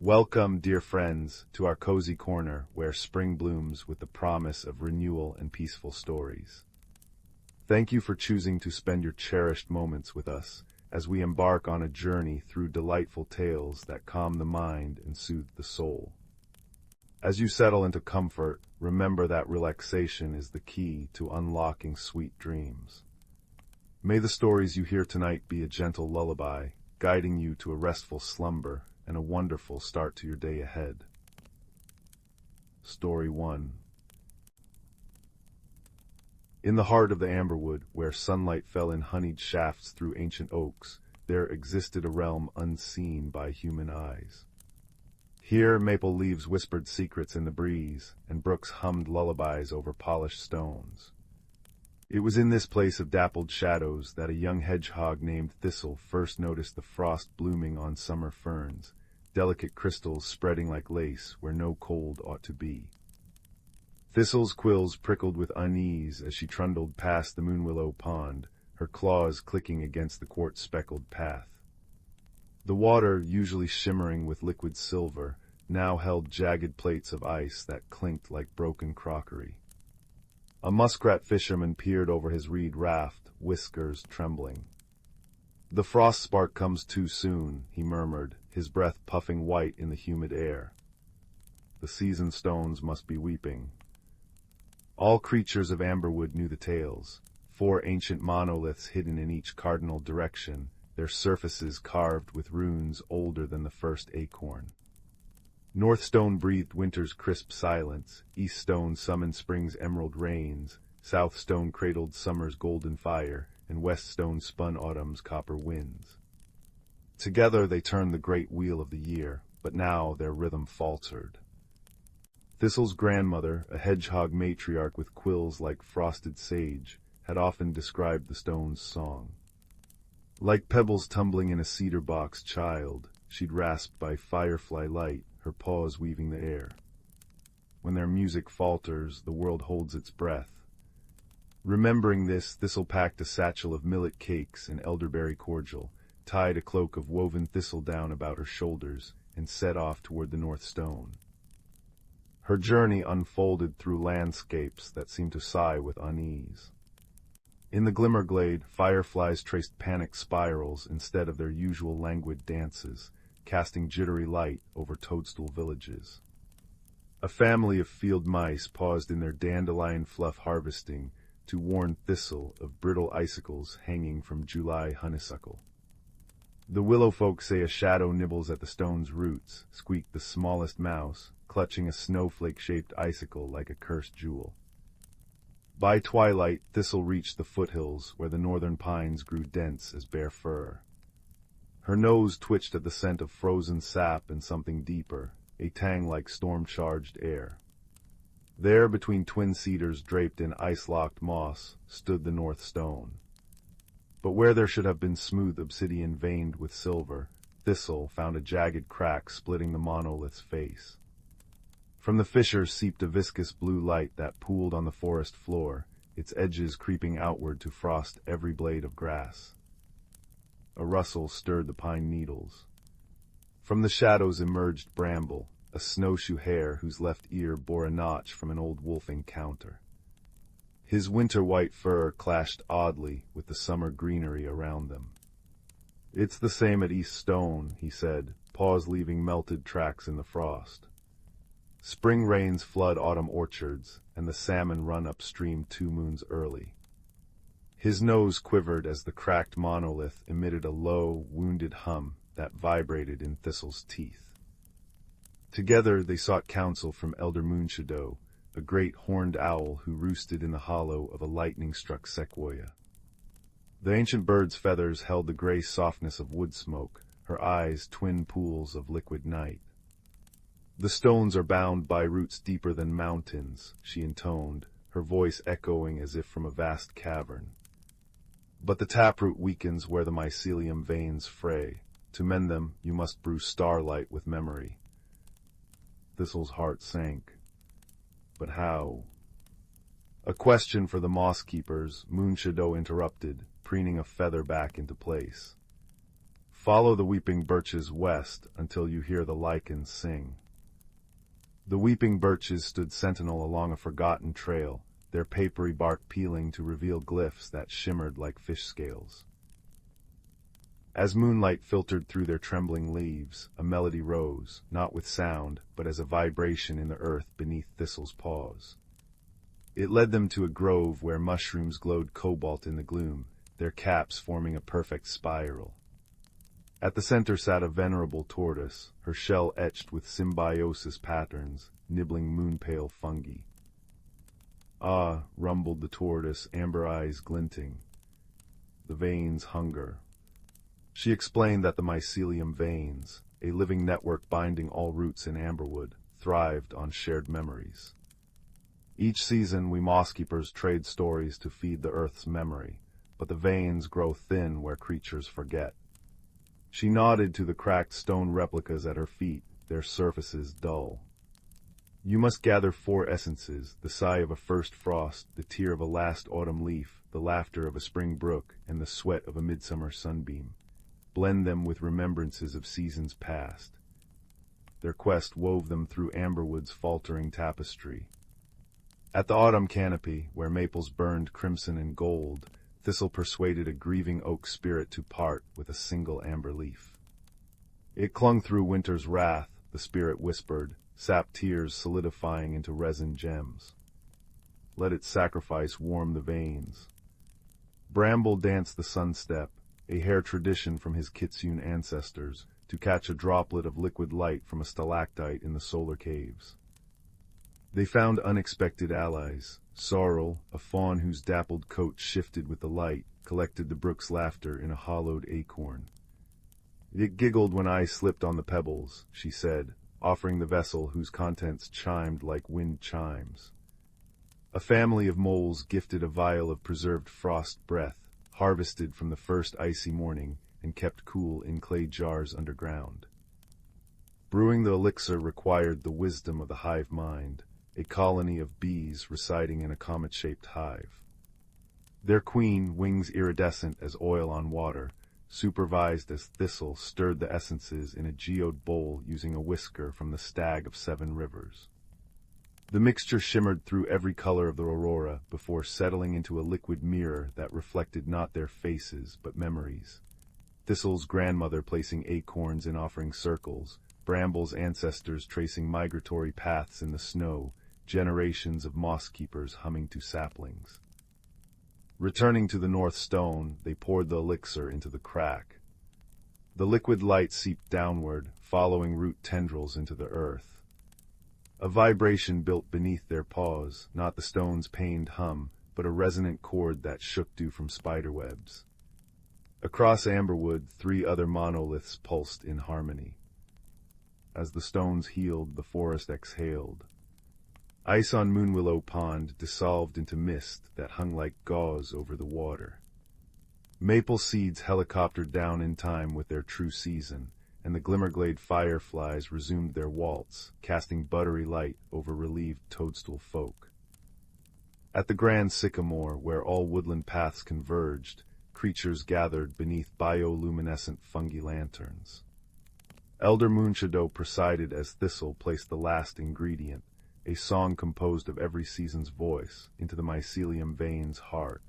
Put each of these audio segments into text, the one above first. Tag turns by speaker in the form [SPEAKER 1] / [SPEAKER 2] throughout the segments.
[SPEAKER 1] Welcome, dear friends, to our cozy corner where spring blooms with the promise of renewal and peaceful stories. Thank you for choosing to spend your cherished moments with us as we embark on a journey through delightful tales that calm the mind and soothe the soul. As you settle into comfort, remember that relaxation is the key to unlocking sweet dreams. May the stories you hear tonight be a gentle lullaby, guiding you to a restful slumber and a wonderful start to your day ahead. Story 1. In the heart of the Amberwood, where sunlight fell in honeyed shafts through ancient oaks, there existed a realm unseen by human eyes. Here maple leaves whispered secrets in the breeze, and brooks hummed lullabies over polished stones. It was in this place of dappled shadows that a young hedgehog named Thistle first noticed the frost blooming on summer ferns, delicate crystals spreading like lace where no cold ought to be. Thistle's quills prickled with unease as she trundled past the moonwillow pond, her claws clicking against the quartz-speckled path. The water, usually shimmering with liquid silver, now held jagged plates of ice that clinked like broken crockery. A muskrat fisherman peered over his reed raft, whiskers trembling. "The frostspark comes too soon," he murmured, his breath puffing white in the humid air. "The seasoned stones must be weeping." All creatures of Amberwood knew the tales, 4 ancient monoliths hidden in each cardinal direction, their surfaces carved with runes older than the first acorn. North Stone breathed winter's crisp silence, East Stone summoned spring's emerald rains, South Stone cradled summer's golden fire, and West Stone spun autumn's copper winds. Together they turned the great wheel of the year, but now their rhythm faltered. Thistle's grandmother, a hedgehog matriarch with quills like frosted sage, had often described the stone's song. Like pebbles tumbling in a cedar box, child, she'd rasped by firefly light, her paws weaving the air. When their music falters, the world holds its breath. Remembering this, Thistle packed a satchel of millet cakes and elderberry cordial, tied a cloak of woven thistle down about her shoulders, and set off toward the North Stone. Her journey unfolded through landscapes that seemed to sigh with unease. In the glimmer glade, fireflies traced panic spirals instead of their usual languid dances, casting jittery light over toadstool villages. A family of field mice paused in their dandelion fluff harvesting to warn Thistle of brittle icicles hanging from July honeysuckle. "The willow folk say a shadow nibbles at the stone's roots," squeaked the smallest mouse, clutching a snowflake-shaped icicle like a cursed jewel. By twilight, Thistle reached the foothills where the northern pines grew dense as bare fur. Her nose twitched at the scent of frozen sap and something deeper, a tang like storm-charged air. There, between twin cedars draped in ice-locked moss, stood the North Stone. But where there should have been smooth obsidian veined with silver, Thistle found a jagged crack splitting the monolith's face. From the fissure seeped a viscous blue light that pooled on the forest floor, its edges creeping outward to frost every blade of grass. A rustle stirred the pine needles. From the shadows emerged Bramble, a snowshoe hare whose left ear bore a notch from an old wolf encounter. His winter-white fur clashed oddly with the summer greenery around them. "It's the same at East Stone," he said, paws leaving melted tracks in the frost. "Spring rains flood autumn orchards, and the salmon run upstream 2 moons early." His nose quivered as the cracked monolith emitted a low, wounded hum that vibrated in Thistle's teeth. Together they sought counsel from Elder Moonshadow, a great horned owl who roosted in the hollow of a lightning-struck sequoia. The ancient bird's feathers held the gray softness of wood smoke, her eyes twin pools of liquid night. "The stones are bound by roots deeper than mountains," she intoned, her voice echoing as if from a vast cavern. "But the taproot weakens where the mycelium veins fray. To mend them, you must brew starlight with memory." Thistle's heart sank. But how? "A question for the moss keepers," Moonshadow interrupted, preening a feather back into place. Follow the weeping birches west until you hear the lichens sing. The weeping birches stood sentinel along a forgotten trail, their papery bark peeling to reveal glyphs that shimmered like fish scales. As moonlight filtered through their trembling leaves, a melody rose, not with sound, but as a vibration in the earth beneath Thistle's paws. It led them to a grove where mushrooms glowed cobalt in the gloom, their caps forming a perfect spiral. At the center sat a venerable tortoise, her shell etched with symbiosis patterns, nibbling moon-pale fungi. "Ah," rumbled the tortoise, amber eyes glinting. "The veins hunger." She explained that the mycelium veins, a living network binding all roots in Amberwood, thrived on shared memories. Each season we mosskeepers trade stories to feed the earth's memory, but the veins grow thin where creatures forget. She nodded to the cracked stone replicas at her feet, their surfaces dull. "You must gather 4 essences, the sigh of a first frost, the tear of a last autumn leaf, the laughter of a spring brook, and the sweat of a midsummer sunbeam. Blend them with remembrances of seasons past." Their quest wove them through Amberwood's faltering tapestry. At the autumn canopy, where maples burned crimson and gold, Thistle persuaded a grieving oak spirit to part with a single amber leaf. It clung through winter's wrath, the spirit whispered, sap tears solidifying into resin gems. Let its sacrifice warm the veins. Bramble danced the sunstep, a hair tradition from his Kitsune ancestors, to catch a droplet of liquid light from a stalactite in the solar caves. They found unexpected allies. Sorrel, a fawn whose dappled coat shifted with the light, collected the brook's laughter in a hollowed acorn. "It giggled when I slipped on the pebbles," she said, offering the vessel whose contents chimed like wind chimes. A family of moles gifted a vial of preserved frost breath, harvested from the first icy morning and kept cool in clay jars underground. Brewing the elixir required the wisdom of the hive mind, a colony of bees residing in a comet-shaped hive. Their queen, wings iridescent as oil on water, supervised as Thistle stirred the essences in a geode bowl using a whisker from the stag of 7 rivers. The mixture shimmered through every color of the aurora before settling into a liquid mirror that reflected not their faces but memories. Thistle's grandmother placing acorns in offering circles, Bramble's ancestors tracing migratory paths in the snow, generations of moss keepers humming to saplings. Returning to the North Stone, they poured the elixir into the crack. The liquid light seeped downward, following root tendrils into the earth. A vibration built beneath their paws, not the stone's pained hum, but a resonant chord that shook dew from spiderwebs. Across Amberwood, 3 other monoliths pulsed in harmony. As the stones healed, the forest exhaled. Ice on Moonwillow Pond dissolved into mist that hung like gauze over the water. Maple seeds helicoptered down in time with their true season, and the Glimmerglade fireflies resumed their waltz, casting buttery light over relieved toadstool folk. At the Grand Sycamore, where all woodland paths converged, creatures gathered beneath bioluminescent fungi lanterns. Elder Moonshadow presided as Thistle placed the last ingredient, a song composed of every season's voice, into the mycelium vein's heart.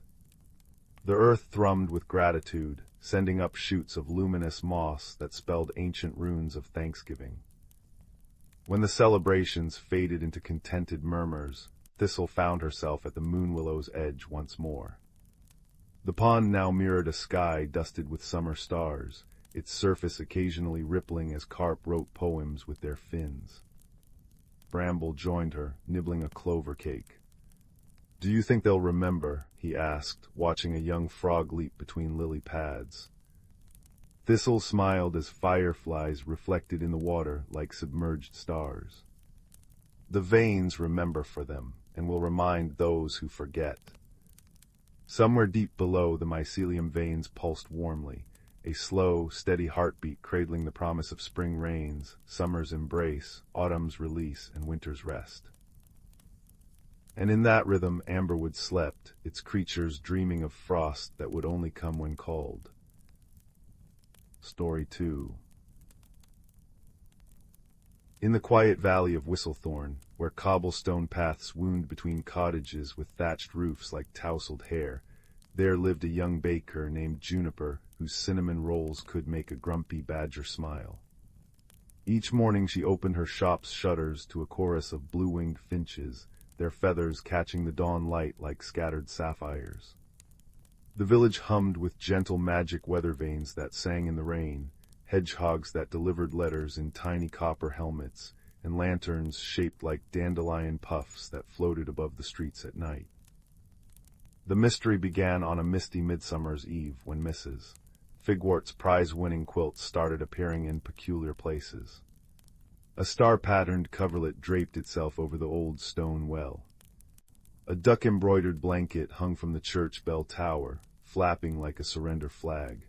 [SPEAKER 1] The earth thrummed with gratitude, sending up shoots of luminous moss that spelled ancient runes of thanksgiving. When the celebrations faded into contented murmurs, Thistle found herself at the Moonwillow's edge once more. The pond now mirrored a sky dusted with summer stars, its surface occasionally rippling as carp wrote poems with their fins. Bramble joined her, nibbling a clover cake. "Do you think they'll remember?" he asked, watching a young frog leap between lily pads. Thistle smiled as fireflies reflected in the water like submerged stars. "The veins remember for them, and will remind those who forget." Somewhere deep below, the mycelium veins pulsed warmly, a slow, steady heartbeat cradling the promise of spring rains, summer's embrace, autumn's release, and winter's rest. And in that rhythm Amberwood slept, its creatures dreaming of frost that would only come when called. Story 2. In the quiet valley of Whistlethorn, where cobblestone paths wound between cottages with thatched roofs like tousled hair, there lived a young baker named Juniper, whose cinnamon rolls could make a grumpy badger smile. Each morning she opened her shop's shutters to a chorus of blue-winged finches, their feathers catching the dawn light like scattered sapphires. The village hummed with gentle magic weather vanes that sang in the rain, hedgehogs that delivered letters in tiny copper helmets, and lanterns shaped like dandelion puffs that floated above the streets at night. The mystery began on a misty midsummer's eve when Mrs. Figwart's prize-winning quilts started appearing in peculiar places. A star-patterned coverlet draped itself over the old stone well. A duck-embroidered blanket hung from the church bell tower, flapping like a surrender flag.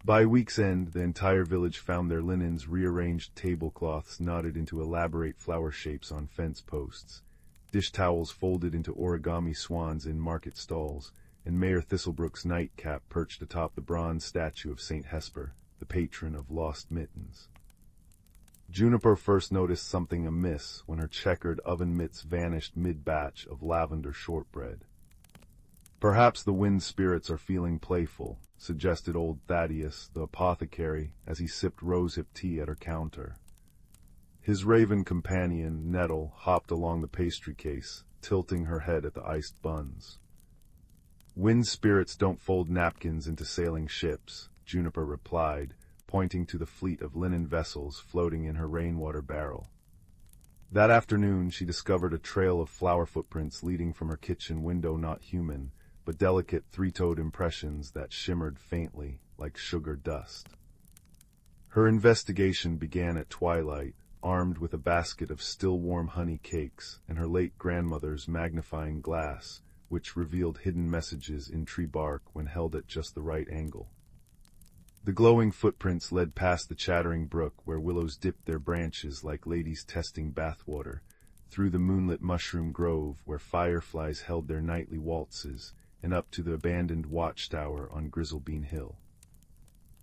[SPEAKER 1] By week's end, the entire village found their linens rearranged tablecloths knotted into elaborate flower shapes on fence posts, dish towels folded into origami swans in market stalls, and Mayor Thistlebrook's nightcap perched atop the bronze statue of St. Hesper, the patron of lost mittens. Juniper first noticed something amiss when her checkered oven mitts vanished mid-batch of lavender shortbread. "Perhaps the wind spirits are feeling playful," suggested old Thaddeus, the apothecary, as he sipped rosehip tea at her counter. His raven companion, Nettle, hopped along the pastry case, tilting her head at the iced buns. "Wind spirits don't fold napkins into sailing ships," Juniper replied, pointing to the fleet of linen vessels floating in her rainwater barrel. That afternoon she discovered a trail of flower footprints leading from her kitchen window, not human, but delicate three-toed impressions that shimmered faintly like sugar dust. Her investigation began at twilight, armed with a basket of still-warm honey cakes and her late grandmother's magnifying glass, which revealed hidden messages in tree bark when held at just the right angle. The glowing footprints led past the chattering brook where willows dipped their branches like ladies testing bathwater, through the moonlit mushroom grove where fireflies held their nightly waltzes, and up to the abandoned watchtower on Grizzlebean Hill.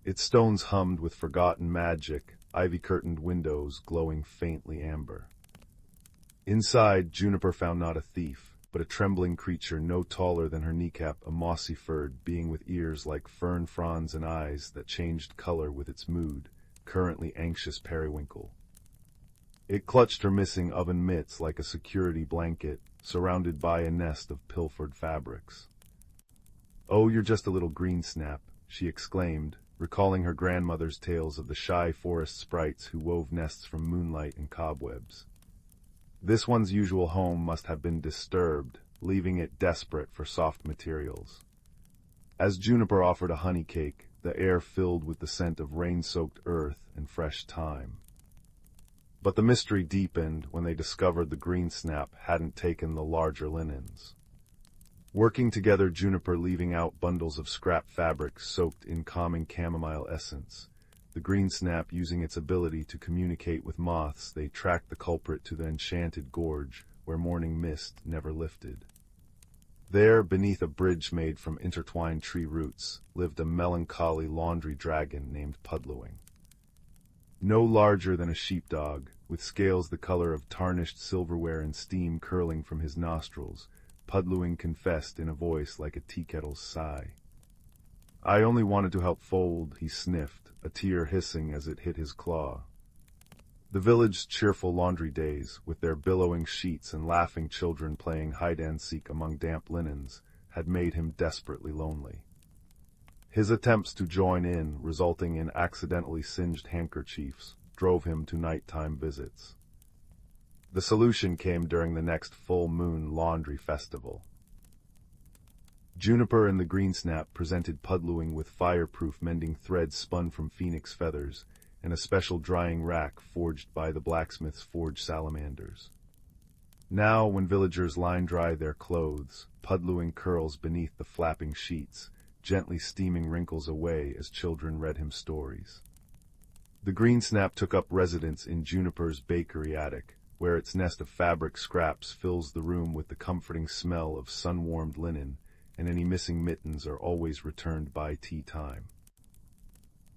[SPEAKER 1] Its stones hummed with forgotten magic, ivy-curtained windows glowing faintly amber. Inside, Juniper found not a thief, but a trembling creature no taller than her kneecap, a mossy-furred being with ears like fern fronds and eyes that changed color with its mood, currently anxious periwinkle. It clutched her missing oven mitts like a security blanket, surrounded by a nest of pilfered fabrics. "Oh, you're just a little green snap," she exclaimed, recalling her grandmother's tales of the shy forest sprites who wove nests from moonlight and cobwebs. This one's usual home must have been disturbed, leaving it desperate for soft materials. As Juniper offered a honey cake, the air filled with the scent of rain-soaked earth and fresh thyme. But the mystery deepened when they discovered the green snap hadn't taken the larger linens. Working together, Juniper leaving out bundles of scrap fabric soaked in calming chamomile essence, the green snap using its ability to communicate with moths, they tracked the culprit to the enchanted gorge, where morning mist never lifted. There, beneath a bridge made from intertwined tree roots, lived a melancholy laundry dragon named Pudlowing. No larger than a sheepdog, with scales the color of tarnished silverware and steam curling from his nostrils, Pudlowing confessed in a voice like a teakettle's sigh. "I only wanted to help fold," he sniffed, a tear hissing as it hit his claw. The village's cheerful laundry days, with their billowing sheets and laughing children playing hide-and-seek among damp linens, had made him desperately lonely. His attempts to join in, resulting in accidentally singed handkerchiefs, drove him to nighttime visits. The solution came during the next full moon laundry festival. Juniper and the Greensnap presented Pudlowing with fireproof mending threads spun from phoenix feathers, and a special drying rack forged by the blacksmith's forge salamanders. Now, when villagers line-dry their clothes, Pudlowing curls beneath the flapping sheets, gently steaming wrinkles away as children read him stories. The Greensnap took up residence in Juniper's bakery attic, where its nest of fabric scraps fills the room with the comforting smell of sun-warmed linen, and any missing mittens are always returned by tea time.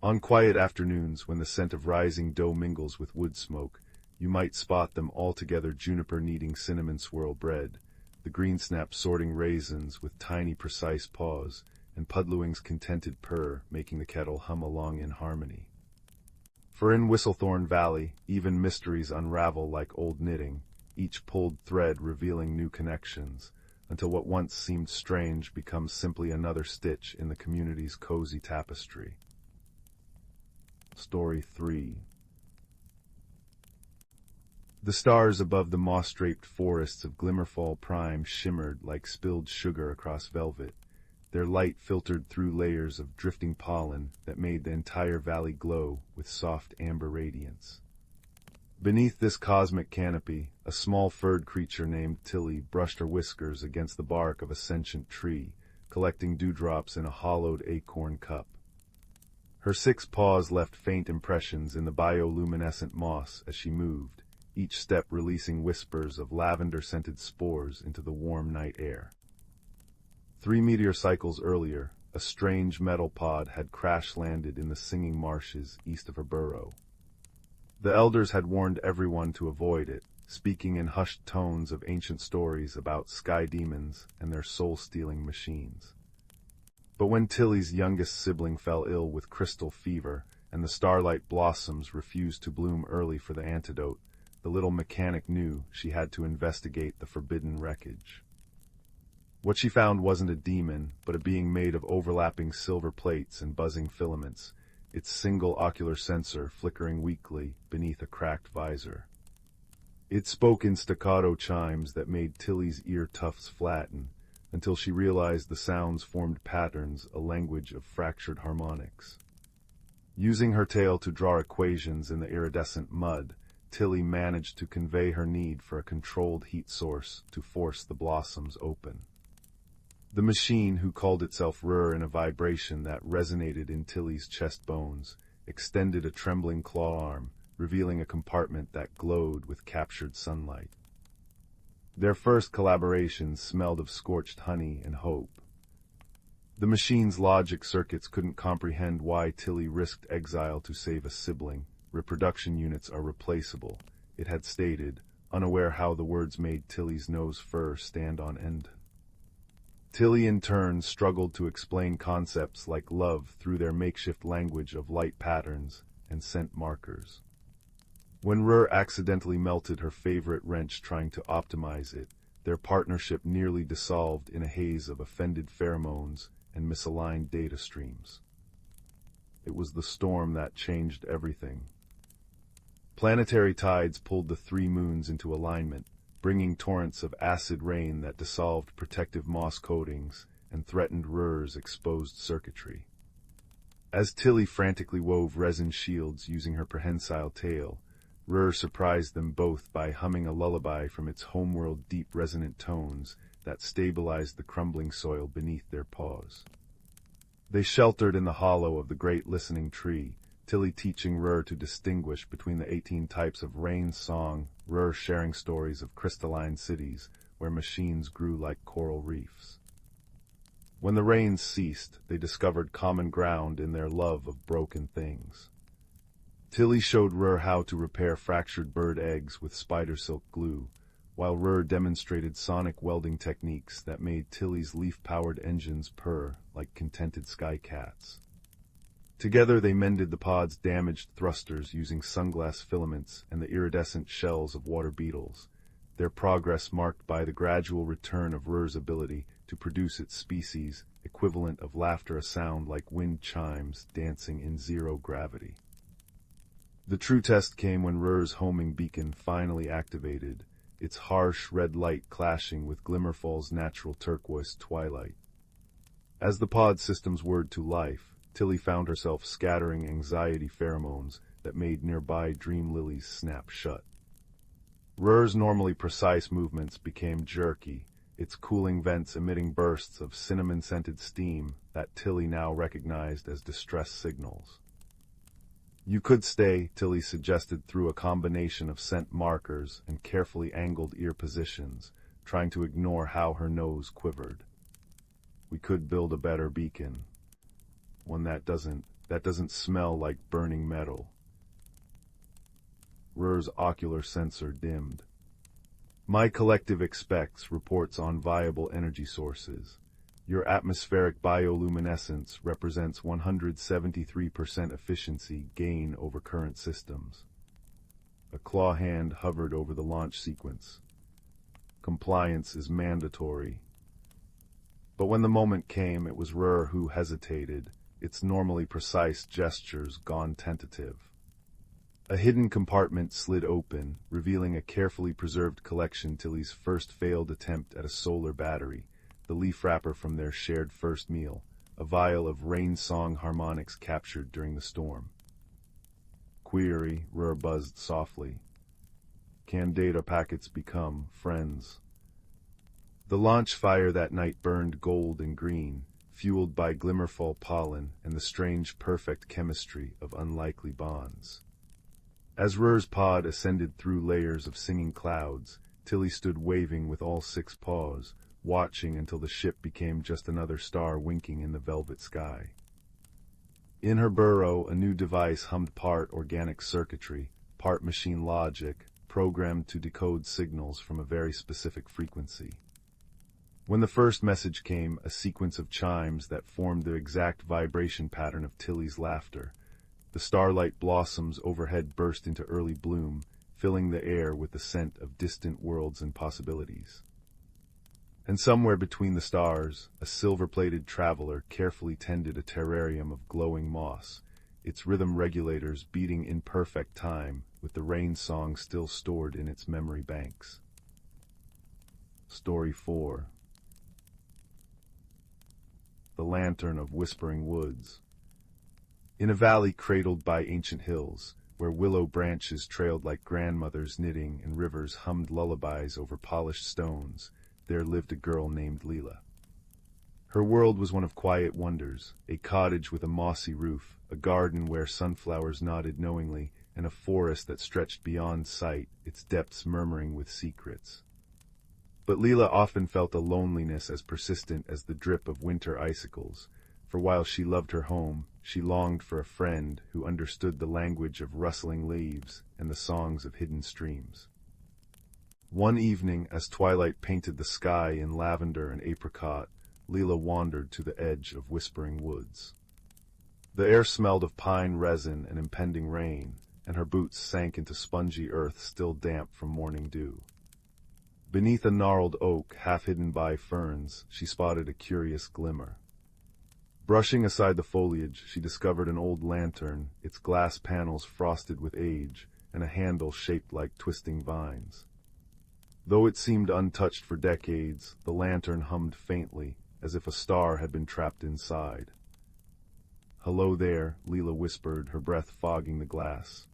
[SPEAKER 1] On quiet afternoons, when the scent of rising dough mingles with wood smoke, you might spot them all together, juniper kneading cinnamon swirl bread, the greensnap sorting raisins with tiny precise paws, and Pudlewing's contented purr making the kettle hum along in harmony. For in Whistlethorn Valley, even mysteries unravel like old knitting, each pulled thread revealing new connections, until what once seemed strange becomes simply another stitch in the community's cozy tapestry. Story 3. The stars above the moss-draped forests of Glimmerfall Prime shimmered like spilled sugar across velvet, their light filtered through layers of drifting pollen that made the entire valley glow with soft amber radiance. Beneath this cosmic canopy, a small furred creature named Tilly brushed her whiskers against the bark of a sentient tree, collecting dewdrops in a hollowed acorn cup. Her 6 paws left faint impressions in the bioluminescent moss as she moved, each step releasing whispers of lavender-scented spores into the warm night air. 3 meteor cycles earlier, a strange metal pod had crash-landed in the singing marshes east of her burrow. The elders had warned everyone to avoid it, speaking in hushed tones of ancient stories about sky demons and their soul-stealing machines. But when Tilly's youngest sibling fell ill with crystal fever, and the starlight blossoms refused to bloom early for the antidote, the little mechanic knew she had to investigate the forbidden wreckage. What she found wasn't a demon, but a being made of overlapping silver plates and buzzing filaments, its single ocular sensor flickering weakly beneath a cracked visor. It spoke in staccato chimes that made Tilly's ear tufts flatten, until she realized the sounds formed patterns, a language of fractured harmonics. Using her tail to draw equations in the iridescent mud, Tilly managed to convey her need for a controlled heat source to force the blossoms open. The machine, who called itself Rur in a vibration that resonated in Tilly's chest bones, extended a trembling claw arm, revealing a compartment that glowed with captured sunlight. Their first collaboration smelled of scorched honey and hope. The machine's logic circuits couldn't comprehend why Tilly risked exile to save a sibling. Reproduction units are replaceable, it had stated, unaware how the words made Tilly's nose fur stand on end. Tilly in turn struggled to explain concepts like love through their makeshift language of light patterns and scent markers. When Rur accidentally melted her favorite wrench trying to optimize it, their partnership nearly dissolved in a haze of offended pheromones and misaligned data streams. It was the storm that changed everything. Planetary tides pulled the 3 moons into alignment, bringing torrents of acid rain that dissolved protective moss coatings and threatened Rur's exposed circuitry. As Tilly frantically wove resin shields using her prehensile tail, Rur surprised them both by humming a lullaby from its homeworld deep resonant tones that stabilized the crumbling soil beneath their paws. They sheltered in the hollow of the great listening tree, Tilly teaching Rur to distinguish between the 18 types of rain song, Rur sharing stories of crystalline cities where machines grew like coral reefs. When the rains ceased, they discovered common ground in their love of broken things. Tilly showed Rur how to repair fractured bird eggs with spider silk glue, while Rur demonstrated sonic welding techniques that made Tilly's leaf-powered engines purr like contented sky cats. Together they mended the pod's damaged thrusters using sunglass filaments and the iridescent shells of water beetles, their progress marked by the gradual return of Rur's ability to produce its species' equivalent of laughter, a sound like wind chimes dancing in zero gravity. The true test came when Rur's homing beacon finally activated, its harsh red light clashing with Glimmerfall's natural turquoise twilight. As the pod systems whirred to life, Tilly found herself scattering anxiety pheromones that made nearby dream lilies snap shut. Rur's normally precise movements became jerky, its cooling vents emitting bursts of cinnamon-scented steam that Tilly now recognized as distress signals. You could stay, Tilly suggested through a combination of scent markers and carefully angled ear positions, trying to ignore how her nose quivered. We could build a better beacon. One that doesn't that doesn't smell like burning metal. Rur's ocular sensor dimmed. My collective expects reports on viable energy sources. Your atmospheric bioluminescence represents 173% efficiency gain over current systems. A claw hand hovered over the launch sequence. Compliance is mandatory. But when the moment came, it was Rur who hesitated, its normally precise gestures gone tentative. A hidden compartment slid open, revealing a carefully preserved collection Tilly's first failed attempt at a solar battery, the leaf wrapper from their shared first meal, a vial of rain-song harmonics captured during the storm. Query, Rur buzzed softly. Can data packets become friends? The launch fire that night burned gold and green, fueled by glimmerfall pollen and the strange perfect chemistry of unlikely bonds. As Rur's pod ascended through layers of singing clouds, Tilly stood waving with all six paws, watching until the ship became just another star winking in the velvet sky. In her burrow, a new device hummed part organic circuitry, part machine logic, programmed to decode signals from a very specific frequency. When the first message came, a sequence of chimes that formed the exact vibration pattern of Tilly's laughter, the starlight blossoms overhead burst into early bloom, filling the air with the scent of distant worlds and possibilities. And somewhere between the stars, a silver-plated traveler carefully tended a terrarium of glowing moss, its rhythm regulators beating in perfect time, with the rain song still stored in its memory banks. Story 4. The Lantern of Whispering Woods. In a valley cradled by ancient hills, where willow branches trailed like grandmothers knitting and rivers hummed lullabies over polished stones, there lived a girl named Leela. Her world was one of quiet wonders, a cottage with a mossy roof, a garden where sunflowers nodded knowingly, and a forest that stretched beyond sight, its depths murmuring with secrets. But Leela often felt a loneliness as persistent as the drip of winter icicles, for while she loved her home, she longed for a friend who understood the language of rustling leaves and the songs of hidden streams. One evening, as twilight painted the sky in lavender and apricot, Leela wandered to the edge of Whispering Woods. The air smelled of pine resin and impending rain, and her boots sank into spongy earth still damp from morning dew. Beneath a gnarled oak, half hidden by ferns, she spotted a curious glimmer. Brushing aside the foliage, she discovered an old lantern, its glass panels frosted with age, and a handle shaped like twisting vines. Though it seemed untouched for decades, the lantern hummed faintly, as if a star had been trapped inside. "Hello there," Leela whispered, her breath fogging the glass.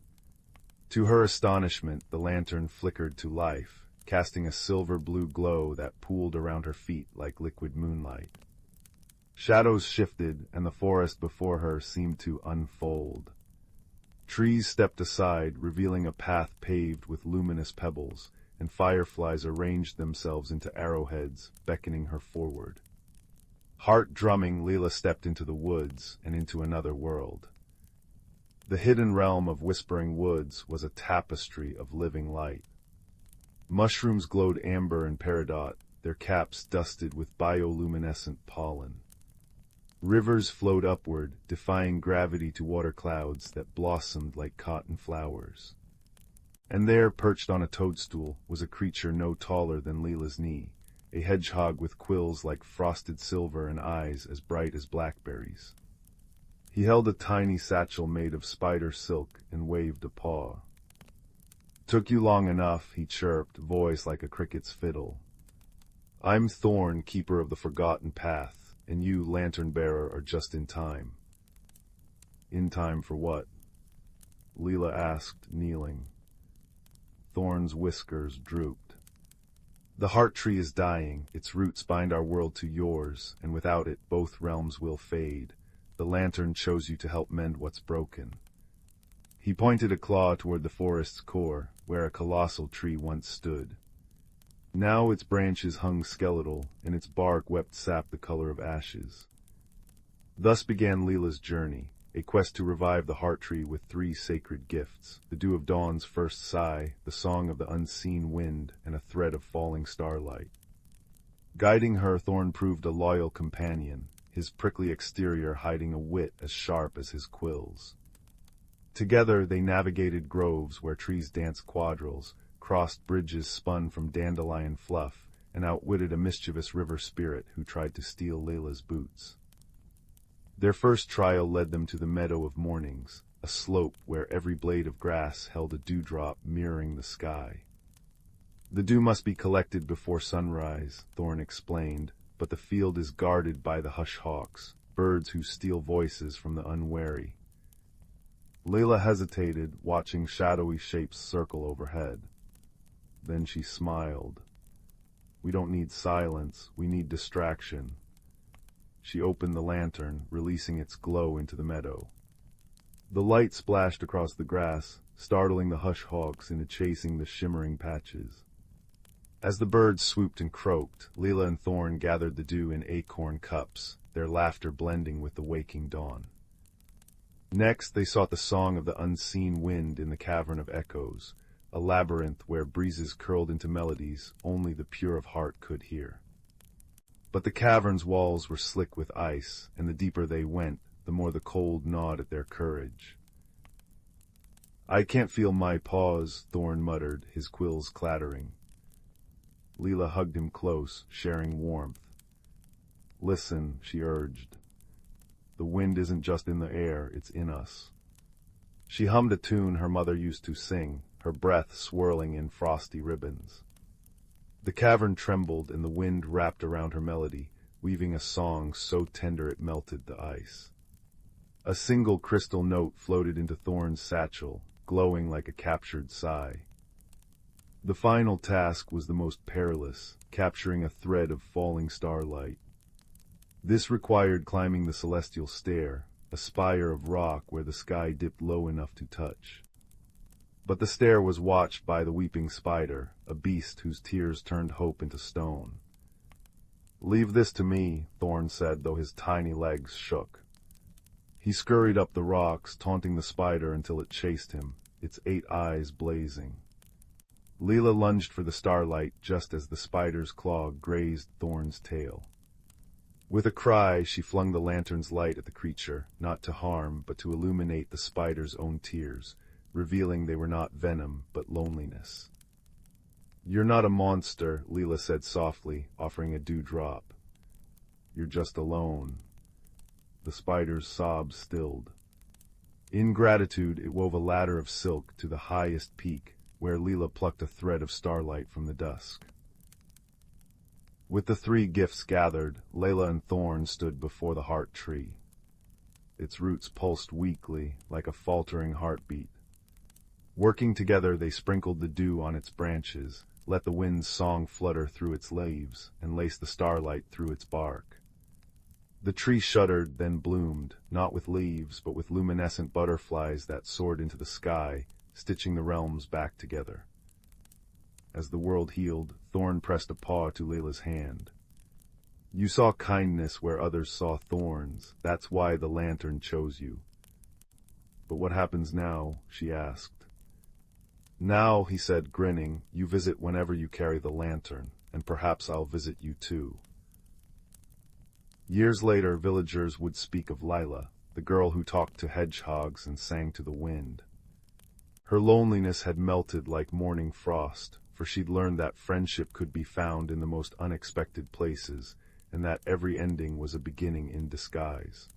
[SPEAKER 1] To her astonishment, the lantern flickered to life, casting a silver-blue glow that pooled around her feet like liquid moonlight. Shadows shifted, and the forest before her seemed to unfold. Trees stepped aside, revealing a path paved with luminous pebbles, and fireflies arranged themselves into arrowheads, beckoning her forward. Heart drumming, Leela stepped into the woods and into another world. The hidden realm of Whispering Woods was a tapestry of living light. Mushrooms glowed amber and peridot, their caps dusted with bioluminescent pollen. Rivers flowed upward, defying gravity to water clouds that blossomed like cotton flowers. And there, perched on a toadstool, was a creature no taller than Leela's knee, a hedgehog with quills like frosted silver and eyes as bright as blackberries. He held a tiny satchel made of spider silk and waved a paw. "Took you long enough," he chirped, voice like a cricket's fiddle. "I'm Thorn, keeper of the forgotten path, and you, lantern-bearer, are just in time." "In time for what?" Leela asked, kneeling. Thorn's whiskers drooped. "The heart tree is dying, its roots bind our world to yours, and without it both realms will fade. The lantern chose you to help mend what's broken." He pointed a claw toward the forest's core, where a colossal tree once stood. Now its branches hung skeletal, and its bark wept sap the color of ashes. Thus began Leela's journey, a quest to revive the heart tree with 3 sacred gifts: the dew of dawn's first sigh, the song of the unseen wind, and a thread of falling starlight. Guiding her, Thorn proved a loyal companion, his prickly exterior hiding a wit as sharp as his quills. Together they navigated groves where trees danced quadrilles, crossed bridges spun from dandelion fluff, and outwitted a mischievous river spirit who tried to steal Layla's boots. Their first trial led them to the Meadow of Mornings, a slope where every blade of grass held a dewdrop mirroring the sky. The dew must be collected before sunrise, Thorn explained, but the field is guarded by the hush hawks, birds who steal voices from the unwary. Layla hesitated, watching shadowy shapes circle overhead. Then she smiled. "We don't need silence, we need distraction." She opened the lantern, releasing its glow into the meadow. The light splashed across the grass, startling the hush hawks into chasing the shimmering patches. As the birds swooped and croaked, Layla and Thorn gathered the dew in acorn cups, their laughter blending with the waking dawn. Next, they sought the song of the unseen wind in the cavern of echoes, a labyrinth where breezes curled into melodies only the pure of heart could hear. But the cavern's walls were slick with ice, and the deeper they went, the more the cold gnawed at their courage. "I can't feel my paws," Thorn muttered, his quills clattering. Layla hugged him close, sharing warmth. "Listen," she urged. "The wind isn't just in the air, it's in us." She hummed a tune her mother used to sing, her breath swirling in frosty ribbons. The cavern trembled and the wind wrapped around her melody, weaving a song so tender it melted the ice. A single crystal note floated into Thorn's satchel, glowing like a captured sigh. The final task was the most perilous, capturing a thread of falling starlight. This required climbing the celestial stair, a spire of rock where the sky dipped low enough to touch. But the stair was watched by the weeping spider, a beast whose tears turned hope into stone. "Leave this to me," Thorn said, though his tiny legs shook. He scurried up the rocks, taunting the spider until it chased him, its 8 eyes blazing. Layla lunged for the starlight just as the spider's claw grazed Thorn's tail. With a cry, she flung the lantern's light at the creature, not to harm, but to illuminate the spider's own tears, revealing they were not venom, but loneliness. "You're not a monster," Layla said softly, offering a dewdrop. "You're just alone." The spider's sobs stilled. In gratitude, it wove a ladder of silk to the highest peak, where Layla plucked a thread of starlight from the dusk. With the 3 gifts gathered, Layla and Thorn stood before the heart tree. Its roots pulsed weakly, like a faltering heartbeat. Working together, they sprinkled the dew on its branches, let the wind's song flutter through its leaves, and lace the starlight through its bark. The tree shuddered, then bloomed, not with leaves, but with luminescent butterflies that soared into the sky, stitching the realms back together. As the world healed, Thorn pressed a paw to Layla's hand. "You saw kindness where others saw thorns. That's why the lantern chose you." "But what happens now?" she asked. "Now," he said, grinning, "you visit whenever you carry the lantern, and perhaps I'll visit you too." Years later, villagers would speak of Layla, the girl who talked to hedgehogs and sang to the wind. Her loneliness had melted like morning frost, for she'd learned that friendship could be found in the most unexpected places, and that every ending was a beginning in disguise.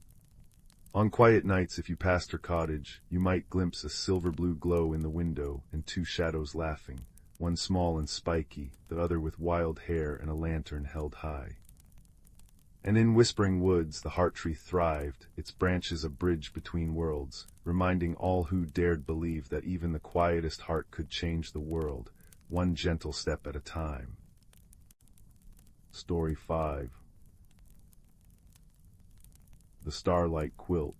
[SPEAKER 1] On quiet nights, if you passed her cottage, you might glimpse a silver-blue glow in the window and 2 shadows laughing, one small and spiky, the other with wild hair and a lantern held high. And in whispering woods, the heart tree thrived, its branches a bridge between worlds, reminding all who dared believe that even the quietest heart could change the world, one gentle step at a time. Story 5. The Starlight Quilt.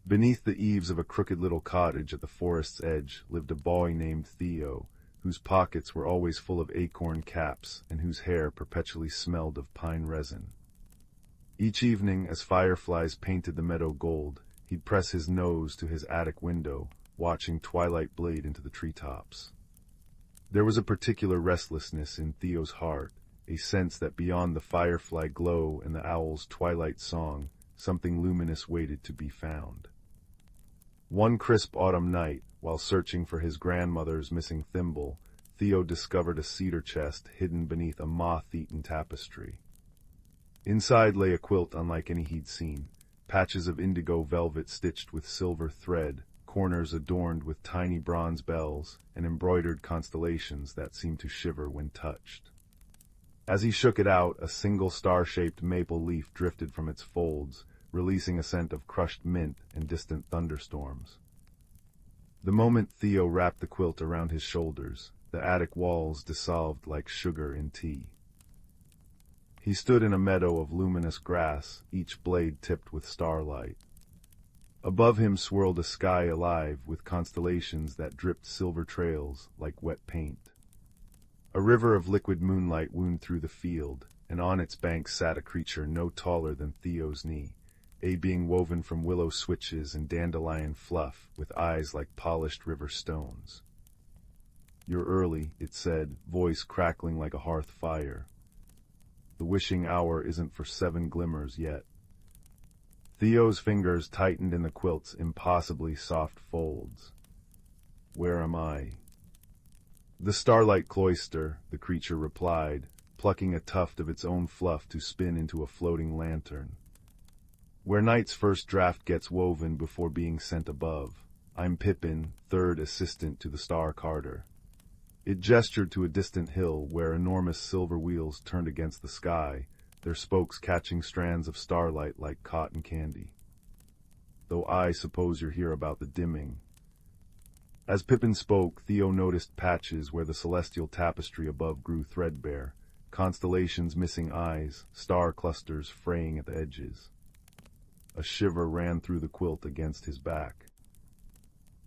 [SPEAKER 1] Beneath the eaves of a crooked little cottage at the forest's edge lived a boy named Theo, whose pockets were always full of acorn caps and whose hair perpetually smelled of pine resin. Each evening, as fireflies painted the meadow gold, he'd press his nose to his attic window, watching twilight blade into the treetops. There was a particular restlessness in Theo's heart, a sense that beyond the firefly glow and the owl's twilight song, something luminous waited to be found. One crisp autumn night, while searching for his grandmother's missing thimble, Theo discovered a cedar chest hidden beneath a moth-eaten tapestry. Inside lay a quilt unlike any he'd seen, patches of indigo velvet stitched with silver thread, corners adorned with tiny bronze bells, and embroidered constellations that seemed to shiver when touched. As he shook it out, a single star-shaped maple leaf drifted from its folds, releasing a scent of crushed mint and distant thunderstorms. The moment Theo wrapped the quilt around his shoulders, the attic walls dissolved like sugar in tea. He stood in a meadow of luminous grass, each blade tipped with starlight. Above him swirled a sky alive with constellations that dripped silver trails like wet paint. A river of liquid moonlight wound through the field, and on its banks sat a creature no taller than Theo's knee, a being woven from willow switches and dandelion fluff, with eyes like polished river stones. "You're early," it said, voice crackling like a hearth fire. "The wishing hour isn't for 7 glimmers yet." Theo's fingers tightened in the quilt's impossibly soft folds. "Where am I?" "The starlight cloister," the creature replied, plucking a tuft of its own fluff to spin into a floating lantern. "Where night's first draft gets woven before being sent above. I'm Pippin, 3rd assistant to the Star Carter." It gestured to a distant hill where enormous silver wheels turned against the sky, their spokes catching strands of starlight like cotton candy. "Though I suppose you're here about the dimming." As Pippin spoke, Theo noticed patches where the celestial tapestry above grew threadbare, constellations missing eyes, star clusters fraying at the edges. A shiver ran through the quilt against his back.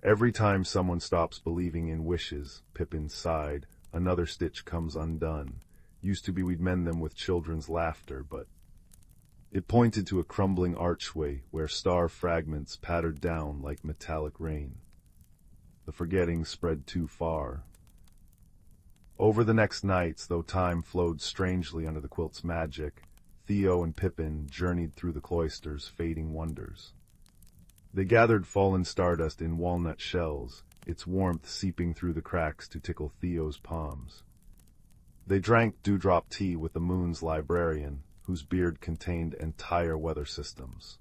[SPEAKER 1] "Every time someone stops believing in wishes," Pippin sighed, "another stitch comes undone. Used to be we'd mend them with children's laughter, but—" It pointed to a crumbling archway where star fragments pattered down like metallic rain. The forgetting spread too far. Over the next nights, though time flowed strangely under the quilt's magic, Theo and Pippin journeyed through the cloister's fading wonders. They gathered fallen stardust in walnut shells, its warmth seeping through the cracks to tickle Theo's palms. They drank dewdrop tea with the moon's librarian, whose beard contained entire weather systems.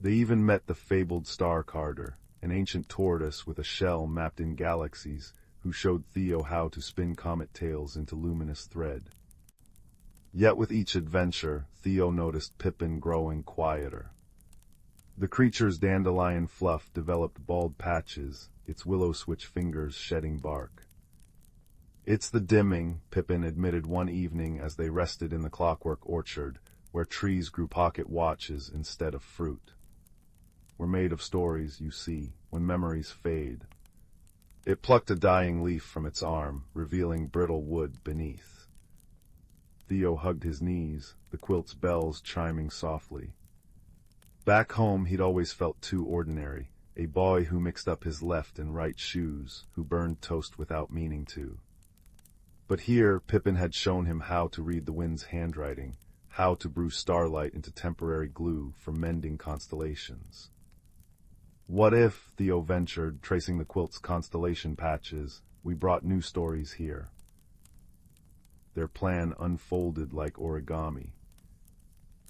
[SPEAKER 1] They even met the fabled Star Carter, an ancient tortoise with a shell mapped in galaxies, who showed Theo how to spin comet tails into luminous thread. Yet with each adventure, Theo noticed Pippin growing quieter. The creature's dandelion fluff developed bald patches, its willow switch fingers shedding bark. "It's the dimming," Pippin admitted one evening as they rested in the clockwork orchard, where trees grew pocket watches instead of fruit. "We're made of stories, you see, when memories fade." It plucked a dying leaf from its arm, revealing brittle wood beneath. Theo hugged his knees, the quilt's bells chiming softly. Back home he'd always felt too ordinary, a boy who mixed up his left and right shoes, who burned toast without meaning to. But here Pippin had shown him how to read the wind's handwriting, how to brew starlight into temporary glue for mending constellations. "What if," Theo ventured, tracing the quilt's constellation patches, "we brought new stories here?" Their plan unfolded like origami.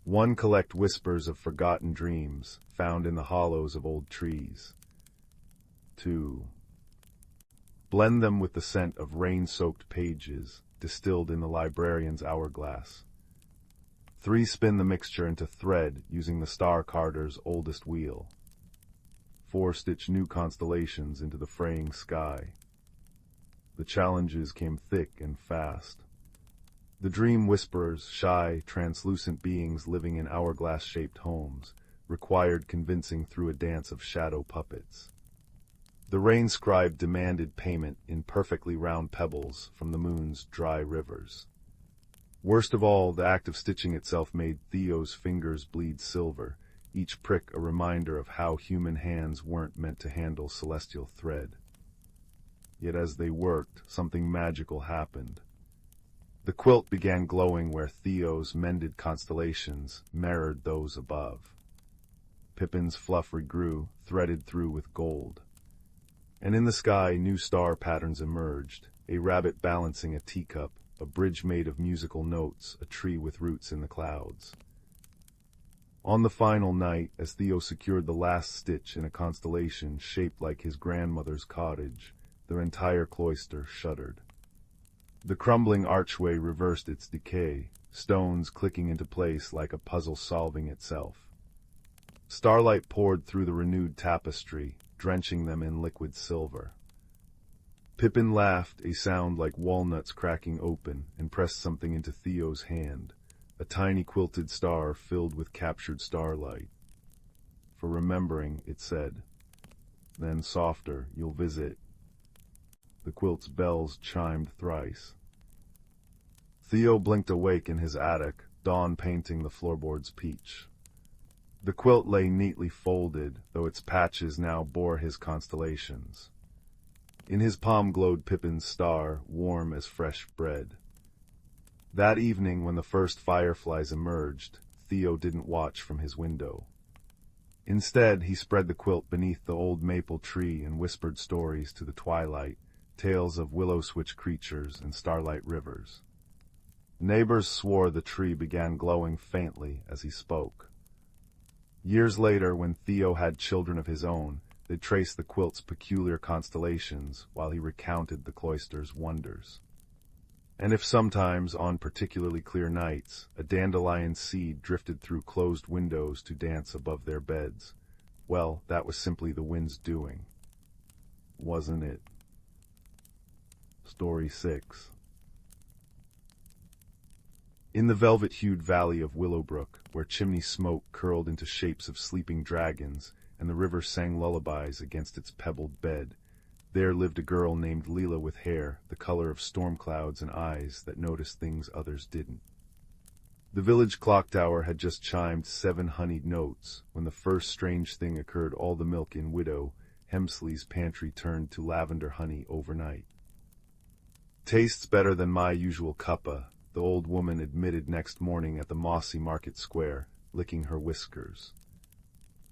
[SPEAKER 1] 1. Collect whispers of forgotten dreams, found in the hollows of old trees. 2. Blend them with the scent of rain-soaked pages, distilled in the librarian's hourglass. 3. Spin the mixture into thread using the Star Carter's oldest wheel. 4. Stitch new constellations into the fraying sky. The challenges came thick and fast. The dream whisperers, shy, translucent beings living in hourglass-shaped homes, required convincing through a dance of shadow puppets. The rain scribe demanded payment in perfectly round pebbles from the moon's dry rivers. Worst of all, the act of stitching itself made Theo's fingers bleed silver, each prick a reminder of how human hands weren't meant to handle celestial thread. Yet as they worked, something magical happened. The quilt began glowing where Theo's mended constellations mirrored those above. Pippin's fluff regrew, threaded through with gold. And in the sky, new star patterns emerged, a rabbit balancing a teacup, a bridge made of musical notes, a tree with roots in the clouds. On the final night, as Theo secured the last stitch in a constellation shaped like his grandmother's cottage, their entire cloister shuddered. The crumbling archway reversed its decay, stones clicking into place like a puzzle solving itself. Starlight poured through the renewed tapestry, drenching them in liquid silver. Pippin laughed, a sound like walnuts cracking open, and pressed something into Theo's hand, a tiny quilted star filled with captured starlight. For remembering, it said. Then softer, you'll visit. The quilt's bells chimed thrice. Theo blinked awake in his attic, dawn painting the floorboards peach. The quilt lay neatly folded, though its patches now bore his constellations. In his palm glowed Pippin's star, warm as fresh bread. That evening, when the first fireflies emerged, Theo didn't watch from his window. Instead, he spread the quilt beneath the old maple tree and whispered stories to the twilight, tales of willow-switch creatures and starlight rivers. Neighbors swore the tree began glowing faintly as he spoke. Years later, when Theo had children of his own, they traced the quilt's peculiar constellations while he recounted the cloister's wonders. And if sometimes, on particularly clear nights, a dandelion seed drifted through closed windows to dance above their beds, well, that was simply the wind's doing. Wasn't it? Story 6. In the velvet-hued valley of Willowbrook, where chimney smoke curled into shapes of sleeping dragons and the river sang lullabies against its pebbled bed, there lived a girl named Leela with hair the color of storm clouds and eyes that noticed things others didn't. The village clock tower had just chimed 7 honeyed notes when the first strange thing occurred. All the milk in Widow Hemsley's pantry turned to lavender honey overnight. Tastes better than my usual cuppa, the old woman admitted next morning at the mossy market square, licking her whiskers.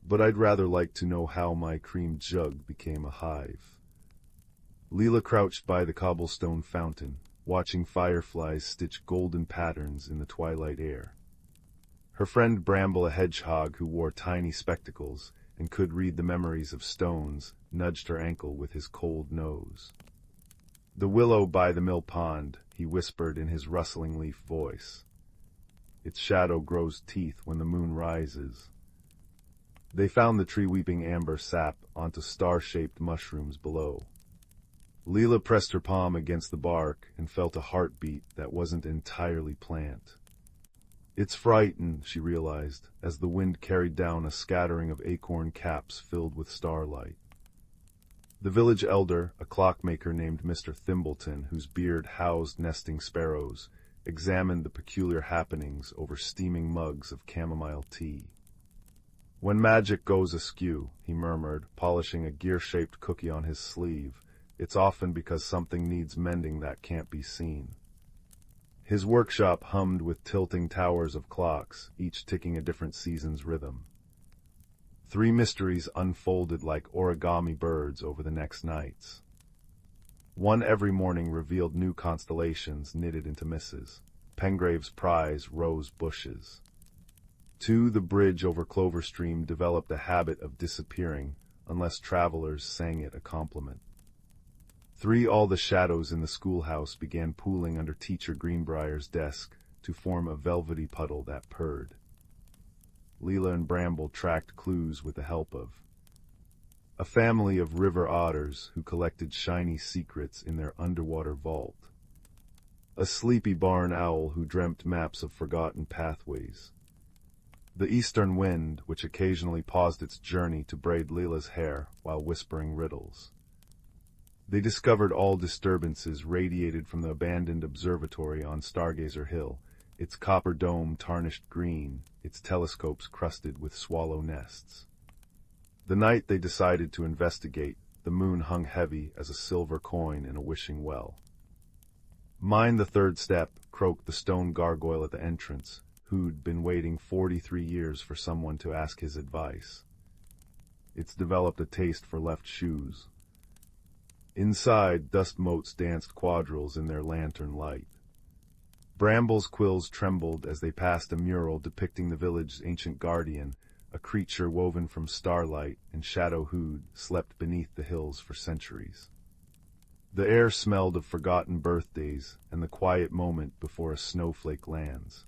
[SPEAKER 1] But I'd rather like to know how my cream jug became a hive. Leela crouched by the cobblestone fountain, watching fireflies stitch golden patterns in the twilight air. Her friend Bramble, a hedgehog who wore tiny spectacles and could read the memories of stones, nudged her ankle with his cold nose. The willow by the mill pond, he whispered in his rustling leaf voice. Its shadow grows teeth when the moon rises. They found the tree weeping amber sap onto star-shaped mushrooms below. Leela pressed her palm against the bark and felt a heartbeat that wasn't entirely plant. It's frightened, she realized, as the wind carried down a scattering of acorn caps filled with starlight. The village elder, a clockmaker named Mr. Thimbleton, whose beard housed nesting sparrows, examined the peculiar happenings over steaming mugs of chamomile tea. When magic goes askew, he murmured, polishing a gear-shaped cookie on his sleeve, it's often because something needs mending that can't be seen. His workshop hummed with tilting towers of clocks, each ticking a different season's rhythm. 3 mysteries unfolded like origami birds over the next nights. One every morning revealed new constellations knitted into misses. Pengrave's prize, rose bushes. 2, the bridge over Clover Stream developed a habit of disappearing unless travelers sang it a compliment. 3, all the shadows in the schoolhouse began pooling under Teacher Greenbrier's desk to form a velvety puddle that purred. Leela and Bramble tracked clues with the help of a family of river otters who collected shiny secrets in their underwater vault, a sleepy barn owl who dreamt maps of forgotten pathways, the eastern wind which occasionally paused its journey to braid Leela's hair while whispering riddles. They discovered all disturbances radiated from the abandoned observatory on Stargazer Hill, its copper dome tarnished green, its telescopes crusted with swallow nests. The night they decided to investigate, the moon hung heavy as a silver coin in a wishing well. "Mind the third step," croaked the stone gargoyle at the entrance, who'd been waiting 43 years for someone to ask his advice. It's developed a taste for left shoes. Inside, dust motes danced quadrilles in their lantern light. Bramble's quills trembled as they passed a mural depicting the village's ancient guardian, a creature woven from starlight and shadow who'd slept beneath the hills for centuries. The air smelled of forgotten birthdays and the quiet moment before a snowflake lands.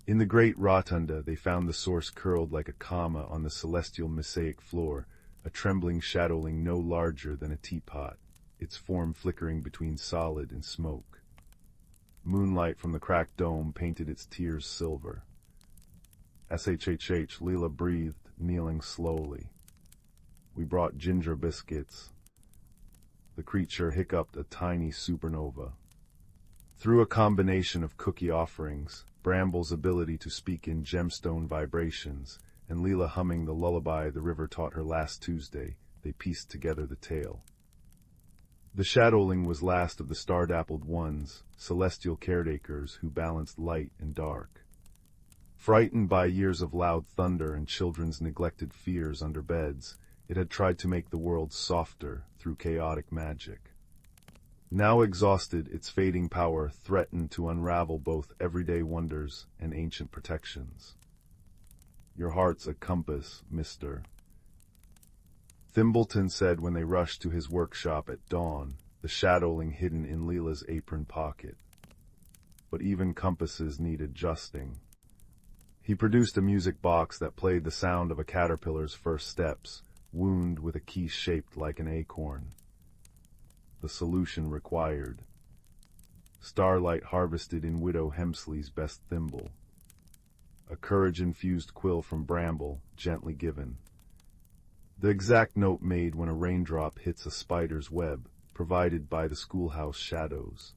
[SPEAKER 1] In the great rotunda they found the source curled like a comma on the celestial mosaic floor, a trembling shadowling no larger than a teapot, its form flickering between solid and smoke. Moonlight from the cracked dome painted its tears silver. "SHHH," Leela breathed, kneeling slowly. "We brought ginger biscuits." The creature hiccuped a tiny supernova. Through a combination of cookie offerings, Bramble's ability to speak in gemstone vibrations, and Leela humming the lullaby the river taught her last Tuesday, they pieced together the tale. The shadowling was last of the star-dappled ones, celestial caretakers who balanced light and dark. Frightened by years of loud thunder and children's neglected fears under beds, it had tried to make the world softer through chaotic magic. Now exhausted, its fading power threatened to unravel both everyday wonders and ancient protections. "Your heart's a compass, mister," Thimbleton said when they rushed to his workshop at dawn, the shadowling hidden in Leela's apron pocket. But even compasses need adjusting. He produced a music box that played the sound of a caterpillar's first steps, wound with a key shaped like an acorn. The solution required starlight harvested in Widow Hemsley's best thimble. A courage-infused quill from Bramble, gently given. The exact note made when a raindrop hits a spider's web, provided by the schoolhouse shadows.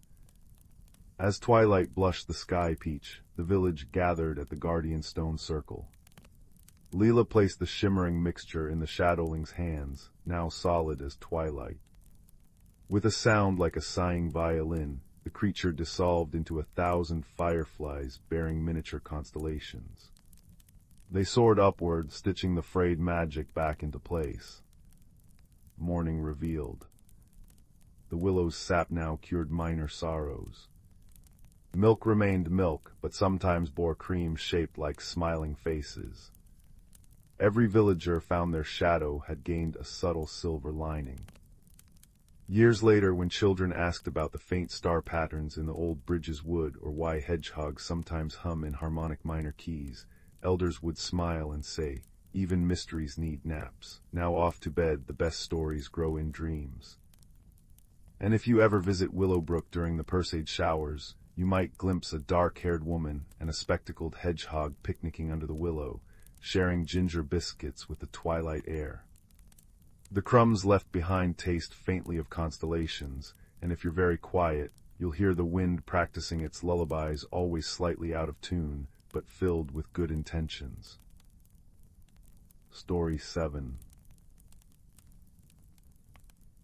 [SPEAKER 1] As twilight blushed the sky peach, the village gathered at the guardian stone circle. Leela placed the shimmering mixture in the shadowling's hands, now solid as twilight. With a sound like a sighing violin, the creature dissolved into 1,000 fireflies bearing miniature constellations. They soared upward, stitching the frayed magic back into place. Morning revealed. The willow's sap now cured minor sorrows. Milk remained milk, but sometimes bore cream shaped like smiling faces. Every villager found their shadow had gained a subtle silver lining. Years later, when children asked about the faint star patterns in the old bridge's wood or why hedgehogs sometimes hum in harmonic minor keys, elders would smile and say, "Even mysteries need naps. Now off to bed, the best stories grow in dreams." And if you ever visit Willowbrook during the Persade showers, you might glimpse a dark-haired woman and a spectacled hedgehog picnicking under the willow, sharing ginger biscuits with the twilight air. The crumbs left behind taste faintly of constellations, and if you're very quiet, you'll hear the wind practicing its lullabies, always slightly out of tune, but filled with good intentions. Story 7.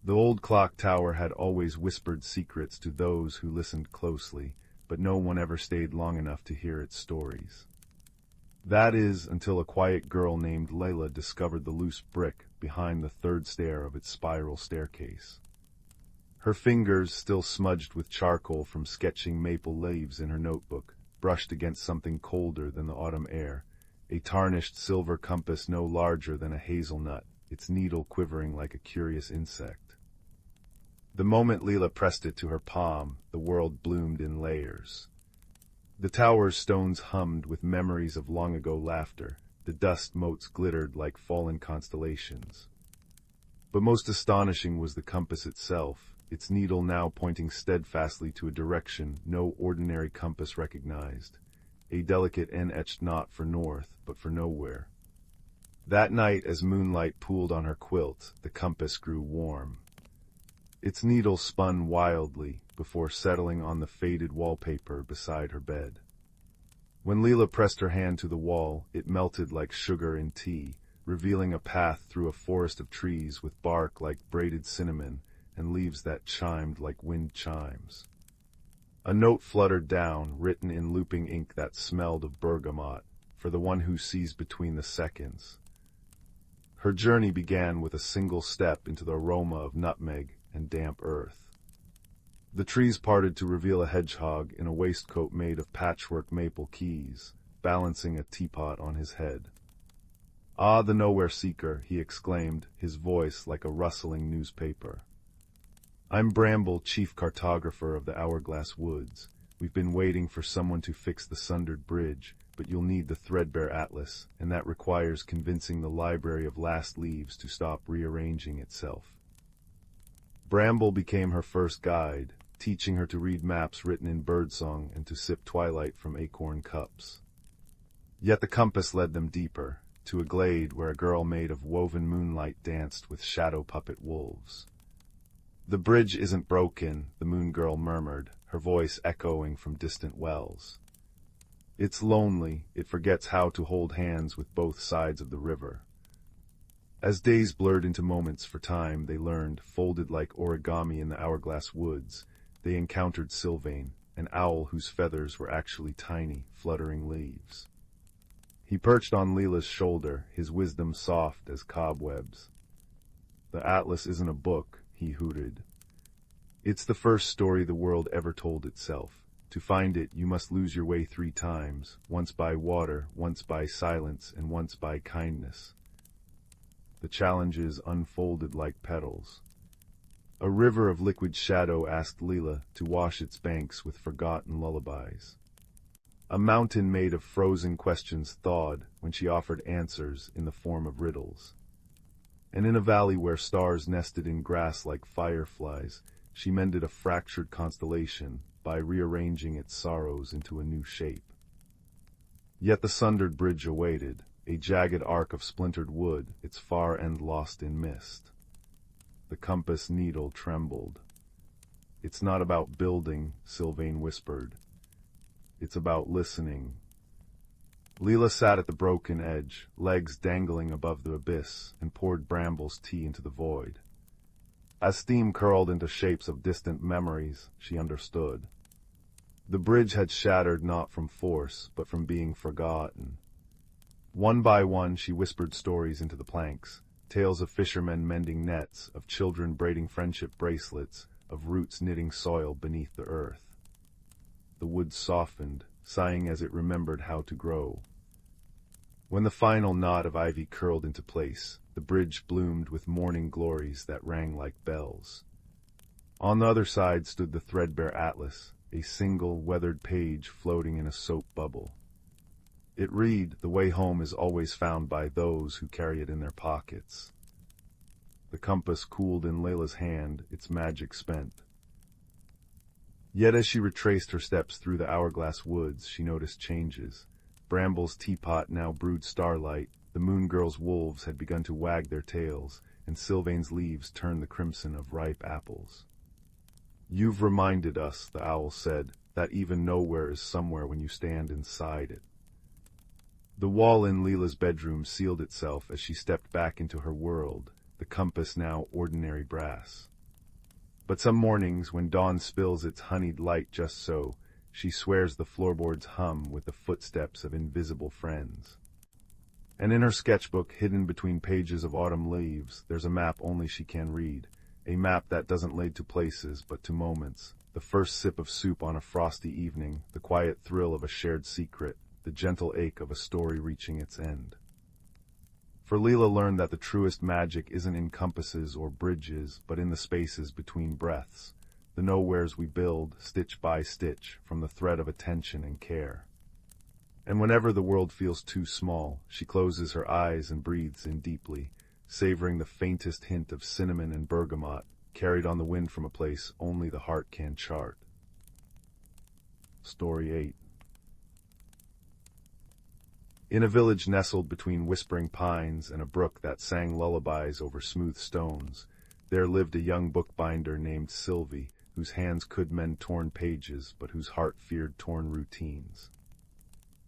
[SPEAKER 1] The old clock tower had always whispered secrets to those who listened closely, but no one ever stayed long enough to hear its stories. That is, until a quiet girl named Layla discovered the loose brick behind the third stair of its spiral staircase. Her fingers, still smudged with charcoal from sketching maple leaves in her notebook, brushed against something colder than the autumn air, a tarnished silver compass no larger than a hazelnut, its needle quivering like a curious insect. The moment Leela pressed it to her palm, the world bloomed in layers. The tower's stones hummed with memories of long-ago laughter, the dust motes glittered like fallen constellations. But most astonishing was the compass itself, its needle now pointing steadfastly to a direction no ordinary compass recognized, a delicate N-etched knot for north, but for nowhere. That night, as moonlight pooled on her quilt, the compass grew warm. Its needle spun wildly before settling on the faded wallpaper beside her bed. When Leela pressed her hand to the wall, it melted like sugar in tea, revealing a path through a forest of trees with bark like braided cinnamon and leaves that chimed like wind chimes. A note fluttered down, written in looping ink that smelled of bergamot, for the one who sees between the seconds. Her journey began with a single step into the aroma of nutmeg and damp earth. The trees parted to reveal a hedgehog in a waistcoat made of patchwork maple keys, balancing a teapot on his head. "Ah, the nowhere seeker," he exclaimed, his voice like a rustling newspaper. "I'm Bramble, chief cartographer of the Hourglass Woods. We've been waiting for someone to fix the sundered bridge, but you'll need the threadbare atlas, and that requires convincing the Library of Last Leaves to stop rearranging itself." Bramble became her first guide, teaching her to read maps written in birdsong and to sip twilight from acorn cups. Yet the compass led them deeper, to a glade where a girl made of woven moonlight danced with shadow puppet wolves. "The bridge isn't broken," the moon girl murmured, her voice echoing from distant wells. "It's lonely, it forgets how to hold hands with both sides of the river." As days blurred into moments for time, they learned, folded like origami in the Hourglass Woods, they encountered Sylvain, an owl whose feathers were actually tiny, fluttering leaves. He perched on Leela's shoulder, his wisdom soft as cobwebs. "The atlas isn't a book," he hooted. "It's the first story the world ever told itself. To find it, you must lose your way 3 times, once by water, once by silence, and once by kindness." The challenges unfolded like petals. A river of liquid shadow asked Leela to wash its banks with forgotten lullabies. A mountain made of frozen questions thawed when she offered answers in the form of riddles. And in a valley where stars nested in grass like fireflies, she mended a fractured constellation by rearranging its sorrows into a new shape. Yet the sundered bridge awaited, a jagged arc of splintered wood, its far end lost in mist. The compass needle trembled. "It's not about building," Sylvain whispered. "It's about listening." Leela sat at the broken edge, legs dangling above the abyss, and poured Bramble's tea into the void. As steam curled into shapes of distant memories, she understood. The bridge had shattered not from force, but from being forgotten. One by one she whispered stories into the planks, tales of fishermen mending nets, of children braiding friendship bracelets, of roots knitting soil beneath the earth. The wood softened, sighing as it remembered how to grow. When the final knot of ivy curled into place, the bridge bloomed with morning glories that rang like bells. On the other side stood the threadbare atlas, a single weathered page floating in a soap bubble. It read, "The way home is always found by those who carry it in their pockets." The compass cooled in Layla's hand, its magic spent. Yet as she retraced her steps through the Hourglass Woods, she noticed changes. Bramble's teapot now brewed starlight, the moon girl's wolves had begun to wag their tails, and Sylvain's leaves turned the crimson of ripe apples. "You've reminded us," the owl said, "that even nowhere is somewhere when you stand inside it." The wall in Leela's bedroom sealed itself as she stepped back into her world, the compass now ordinary brass. But some mornings, when dawn spills its honeyed light just so, she swears the floorboards hum with the footsteps of invisible friends. And in her sketchbook, hidden between pages of autumn leaves, there's a map only she can read, a map that doesn't lead to places but to moments, the first sip of soup on a frosty evening, the quiet thrill of a shared secret, the gentle ache of a story reaching its end. For Leela learned that the truest magic isn't in compasses or bridges, but in the spaces between breaths, the nowheres we build, stitch by stitch, from the thread of attention and care. And whenever the world feels too small, she closes her eyes and breathes in deeply, savoring the faintest hint of cinnamon and bergamot, carried on the wind from a place only the heart can chart. Story 8. In a village nestled between whispering pines and a brook that sang lullabies over smooth stones, there lived a young bookbinder named Sylvie, whose hands could mend torn pages, but whose heart feared torn routines.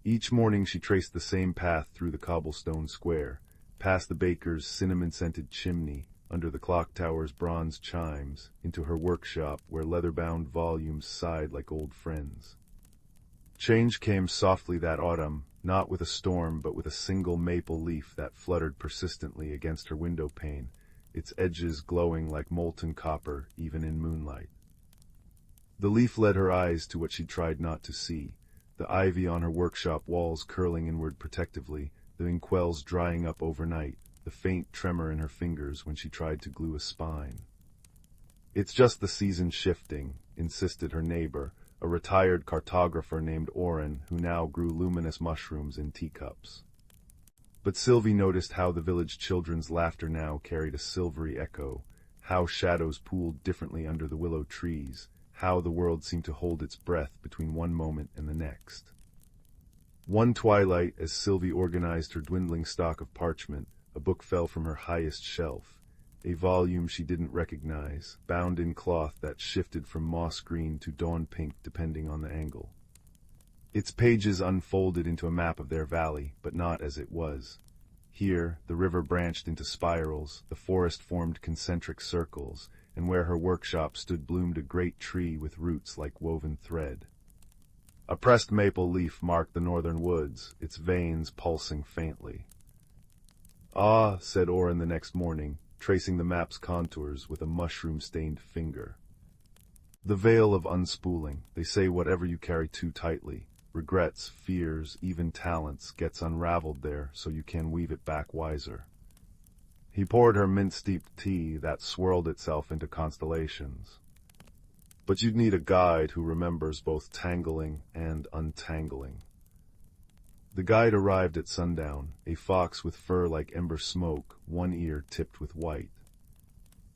[SPEAKER 1] Each morning she traced the same path through the cobblestone square, past the baker's cinnamon-scented chimney, under the clock tower's bronze chimes, into her workshop where leather-bound volumes sighed like old friends. Change came softly that autumn, not with a storm but with a single maple leaf that fluttered persistently against her window pane, its edges glowing like molten copper even in moonlight. The leaf led her eyes to what she tried not to see, the ivy on her workshop walls curling inward protectively, the inkwells drying up overnight, the faint tremor in her fingers when she tried to glue a spine. "It's just the season shifting," insisted her neighbor, a retired cartographer named Orrin, who now grew luminous mushrooms in teacups. But Sylvie noticed how the village children's laughter now carried a silvery echo, how shadows pooled differently under the willow trees, how the world seemed to hold its breath between one moment and the next. One twilight, as Sylvie organized her dwindling stock of parchment, a book fell from her highest shelf, a volume she didn't recognize, bound in cloth that shifted from moss green to dawn pink depending on the angle. Its pages unfolded into a map of their valley, but not as it was. Here, the river branched into spirals, the forest formed concentric circles, and where her workshop stood bloomed a great tree with roots like woven thread. A pressed maple leaf marked the northern woods, its veins pulsing faintly. "Ah," said Orrin the next morning, tracing the map's contours with a mushroom-stained finger. "The veil of unspooling, they say whatever you carry too tightly, regrets, fears, even talents, gets unraveled there so you can weave it back wiser." He poured her mint-steeped tea that swirled itself into constellations. "But you'd need a guide who remembers both tangling and untangling." The guide arrived at sundown, a fox with fur like ember smoke, one ear tipped with white.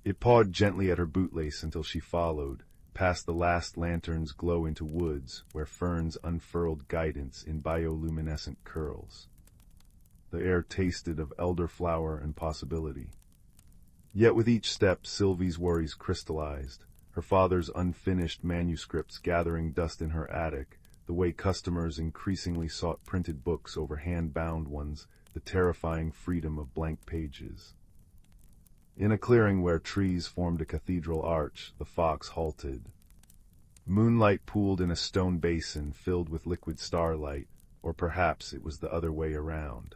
[SPEAKER 1] It pawed gently at her bootlace until she followed, past the last lantern's glow into woods, where ferns unfurled guidance in bioluminescent curls. The air tasted of elderflower and possibility. Yet with each step Sylvie's worries crystallized, her father's unfinished manuscripts gathering dust in her attic, the way customers increasingly sought printed books over hand-bound ones, the terrifying freedom of blank pages. In a clearing where trees formed a cathedral arch, the fox halted. Moonlight pooled in a stone basin filled with liquid starlight, or perhaps it was the other way around.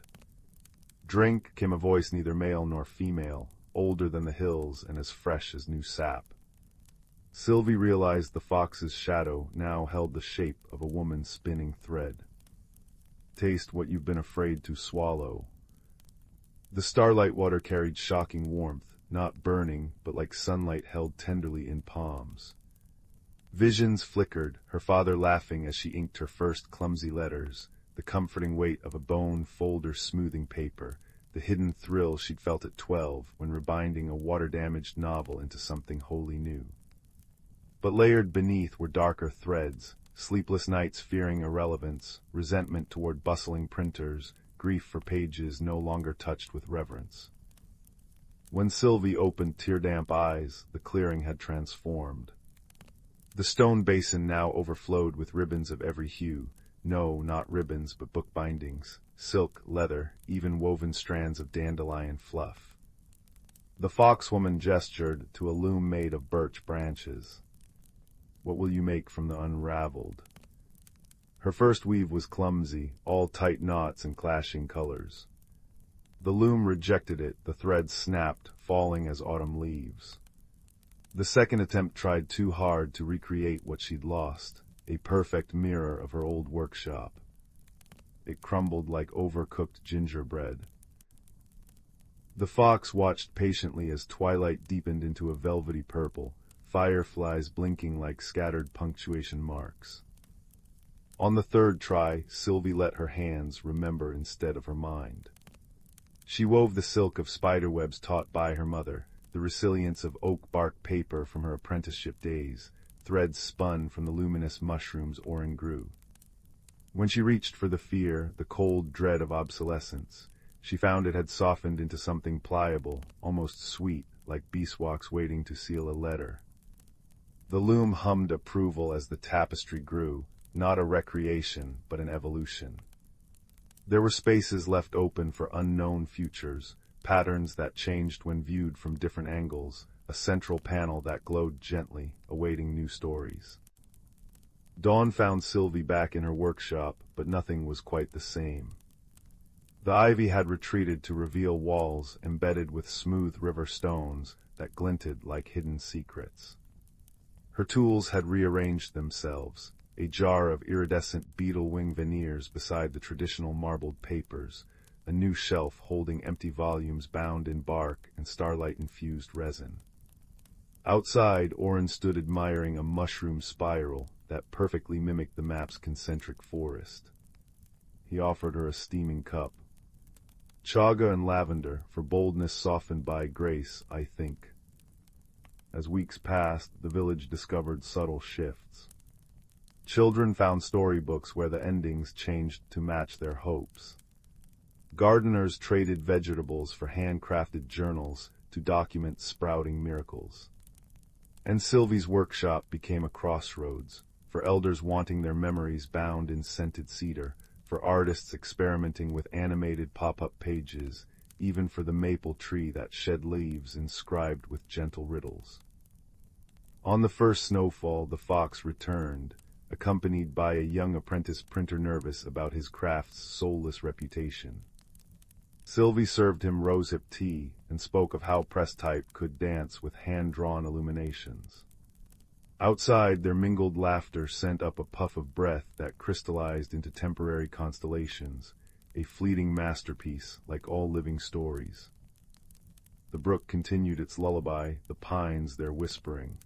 [SPEAKER 1] "Drink," came a voice neither male nor female, older than the hills and as fresh as new sap. Sylvie realized the fox's shadow now held the shape of a woman spinning thread. "Taste what you've been afraid to swallow." The starlight water carried shocking warmth, not burning, but like sunlight held tenderly in palms. Visions flickered, her father laughing as she inked her first clumsy letters, the comforting weight of a bone folder smoothing paper, the hidden thrill she'd felt at 12 when rebinding a water-damaged novel into something wholly new. But layered beneath were darker threads, sleepless nights fearing irrelevance, resentment toward bustling printers, grief for pages no longer touched with reverence. When Sylvie opened tear-damp eyes, the clearing had transformed. The stone basin now overflowed with ribbons of every hue, no, not ribbons, but book bindings, silk, leather, even woven strands of dandelion fluff. The foxwoman gestured to a loom made of birch branches. "What will you make from the unraveled?" Her first weave was clumsy, all tight knots and clashing colors. The loom rejected it, the threads snapped, falling as autumn leaves. The second attempt tried too hard to recreate what she'd lost, a perfect mirror of her old workshop. It crumbled like overcooked gingerbread. The fox watched patiently as twilight deepened into a velvety purple, fireflies blinking like scattered punctuation marks. On the third try, Sylvie let her hands remember instead of her mind. She wove the silk of spiderwebs taught by her mother, the resilience of oak bark paper from her apprenticeship days, threads spun from the luminous mushrooms Orrin grew. When she reached for the fear, the cold dread of obsolescence, she found it had softened into something pliable, almost sweet, like beeswax waiting to seal a letter. The loom hummed approval as the tapestry grew, not a recreation, but an evolution. There were spaces left open for unknown futures, patterns that changed when viewed from different angles, a central panel that glowed gently, awaiting new stories. Dawn found Sylvie back in her workshop, but nothing was quite the same. The ivy had retreated to reveal walls embedded with smooth river stones that glinted like hidden secrets. Her tools had rearranged themselves, a jar of iridescent beetle wing veneers beside the traditional marbled papers, a new shelf holding empty volumes bound in bark and starlight-infused resin. Outside, Oren stood admiring a mushroom spiral that perfectly mimicked the map's concentric forest. He offered her a steaming cup. Chaga and lavender, for boldness softened by grace, I think. As weeks passed, the village discovered subtle shifts. Children found storybooks where the endings changed to match their hopes. Gardeners traded vegetables for handcrafted journals to document sprouting miracles. And Sylvie's workshop became a crossroads, for elders wanting their memories bound in scented cedar, for artists experimenting with animated pop-up pages, even for the maple tree that shed leaves inscribed with gentle riddles. On the first snowfall, the fox returned, accompanied by a young apprentice printer nervous about his craft's soulless reputation. Sylvie served him rosehip tea and spoke of how press type could dance with hand-drawn illuminations. Outside, their mingled laughter sent up a puff of breath that crystallized into temporary constellations, a fleeting masterpiece like all living stories. The brook continued its lullaby, the pines their whispering.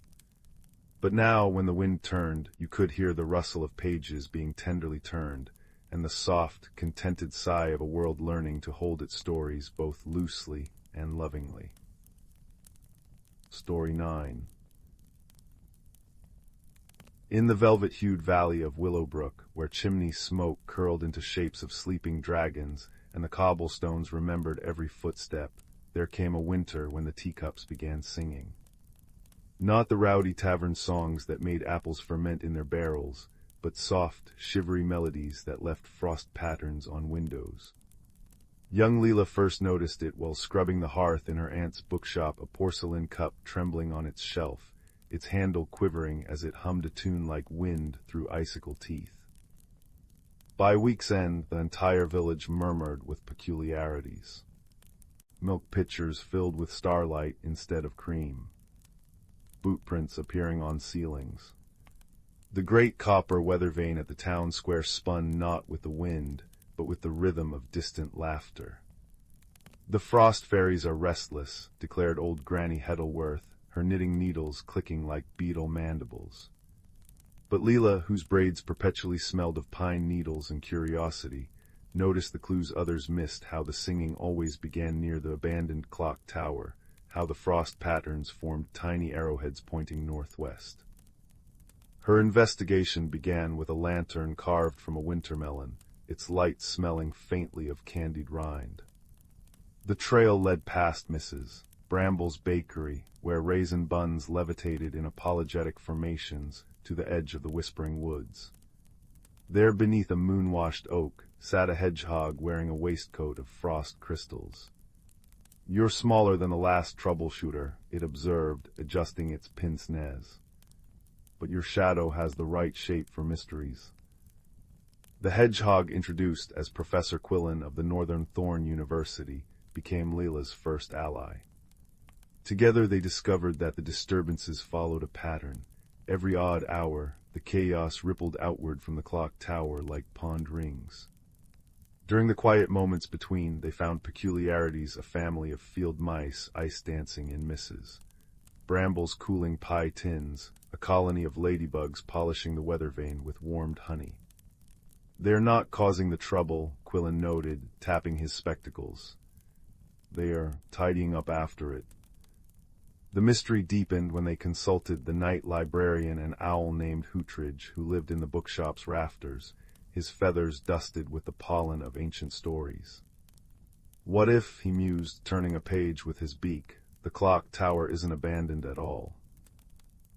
[SPEAKER 1] But now, when the wind turned, you could hear the rustle of pages being tenderly turned, and the soft, contented sigh of a world learning to hold its stories both loosely and lovingly. Story 9. In the velvet-hued valley of Willowbrook, where chimney smoke curled into shapes of sleeping dragons, and the cobblestones remembered every footstep, there came a winter when the teacups began singing. Not the rowdy tavern songs that made apples ferment in their barrels, but soft, shivery melodies that left frost patterns on windows. Young Leela first noticed it while scrubbing the hearth in her aunt's bookshop, a porcelain cup trembling on its shelf, its handle quivering as it hummed a tune like wind through icicle teeth. By week's end, the entire village murmured with peculiarities. Milk pitchers filled with starlight instead of cream. Bootprints appearing on ceilings. The great copper weather vane at the town square spun not with the wind, but with the rhythm of distant laughter. "The frost fairies are restless," declared old Granny Heddleworth, her knitting needles clicking like beetle mandibles. But Leela, whose braids perpetually smelled of pine needles and curiosity, noticed the clues others missed, how the singing always began near the abandoned clock tower, how the frost patterns formed tiny arrowheads pointing northwest. Her investigation began with a lantern carved from a wintermelon, its light smelling faintly of candied rind. The trail led past Mrs. Bramble's bakery, where raisin buns levitated in apologetic formations, to the edge of the whispering woods. There, beneath a moon-washed oak, sat a hedgehog wearing a waistcoat of frost crystals. "You're smaller than the last troubleshooter," it observed, adjusting its pince-nez. "But your shadow has the right shape for mysteries." The hedgehog, introduced as Professor Quillen of the Northern Thorn University, became Leela's first ally. Together they discovered that the disturbances followed a pattern. Every odd hour, the chaos rippled outward from the clock tower like pond rings. During the quiet moments between, they found peculiarities: a family of field mice ice dancing in Mrs. Bramble's cooling pie tins, a colony of ladybugs polishing the weather vane with warmed honey. "They're not causing the trouble," Quillen noted, tapping his spectacles. "They are tidying up after it." The mystery deepened when they consulted the night librarian, an owl named Hootridge, who lived in the bookshop's rafters, his feathers dusted with the pollen of ancient stories. "What if," he mused, turning a page with his beak, "the clock tower isn't abandoned at all?"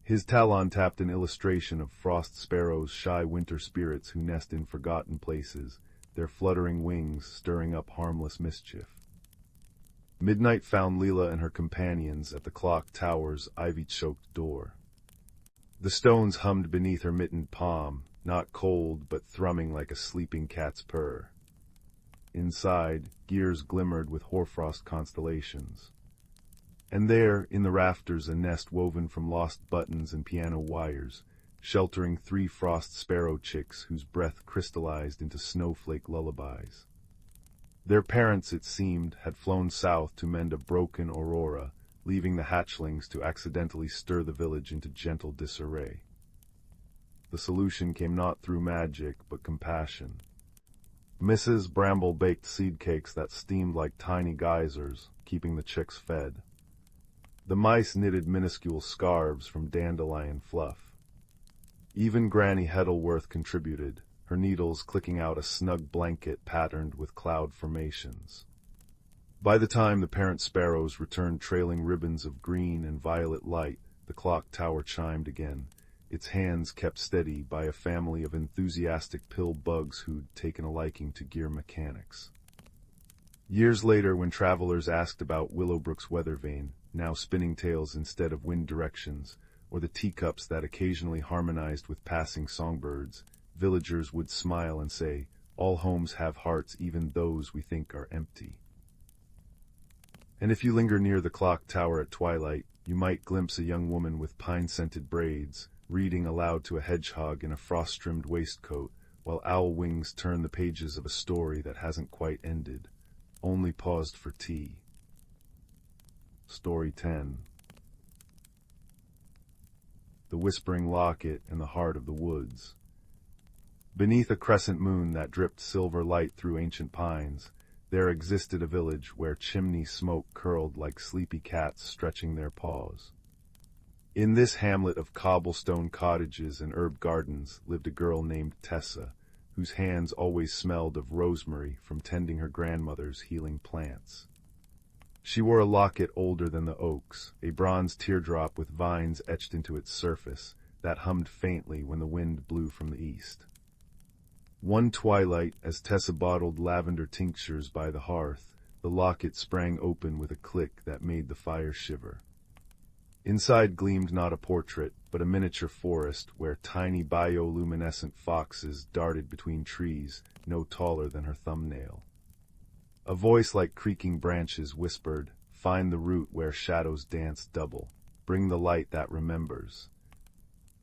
[SPEAKER 1] His talon tapped an illustration of frost sparrows, shy winter spirits who nest in forgotten places, their fluttering wings stirring up harmless mischief. Midnight found Leela and her companions at the clock tower's ivy-choked door. The stones hummed beneath her mittened palm, not cold but thrumming like a sleeping cat's purr. Inside, gears glimmered with hoarfrost constellations. And there, in the rafters, a nest woven from lost buttons and piano wires, sheltering 3 frost sparrow chicks whose breath crystallized into snowflake lullabies. Their parents, it seemed, had flown south to mend a broken aurora, leaving the hatchlings to accidentally stir the village into gentle disarray. The solution came not through magic, but compassion. Mrs. Bramble baked seed cakes that steamed like tiny geysers, keeping the chicks fed. The mice knitted minuscule scarves from dandelion fluff. Even Granny Heddleworth contributed, her needles clicking out a snug blanket patterned with cloud formations. By the time the parent sparrows returned trailing ribbons of green and violet light, the clock tower chimed again, its hands kept steady by a family of enthusiastic pill bugs who'd taken a liking to gear mechanics. Years later, when travelers asked about Willowbrook's weather vane, now spinning tales instead of wind directions, or the teacups that occasionally harmonized with passing songbirds, villagers would smile and say, "All homes have hearts, even those we think are empty." And if you linger near the clock tower at twilight, you might glimpse a young woman with pine-scented braids, reading aloud to a hedgehog in a frost-trimmed waistcoat, while owl wings turn the pages of a story that hasn't quite ended, only paused for tea. Story 10. The Whispering Locket in the Heart of the Woods. Beneath a crescent moon that dripped silver light through ancient pines, there existed a village where chimney smoke curled like sleepy cats stretching their paws. In this hamlet of cobblestone cottages and herb gardens lived a girl named Tessa, whose hands always smelled of rosemary from tending her grandmother's healing plants. She wore a locket older than the oaks, a bronze teardrop with vines etched into its surface, that hummed faintly when the wind blew from the east. One twilight, as Tessa bottled lavender tinctures by the hearth, the locket sprang open with a click that made the fire shiver. Inside gleamed not a portrait, but a miniature forest where tiny bioluminescent foxes darted between trees, no taller than her thumbnail. A voice like creaking branches whispered, "Find the root where shadows dance double. Bring the light that remembers."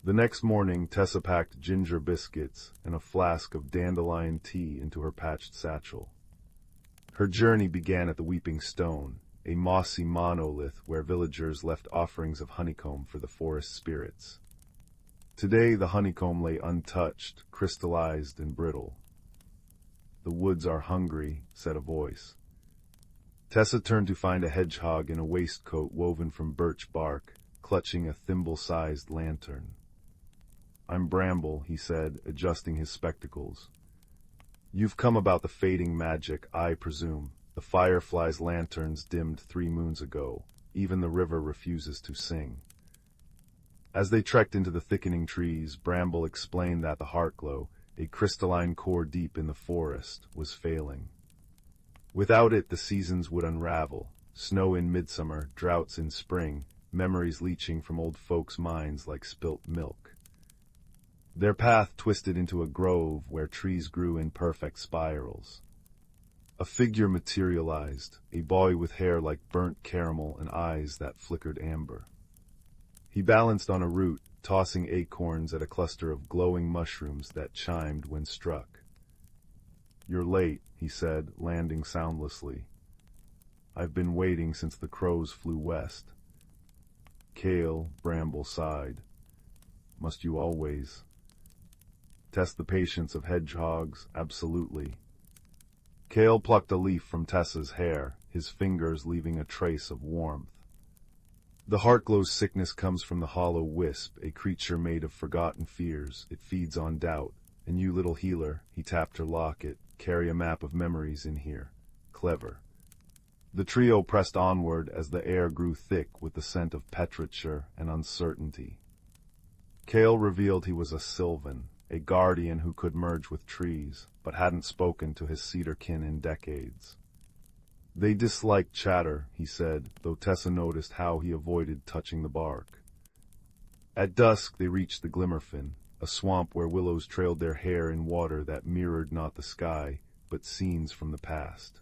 [SPEAKER 1] The next morning, Tessa packed ginger biscuits and a flask of dandelion tea into her patched satchel. Her journey began at the Weeping Stone, a mossy monolith where villagers left offerings of honeycomb for the forest spirits. Today, the honeycomb lay untouched, crystallized and brittle. "The woods are hungry," said a voice. Tessa turned to find a hedgehog in a waistcoat woven from birch bark, clutching a thimble-sized lantern. "I'm Bramble," he said, adjusting his spectacles. "You've come about the fading magic, I presume. The firefly's lanterns dimmed 3 moons ago. Even the river refuses to sing." As they trekked into the thickening trees, Bramble explained that the Heartglow, a crystalline core deep in the forest, was failing. Without it, the seasons would unravel. Snow in midsummer, droughts in spring, memories leaching from old folks' minds like spilt milk. Their path twisted into a grove where trees grew in perfect spirals. A figure materialized, a boy with hair like burnt caramel and eyes that flickered amber. He balanced on a root, tossing acorns at a cluster of glowing mushrooms that chimed when struck. "You're late," he said, landing soundlessly. "I've been waiting since the crows flew west." "Kale," Bramble sighed. "Must you always test the patience of hedgehogs?" "Absolutely." Kale plucked a leaf from Tessa's hair, his fingers leaving a trace of warmth. "The Heartglow's sickness comes from the hollow wisp, a creature made of forgotten fears. It feeds on doubt. And you, little healer," he tapped her locket, "carry a map of memories in here. Clever." The trio pressed onward as the air grew thick with the scent of petrichor and uncertainty. Kale revealed he was a sylvan, a guardian who could merge with trees, but hadn't spoken to his cedar kin in decades. They disliked chatter, he said, though Tessa noticed how he avoided touching the bark. At dusk they reached the Glimmerfin, a swamp where willows trailed their hair in water that mirrored not the sky, but scenes from the past.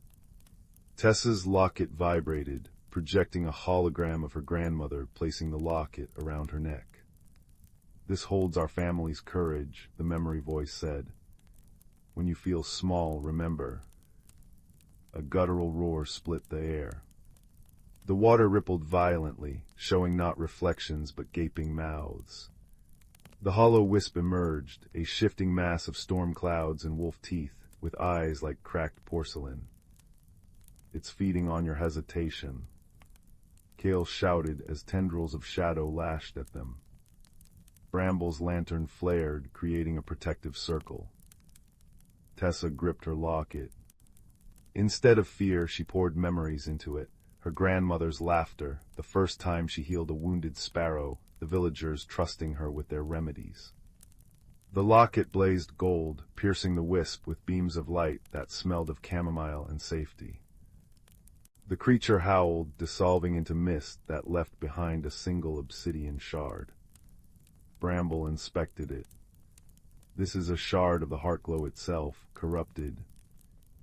[SPEAKER 1] Tessa's locket vibrated, projecting a hologram of her grandmother placing the locket around her neck. "This holds our family's courage," the memory voice said. "When you feel small, remember." A guttural roar split the air. The water rippled violently, showing not reflections but gaping mouths. The hollow wisp emerged, a shifting mass of storm clouds and wolf teeth, with eyes like cracked porcelain. "It's feeding on your hesitation," Kale shouted as tendrils of shadow lashed at them. Bramble's lantern flared, creating a protective circle. Tessa gripped her locket. Instead of fear, she poured memories into it. Her grandmother's laughter, the first time she healed a wounded sparrow, the villagers trusting her with their remedies. The locket blazed gold, piercing the wisp with beams of light that smelled of chamomile and safety. The creature howled, dissolving into mist that left behind a single obsidian shard. Bramble inspected it. "This is a shard of the heartglow itself, corrupted.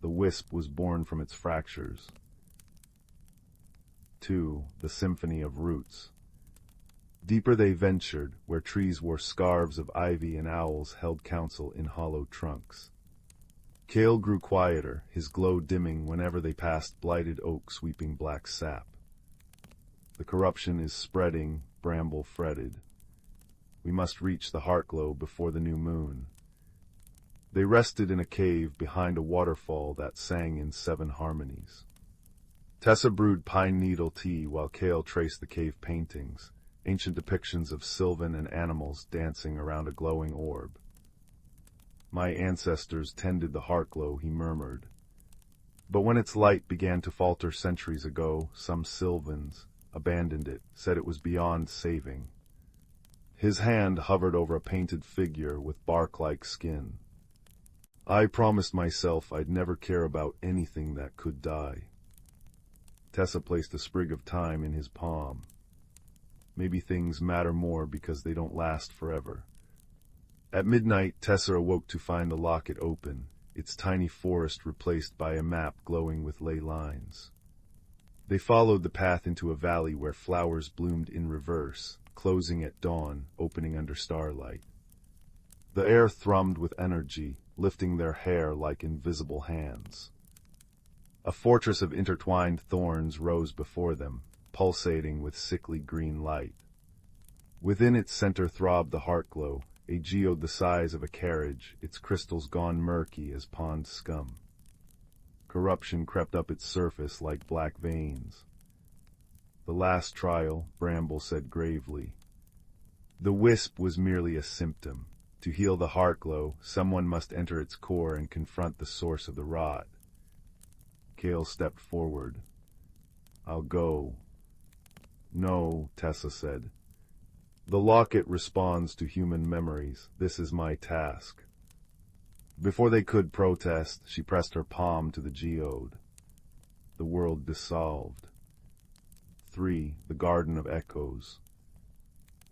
[SPEAKER 1] The wisp was born from its fractures." 2. The Symphony of Roots. Deeper they ventured, where trees wore scarves of ivy and owls held counsel in hollow trunks. Kale grew quieter, his glow dimming whenever they passed blighted oaks sweeping black sap. "The corruption is spreading," Bramble fretted. "We must reach the heartglow before the new moon." They rested in a cave behind a waterfall that sang in 7 harmonies. Tessa brewed pine needle tea while Kale traced the cave paintings, ancient depictions of sylvan and animals dancing around a glowing orb. "My ancestors tended the heartglow," he murmured. "But when its light began to falter centuries ago, some sylvans abandoned it, said it was beyond saving." His hand hovered over a painted figure with bark-like skin. "I promised myself I'd never care about anything that could die." Tessa placed a sprig of thyme in his palm. "Maybe things matter more because they don't last forever." At midnight, Tessa awoke to find the locket open, its tiny forest replaced by a map glowing with ley lines. They followed the path into a valley where flowers bloomed in reverse, closing at dawn, opening under starlight. The air thrummed with energy, lifting their hair like invisible hands. A fortress of intertwined thorns rose before them, pulsating with sickly green light. Within its center throbbed the heartglow, a geode the size of a carriage, its crystals gone murky as pond scum. Corruption crept up its surface like black veins. "The last trial," Bramble said gravely. "The wisp was merely a symptom. To heal the heartglow, someone must enter its core and confront the source of the rot." Kale stepped forward. "I'll go." "No," Tessa said. "The locket responds to human memories. This is my task." Before they could protest, she pressed her palm to the geode. The world dissolved. 3. The Garden of Echoes.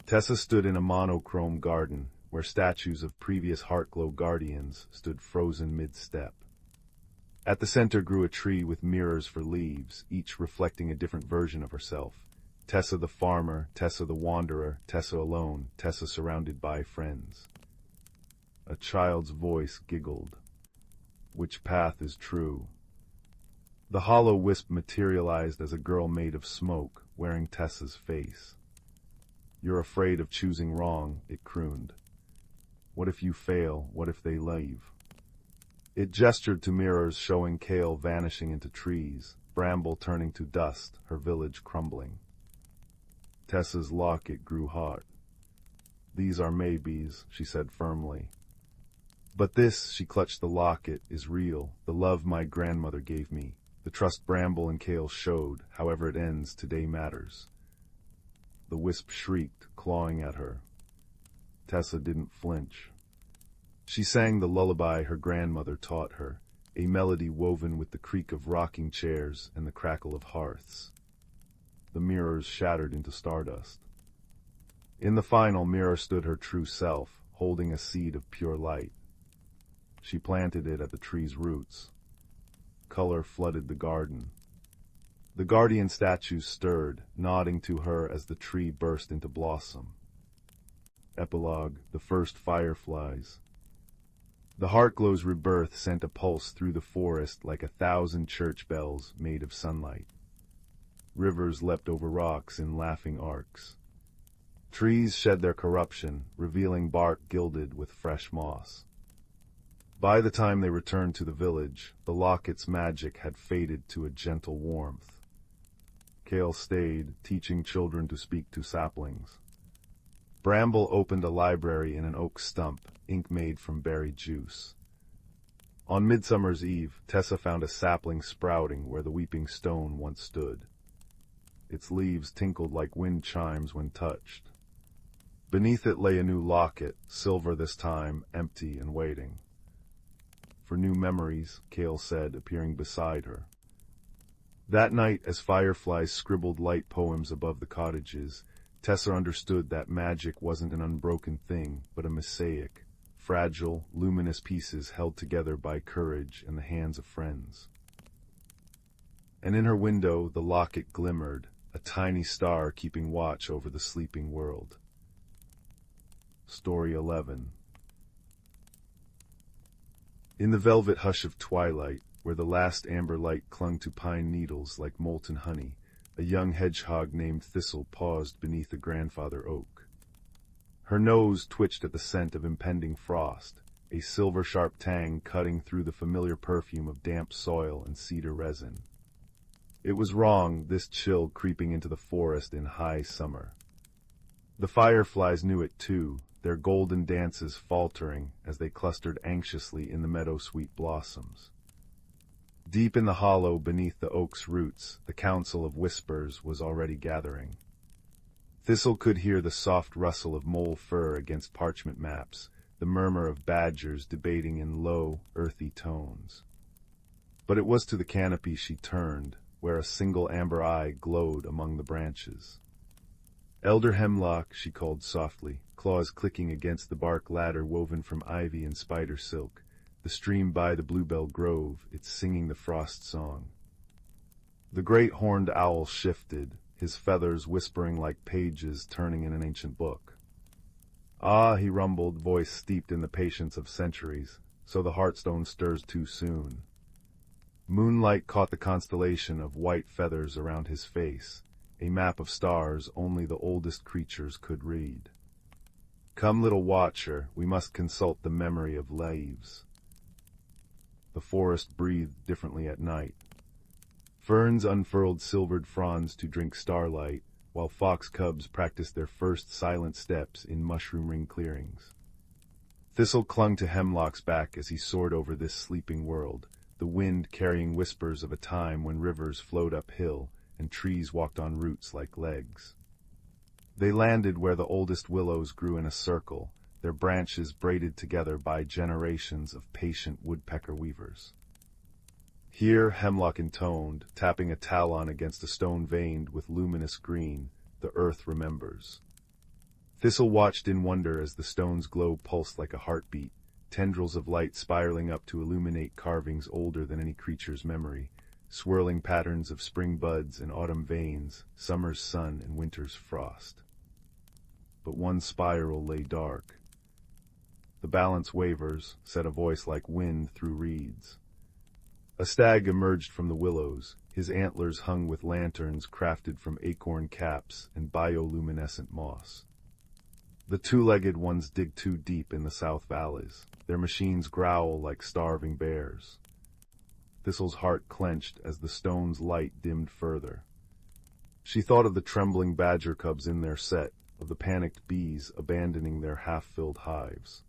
[SPEAKER 1] Tessa stood in a monochrome garden, where statues of previous heartglow guardians stood frozen mid-step. At the center grew a tree with mirrors for leaves, each reflecting a different version of herself. Tessa the farmer, Tessa the wanderer, Tessa alone, Tessa surrounded by friends. A child's voice giggled. "Which path is true?" The hollow wisp materialized as a girl made of smoke, wearing Tessa's face. "You're afraid of choosing wrong," it crooned. "What if you fail? What if they leave?" It gestured to mirrors showing Kale vanishing into trees, Bramble turning to dust, her village crumbling. Tessa's locket grew hot. "These are maybes," she said firmly. "But this," she clutched the locket, "is real, the love my grandmother gave me. The trust Bramble and Kale showed, however it ends, today matters." The wisp shrieked, clawing at her. Tessa didn't flinch. She sang the lullaby her grandmother taught her, a melody woven with the creak of rocking chairs and the crackle of hearths. The mirrors shattered into stardust. In the final mirror stood her true self, holding a seed of pure light. She planted it at the tree's roots. Color flooded the garden. The guardian statues stirred, nodding to her as the tree burst into blossom. Epilogue: The First Fireflies. The Heartglow's rebirth sent a pulse through the forest like 1,000 church bells made of sunlight. Rivers leapt over rocks in laughing arcs. Trees shed their corruption, revealing bark gilded with fresh moss. By the time they returned to the village, the Locket's magic had faded to a gentle warmth. Kale stayed, teaching children to speak to saplings. Bramble opened a library in an oak stump, ink made from berry juice. On Midsummer's Eve, Tessa found a sapling sprouting where the weeping stone once stood. Its leaves tinkled like wind chimes when touched. Beneath it lay a new locket, silver this time, empty and waiting. For new memories, Kale said, appearing beside her. That night, as fireflies scribbled light poems above the cottages, Tessa understood that magic wasn't an unbroken thing, but a mosaic, fragile, luminous pieces held together by courage and the hands of friends. And in her window, the locket glimmered, a tiny star keeping watch over the sleeping world. Story 11. In the velvet hush of twilight, where the last amber light clung to pine needles like molten honey, a young hedgehog named Thistle paused beneath a grandfather oak. Her nose twitched at the scent of impending frost, a silver-sharp tang cutting through the familiar perfume of damp soil and cedar resin. It was wrong, this chill creeping into the forest in high summer. The fireflies knew it too, their golden dances faltering as they clustered anxiously in the meadow-sweet blossoms. Deep in the hollow beneath the oak's roots, the council of whispers was already gathering. Thistle could hear the soft rustle of mole fur against parchment maps, the murmur of badgers debating in low, earthy tones. But it was to the canopy she turned, where a single amber eye glowed among the branches. Elder hemlock, she called softly, claws clicking against the bark ladder woven from ivy and spider silk, the stream by the bluebell grove, its singing the frost song. The great horned owl shifted, his feathers whispering like pages turning in an ancient book. Ah, he rumbled, voice steeped in the patience of centuries, so the heartstone stirs too soon. Moonlight caught the constellation of white feathers around his face, a map of stars only the oldest creatures could read. Come, little watcher, we must consult the memory of leaves. The forest breathed differently at night. Ferns unfurled silvered fronds to drink starlight, while fox cubs practiced their first silent steps in mushroom-ring clearings. Thistle clung to Hemlock's back as he soared over this sleeping world, the wind carrying whispers of a time when rivers flowed uphill and trees walked on roots like legs. They landed where the oldest willows grew in a circle, their branches braided together by generations of patient woodpecker weavers. Here Hemlock intoned, tapping a talon against a stone veined with luminous green, the earth remembers. Thistle watched in wonder as the stone's glow pulsed like a heartbeat, tendrils of light spiraling up to illuminate carvings older than any creature's memory, swirling patterns of spring buds and autumn veins, summer's sun and winter's frost. But one spiral lay dark. The balance wavers, said a voice like wind through reeds. A stag emerged from the willows, his antlers hung with lanterns crafted from acorn caps and bioluminescent moss. The two-legged ones dig too deep in the south valleys. Their machines growl like starving bears. Thistle's heart clenched as the stone's light dimmed further. She thought of the trembling badger cubs in their set, of the panicked bees abandoning their half-filled hives.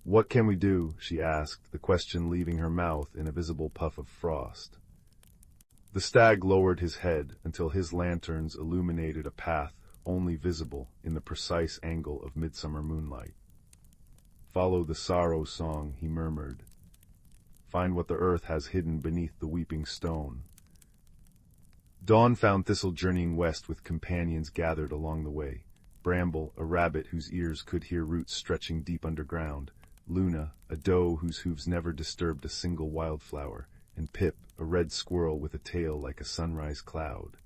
[SPEAKER 1] "What can we do?" she asked, the question leaving her mouth in a visible puff of frost. The stag lowered his head until his lanterns illuminated a path only visible in the precise angle of midsummer moonlight. Follow the sorrow song, he murmured. Find what the earth has hidden beneath the weeping stone. Dawn found Thistle journeying west with companions gathered along the way. Bramble, a rabbit whose ears could hear roots stretching deep underground. Luna, a doe whose hooves never disturbed a single wildflower. And Pip, a red squirrel with a tail like a sunrise cloud.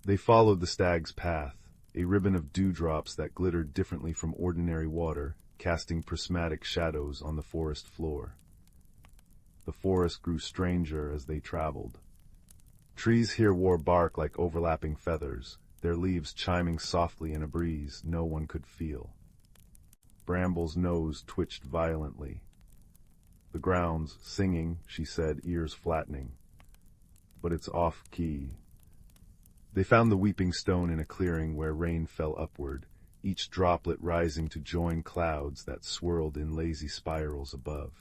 [SPEAKER 1] They followed the stag's path, a ribbon of dewdrops that glittered differently from ordinary water, casting prismatic shadows on the forest floor. The forest grew stranger as they traveled. Trees here wore bark like overlapping feathers, their leaves chiming softly in a breeze no one could feel. Bramble's nose twitched violently. The ground's singing, she said, ears flattening. But it's off-key. They found the weeping stone in a clearing where rain fell upward, each droplet rising to join clouds that swirled in lazy spirals above.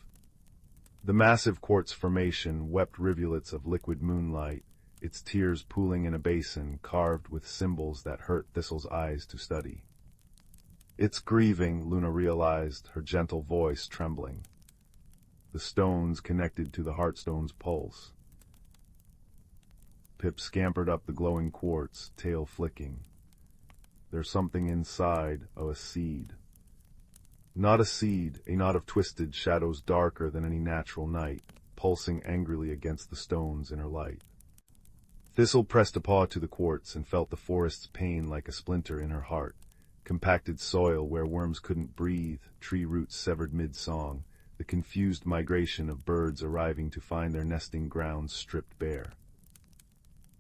[SPEAKER 1] The massive quartz formation wept rivulets of liquid moonlight, its tears pooling in a basin carved with symbols that hurt Thistle's eyes to study. It's grieving, Luna realized, her gentle voice trembling. The stones connected to the Heartstone's pulse. Pip scampered up the glowing quartz, tail flicking. There's something inside, a seed. Not a seed, a knot of twisted shadows darker than any natural night, pulsing angrily against the stones in her light. Thistle pressed a paw to the quartz and felt the forest's pain like a splinter in her heart. Compacted soil where worms couldn't breathe, tree roots severed mid-song, the confused migration of birds arriving to find their nesting grounds stripped bare.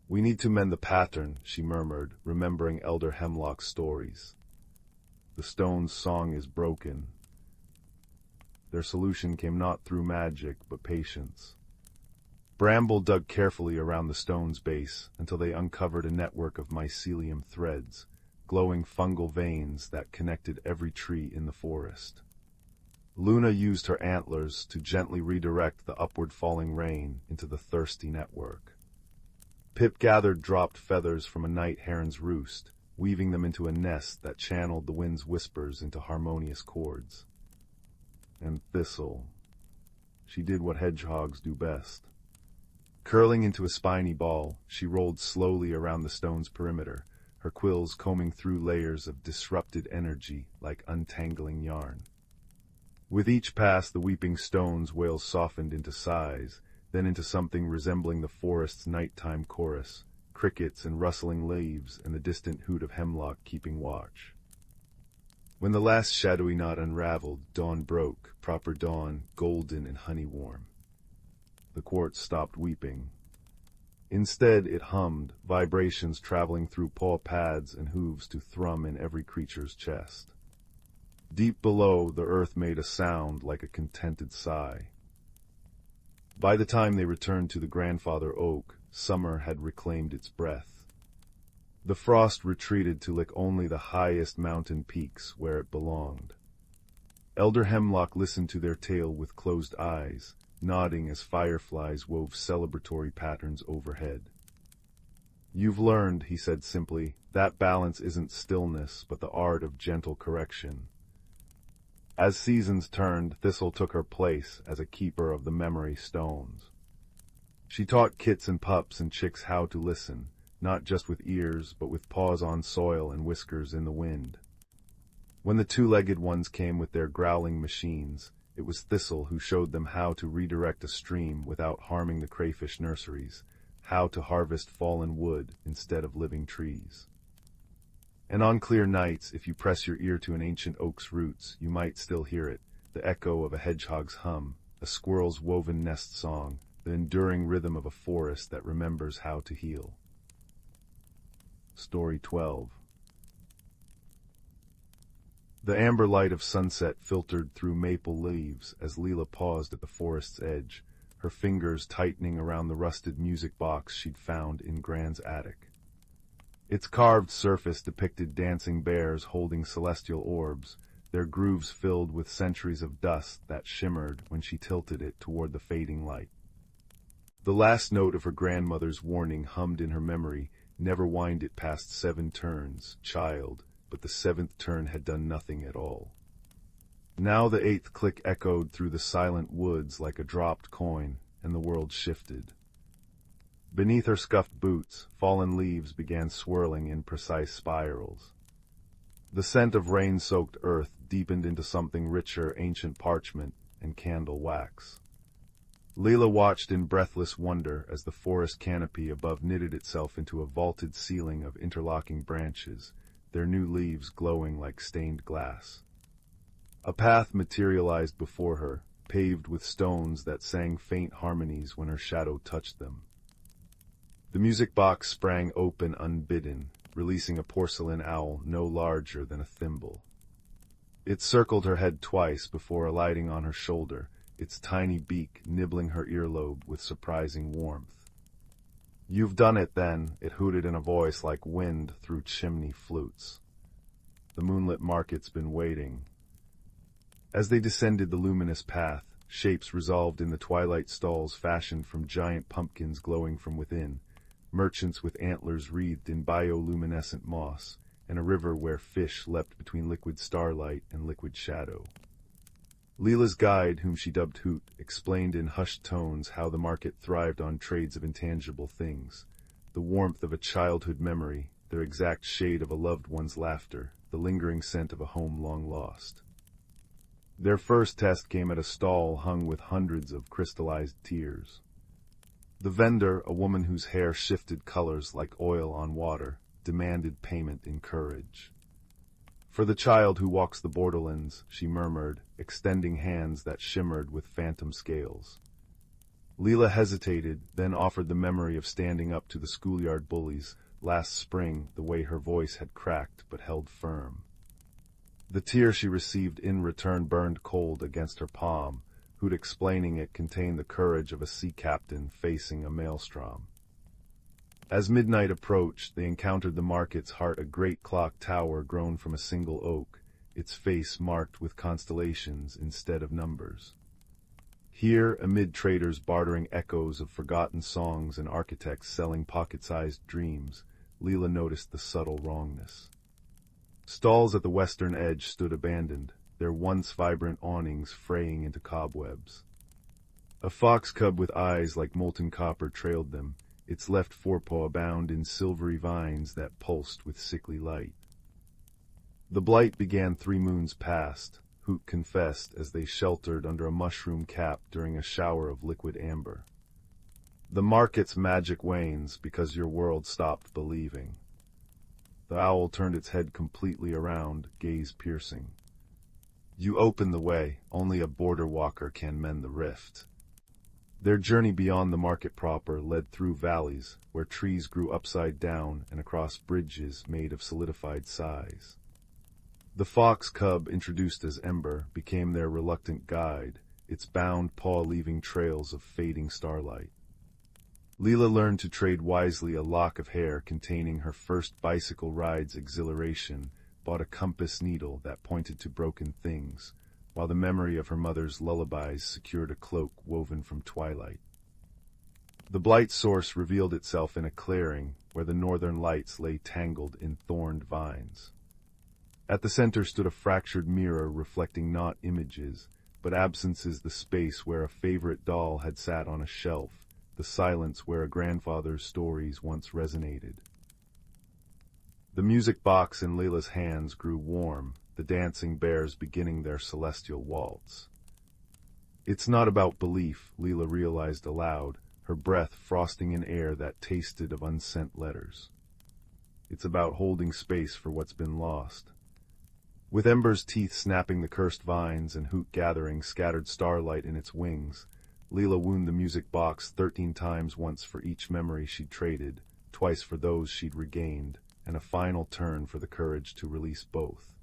[SPEAKER 1] We need to mend the pattern, she murmured, remembering Elder Hemlock's stories. The stone's song is broken. Their solution came not through magic, but patience. Bramble dug carefully around the stone's base until they uncovered a network of mycelium threads, glowing fungal veins that connected every tree in the forest. Luna used her antlers to gently redirect the upward-falling rain into the thirsty network. Pip gathered dropped feathers from a night heron's roost, weaving them into a nest that channeled the wind's whispers into harmonious chords. And Thistle. She did what hedgehogs do best. Curling into a spiny ball, she rolled slowly around the stone's perimeter, her quills combing through layers of disrupted energy like untangling yarn. With each pass, the weeping stone's wails softened into sighs, then into something resembling the forest's nighttime chorus, crickets and rustling leaves and the distant hoot of hemlock keeping watch. When the last shadowy knot unraveled, dawn broke, proper dawn, golden and honey-warm. The quartz stopped weeping. Instead, it hummed, vibrations traveling through paw pads and hooves to thrum in every creature's chest. Deep below, the earth made a sound like a contented sigh. By the time they returned to the grandfather oak, summer had reclaimed its breath. The frost retreated to lick only the highest mountain peaks where it belonged. Elder Hemlock listened to their tale with closed eyes, nodding as fireflies wove celebratory patterns overhead. "You've learned," he said simply, "that balance isn't stillness, but the art of gentle correction." As seasons turned, Thistle took her place as a keeper of the memory stones. She taught kits and pups and chicks how to listen, not just with ears, but with paws on soil and whiskers in the wind. When the two-legged ones came with their growling machines, it was Thistle who showed them how to redirect a stream without harming the crayfish nurseries, how to harvest fallen wood instead of living trees. And on clear nights, if you press your ear to an ancient oak's roots, you might still hear it, the echo of a hedgehog's hum, a squirrel's woven nest song, the enduring rhythm of a forest that remembers how to heal. Story 12. The amber light of sunset filtered through maple leaves as Leela paused at the forest's edge, her fingers tightening around the rusted music box she'd found in Gran's attic. Its carved surface depicted dancing bears holding celestial orbs, their grooves filled with centuries of dust that shimmered when she tilted it toward the fading light. The last note of her grandmother's warning hummed in her memory, "Never wind it past 7 turns, child," but the 7th turn had done nothing at all. Now the eighth click echoed through the silent woods like a dropped coin, and the world shifted. Beneath her scuffed boots, fallen leaves began swirling in precise spirals. The scent of rain-soaked earth deepened into something richer, ancient parchment and candle wax. Leela watched in breathless wonder as the forest canopy above knitted itself into a vaulted ceiling of interlocking branches, their new leaves glowing like stained glass. A path materialized before her, paved with stones that sang faint harmonies when her shadow touched them. The music box sprang open unbidden, releasing a porcelain owl no larger than a thimble. It circled her head twice before alighting on her shoulder, its tiny beak nibbling her earlobe with surprising warmth. "You've done it, then," it hooted in a voice like wind through chimney flutes. The moonlit market's been waiting. As they descended the luminous path, shapes resolved in the twilight stalls fashioned from giant pumpkins glowing from within, merchants with antlers wreathed in bioluminescent moss, and a river where fish leapt between liquid starlight and liquid shadow. Leela's guide, whom she dubbed Hoot, explained in hushed tones how the market thrived on trades of intangible things, the warmth of a childhood memory, their exact shade of a loved one's laughter, the lingering scent of a home long lost. Their first test came at a stall hung with hundreds of crystallized tears. The vendor, a woman whose hair shifted colors like oil on water, demanded payment in courage. "For the child who walks the borderlands," she murmured, extending hands that shimmered with phantom scales. Leela hesitated, then offered the memory of standing up to the schoolyard bullies last spring, the way her voice had cracked but held firm. The tear she received in return burned cold against her palm, Hoot explaining it contained the courage of a sea captain facing a maelstrom. As midnight approached, they encountered the market's heart, a great clock tower grown from a single oak, its face marked with constellations instead of numbers. Here, amid traders bartering echoes of forgotten songs and architects selling pocket-sized dreams, Leela noticed the subtle wrongness. Stalls at the western edge stood abandoned, their once vibrant awnings fraying into cobwebs. A fox cub with eyes like molten copper trailed them, its left forepaw bound in silvery vines that pulsed with sickly light. The blight began 3 moons past, Hoot confessed as they sheltered under a mushroom cap during a shower of liquid amber. "The market's magic wanes because your world stopped believing." The owl turned its head completely around, gaze piercing. "You open the way, only a border walker can mend the rift." Their journey beyond the market proper led through valleys, where trees grew upside down and across bridges made of solidified sighs. The fox cub, introduced as Ember, became their reluctant guide, its bound paw leaving trails of fading starlight. Leela learned to trade wisely, a lock of hair containing her first bicycle ride's exhilaration, bought a compass needle that pointed to broken things, while the memory of her mother's lullabies secured a cloak woven from twilight. The blight source revealed itself in a clearing where the northern lights lay tangled in thorned vines. At the center stood a fractured mirror reflecting not images, but absences, the space where a favorite doll had sat on a shelf, the silence where a grandfather's stories once resonated. The music box in Leela's hands grew warm, the dancing bears beginning their celestial waltz. "It's not about belief," Leela realized aloud, her breath frosting in air that tasted of unsent letters. "It's about holding space for what's been lost." With Ember's teeth snapping the cursed vines and Hoot gathering scattered starlight in its wings, Leela wound the music box 13 times, once for each memory she'd traded, twice for those she'd regained, and a final turn for the courage to release both.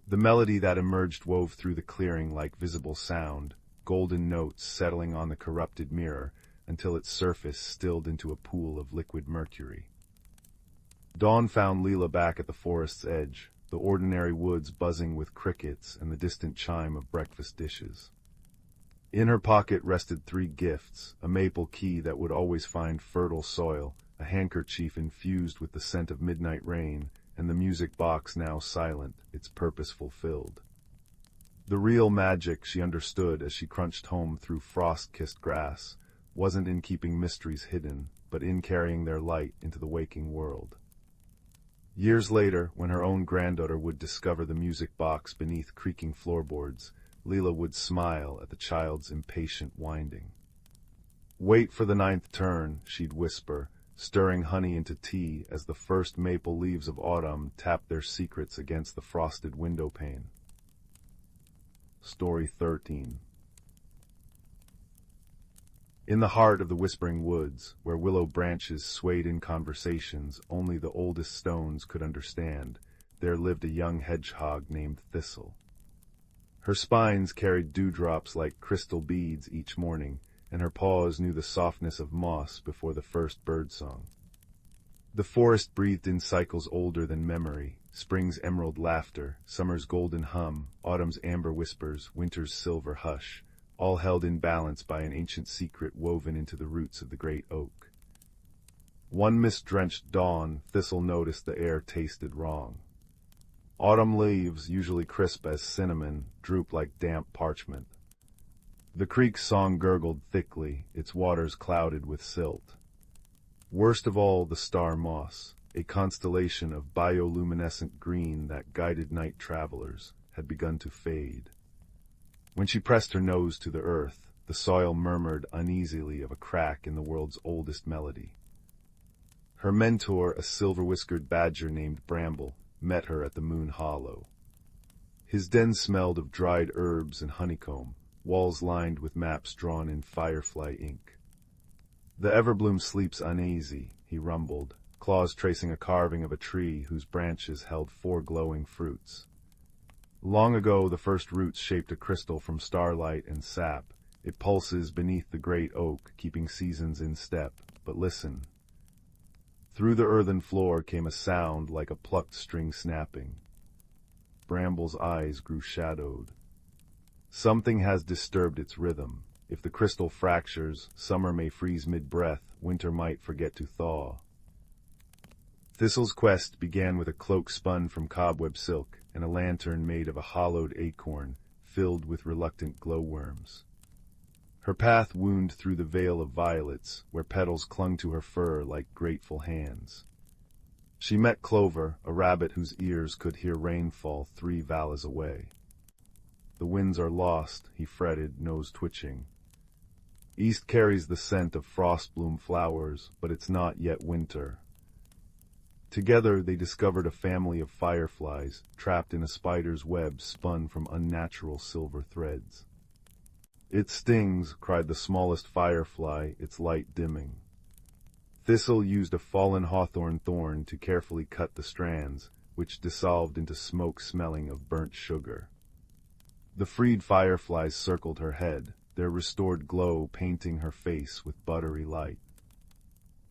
[SPEAKER 1] The melody that emerged wove through the clearing like visible sound, golden notes settling on the corrupted mirror until its surface stilled into a pool of liquid mercury. Dawn found Leela back at the forest's edge, the ordinary woods buzzing with crickets and the distant chime of breakfast dishes. In her pocket rested 3 gifts, a maple key that would always find fertile soil, a handkerchief infused with the scent of midnight rain, and the music box now silent, its purpose fulfilled. The real magic, she understood as she crunched home through frost-kissed grass, wasn't in keeping mysteries hidden, but in carrying their light into the waking world. Years later, when her own granddaughter would discover the music box beneath creaking floorboards, Leela would smile at the child's impatient whining. "Wait for the ninth turn," she'd whisper, stirring honey into tea as the first maple leaves of autumn tapped their secrets against the frosted window pane. Story 13. In the heart of the whispering woods, where willow branches swayed in conversations only the oldest stones could understand, there lived a young hedgehog named Thistle. Her spines carried dewdrops like crystal beads each morning, and her paws knew the softness of moss before the first birdsong. The forest breathed in cycles older than memory, spring's emerald laughter, summer's golden hum, autumn's amber whispers, winter's silver hush, all held in balance by an ancient secret woven into the roots of the great oak. One mist-drenched dawn, Thistle noticed the air tasted wrong. Autumn leaves, usually crisp as cinnamon, drooped like damp parchment. The creek's song gurgled thickly, its waters clouded with silt. Worst of all, the star moss, a constellation of bioluminescent green that guided night travelers, had begun to fade. When she pressed her nose to the earth, the soil murmured uneasily of a crack in the world's oldest melody. Her mentor, a silver-whiskered badger named Bramble, met her at the Moon Hollow. His den smelled of dried herbs and honeycomb, walls lined with maps drawn in firefly ink. "The everbloom sleeps uneasy," he rumbled, claws tracing a carving of a tree whose branches held 4 glowing fruits. Long ago the first roots shaped a crystal from starlight and sap. It pulses beneath the great oak, keeping seasons in step. But listen. Through the earthen floor came a sound like a plucked string snapping. Bramble's eyes grew shadowed. Something has disturbed its rhythm. If the crystal fractures, summer may freeze mid-breath, winter might forget to thaw. Thistle's quest began with a cloak spun from cobweb silk and a lantern made of a hollowed acorn filled with reluctant glowworms. Her path wound through the veil of violets, where petals clung to her fur like grateful hands. She met Clover, a rabbit whose ears could hear rainfall 3 valleys away. "The winds are lost," he fretted, nose twitching. "East carries the scent of frostbloom flowers, but it's not yet winter." Together they discovered a family of fireflies, trapped in a spider's web spun from unnatural silver threads. "It stings," cried the smallest firefly, its light dimming. Thistle used a fallen hawthorn thorn to carefully cut the strands, which dissolved into smoke smelling of burnt sugar. The freed fireflies circled her head, their restored glow painting her face with buttery light.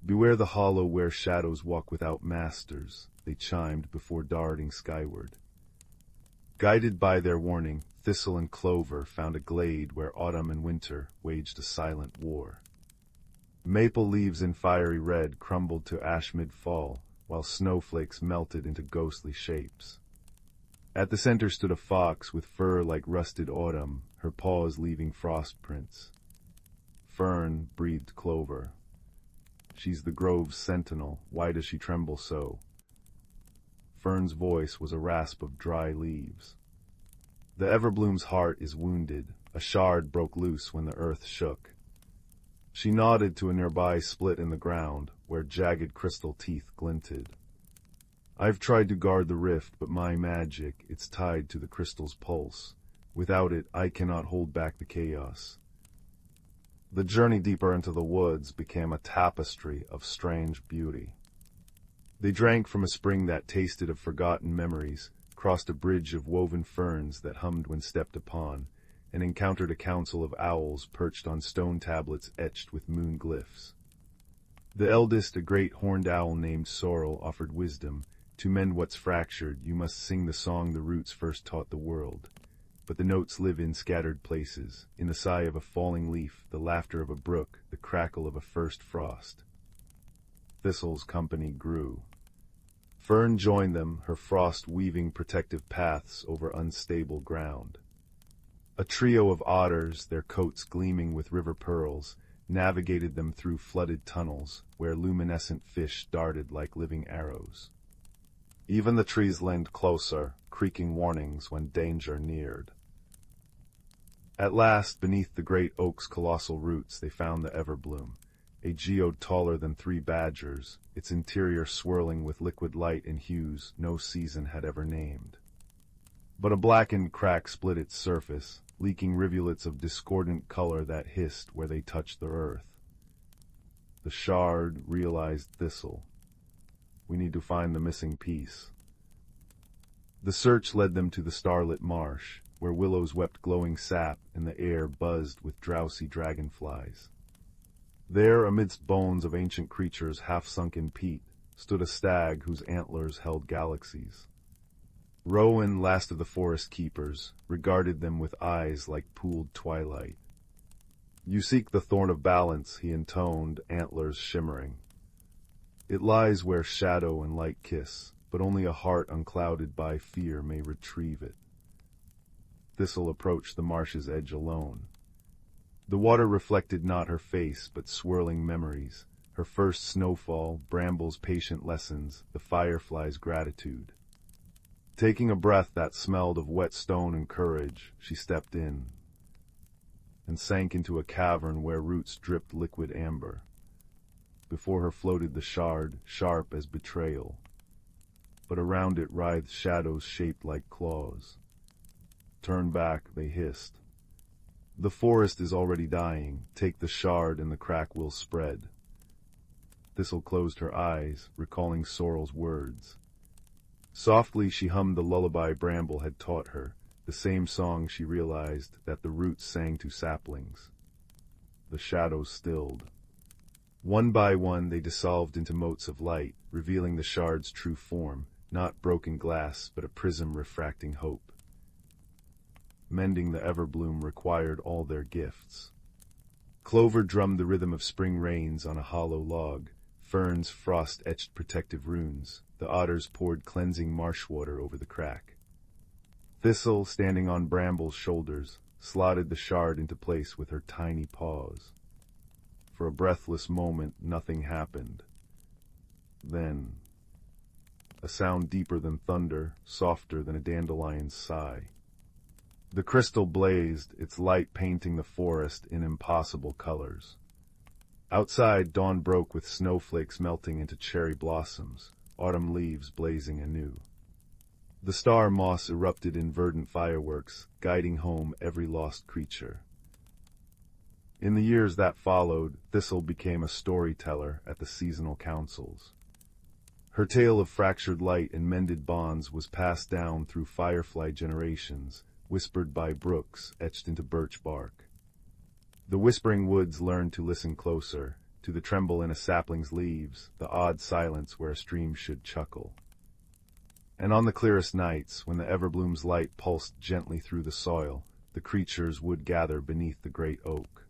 [SPEAKER 1] "Beware the hollow where shadows walk without masters," they chimed before darting skyward. Guided by their warning, Thistle and Clover found a glade where autumn and winter waged a silent war. Maple leaves in fiery red crumbled to ash mid-fall, while snowflakes melted into ghostly shapes. At the center stood a fox with fur like rusted autumn, her paws leaving frost prints. "Fern," breathed Clover. "She's the grove's sentinel. Why does she tremble so?" Fern's voice was a rasp of dry leaves. "The everbloom's heart is wounded. A shard broke loose when the earth shook." She nodded to a nearby split in the ground, where jagged crystal teeth glinted. "I've tried to guard the rift, but my magic, it's tied to the crystal's pulse. Without it, I cannot hold back the chaos." The journey deeper into the woods became a tapestry of strange beauty. They drank from a spring that tasted of forgotten memories, crossed a bridge of woven ferns that hummed when stepped upon, and encountered a council of owls perched on stone tablets etched with moon glyphs. The eldest, a great horned owl named Sorrel, offered wisdom. "To mend what's fractured, you must sing the song the roots first taught the world. But the notes live in scattered places, in the sigh of a falling leaf, the laughter of a brook, the crackle of a first frost." Thistle's company grew. Fern joined them, her frost weaving protective paths over unstable ground. A trio of otters, their coats gleaming with river pearls, navigated them through flooded tunnels where luminescent fish darted like living arrows. Even the trees leaned closer, creaking warnings when danger neared. At last, beneath the great oak's colossal roots, they found the everbloom, a geode taller than 3 badgers, its interior swirling with liquid light and hues no season had ever named. But a blackened crack split its surface, leaking rivulets of discordant color that hissed where they touched the earth. The shard realized Thistle. We need to find the missing piece. The search led them to the starlit marsh, where willows wept glowing sap and the air buzzed with drowsy dragonflies. There, amidst bones of ancient creatures half sunk in peat, stood a stag whose antlers held galaxies. Rowan, last of the forest keepers, regarded them with eyes like pooled twilight. "You seek the thorn of balance," he intoned, antlers shimmering. "It lies where shadow and light kiss, but only a heart unclouded by fear may retrieve it." Thistle approached the marsh's edge alone. The water reflected not her face, but swirling memories, her first snowfall, brambles' patient lessons, the firefly's gratitude. Taking a breath that smelled of wet stone and courage, she stepped in and sank into a cavern where roots dripped liquid amber. Before her floated the shard, sharp as betrayal, but around it writhed shadows shaped like claws. "Turn back," they hissed. "The forest is already dying. Take the shard and the crack will spread." Thistle closed her eyes, recalling Sorrel's words. Softly she hummed the lullaby Bramble had taught her, the same song she realized that the roots sang to saplings. The shadows stilled. One by one they dissolved into motes of light, revealing the shard's true form, not broken glass, but a prism refracting hope. Mending the everbloom required all their gifts. Clover drummed the rhythm of spring rains on a hollow log, ferns frost-etched protective runes, the otters poured cleansing marsh water over the crack. Thistle, standing on Bramble's shoulders, slotted the shard into place with her tiny paws. For a breathless moment, nothing happened. Then, a sound deeper than thunder, softer than a dandelion's sigh. The crystal blazed, its light painting the forest in impossible colors. Outside, dawn broke with snowflakes melting into cherry blossoms, autumn leaves blazing anew. The star moss erupted in verdant fireworks, guiding home every lost creature. In the years that followed, Thistle became a storyteller at the seasonal councils. Her tale of fractured light and mended bonds was passed down through firefly generations, whispered by brooks etched into birch bark. The whispering woods learned to listen closer, to the tremble in a sapling's leaves, the odd silence where a stream should chuckle. And on the clearest nights, when the everbloom's light pulsed gently through the soil, the creatures would gather beneath the great oak.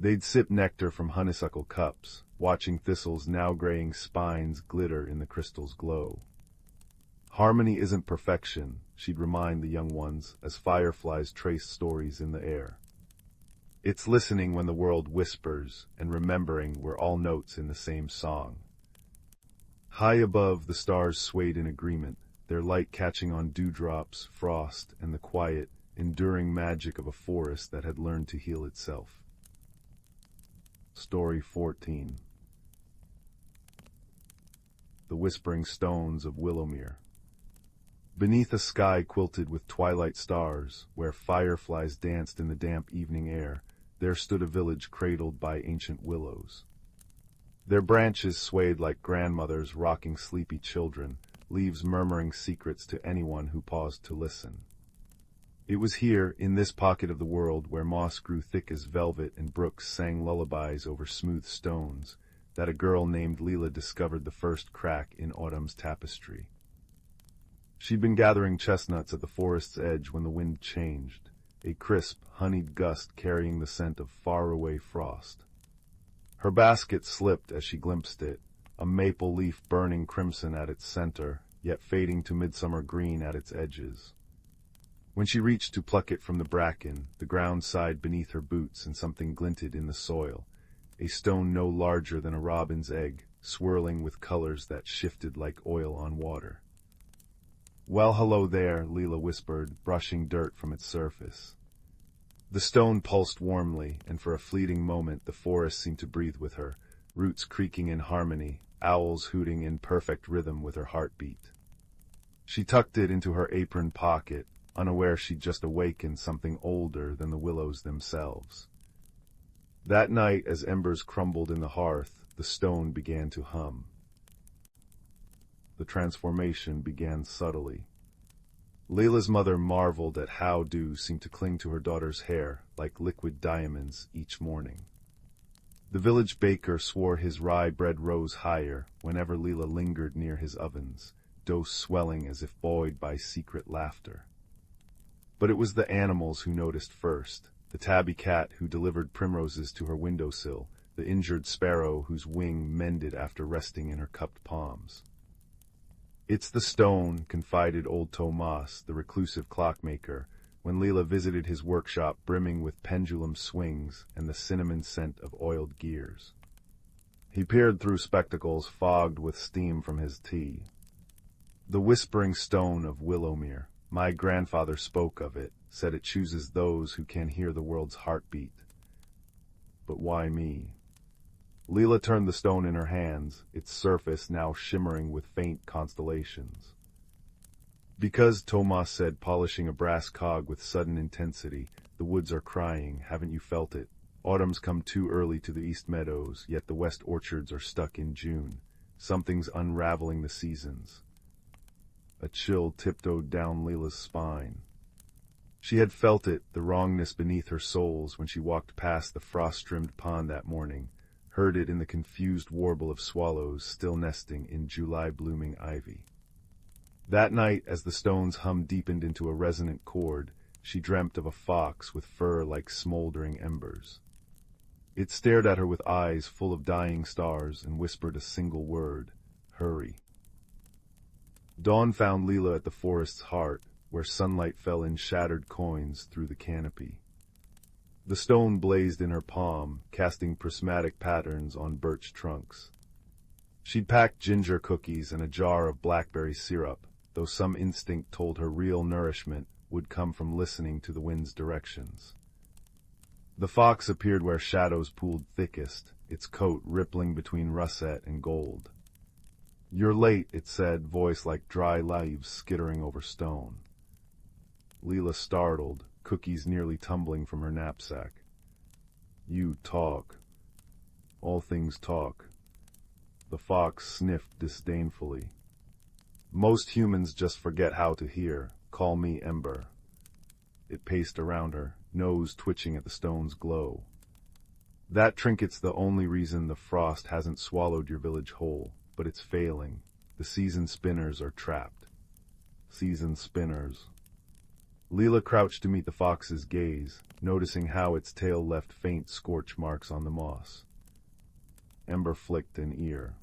[SPEAKER 1] They'd sip nectar from honeysuckle cups, watching Thistle's now graying spines glitter in the crystal's glow. "Harmony isn't perfection," she'd remind the young ones as fireflies traced stories in the air. "It's listening when the world whispers, and remembering we're all notes in the same song." High above, the stars swayed in agreement, their light catching on dewdrops, frost, and the quiet, enduring magic of a forest that had learned to heal itself. Story 14. The Whispering Stones of Willowmere. Beneath a sky quilted with twilight stars, where fireflies danced in the damp evening air, there stood a village cradled by ancient willows. Their branches swayed like grandmothers rocking sleepy children, leaves murmuring secrets to anyone who paused to listen. It was here, in this pocket of the world where moss grew thick as velvet and brooks sang lullabies over smooth stones, that a girl named Leela discovered the first crack in autumn's tapestry. She'd been gathering chestnuts at the forest's edge when the wind changed, a crisp, honeyed gust carrying the scent of faraway frost. Her basket slipped as she glimpsed it, a maple leaf burning crimson at its center, yet fading to midsummer green at its edges. When she reached to pluck it from the bracken, the ground sighed beneath her boots and something glinted in the soil, a stone no larger than a robin's egg, swirling with colors that shifted like oil on water. "Well, hello there," Leela whispered, brushing dirt from its surface. The stone pulsed warmly, and for a fleeting moment the forest seemed to breathe with her, roots creaking in harmony, owls hooting in perfect rhythm with her heartbeat. She tucked it into her apron pocket, unaware she'd just awakened something older than the willows themselves. That night, as embers crumbled in the hearth, the stone began to hum. The transformation began subtly. Layla's mother marveled at how dew seemed to cling to her daughter's hair like liquid diamonds each morning. The village baker swore his rye bread rose higher whenever Leela lingered near his ovens, dough swelling as if buoyed by secret laughter. But it was the animals who noticed first, the tabby cat who delivered primroses to her windowsill, the injured sparrow whose wing mended after resting in her cupped palms. "It's the stone," confided old Tomas, the reclusive clockmaker, when Leela visited his workshop brimming with pendulum swings and the cinnamon scent of oiled gears. He peered through spectacles fogged with steam from his tea. "The whispering stone of Willowmere. My grandfather spoke of it, said it chooses those who can hear the world's heartbeat. But why me?" Leela turned the stone in her hands, its surface now shimmering with faint constellations. "Because," Tomas said, polishing a brass cog with sudden intensity, "the woods are crying, haven't you felt it? Autumn's come too early to the east meadows, yet the west orchards are stuck in June. Something's unraveling the seasons." A chill tiptoed down Leela's spine. She had felt it, the wrongness beneath her soles, when she walked past the frost-trimmed pond that morning, heard it in the confused warble of swallows still nesting in July-blooming ivy. That night, as the stone's hum deepened into a resonant chord, she dreamt of a fox with fur like smoldering embers. It stared at her with eyes full of dying stars and whispered a single word: "Hurry." Dawn found Leela at the forest's heart, where sunlight fell in shattered coins through the canopy. The stone blazed in her palm, casting prismatic patterns on birch trunks. She'd packed ginger cookies and a jar of blackberry syrup, though some instinct told her real nourishment would come from listening to the wind's directions. The fox appeared where shadows pooled thickest, its coat rippling between russet and gold. "You're late," it said, voice like dry leaves skittering over stone. Leela startled, cookies nearly tumbling from her knapsack. "You talk. All things talk." The fox sniffed disdainfully. "Most humans just forget how to hear. Call me Ember." It paced around her, nose twitching at the stone's glow. "That trinket's the only reason the frost hasn't swallowed your village whole, but it's failing. The seasoned spinners are trapped." Seasoned spinners. Leela crouched to meet the fox's gaze, noticing how its tail left faint scorch marks on the moss. Ember flicked an ear.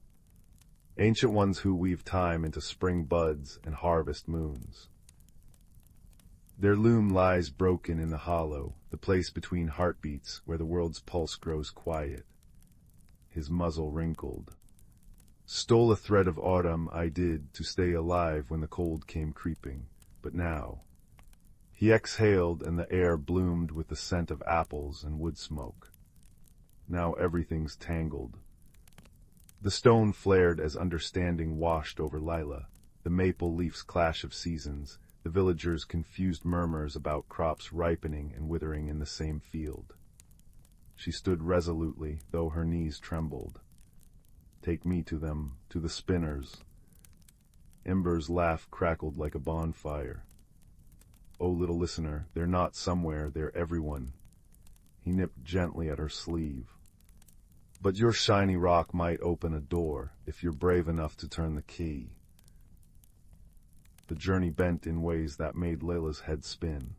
[SPEAKER 1] "Ancient ones who weave time into spring buds and harvest moons. Their loom lies broken in the hollow, the place between heartbeats where the world's pulse grows quiet." His muzzle wrinkled. "Stole a thread of autumn, I did, to stay alive when the cold came creeping, but now—" He exhaled, and the air bloomed with the scent of apples and wood smoke. "Now everything's tangled." The stone flared as understanding washed over Lila, the maple leaf's clash of seasons, the villagers' confused murmurs about crops ripening and withering in the same field. She stood resolutely, though her knees trembled. "Take me to them, to the spinners." Ember's laugh crackled like a bonfire. "Oh, little listener, they're not somewhere, they're everyone." He nipped gently at her sleeve. "But your shiny rock might open a door, if you're brave enough to turn the key." The journey bent in ways that made Layla's head spin.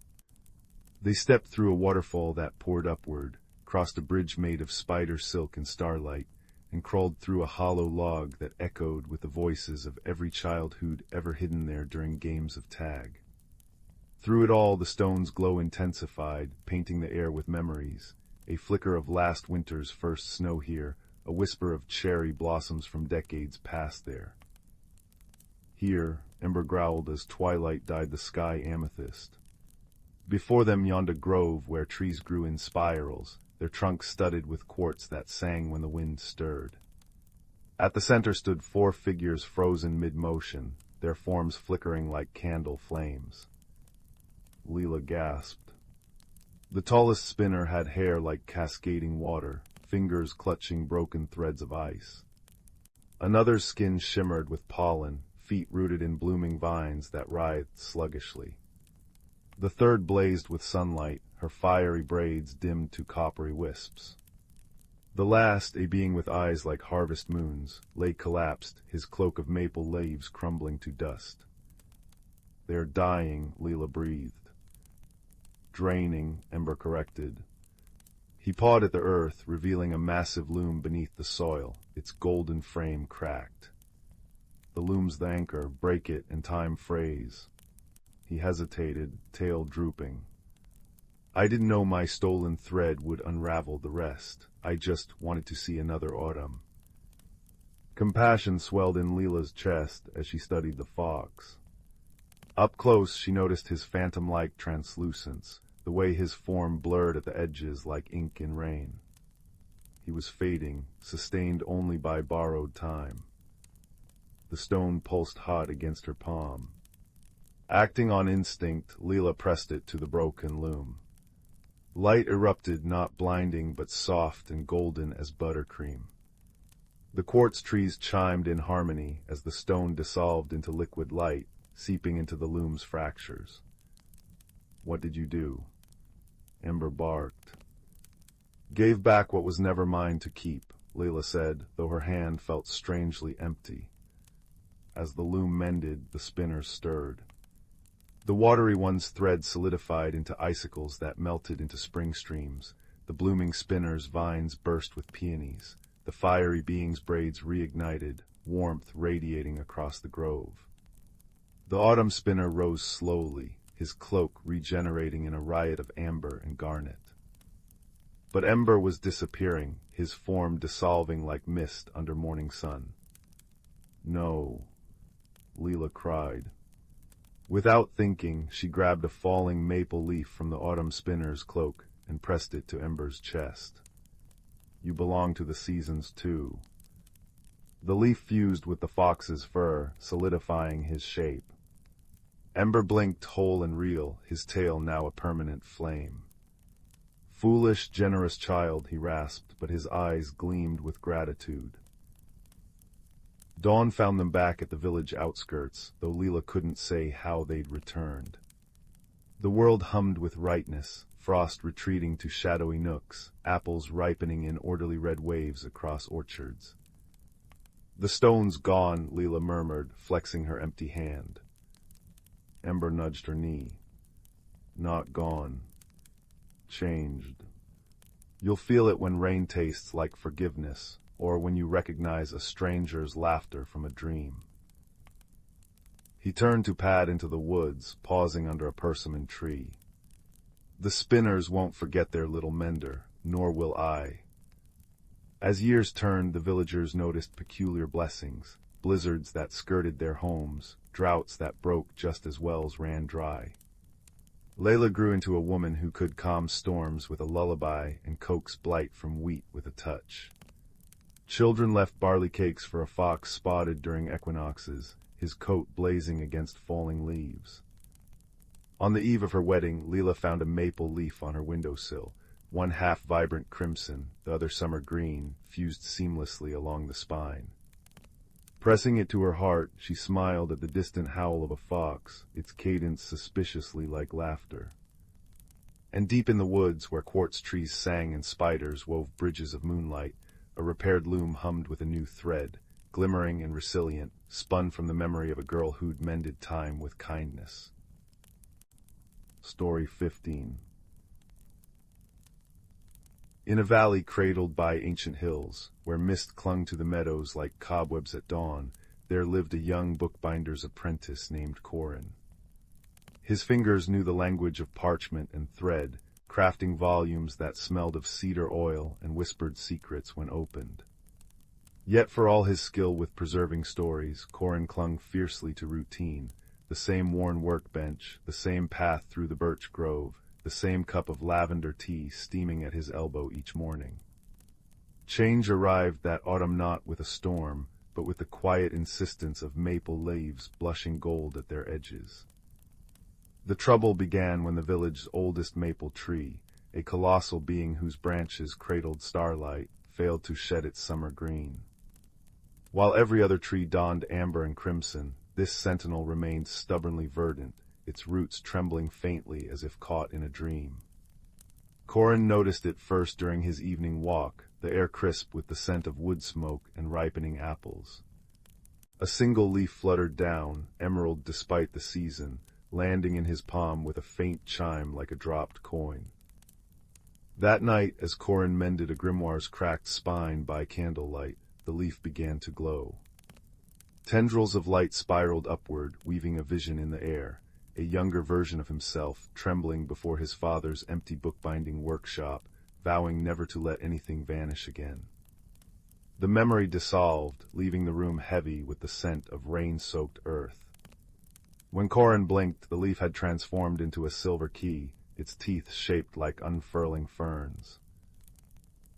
[SPEAKER 1] They stepped through a waterfall that poured upward, crossed a bridge made of spider silk and starlight, and crawled through a hollow log that echoed with the voices of every child who'd ever hidden there during games of tag. Through it all the stone's glow intensified, painting the air with memories. A flicker of last winter's first snow here, a whisper of cherry blossoms from decades past there. Here, Ember growled as twilight dyed the sky amethyst. Before them yawned a grove where trees grew in spirals, their trunks studded with quartz that sang when the wind stirred. At the center stood 4 figures frozen mid-motion, their forms flickering like candle flames. Leela gasped. The tallest spinner had hair like cascading water, fingers clutching broken threads of ice. Another's skin shimmered with pollen, feet rooted in blooming vines that writhed sluggishly. The third blazed with sunlight, her fiery braids dimmed to coppery wisps. The last, a being with eyes like harvest moons, lay collapsed, his cloak of maple leaves crumbling to dust. "They're dying," Leela breathed. "Draining," Ember corrected. He pawed at the earth, revealing a massive loom beneath the soil, its golden frame cracked. "The loom's the anchor, break it and time frays." He hesitated, tail drooping. "I didn't know my stolen thread would unravel the rest. I just wanted to see another autumn." Compassion swelled in Leela's chest as she studied the fox. Up close she noticed his phantom-like translucence, the way his form blurred at the edges like ink in rain. He was fading, sustained only by borrowed time. The stone pulsed hot against her palm. Acting on instinct, Leela pressed it to the broken loom. Light erupted, not blinding but soft and golden as buttercream. The quartz trees chimed in harmony as the stone dissolved into liquid light, seeping into the loom's fractures. "What did you do?" Ember barked. "Gave back what was never mine to keep," Leela said, though her hand felt strangely empty. As the loom mended, the spinner stirred. The watery one's thread solidified into icicles that melted into spring streams. The blooming spinner's vines burst with peonies. The fiery being's braids reignited, warmth radiating across the grove. The autumn spinner rose slowly, his cloak regenerating in a riot of amber and garnet. But Ember was disappearing, his form dissolving like mist under morning sun. "No," Leela cried. Without thinking, she grabbed a falling maple leaf from the autumn spinner's cloak and pressed it to Ember's chest. "You belong to the seasons too." The leaf fused with the fox's fur, solidifying his shape. Ember blinked whole and real, his tail now a permanent flame. "Foolish, generous child," he rasped, but his eyes gleamed with gratitude. Dawn found them back at the village outskirts, though Leela couldn't say how they'd returned. The world hummed with rightness, frost retreating to shadowy nooks, apples ripening in orderly red waves across orchards. "The stone's gone," Leela murmured, flexing her empty hand. Ember nudged her knee. "Not gone. Changed. You'll feel it when rain tastes like forgiveness, or when you recognize a stranger's laughter from a dream." He turned to pad into the woods, pausing under a persimmon tree. "The spinners won't forget their little mender, nor will I." As years turned, the villagers noticed peculiar blessings, blizzards that skirted their homes, droughts that broke just as wells ran dry. Layla grew into a woman who could calm storms with a lullaby and coax blight from wheat with a touch. Children left barley cakes for a fox spotted during equinoxes, his coat blazing against falling leaves. On the eve of her wedding, Leela found a maple leaf on her windowsill, one half vibrant crimson, the other summer green, fused seamlessly along the spine. Pressing it to her heart, she smiled at the distant howl of a fox, its cadence suspiciously like laughter. And deep in the woods, where quartz trees sang and spiders wove bridges of moonlight, a repaired loom hummed with a new thread, glimmering and resilient, spun from the memory of a girl who'd mended time with kindness. Story 15. In a valley cradled by ancient hills, where mist clung to the meadows like cobwebs at dawn, there lived a young bookbinder's apprentice named Corin. His fingers knew the language of parchment and thread, crafting volumes that smelled of cedar oil and whispered secrets when opened. Yet for all his skill with preserving stories, Corin clung fiercely to routine, the same worn workbench, the same path through the birch grove, the same cup of lavender tea steaming at his elbow each morning. Change arrived that autumn not with a storm, but with the quiet insistence of maple leaves blushing gold at their edges. The trouble began when the village's oldest maple tree, a colossal being whose branches cradled starlight, failed to shed its summer green. While every other tree donned amber and crimson, this sentinel remained stubbornly verdant, its roots trembling faintly as if caught in a dream. Corin noticed it first during his evening walk, the air crisp with the scent of wood smoke and ripening apples. A single leaf fluttered down, emerald despite the season, landing in his palm with a faint chime like a dropped coin. That night, as Corin mended a grimoire's cracked spine by candlelight, the leaf began to glow. Tendrils of light spiraled upward, weaving a vision in the air, a younger version of himself, trembling before his father's empty bookbinding workshop, vowing never to let anything vanish again. The memory dissolved, leaving the room heavy with the scent of rain-soaked earth. When Corin blinked, the leaf had transformed into a silver key, its teeth shaped like unfurling ferns.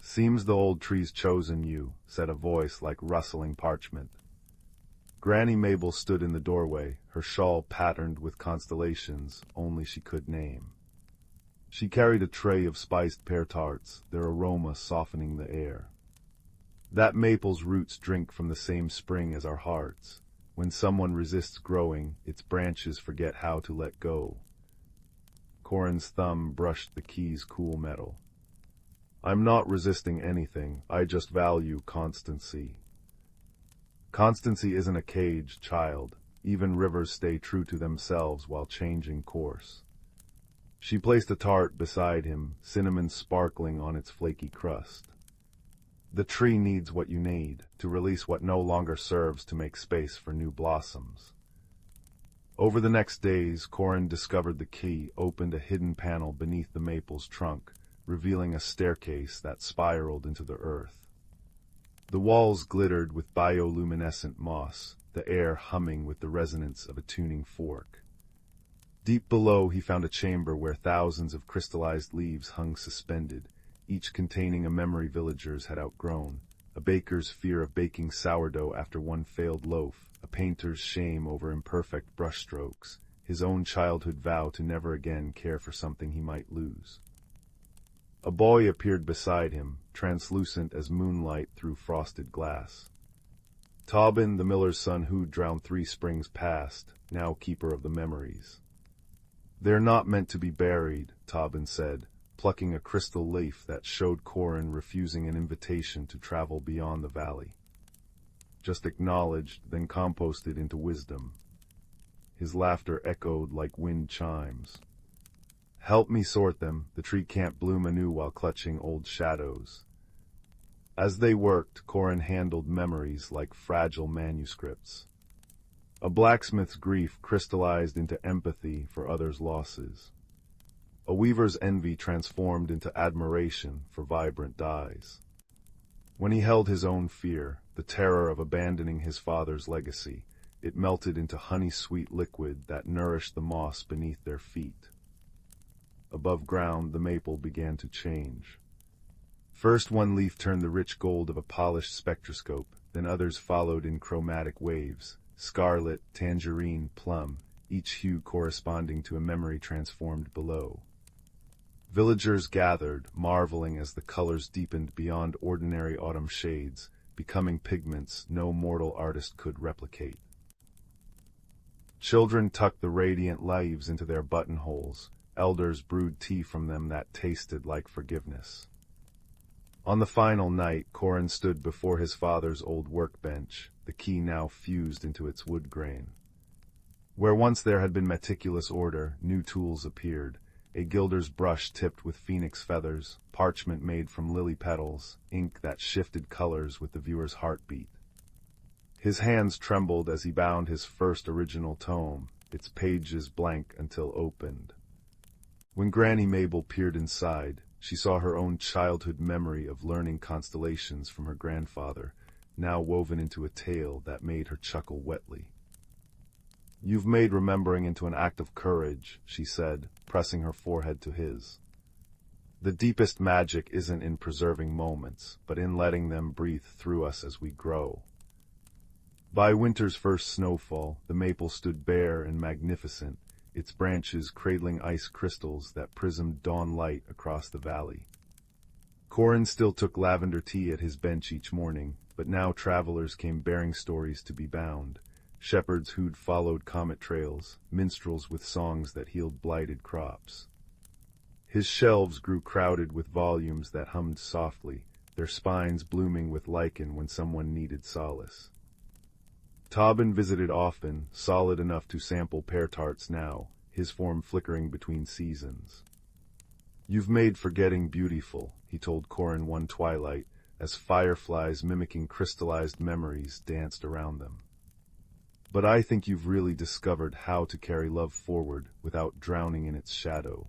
[SPEAKER 1] "Seems the old tree's chosen you," said a voice like rustling parchment. Granny Mabel stood in the doorway, her shawl patterned with constellations only she could name. She carried a tray of spiced pear tarts, their aroma softening the air. "That maple's roots drink from the same spring as our hearts. When someone resists growing, its branches forget how to let go." Corin's thumb brushed the key's cool metal. "I'm not resisting anything, I just value constancy." "Constancy isn't a cage, child. Even rivers stay true to themselves while changing course." She placed a tart beside him, cinnamon sparkling on its flaky crust. "The tree needs what you need, to release what no longer serves, to make space for new blossoms." Over the next days, Corin discovered the key opened a hidden panel beneath the maple's trunk, revealing a staircase that spiraled into the earth. The walls glittered with bioluminescent moss, the air humming with the resonance of a tuning fork. Deep below, he found a chamber where thousands of crystallized leaves hung suspended, each containing a memory villagers had outgrown, a baker's fear of baking sourdough after one failed loaf, a painter's shame over imperfect brushstrokes, his own childhood vow to never again care for something he might lose. A boy appeared beside him, translucent as moonlight through frosted glass. Taubin, the miller's son who'd drowned 3 springs past, now keeper of the memories. "They're not meant to be buried," Taubin said, plucking a crystal leaf that showed Corin refusing an invitation to travel beyond the valley. "Just acknowledged, then composted into wisdom." His laughter echoed like wind chimes. "Help me sort them, the tree can't bloom anew while clutching old shadows." As they worked, Corin handled memories like fragile manuscripts. A blacksmith's grief crystallized into empathy for others' losses. A weaver's envy transformed into admiration for vibrant dyes. When he held his own fear, the terror of abandoning his father's legacy, it melted into honey-sweet liquid that nourished the moss beneath their feet. Above ground, the maple began to change. First one leaf turned the rich gold of a polished spectroscope, then others followed in chromatic waves, scarlet, tangerine, plum, each hue corresponding to a memory transformed below. Villagers gathered, marveling as the colors deepened beyond ordinary autumn shades, becoming pigments no mortal artist could replicate. Children tucked the radiant leaves into their buttonholes, elders brewed tea from them that tasted like forgiveness. On the final night, Corin stood before his father's old workbench, the key now fused into its wood grain. Where once there had been meticulous order, new tools appeared, a gilder's brush tipped with phoenix feathers, parchment made from lily petals, ink that shifted colors with the viewer's heartbeat. His hands trembled as he bound his first original tome, its pages blank until opened. When Granny Mabel peered inside, she saw her own childhood memory of learning constellations from her grandfather, now woven into a tale that made her chuckle wetly. "You've made remembering into an act of courage," she said, pressing her forehead to his. "The deepest magic isn't in preserving moments, but in letting them breathe through us as we grow." By winter's first snowfall, the maple stood bare and magnificent, its branches cradling ice crystals that prismed dawn light across the valley. Corin still took lavender tea at his bench each morning, but now travelers came bearing stories to be bound, shepherds who'd followed comet trails, minstrels with songs that healed blighted crops. His shelves grew crowded with volumes that hummed softly, their spines blooming with lichen when someone needed solace. Tobin visited often, solid enough to sample pear tarts now, his form flickering between seasons. "You've made forgetting beautiful," he told Corin one twilight, as fireflies mimicking crystallized memories danced around them. "But I think you've really discovered how to carry love forward without drowning in its shadow."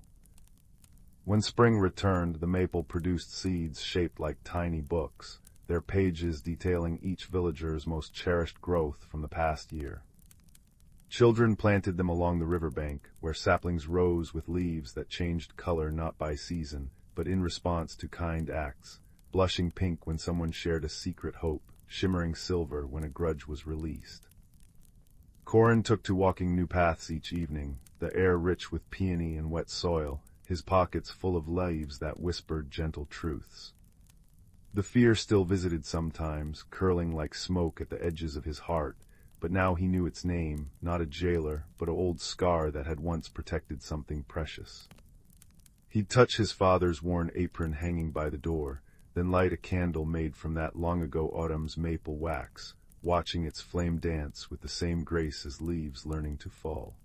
[SPEAKER 1] When spring returned, the maple produced seeds shaped like tiny books, their pages detailing each villager's most cherished growth from the past year. Children planted them along the riverbank, where saplings rose with leaves that changed color not by season, but in response to kind acts, blushing pink when someone shared a secret hope, shimmering silver when a grudge was released. Corin took to walking new paths each evening, the air rich with peony and wet soil, his pockets full of leaves that whispered gentle truths. The fear still visited sometimes, curling like smoke at the edges of his heart, but now he knew its name, not a jailer, but an old scar that had once protected something precious. He'd touch his father's worn apron hanging by the door, then light a candle made from that long-ago autumn's maple wax, watching its flame dance with the same grace as leaves learning to fall.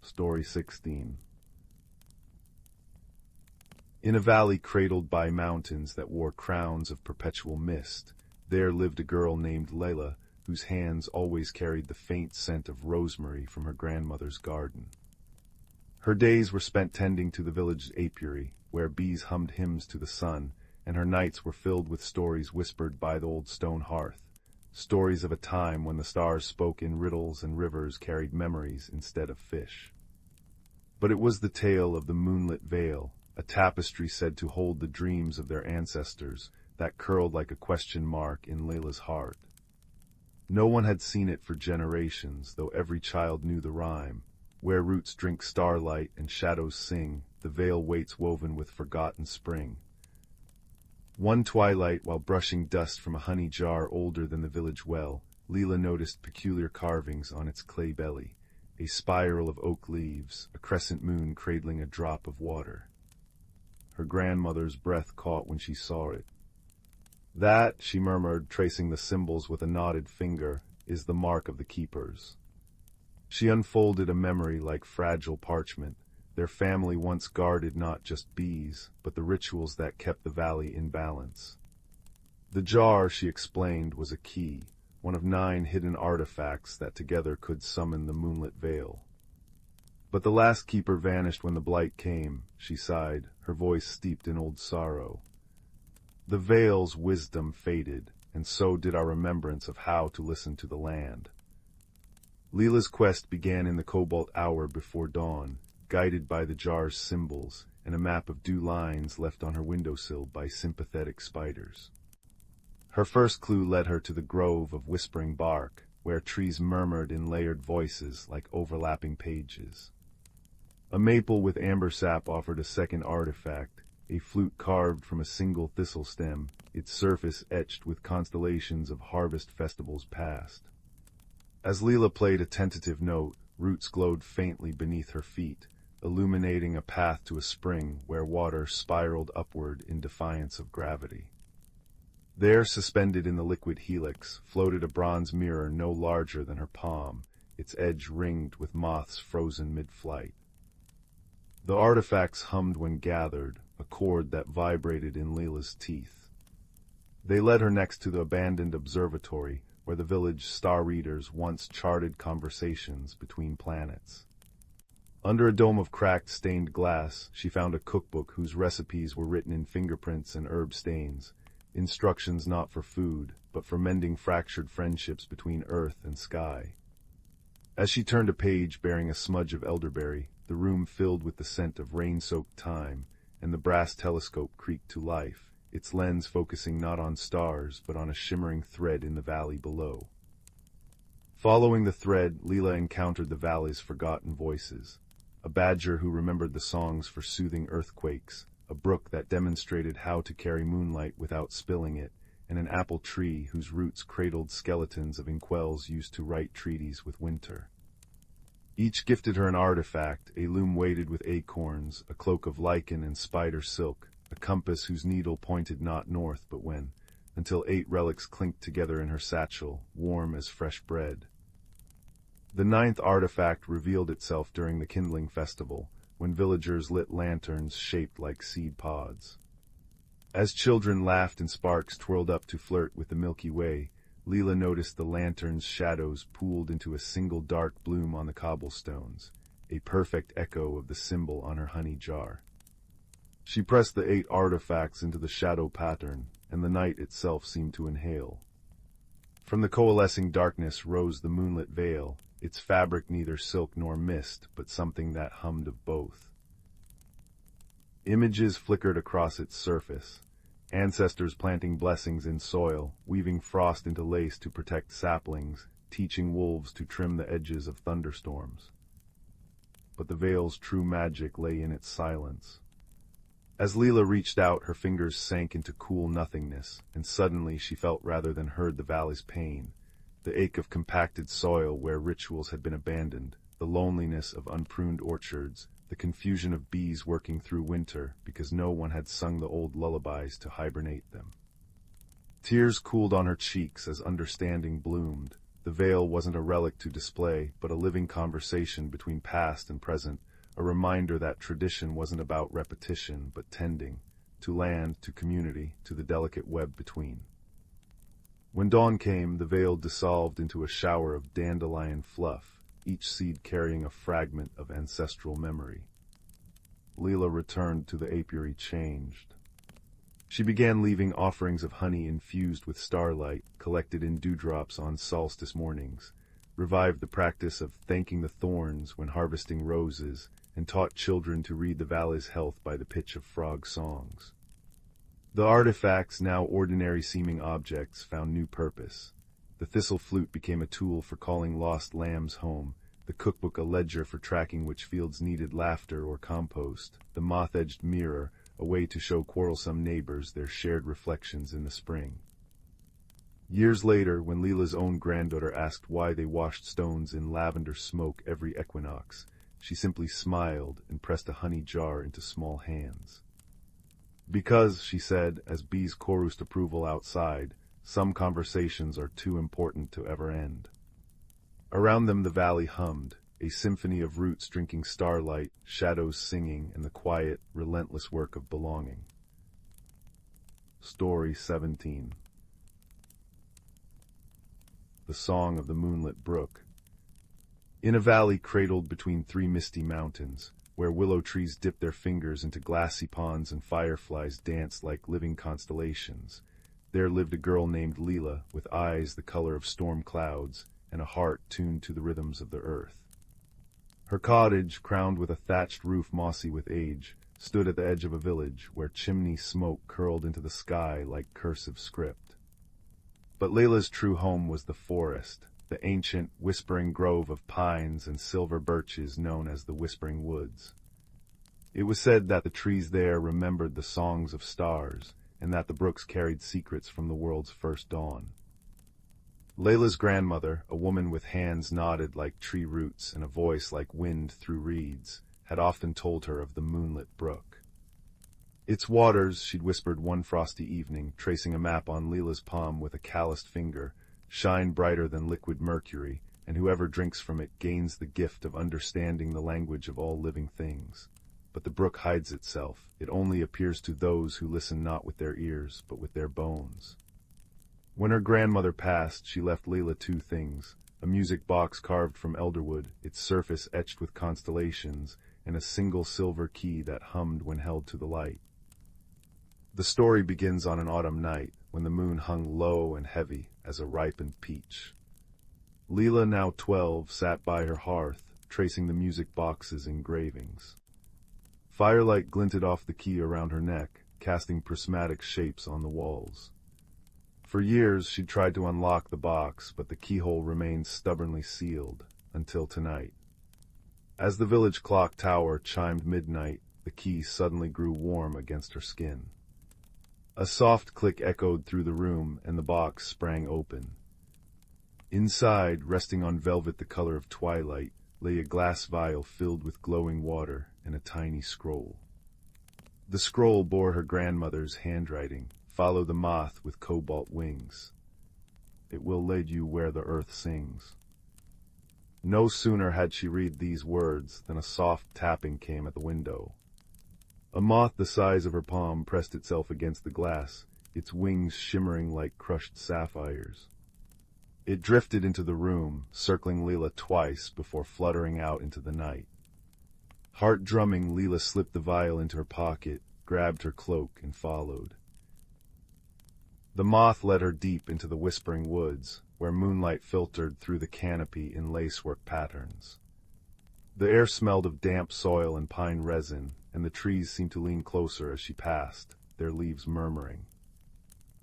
[SPEAKER 1] Story 16. In a valley cradled by mountains that wore crowns of perpetual mist, there lived a girl named Layla, whose hands always carried the faint scent of rosemary from her grandmother's garden. Her days were spent tending to the village apiary, where bees hummed hymns to the sun, and her nights were filled with stories whispered by the old stone hearth, stories of a time when the stars spoke in riddles and rivers carried memories instead of fish. But it was the tale of the moonlit veil, a tapestry said to hold the dreams of their ancestors, that curled like a question mark in Layla's heart. No one had seen it for generations, though every child knew the rhyme. Where roots drink starlight and shadows sing, the veil waits woven with forgotten spring. One twilight, while brushing dust from a honey jar older than the village well, Leela noticed peculiar carvings on its clay belly, a spiral of oak leaves, a crescent moon cradling a drop of water. Her grandmother's breath caught when she saw it. "That," she murmured, tracing the symbols with a knotted finger, "is the mark of the keepers." She unfolded a memory like fragile parchment. Their family once guarded not just bees, but the rituals that kept the valley in balance. The jar, she explained, was a key, one of 9 hidden artifacts that together could summon the moonlit veil. But the last keeper vanished when the blight came, she sighed, her voice steeped in old sorrow. The veil's wisdom faded, and so did our remembrance of how to listen to the land. Leela's quest began in the cobalt hour before dawn, guided by the jar's symbols and a map of dew lines left on her windowsill by sympathetic spiders. Her first clue led her to the grove of whispering bark, where trees murmured in layered voices like overlapping pages. A maple with amber sap offered a second artifact, a flute carved from a single thistle stem, its surface etched with constellations of harvest festivals past. As Leela played a tentative note, roots glowed faintly beneath her feet, illuminating a path to a spring where water spiraled upward in defiance of gravity. There, suspended in the liquid helix, floated a bronze mirror no larger than her palm, its edge ringed with moths frozen mid-flight. The artifacts hummed when gathered, a chord that vibrated in Leela's teeth. They led her next to the abandoned observatory, where the village star readers once charted conversations between planets. Under a dome of cracked, stained glass, she found a cookbook whose recipes were written in fingerprints and herb stains, instructions not for food, but for mending fractured friendships between earth and sky. As she turned a page bearing a smudge of elderberry, the room filled with the scent of rain-soaked thyme, and the brass telescope creaked to life, its lens focusing not on stars but on a shimmering thread in the valley below. Following the thread, Leela encountered the valley's forgotten voices. A badger who remembered the songs for soothing earthquakes, a brook that demonstrated how to carry moonlight without spilling it, and an apple tree whose roots cradled skeletons of inkwells used to write treaties with winter. Each gifted her an artifact, a loom weighted with acorns, a cloak of lichen and spider silk, a compass whose needle pointed not north but when, until 8 relics clinked together in her satchel, warm as fresh bread. The 9th artifact revealed itself during the kindling festival, when villagers lit lanterns shaped like seed pods. As children laughed and sparks twirled up to flirt with the Milky Way, Leela noticed the lantern's shadows pooled into a single dark bloom on the cobblestones, a perfect echo of the symbol on her honey jar. She pressed the 8 artifacts into the shadow pattern, and the night itself seemed to inhale. From the coalescing darkness rose the moonlit veil, its fabric neither silk nor mist, but something that hummed of both. Images flickered across its surface, ancestors planting blessings in soil, weaving frost into lace to protect saplings, teaching wolves to trim the edges of thunderstorms. But the veil's true magic lay in its silence. As Leela reached out, her fingers sank into cool nothingness, and suddenly she felt rather than heard the valley's pain, the ache of compacted soil where rituals had been abandoned, the loneliness of unpruned orchards, the confusion of bees working through winter because no one had sung the old lullabies to hibernate them. Tears cooled on her cheeks as understanding bloomed. The veil wasn't a relic to display, but a living conversation between past and present, a reminder that tradition wasn't about repetition, but tending, to land, to community, to the delicate web between. When dawn came, the veil dissolved into a shower of dandelion fluff, each seed carrying a fragment of ancestral memory. Leela returned to the apiary changed. She began leaving offerings of honey infused with starlight, collected in dewdrops on solstice mornings, revived the practice of thanking the thorns when harvesting roses, and taught children to read the valley's health by the pitch of frog songs. The artifacts, now ordinary-seeming objects, found new purpose. The thistle flute became a tool for calling lost lambs home, the cookbook a ledger for tracking which fields needed laughter or compost, the moth-edged mirror a way to show quarrelsome neighbors their shared reflections in the spring. Years later, when Leela's own granddaughter asked why they washed stones in lavender smoke every equinox, she simply smiled and pressed a honey jar into small hands. Because, she said, as bees chorused approval outside, some conversations are too important to ever end. Around them the valley hummed, a symphony of roots drinking starlight, shadows singing, and the quiet, relentless work of belonging. Story 17. The Song of the Moonlit Brook. In a valley cradled between 3 misty mountains, where willow trees dipped their fingers into glassy ponds and fireflies danced like living constellations, there lived a girl named Leela, with eyes the color of storm clouds, and a heart tuned to the rhythms of the earth. Her cottage, crowned with a thatched roof mossy with age, stood at the edge of a village where chimney smoke curled into the sky like cursive script. But Leela's true home was the forest, the ancient, whispering grove of pines and silver birches known as the Whispering Woods. It was said that the trees there remembered the songs of stars, and that the brooks carried secrets from the world's first dawn. Layla's grandmother, a woman with hands knotted like tree roots and a voice like wind through reeds, had often told her of the moonlit brook. Its waters, she'd whispered one frosty evening, tracing a map on Leela's palm with a calloused finger, shine brighter than liquid mercury, and whoever drinks from it gains the gift of understanding the language of all living things. But the brook hides itself. It only appears to those who listen not with their ears, but with their bones. When her grandmother passed, she left Leela two things: a music box carved from elderwood, its surface etched with constellations, and a single silver key that hummed when held to the light. The story begins on an autumn night, when the moon hung low and heavy as a ripened peach. Leela, now 12, sat by her hearth, tracing the music box's engravings. Firelight glinted off the key around her neck, casting prismatic shapes on the walls. For years she'd tried to unlock the box, but the keyhole remained stubbornly sealed, until tonight. As the village clock tower chimed midnight, the key suddenly grew warm against her skin. A soft click echoed through the room, and the box sprang open. Inside, resting on velvet the color of twilight, lay a glass vial filled with glowing water and a tiny scroll. The scroll bore her grandmother's handwriting: "Follow the moth with cobalt wings. It will lead you where the earth sings." No sooner had she read these words than a soft tapping came at the window. A moth the size of her palm pressed itself against the glass, its wings shimmering like crushed sapphires. It drifted into the room, circling Leela twice before fluttering out into the night. Heart drumming, Leela slipped the vial into her pocket, grabbed her cloak, and followed. The moth led her deep into the whispering woods, where moonlight filtered through the canopy in lacework patterns. The air smelled of damp soil and pine resin, and the trees seemed to lean closer as she passed, their leaves murmuring.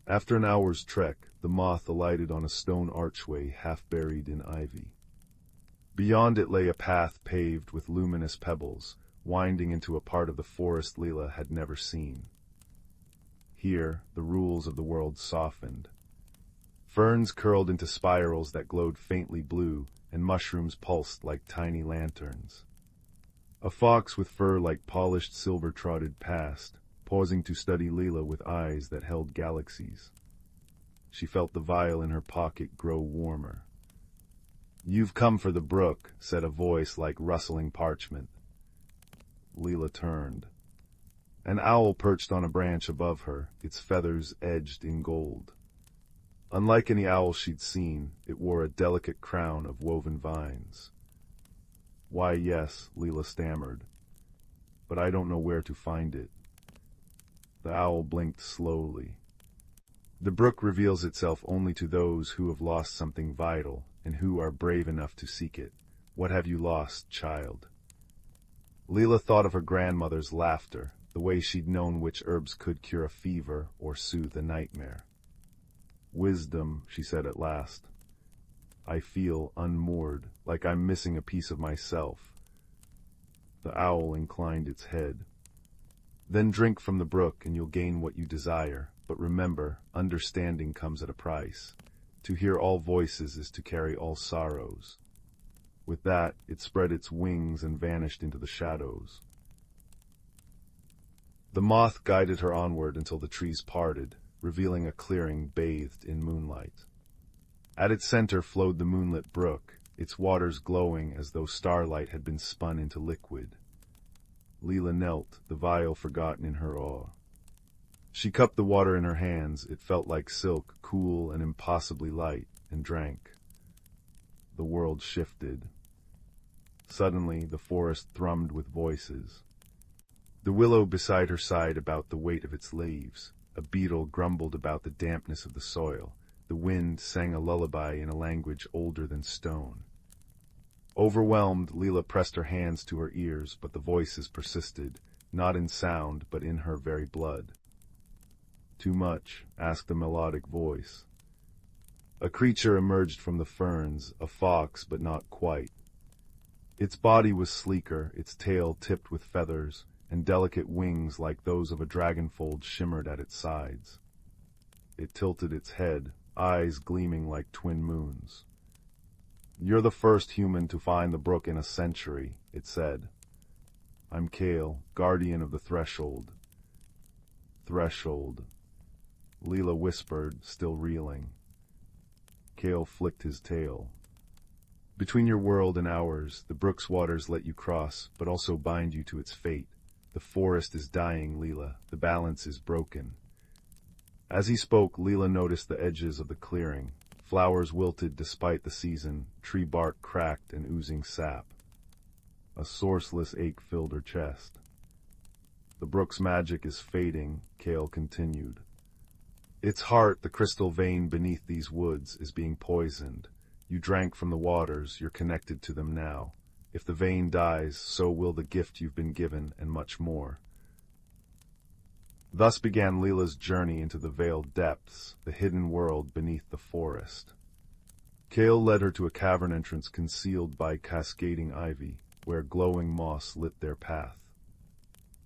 [SPEAKER 1] After an hour's trek, the moth alighted on a stone archway half buried in ivy. Beyond it lay a path paved with luminous pebbles, winding into a part of the forest Leela had never seen. Here, the rules of the world softened. Ferns curled into spirals that glowed faintly blue, and mushrooms pulsed like tiny lanterns. A fox with fur like polished silver trotted past, pausing to study Leela with eyes that held galaxies. She felt the vial in her pocket grow warmer. "You've come for the brook," said a voice like rustling parchment. Leela turned. An owl perched on a branch above her, its feathers edged in gold. Unlike any owl she'd seen, it wore a delicate crown of woven vines. "Why, yes," Leela stammered, "but I don't know where to find it." The owl blinked slowly. "The brook reveals itself only to those who have lost something vital and who are brave enough to seek it. What have you lost, child?" Leela thought of her grandmother's laughter, the way she'd known which herbs could cure a fever or soothe a nightmare. "Wisdom," she said at last. "I feel unmoored, like I'm missing a piece of myself." The owl inclined its head. "Then drink from the brook and you'll gain what you desire. But remember, understanding comes at a price. To hear all voices is to carry all sorrows." With that, it spread its wings and vanished into the shadows. The moth guided her onward until the trees parted, revealing a clearing bathed in moonlight. At its center flowed the moonlit brook, its waters glowing as though starlight had been spun into liquid. Leela knelt, the vial forgotten in her awe. She cupped the water in her hands. It felt like silk, cool and impossibly light, and drank. The world shifted. Suddenly, the forest thrummed with voices. The willow beside her sighed about the weight of its leaves. A beetle grumbled about the dampness of the soil. The wind sang a lullaby in a language older than stone. Overwhelmed, Leela pressed her hands to her ears, but the voices persisted, not in sound, but in her very blood. "Too much?" asked a melodic voice. A creature emerged from the ferns, a fox, but not quite. Its body was sleeker, its tail tipped with feathers, and delicate wings like those of a dragonfold shimmered at its sides. It tilted its head, eyes gleaming like twin moons. "You're the first human to find the brook in a century," it said. "I'm Kale, guardian of the threshold." "Threshold," Leela whispered, still reeling. Kale flicked his tail. "Between your world and ours, the brook's waters let you cross, but also bind you to its fate. The forest is dying, Leela. The balance is broken." As he spoke, Leela noticed the edges of the clearing. Flowers wilted despite the season, tree bark cracked and oozing sap. A sourceless ache filled her chest. The brook's magic is fading, Kale continued. Its heart, the crystal vein beneath these woods, is being poisoned. You drank from the waters, you're connected to them now. If the vein dies, so will the gift you've been given, and much more. Thus began Leela's journey into the veiled depths, the hidden world beneath the forest. Kale led her to a cavern entrance concealed by cascading ivy, where glowing moss lit their path.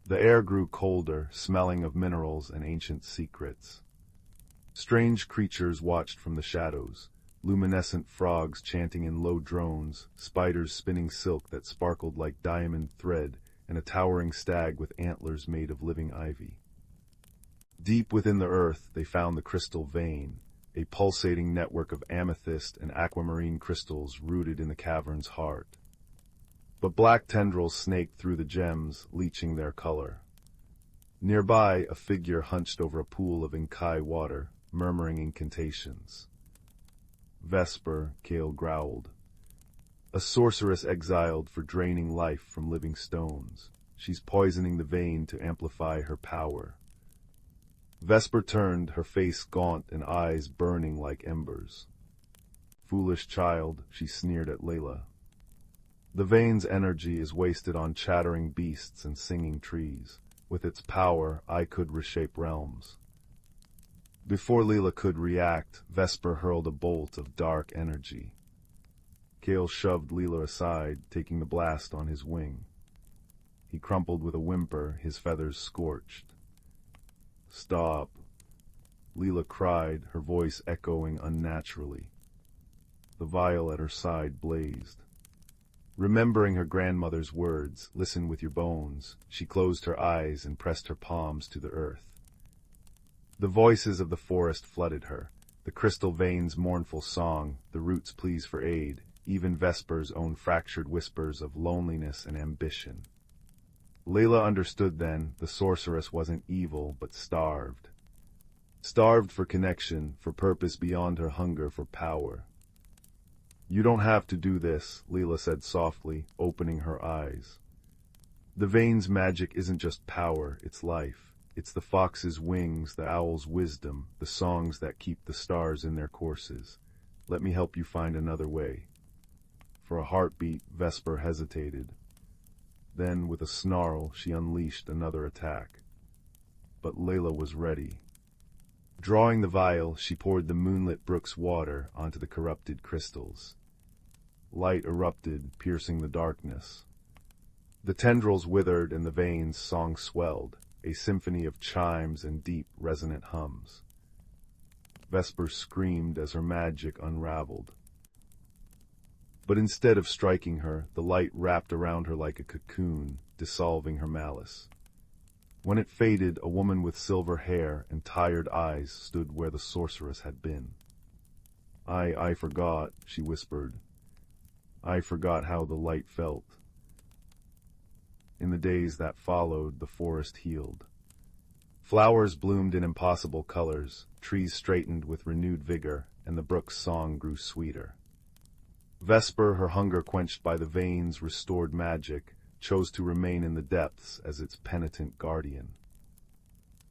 [SPEAKER 1] The air grew colder, smelling of minerals and ancient secrets. Strange creatures watched from the shadows, luminescent frogs chanting in low drones, spiders spinning silk that sparkled like diamond thread, and a towering stag with antlers made of living ivy. Deep within the earth, they found the crystal vein, a pulsating network of amethyst and aquamarine crystals rooted in the cavern's heart. But black tendrils snaked through the gems, leaching their color. Nearby, a figure hunched over a pool of Inkai water, murmuring incantations. Vesper, Kale growled. A sorceress exiled for draining life from living stones. She's poisoning the vein to amplify her power. Vesper turned, her face gaunt and eyes burning like embers. Foolish child, she sneered at Layla. The vein's energy is wasted on chattering beasts and singing trees. With its power, I could reshape realms. Before Leela could react, Vesper hurled a bolt of dark energy. Kale shoved Leela aside, taking the blast on his wing. He crumpled with a whimper, his feathers scorched. Stop, Leela cried, her voice echoing unnaturally. The vial at her side blazed. Remembering her grandmother's words, listen with your bones, she closed her eyes and pressed her palms to the earth. The voices of the forest flooded her, the crystal vein's mournful song, the root's pleas for aid, even Vesper's own fractured whispers of loneliness and ambition. Layla understood then, the sorceress wasn't evil, but starved. Starved for connection, for purpose beyond her hunger for power. You don't have to do this, Leela said softly, opening her eyes. The vein's magic isn't just power, it's life. It's the fox's wings, the owl's wisdom, the songs that keep the stars in their courses. Let me help you find another way. For a heartbeat, Vesper hesitated. Then, with a snarl, she unleashed another attack. But Layla was ready. Drawing the vial, she poured the moonlit brook's water onto the corrupted crystals. Light erupted, piercing the darkness. The tendrils withered and the vein's song swelled, a symphony of chimes and deep, resonant hums. Vesper screamed as her magic unraveled. But instead of striking her, the light wrapped around her like a cocoon, dissolving her malice. When it faded, a woman with silver hair and tired eyes stood where the sorceress had been. I forgot, she whispered. I forgot how the light felt. In the days that followed, the forest healed. Flowers bloomed in impossible colors, trees straightened with renewed vigor, and the brook's song grew sweeter. Vesper, her hunger quenched by the vein's restored magic, chose to remain in the depths as its penitent guardian.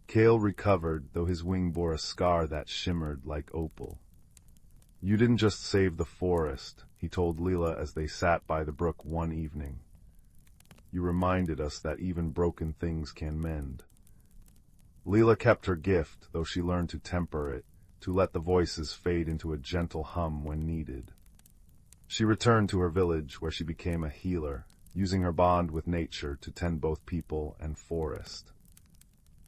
[SPEAKER 1] Kale recovered, though his wing bore a scar that shimmered like opal. You didn't just save the forest, he told Leela as they sat by the brook one evening. You reminded us that even broken things can mend. Leela kept her gift, though she learned to temper it, to let the voices fade into a gentle hum when needed. She returned to her village, where she became a healer, using her bond with nature to tend both people and forest.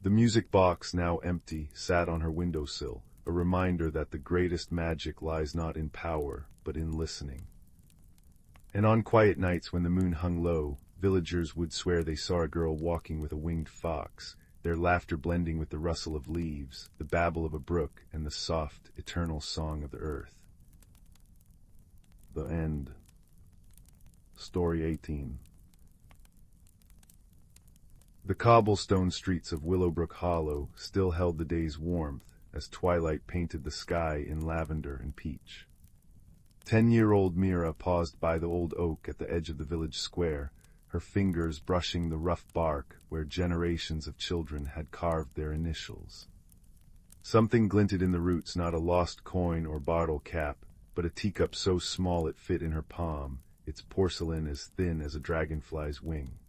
[SPEAKER 1] The music box, now empty, sat on her windowsill, a reminder that the greatest magic lies not in power, but in listening. And on quiet nights when the moon hung low, villagers would swear they saw a girl walking with a winged fox, their laughter blending with the rustle of leaves, the babble of a brook, and the soft, eternal song of the earth. The end. Story 18. The cobblestone streets of Willowbrook Hollow still held the day's warmth, as twilight painted the sky in lavender and peach. 10-year-old Mira paused by the old oak at the edge of the village square, her fingers brushing the rough bark where generations of children had carved their initials. Something glinted in the roots, not a lost coin or bottle cap, but a teacup so small it fit in her palm, its porcelain as thin as a dragonfly's wing.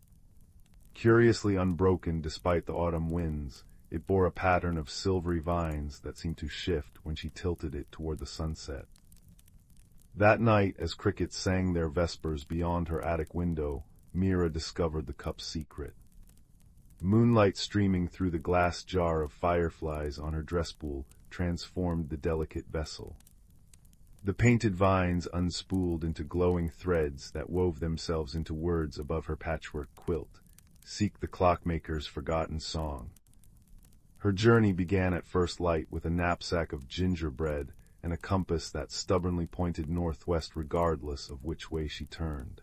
[SPEAKER 1] Curiously unbroken despite the autumn winds, it bore a pattern of silvery vines that seemed to shift when she tilted it toward the sunset. That night, as crickets sang their vespers beyond her attic window, Mira discovered the cup's secret. Moonlight streaming through the glass jar of fireflies on her dress spool transformed the delicate vessel. The painted vines unspooled into glowing threads that wove themselves into words above her patchwork quilt. Seek the clockmaker's forgotten song. Her journey began at first light with a knapsack of gingerbread and a compass that stubbornly pointed northwest regardless of which way she turned.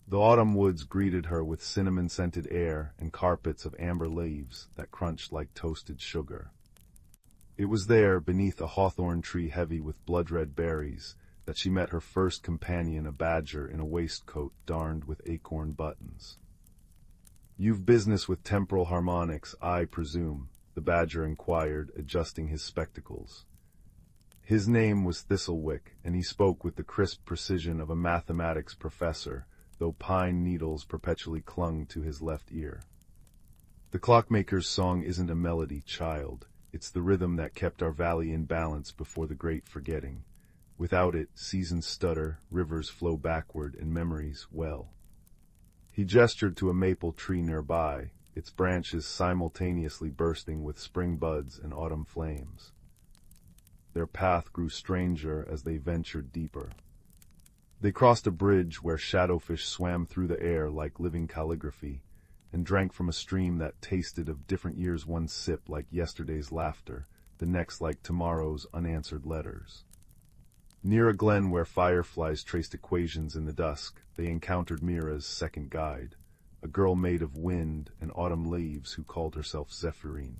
[SPEAKER 1] The autumn woods greeted her with cinnamon-scented air and carpets of amber leaves that crunched like toasted sugar. It was there, beneath a hawthorn tree heavy with blood-red berries, that she met her first companion, a badger in a waistcoat darned with acorn buttons. "You've business with temporal harmonics, I presume?" the badger inquired, adjusting his spectacles. His name was Thistle, and he spoke with the crisp precision of a mathematics professor, though pine needles perpetually clung to his left ear. "The clockmaker's song isn't a melody, child. It's the rhythm that kept our valley in balance before the great forgetting. Without it, seasons stutter, rivers flow backward, and memories, well." He gestured to a maple tree nearby, its branches simultaneously bursting with spring buds and autumn flames. Their path grew stranger as they ventured deeper. They crossed a bridge where shadowfish swam through the air like living calligraphy, and drank from a stream that tasted of different years, one sip like yesterday's laughter, the next like tomorrow's unanswered letters. Near a glen where fireflies traced equations in the dusk, they encountered Mira's second guide, a girl made of wind and autumn leaves who called herself Zephyrine.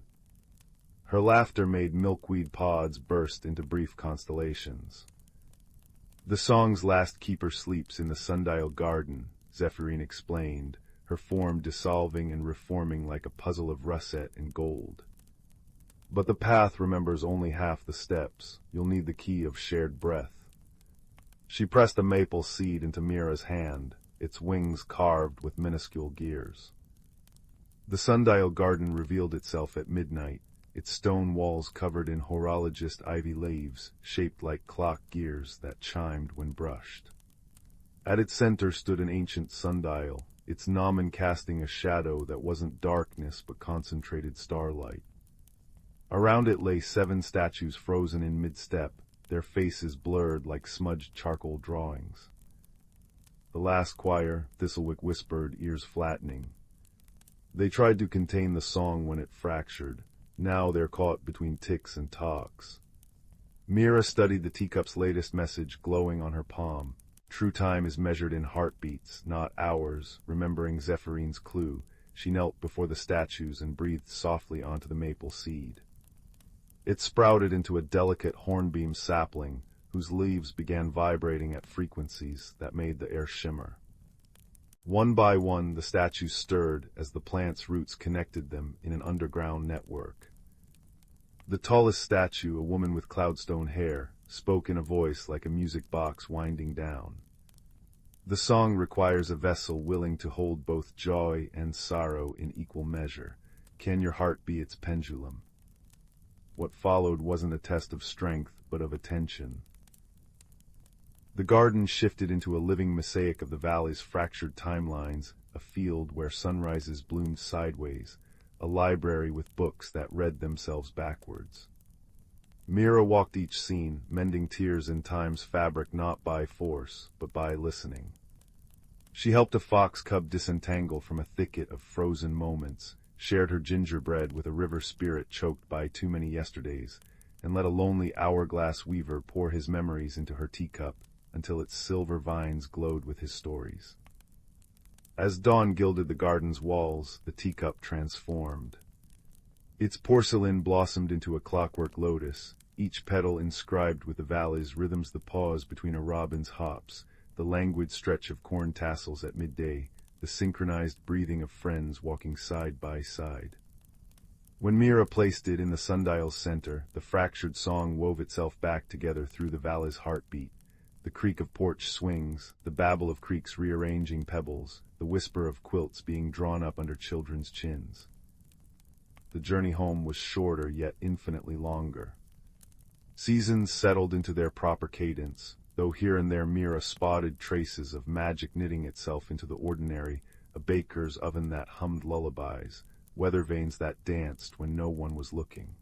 [SPEAKER 1] Her laughter made milkweed pods burst into brief constellations. "The song's last keeper sleeps in the sundial garden," Zephyrine explained, her form dissolving and reforming like a puzzle of russet and gold. "But the path remembers only half the steps. You'll need the key of shared breath." She pressed a maple seed into Mira's hand, its wings carved with minuscule gears. The sundial garden revealed itself at midnight, its stone walls covered in horologist ivy leaves, shaped like clock gears that chimed when brushed. At its center stood an ancient sundial, its gnomon casting a shadow that wasn't darkness but concentrated starlight. Around it lay 7 statues frozen in mid-step, their faces blurred like smudged charcoal drawings. "The last choir," Thistlewick whispered, ears flattening. "They tried to contain the song when it fractured. Now they're caught between ticks and talks." Mira studied the teacup's latest message glowing on her palm. True time is measured in heartbeats, not hours. Remembering Zephyrine's clue, she knelt before the statues and breathed softly onto the maple seed. It sprouted into a delicate hornbeam sapling, whose leaves began vibrating at frequencies that made the air shimmer. One by one, the statues stirred as the plant's roots connected them in an underground network. The tallest statue, a woman with cloudstone hair, spoke in a voice like a music box winding down. "The song requires a vessel willing to hold both joy and sorrow in equal measure. Can your heart be its pendulum?" What followed wasn't a test of strength, but of attention. The garden shifted into a living mosaic of the valley's fractured timelines, a field where sunrises bloomed sideways, a library with books that read themselves backwards. Mira walked each scene, mending tears in time's fabric not by force, but by listening. She helped a fox cub disentangle from a thicket of frozen moments, shared her gingerbread with a river spirit choked by too many yesterdays, and let a lonely hourglass weaver pour his memories into her teacup until its silver vines glowed with his stories. As dawn gilded the garden's walls, the teacup transformed. Its porcelain blossomed into a clockwork lotus, each petal inscribed with the valley's rhythms, the pause between a robin's hops, the languid stretch of corn tassels at midday, the synchronized breathing of friends walking side by side. When Mira placed it in the sundial's center, the fractured song wove itself back together through the valley's heartbeat. The creak of porch swings, the babble of creeks rearranging pebbles, the whisper of quilts being drawn up under children's chins. The journey home was shorter yet infinitely longer. Seasons settled into their proper cadence, though here and there Mira spotted traces of magic knitting itself into the ordinary, a baker's oven that hummed lullabies, weather vanes that danced when no one was looking.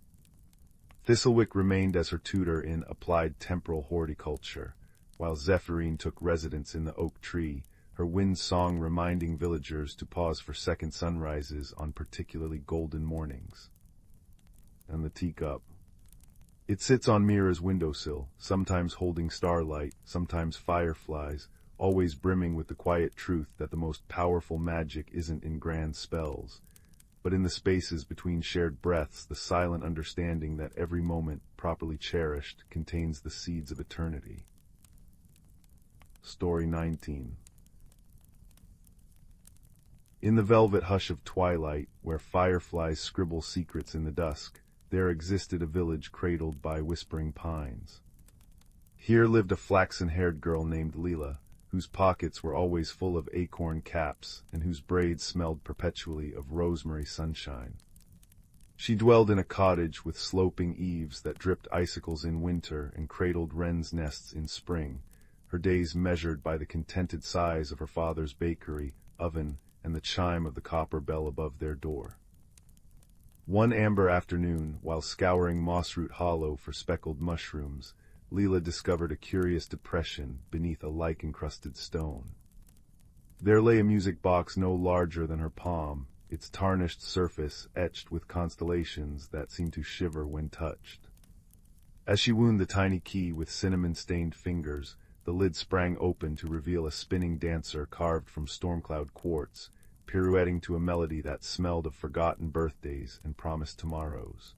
[SPEAKER 1] Thistlewick remained as her tutor in applied temporal horticulture, while Zephyrine took residence in the oak tree, her wind song reminding villagers to pause for second sunrises on particularly golden mornings. And the teacup. It sits on Mira's windowsill, sometimes holding starlight, sometimes fireflies, always brimming with the quiet truth that the most powerful magic isn't in grand spells, but in the spaces between shared breaths, the silent understanding that every moment, properly cherished, contains the seeds of eternity. Story 19. In the velvet hush of twilight, where fireflies scribble secrets in the dusk, there existed a village cradled by whispering pines. Here lived a flaxen-haired girl named Leela, whose pockets were always full of acorn caps and whose braids smelled perpetually of rosemary sunshine. She dwelled in a cottage with sloping eaves that dripped icicles in winter and cradled wrens' nests in spring, her days measured by the contented size of her father's bakery, oven, and the chime of the copper bell above their door. One amber afternoon, while scouring Mossroot Hollow for speckled mushrooms, Leela discovered a curious depression beneath a lichen-crusted stone. There lay a music box no larger than her palm, its tarnished surface etched with constellations that seemed to shiver when touched. As she wound the tiny key with cinnamon-stained fingers, the lid sprang open to reveal a spinning dancer carved from storm-cloud quartz, pirouetting to a melody that smelled of forgotten birthdays and promised tomorrows.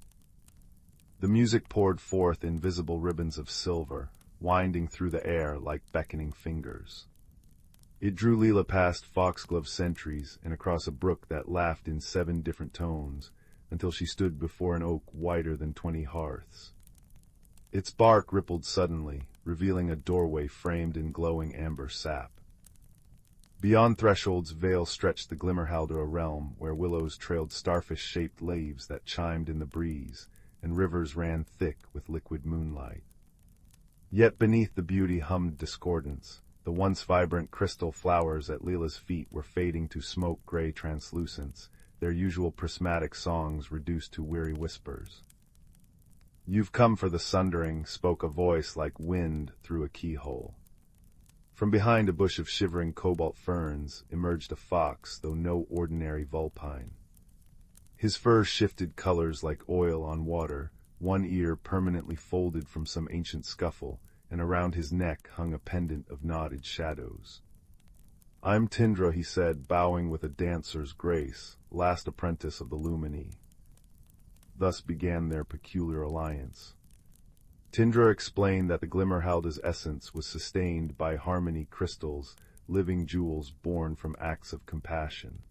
[SPEAKER 1] The music poured forth invisible ribbons of silver, winding through the air like beckoning fingers. It drew Leela past foxglove sentries and across a brook that laughed in 7 different tones, until she stood before an oak wider than 20 hearths. Its bark rippled suddenly, revealing a doorway framed in glowing amber sap. Beyond threshold's veil stretched the Glimmerhalder, a realm where willows trailed starfish-shaped leaves that chimed in the breeze, and rivers ran thick with liquid moonlight. Yet beneath the beauty hummed discordance. The once vibrant crystal flowers at Leela's feet were fading to smoke-gray translucence, their usual prismatic songs reduced to weary whispers. "You've come for the sundering," spoke a voice like wind through a keyhole. From behind a bush of shivering cobalt ferns emerged a fox, though no ordinary vulpine. His fur shifted colors like oil on water, one ear permanently folded from some ancient scuffle, and around his neck hung a pendant of knotted shadows. "I'm Tindra," he said, bowing with a dancer's grace, last apprentice of the Lumini. Thus began their peculiar alliance. Tindra explained that the Glimmerhalder's essence was sustained by harmony crystals, living jewels born from acts of compassion.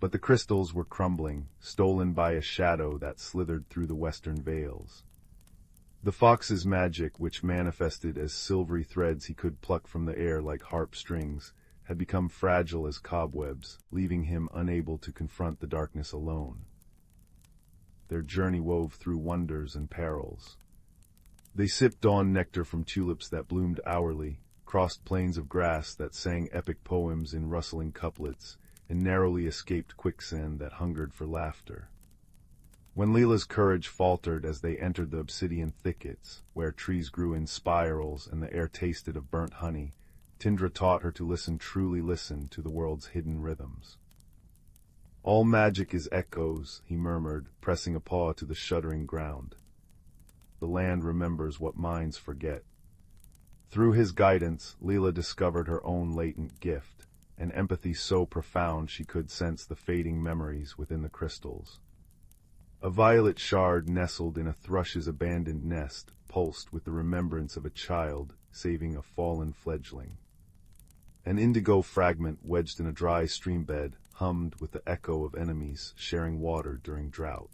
[SPEAKER 1] But the crystals were crumbling, stolen by a shadow that slithered through the western vales. The fox's magic, which manifested as silvery threads he could pluck from the air like harp strings, had become fragile as cobwebs, leaving him unable to confront the darkness alone. Their journey wove through wonders and perils. They sipped dawn nectar from tulips that bloomed hourly, crossed plains of grass that sang epic poems in rustling couplets, and narrowly escaped quicksand that hungered for laughter. When Leela's courage faltered as they entered the obsidian thickets, where trees grew in spirals and the air tasted of burnt honey, Tindra taught her to truly listen to the world's hidden rhythms. "All magic is echoes," he murmured, pressing a paw to the shuddering ground. "The land remembers what minds forget." Through his guidance, Leela discovered her own latent gift, an empathy so profound she could sense the fading memories within the crystals. A violet shard nestled in a thrush's abandoned nest pulsed with the remembrance of a child saving a fallen fledgling. An indigo fragment wedged in a dry stream bed hummed with the echo of enemies sharing water during drought.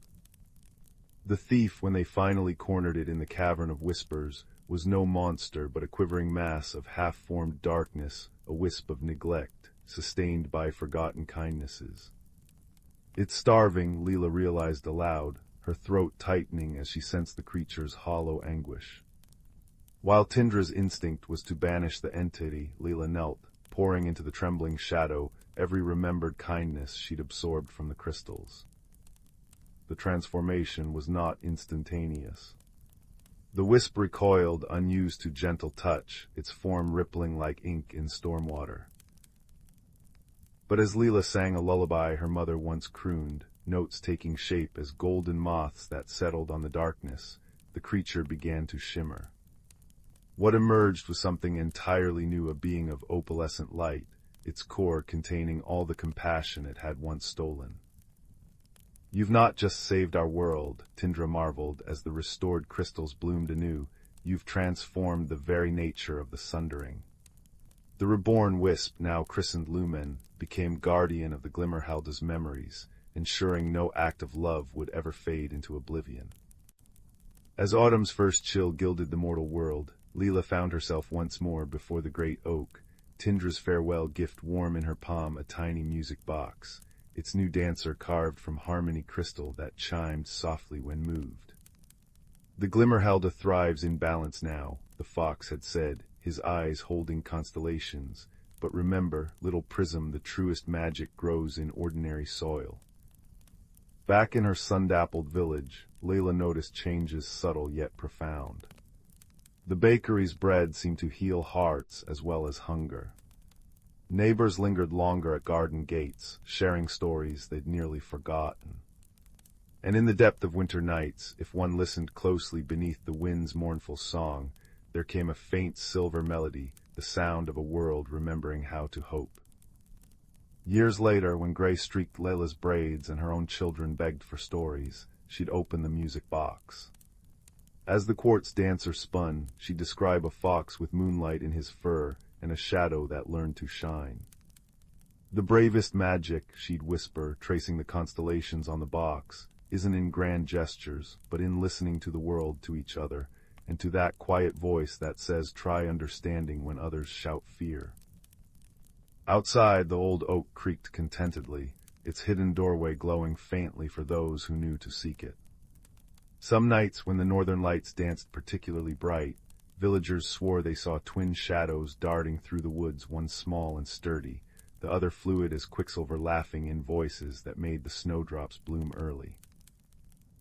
[SPEAKER 1] The thief, when they finally cornered it in the cavern of whispers, was no monster but a quivering mass of half-formed darkness, a wisp of neglect, sustained by forgotten kindnesses. "It's starving," Leela realized aloud, her throat tightening as she sensed the creature's hollow anguish. While Tindra's instinct was to banish the entity, Leela knelt, pouring into the trembling shadow every remembered kindness she'd absorbed from the crystals. The transformation was not instantaneous. The wisp recoiled, unused to gentle touch, its form rippling like ink in storm water. But as Leela sang a lullaby her mother once crooned, notes taking shape as golden moths that settled on the darkness, the creature began to shimmer. What emerged was something entirely new, a being of opalescent light, its core containing all the compassion it had once stolen. "You've not just saved our world," Tindra marveled as the restored crystals bloomed anew, "you've transformed the very nature of the sundering." The reborn wisp, now christened Lumen, became guardian of the Glimmerhalda's memories, ensuring no act of love would ever fade into oblivion. As autumn's first chill gilded the mortal world, Leela found herself once more before the great oak, Tindra's farewell gift warm in her palm, a tiny music box, its new dancer carved from harmony crystal that chimed softly when moved. "The Glimmerhalda thrives in balance now," the fox had said, his eyes holding constellations, "but remember, little prism, the truest magic grows in ordinary soil." Back in her sun-dappled village, Leela noticed changes subtle yet profound. The bakery's bread seemed to heal hearts as well as hunger. Neighbors lingered longer at garden gates, sharing stories they'd nearly forgotten. And in the depth of winter nights, if one listened closely beneath the wind's mournful song, there came a faint silver melody, the sound of a world remembering how to hope. Years later, when gray streaked Leila's braids and her own children begged for stories, she'd open the music box. As the quartz dancer spun, she'd describe a fox with moonlight in his fur and a shadow that learned to shine. "The bravest magic," she'd whisper, tracing the constellations on the box, "isn't in grand gestures, but in listening to the world, to each other, and to that quiet voice that says try understanding when others shout fear." Outside, the old oak creaked contentedly, its hidden doorway glowing faintly for those who knew to seek it. Some nights, when the northern lights danced particularly bright, villagers swore they saw twin shadows darting through the woods, one small and sturdy, the other fluid as quicksilver, laughing in voices that made the snowdrops bloom early.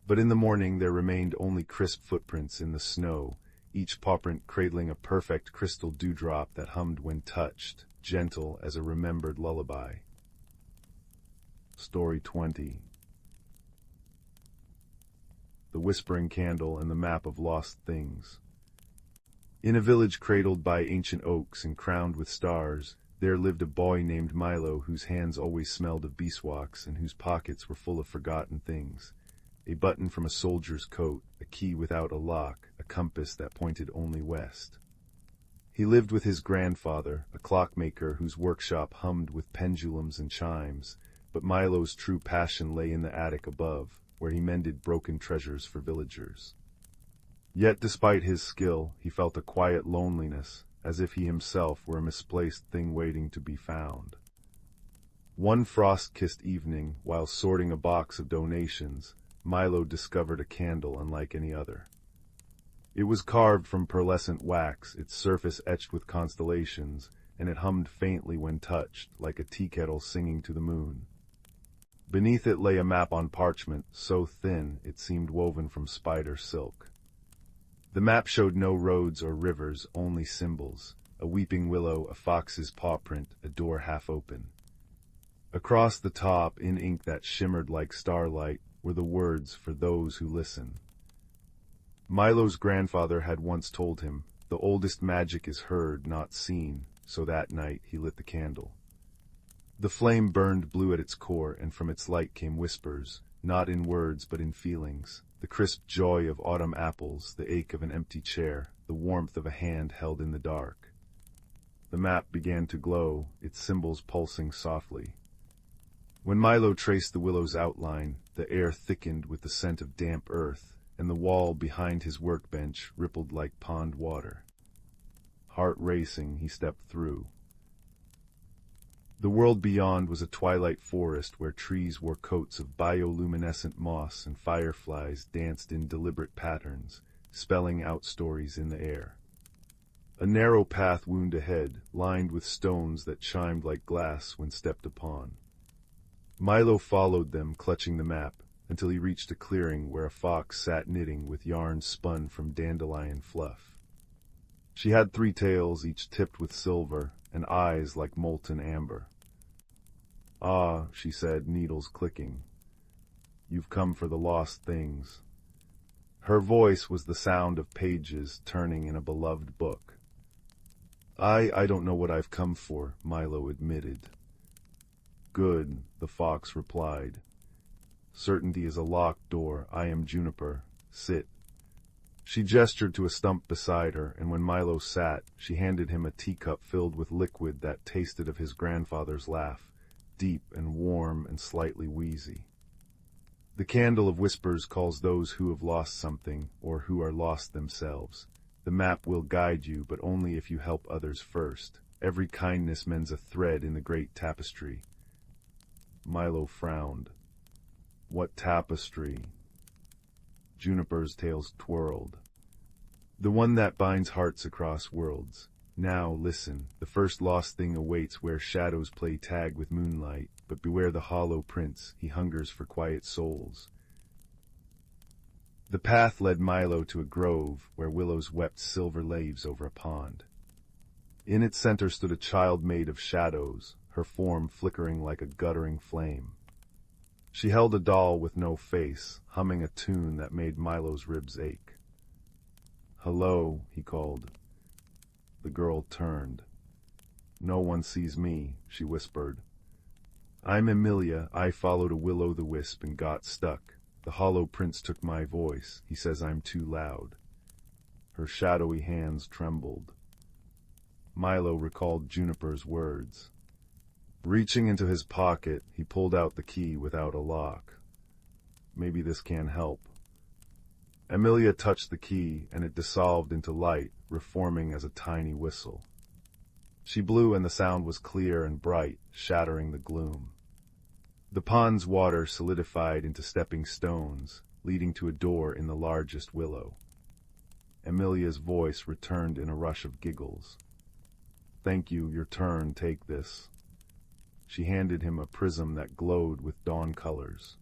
[SPEAKER 1] But in the morning there remained only crisp footprints in the snow, each pawprint cradling a perfect crystal dewdrop that hummed when touched, gentle as a remembered lullaby. Story 20. The Whispering Candle and the Map of Lost Things. In a village cradled by ancient oaks and crowned with stars, there lived a boy named Milo, whose hands always smelled of beeswax and whose pockets were full of forgotten things. A button from a soldier's coat, a key without a lock, a compass that pointed only west. He lived with his grandfather, a clockmaker whose workshop hummed with pendulums and chimes, but Milo's true passion lay in the attic above, where he mended broken treasures for villagers. Yet despite his skill, he felt a quiet loneliness, as if he himself were a misplaced thing waiting to be found. One frost-kissed evening, while sorting a box of donations, Milo discovered a candle unlike any other. It was carved from pearlescent wax, its surface etched with constellations, and it hummed faintly when touched, like a teakettle singing to the moon. Beneath it lay a map on parchment, so thin it seemed woven from spider silk. The map showed no roads or rivers, only symbols, a weeping willow, a fox's paw print, a door half open. Across the top, in ink that shimmered like starlight, were the words for those who listen. Milo's grandfather had once told him, "The oldest magic is heard, not seen," so that night he lit the candle. The flame burned blue at its core, and from its light came whispers, not in words but in feelings. The crisp joy of autumn apples, the ache of an empty chair, the warmth of a hand held in the dark. The map began to glow, its symbols pulsing softly. When Milo traced the willow's outline, the air thickened with the scent of damp earth, and the wall behind his workbench rippled like pond water. Heart racing, he stepped through. The world beyond was a twilight forest where trees wore coats of bioluminescent moss and fireflies danced in deliberate patterns, spelling out stories in the air. A narrow path wound ahead, lined with stones that chimed like glass when stepped upon. Milo followed them, clutching the map, until he reached a clearing where a fox sat knitting with yarn spun from dandelion fluff. She had 3 tails, each tipped with silver, and eyes like molten amber. "Ah," she said, needles clicking. "You've come for the lost things." Her voice was the sound of pages turning in a beloved book. I don't know what I've come for," Milo admitted. "Good," the fox replied. "Certainty is a locked door. I am Juniper. Sit." She gestured to a stump beside her, and when Milo sat, she handed him a teacup filled with liquid that tasted of his grandfather's laugh, deep and warm and slightly wheezy. The candle of whispers calls those who have lost something, or who are lost themselves. The map will guide you, but only if you help others first. Every kindness mends a thread in the great tapestry. Milo frowned. "What tapestry?" Juniper's tails twirled. "The one that binds hearts across worlds. Now, listen, the first lost thing awaits where shadows play tag with moonlight, but beware the hollow prince, he hungers for quiet souls." The path led Milo to a grove where willows wept silver leaves over a pond. In its center stood a child made of shadows, her form flickering like a guttering flame. She held a doll with no face, humming a tune that made Milo's ribs ache. "Hello," he called. The girl turned. "No one sees me," she whispered. "I'm Emilia. I followed a will-o'-the-wisp and got stuck. The hollow prince took my voice. He says I'm too loud." Her shadowy hands trembled. Milo recalled Juniper's words. Reaching into his pocket, he pulled out the key without a lock. "Maybe this can help." Emilia touched the key, and it dissolved into light, reforming as a tiny whistle. She blew, and the sound was clear and bright, shattering the gloom. The pond's water solidified into stepping stones, leading to a door in the largest willow. Emilia's voice returned in a rush of giggles. "Thank you, your turn, take this." She handed him a prism that glowed with dawn colors.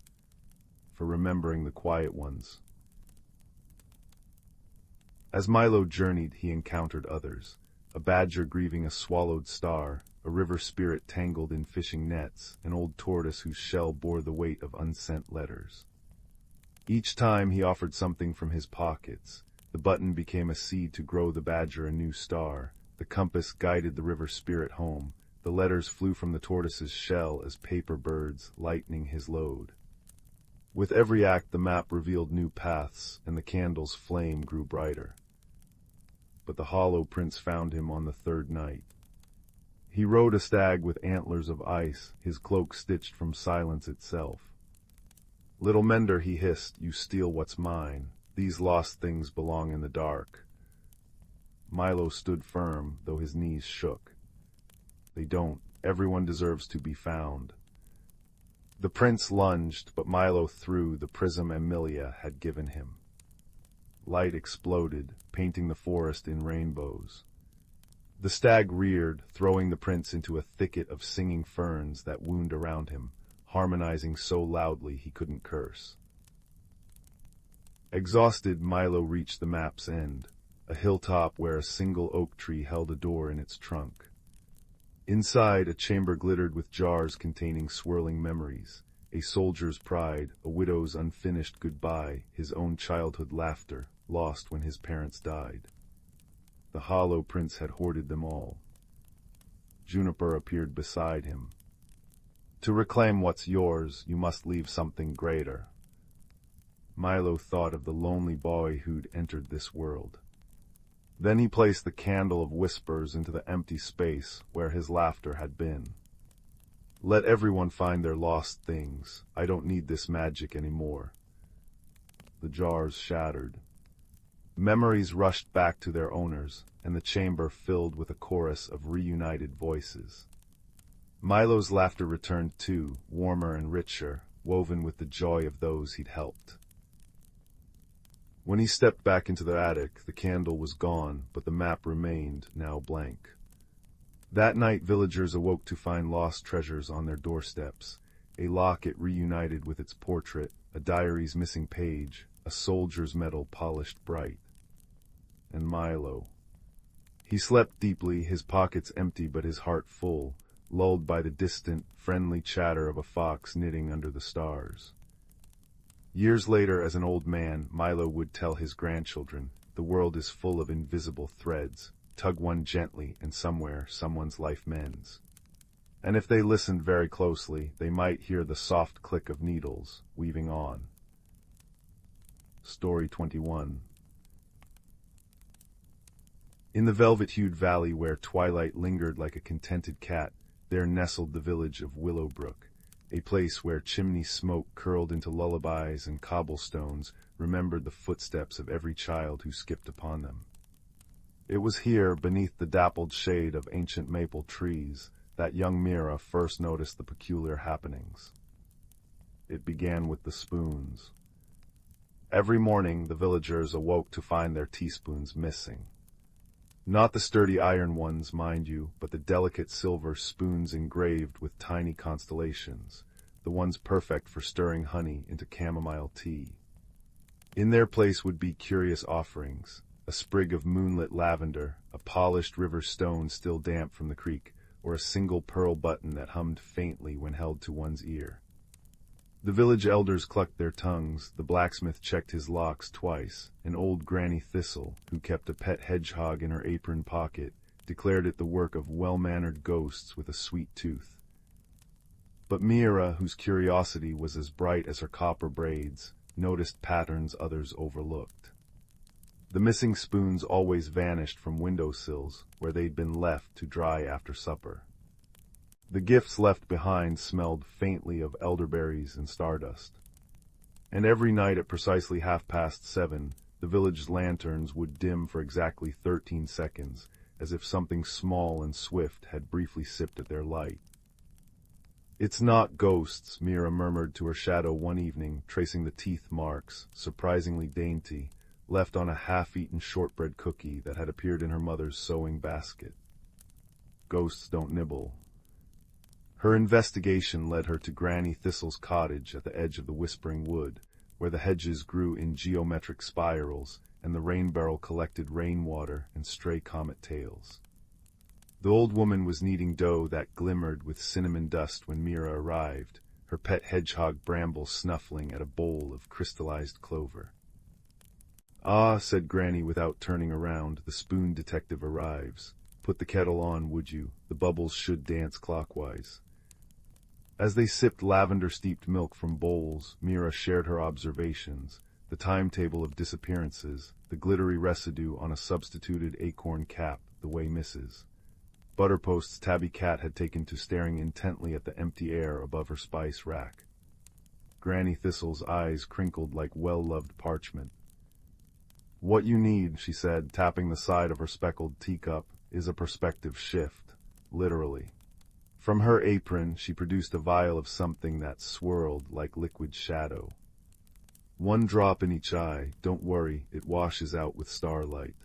[SPEAKER 1] "For remembering the quiet ones." As Milo journeyed, he encountered others. A badger grieving a swallowed star, a river spirit tangled in fishing nets, an old tortoise whose shell bore the weight of unsent letters. Each time he offered something from his pockets. The button became a seed to grow the badger a new star. The compass guided the river spirit home. The letters flew from the tortoise's shell as paper birds, lightening his load. With every act, the map revealed new paths, and the candle's flame grew brighter. But the hollow prince found him on the 3rd night. He rode a stag with antlers of ice, his cloak stitched from silence itself. "Little mender," he hissed, "you steal what's mine. These lost things belong in the dark." Milo stood firm, though his knees shook. "They don't. Everyone deserves to be found." The prince lunged, but Milo threw the prism Emilia had given him. Light exploded, painting the forest in rainbows. The stag reared, throwing the prince into a thicket of singing ferns that wound around him, harmonizing so loudly he couldn't curse. Exhausted, Milo reached the map's end, a hilltop where a single oak tree held a door in its trunk. Inside, a chamber glittered with jars containing swirling memories, a soldier's pride, a widow's unfinished goodbye, his own childhood laughter, lost when his parents died. The hollow prince had hoarded them all. Juniper appeared beside him. To reclaim what's yours, you must leave something greater. Milo thought of the lonely boy who'd entered this world. Then he placed the candle of whispers into the empty space where his laughter had been. Let everyone find their lost things. I don't need this magic anymore. The jars shattered. Memories rushed back to their owners, and the chamber filled with a chorus of reunited voices. Milo's laughter returned too, warmer and richer, woven with the joy of those he'd helped. When he stepped back into the attic, the candle was gone, but the map remained, now blank. That night, villagers awoke to find lost treasures on their doorsteps. A locket reunited with its portrait, a diary's missing page, a soldier's medal polished bright. And Milo. He slept deeply, his pockets empty but his heart full, lulled by the distant, friendly chatter of a fox knitting under the stars. Years later, as an old man, Milo would tell his grandchildren, the world is full of invisible threads. Tug one gently, and somewhere, someone's life mends. And if they listened very closely, they might hear the soft click of needles, weaving on. Story 21. In the velvet-hued valley where twilight lingered like a contented cat, there nestled the village of Willowbrook, a place where chimney smoke curled into lullabies and cobblestones remembered the footsteps of every child who skipped upon them. It was here, beneath the dappled shade of ancient maple trees, that young Mira first noticed the peculiar happenings. It began with the spoons. Every morning, the villagers awoke to find their teaspoons missing. Not the sturdy iron ones, mind you, but the delicate silver spoons engraved with tiny constellations, the ones perfect for stirring honey into chamomile tea. In their place would be curious offerings, a sprig of moonlit lavender, a polished river stone still damp from the creek, or a single pearl button that hummed faintly when held to one's ear. The village elders clucked their tongues, the blacksmith checked his locks twice, and old Granny Thistle, who kept a pet hedgehog in her apron pocket, declared it the work of well-mannered ghosts with a sweet tooth. But Mira, whose curiosity was as bright as her copper braids, noticed patterns others overlooked. The missing spoons always vanished from windowsills, where they'd been left to dry after supper. The gifts left behind smelled faintly of elderberries and stardust. And every night at precisely 7:30, the village lanterns would dim for exactly 13 seconds, as if something small and swift had briefly sipped at their light. "It's not ghosts," Mira murmured to her shadow one evening, tracing the teeth marks, surprisingly dainty, left on a half-eaten shortbread cookie that had appeared in her mother's sewing basket. Ghosts don't nibble. Her investigation led her to Granny Thistle's cottage at the edge of the Whispering Wood, where the hedges grew in geometric spirals, and the rain barrel collected rainwater and stray comet tails. The old woman was kneading dough that glimmered with cinnamon dust when Mira arrived, her pet hedgehog Bramble snuffling at a bowl of crystallized clover. "Ah," said Granny without turning around, "the spoon detective arrives. Put the kettle on, would you? The bubbles should dance clockwise." As they sipped lavender-steeped milk from bowls, Mira shared her observations, the timetable of disappearances, the glittery residue on a substituted acorn cap, the way Mrs. Butterpost's tabby cat had taken to staring intently at the empty air above her spice rack. Granny Thistle's eyes crinkled like well-loved parchment. "What you need," she said, tapping the side of her speckled teacup, "is a perspective shift, literally." From her apron, she produced a vial of something that swirled like liquid shadow. "One drop in each eye, don't worry, it washes out with starlight."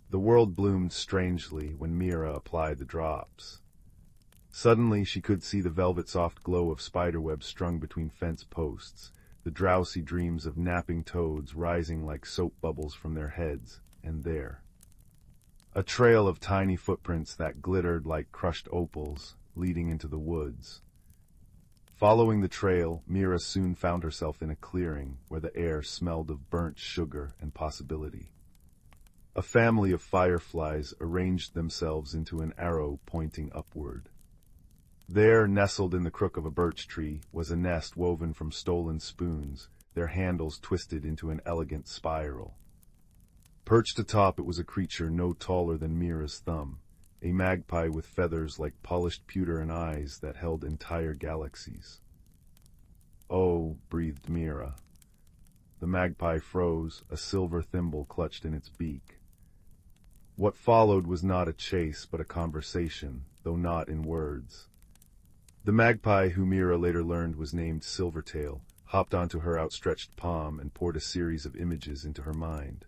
[SPEAKER 1] The world bloomed strangely when Mira applied the drops. Suddenly she could see the velvet-soft glow of spiderwebs strung between fence posts, the drowsy dreams of napping toads rising like soap bubbles from their heads, and there, a trail of tiny footprints that glittered like crushed opals, leading into the woods. Following the trail, Mira soon found herself in a clearing where the air smelled of burnt sugar and possibility. A family of fireflies arranged themselves into an arrow pointing upward. There, nestled in the crook of a birch tree, was a nest woven from stolen spoons, their handles twisted into an elegant spiral. Perched atop it was a creature no taller than Mira's thumb, a magpie with feathers like polished pewter and eyes that held entire galaxies. "Oh," breathed Mira. The magpie froze, a silver thimble clutched in its beak. What followed was not a chase, but a conversation, though not in words. The magpie, who Mira later learned was named Silvertail, hopped onto her outstretched palm and poured a series of images into her mind.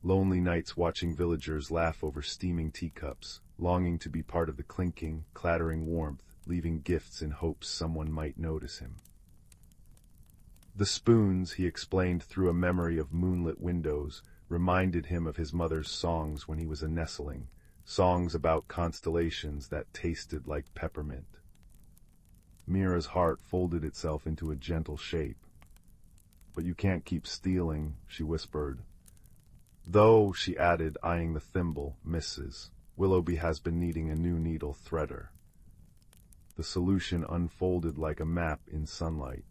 [SPEAKER 1] Lonely nights watching villagers laugh over steaming teacups, longing to be part of the clinking, clattering warmth, leaving gifts in hopes someone might notice him. The spoons, he explained through a memory of moonlit windows, reminded him of his mother's songs when he was a nestling, songs about constellations that tasted like peppermint. Mira's heart folded itself into a gentle shape. "But you can't keep stealing," she whispered. "Though," she added, eyeing the thimble, "Mrs. Willoughby has been needing a new needle threader." The solution unfolded like a map in sunlight.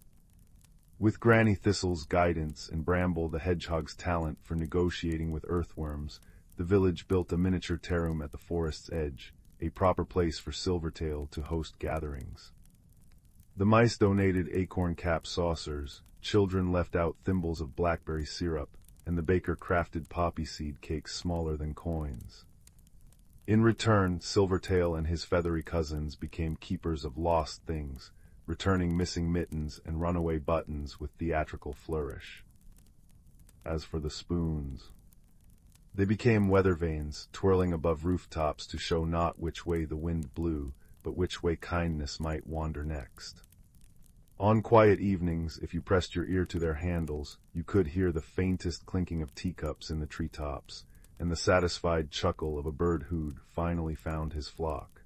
[SPEAKER 1] With Granny Thistle's guidance and Bramble the Hedgehog's talent for negotiating with earthworms, the village built a miniature terrum at the forest's edge, a proper place for Silvertail to host gatherings. The mice donated acorn-capped saucers, children left out thimbles of blackberry syrup, and the baker crafted poppy seed cakes smaller than coins. In return, Silvertail and his feathery cousins became keepers of lost things, returning missing mittens and runaway buttons with theatrical flourish. As for the spoons, they became weather vanes, twirling above rooftops to show not which way the wind blew, but which way kindness might wander next. On quiet evenings, if you pressed your ear to their handles, you could hear the faintest clinking of teacups in the treetops, and the satisfied chuckle of a bird who'd finally found his flock.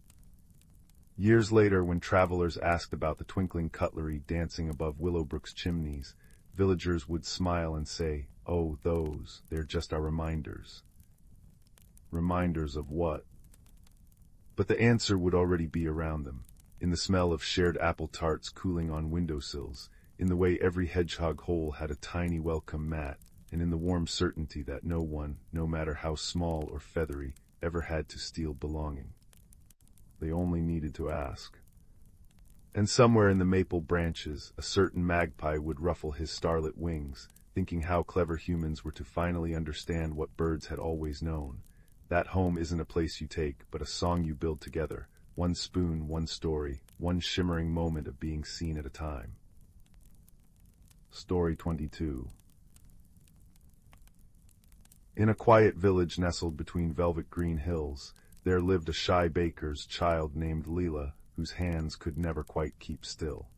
[SPEAKER 1] Years later, when travelers asked about the twinkling cutlery dancing above Willowbrook's chimneys, villagers would smile and say, "Oh, those, they're just our reminders." Reminders of what? But the answer would already be around them, in the smell of shared apple tarts cooling on windowsills, in the way every hedgehog hole had a tiny welcome mat, and in the warm certainty that no one, no matter how small or feathery, ever had to steal belonging. They only needed to ask. And somewhere in the maple branches, a certain magpie would ruffle his starlit wings, thinking how clever humans were to finally understand what birds had always known. That home isn't a place you take, but a song you build together. One spoon, one story, one shimmering moment of being seen at a time. Story 22. In a quiet village nestled between velvet green hills, there lived a shy baker's child named Leela, whose hands could never quite keep still.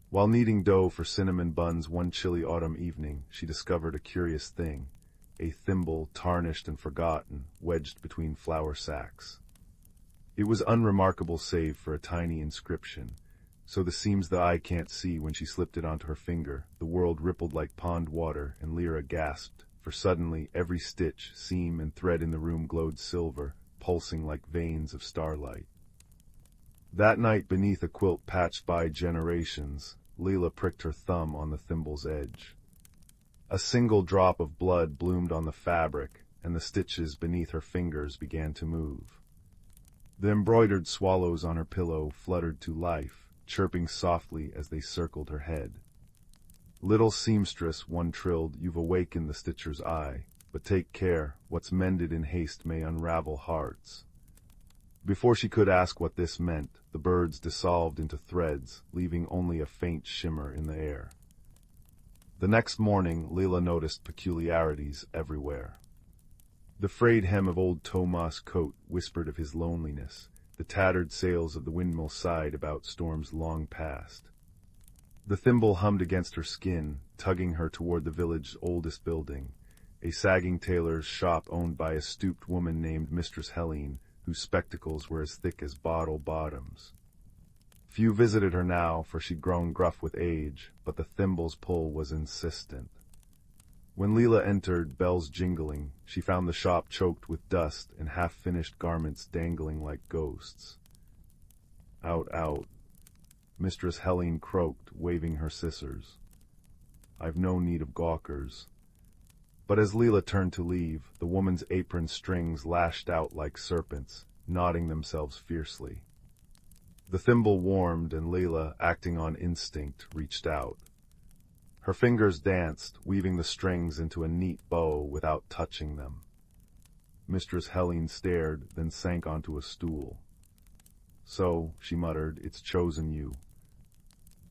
[SPEAKER 1] While kneading dough for cinnamon buns one chilly autumn evening, she discovered a curious thing, a thimble tarnished and forgotten, wedged between flour sacks. It was unremarkable save for a tiny inscription, so the seams the eye can't see. When she slipped it onto her finger, the world rippled like pond water, and Lyra gasped, for suddenly every stitch, seam, and thread in the room glowed silver, pulsing like veins of starlight. That night, beneath a quilt patched by generations, Leela pricked her thumb on the thimble's edge. A single drop of blood bloomed on the fabric, and the stitches beneath her fingers began to move. The embroidered swallows on her pillow fluttered to life, chirping softly as they circled her head. "Little seamstress," one trilled, "you've awakened the stitcher's eye, but take care, what's mended in haste may unravel hearts." Before she could ask what this meant, the birds dissolved into threads, leaving only a faint shimmer in the air. The next morning, Leela noticed peculiarities everywhere. The frayed hem of old Tomas' coat whispered of his loneliness. The tattered sails of the windmill sighed about storms long past. The thimble hummed against her skin, tugging her toward the village's oldest building, a sagging tailor's shop owned by a stooped woman named Mistress Helene, whose spectacles were as thick as bottle bottoms. Few visited her now, for she'd grown gruff with age, but the thimble's pull was insistent. When Leela entered, bells jingling, she found the shop choked with dust and half-finished garments dangling like ghosts. Out, out, Mistress Helene croaked, waving her scissors. I've no need of gawkers. But as Leela turned to leave, the woman's apron strings lashed out like serpents, knotting themselves fiercely. The thimble warmed, and Leela, acting on instinct, reached out. Her fingers danced, weaving the strings into a neat bow without touching them. Mistress Helene stared, then sank onto a stool. So, she muttered, it's chosen you.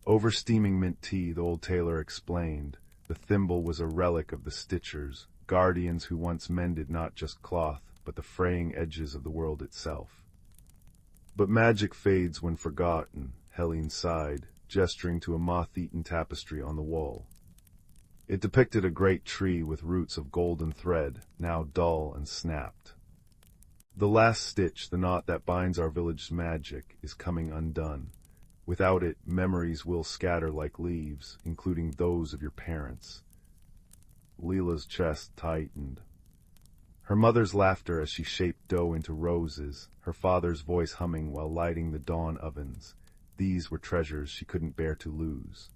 [SPEAKER 1] Over steaming mint tea, the old tailor explained, the thimble was a relic of the stitchers, guardians who once mended not just cloth, but the fraying edges of the world itself. But magic fades when forgotten, Helene sighed, gesturing to a moth-eaten tapestry on the wall. It depicted a great tree with roots of golden thread, now dull and snapped. The last stitch, the knot that binds our village's magic, is coming undone. Without it, memories will scatter like leaves, including those of your parents. Leela's chest tightened. Her mother's laughter as she shaped dough into roses, her father's voice humming while lighting the dawn ovens. These were treasures she couldn't bear to lose.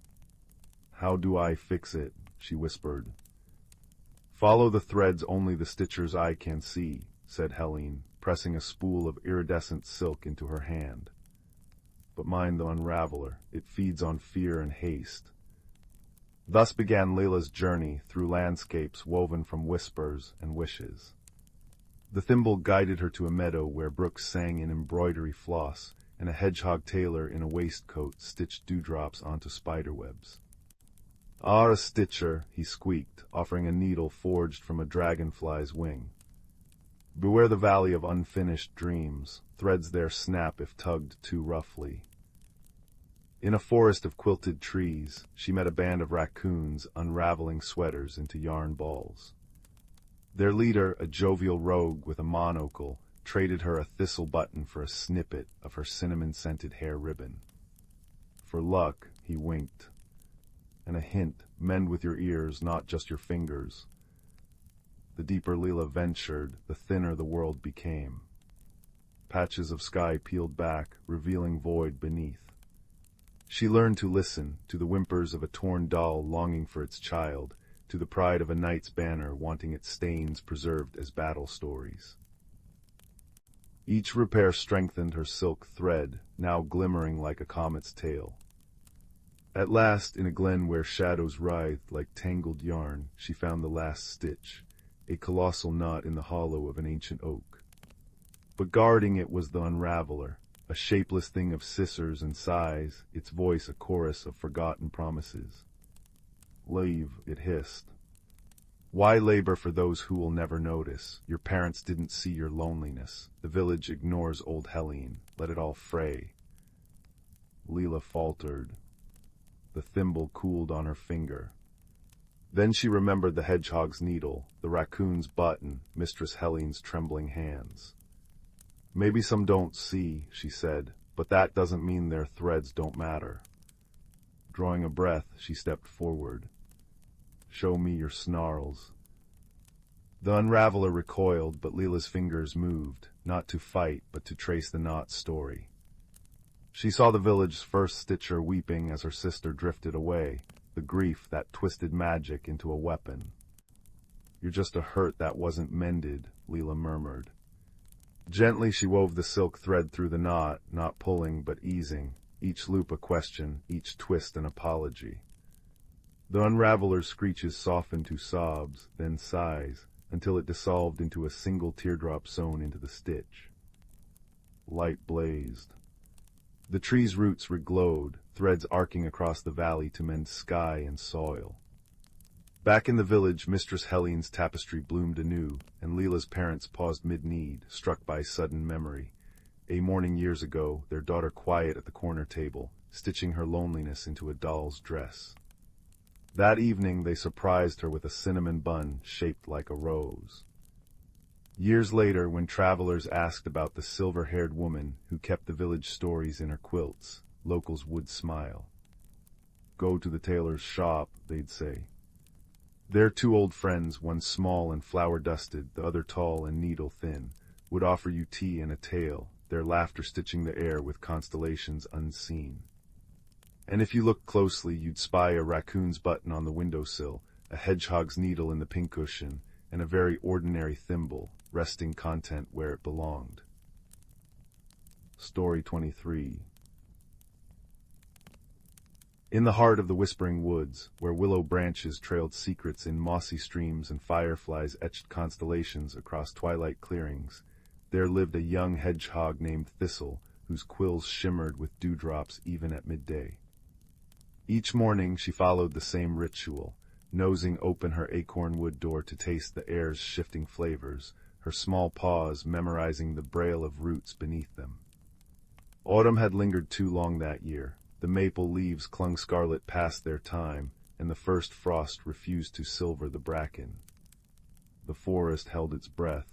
[SPEAKER 1] How do I fix it? She whispered. Follow the threads only the stitcher's eye can see, said Helene, pressing a spool of iridescent silk into her hand. But mind the unraveler, it feeds on fear and haste. Thus began Leela's journey through landscapes woven from whispers and wishes. The thimble guided her to a meadow where brooks sang in embroidery floss, and a hedgehog tailor in a waistcoat stitched dewdrops onto spiderwebs. Ah, a stitcher, he squeaked, offering a needle forged from a dragonfly's wing. Beware the valley of unfinished dreams, threads there snap if tugged too roughly. In a forest of quilted trees, she met a band of raccoons unraveling sweaters into yarn balls. Their leader, a jovial rogue with a monocle, traded her a thistle button for a snippet of her cinnamon-scented hair ribbon. For luck, he winked. And a hint, mend with your ears, not just your fingers. The deeper Leela ventured, the thinner the world became. Patches of sky peeled back, revealing void beneath. She learned to listen to the whimpers of a torn doll longing for its child, to the pride of a knight's banner wanting its stains preserved as battle stories. Each repair strengthened her silk thread, now glimmering like a comet's tail. At last, in a glen where shadows writhed like tangled yarn, she found the last stitch, a colossal knot in the hollow of an ancient oak. But guarding it was the unraveler, a shapeless thing of scissors and sighs, its voice a chorus of forgotten promises. Leave, it hissed. Why labor for those who will never notice? Your parents didn't see your loneliness. The village ignores old Helene. Let it all fray. Leela faltered. The thimble cooled on her finger. Then she remembered the hedgehog's needle, the raccoon's button, Mistress Helene's trembling hands. Maybe some don't see, she said, but that doesn't mean their threads don't matter. Drawing a breath, she stepped forward. Show me your snarls. The unraveler recoiled, but Leela's fingers moved, not to fight, but to trace the knot's story. She saw the village's first stitcher weeping as her sister drifted away, the grief that twisted magic into a weapon. You're just a hurt that wasn't mended, Leela murmured. Gently she wove the silk thread through the knot, not pulling but easing, each loop a question, each twist an apology. The unraveler's screeches softened to sobs, then sighs, until it dissolved into a single teardrop sewn into the stitch. Light blazed. The tree's roots reglowed, threads arcing across the valley to mend sky and soil. Back in the village, Mistress Helene's tapestry bloomed anew, and Leela's parents paused mid-need, struck by sudden memory. A morning years ago, their daughter quiet at the corner table, stitching her loneliness into a doll's dress. That evening they surprised her with a cinnamon bun shaped like a rose. Years later, when travelers asked about the silver-haired woman who kept the village stories in her quilts, locals would smile. Go to the tailor's shop, they'd say. Their two old friends, one small and flower-dusted, the other tall and needle-thin, would offer you tea and a tale, their laughter stitching the air with constellations unseen. And if you looked closely, you'd spy a raccoon's button on the windowsill, a hedgehog's needle in the pincushion, and a very ordinary thimble, resting content where it belonged. Story 23. In the heart of the whispering woods, where willow branches trailed secrets in mossy streams and fireflies etched constellations across twilight clearings, there lived a young hedgehog named Thistle, whose quills shimmered with dewdrops even at midday. Each morning she followed the same ritual, nosing open her acorn-wood door to taste the air's shifting flavors, her small paws memorizing the braille of roots beneath them. Autumn had lingered too long that year. The maple leaves clung scarlet past their time, and the first frost refused to silver the bracken. The forest held its breath.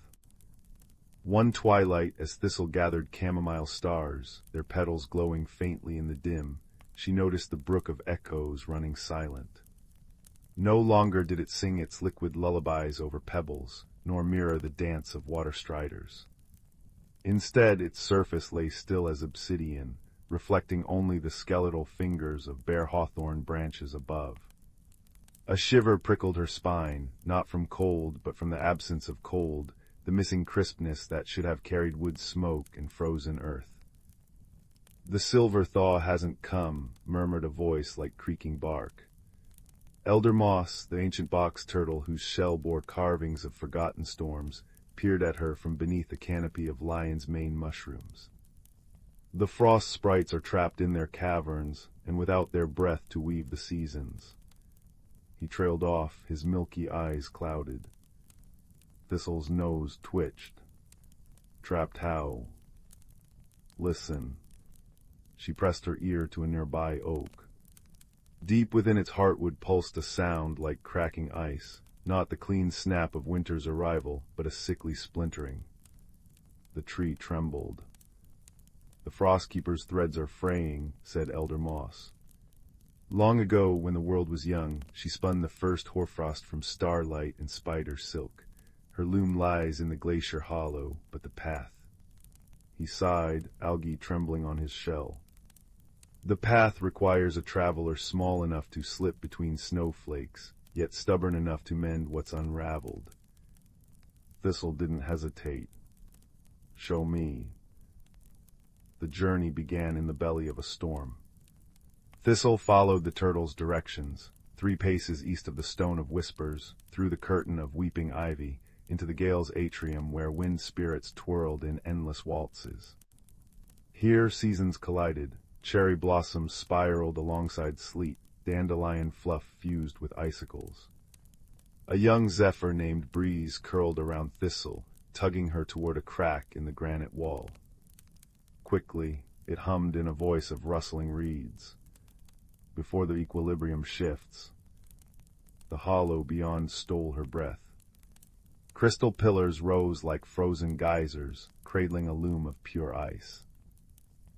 [SPEAKER 1] One twilight, as Thistle gathered chamomile stars, their petals glowing faintly in the dim, she noticed the brook of echoes running silent. No longer did it sing its liquid lullabies over pebbles, nor mirror the dance of water striders. Instead, its surface lay still as obsidian, reflecting only the skeletal fingers of bare hawthorn branches above. A shiver prickled her spine, not from cold, but from the absence of cold, the missing crispness that should have carried wood smoke and frozen earth. "The silver thaw hasn't come," murmured a voice like creaking bark. Elder Moss, the ancient box turtle whose shell bore carvings of forgotten storms, peered at her from beneath a canopy of lion's mane mushrooms. The frost sprites are trapped in their caverns, and without their breath to weave the seasons. He trailed off, his milky eyes clouded. Thistle's nose twitched. Trapped how? Listen. She pressed her ear to a nearby oak. Deep within its heartwood pulsed a sound like cracking ice, not the clean snap of winter's arrival, but a sickly splintering. The tree trembled. "The Frostkeeper's threads are fraying," said Elder Moss. Long ago, when the world was young, she spun the first hoarfrost from starlight and spider silk. Her loom lies in the glacier hollow, but the path. He sighed, algae trembling on his shell. The path requires a traveler small enough to slip between snowflakes, yet stubborn enough to mend what's unraveled. Thistle didn't hesitate. "Show me." The journey began in the belly of a storm. Thistle followed the turtle's directions, 3 paces east of the Stone of Whispers, through the curtain of weeping ivy, into the gale's atrium where wind spirits twirled in endless waltzes. Here seasons collided, cherry blossoms spiraled alongside sleet, dandelion fluff fused with icicles. A young zephyr named Breeze curled around Thistle, tugging her toward a crack in the granite wall. Quickly, it hummed in a voice of rustling reeds. Before the equilibrium shifts, the hollow beyond stole her breath. Crystal pillars rose like frozen geysers, cradling a loom of pure ice.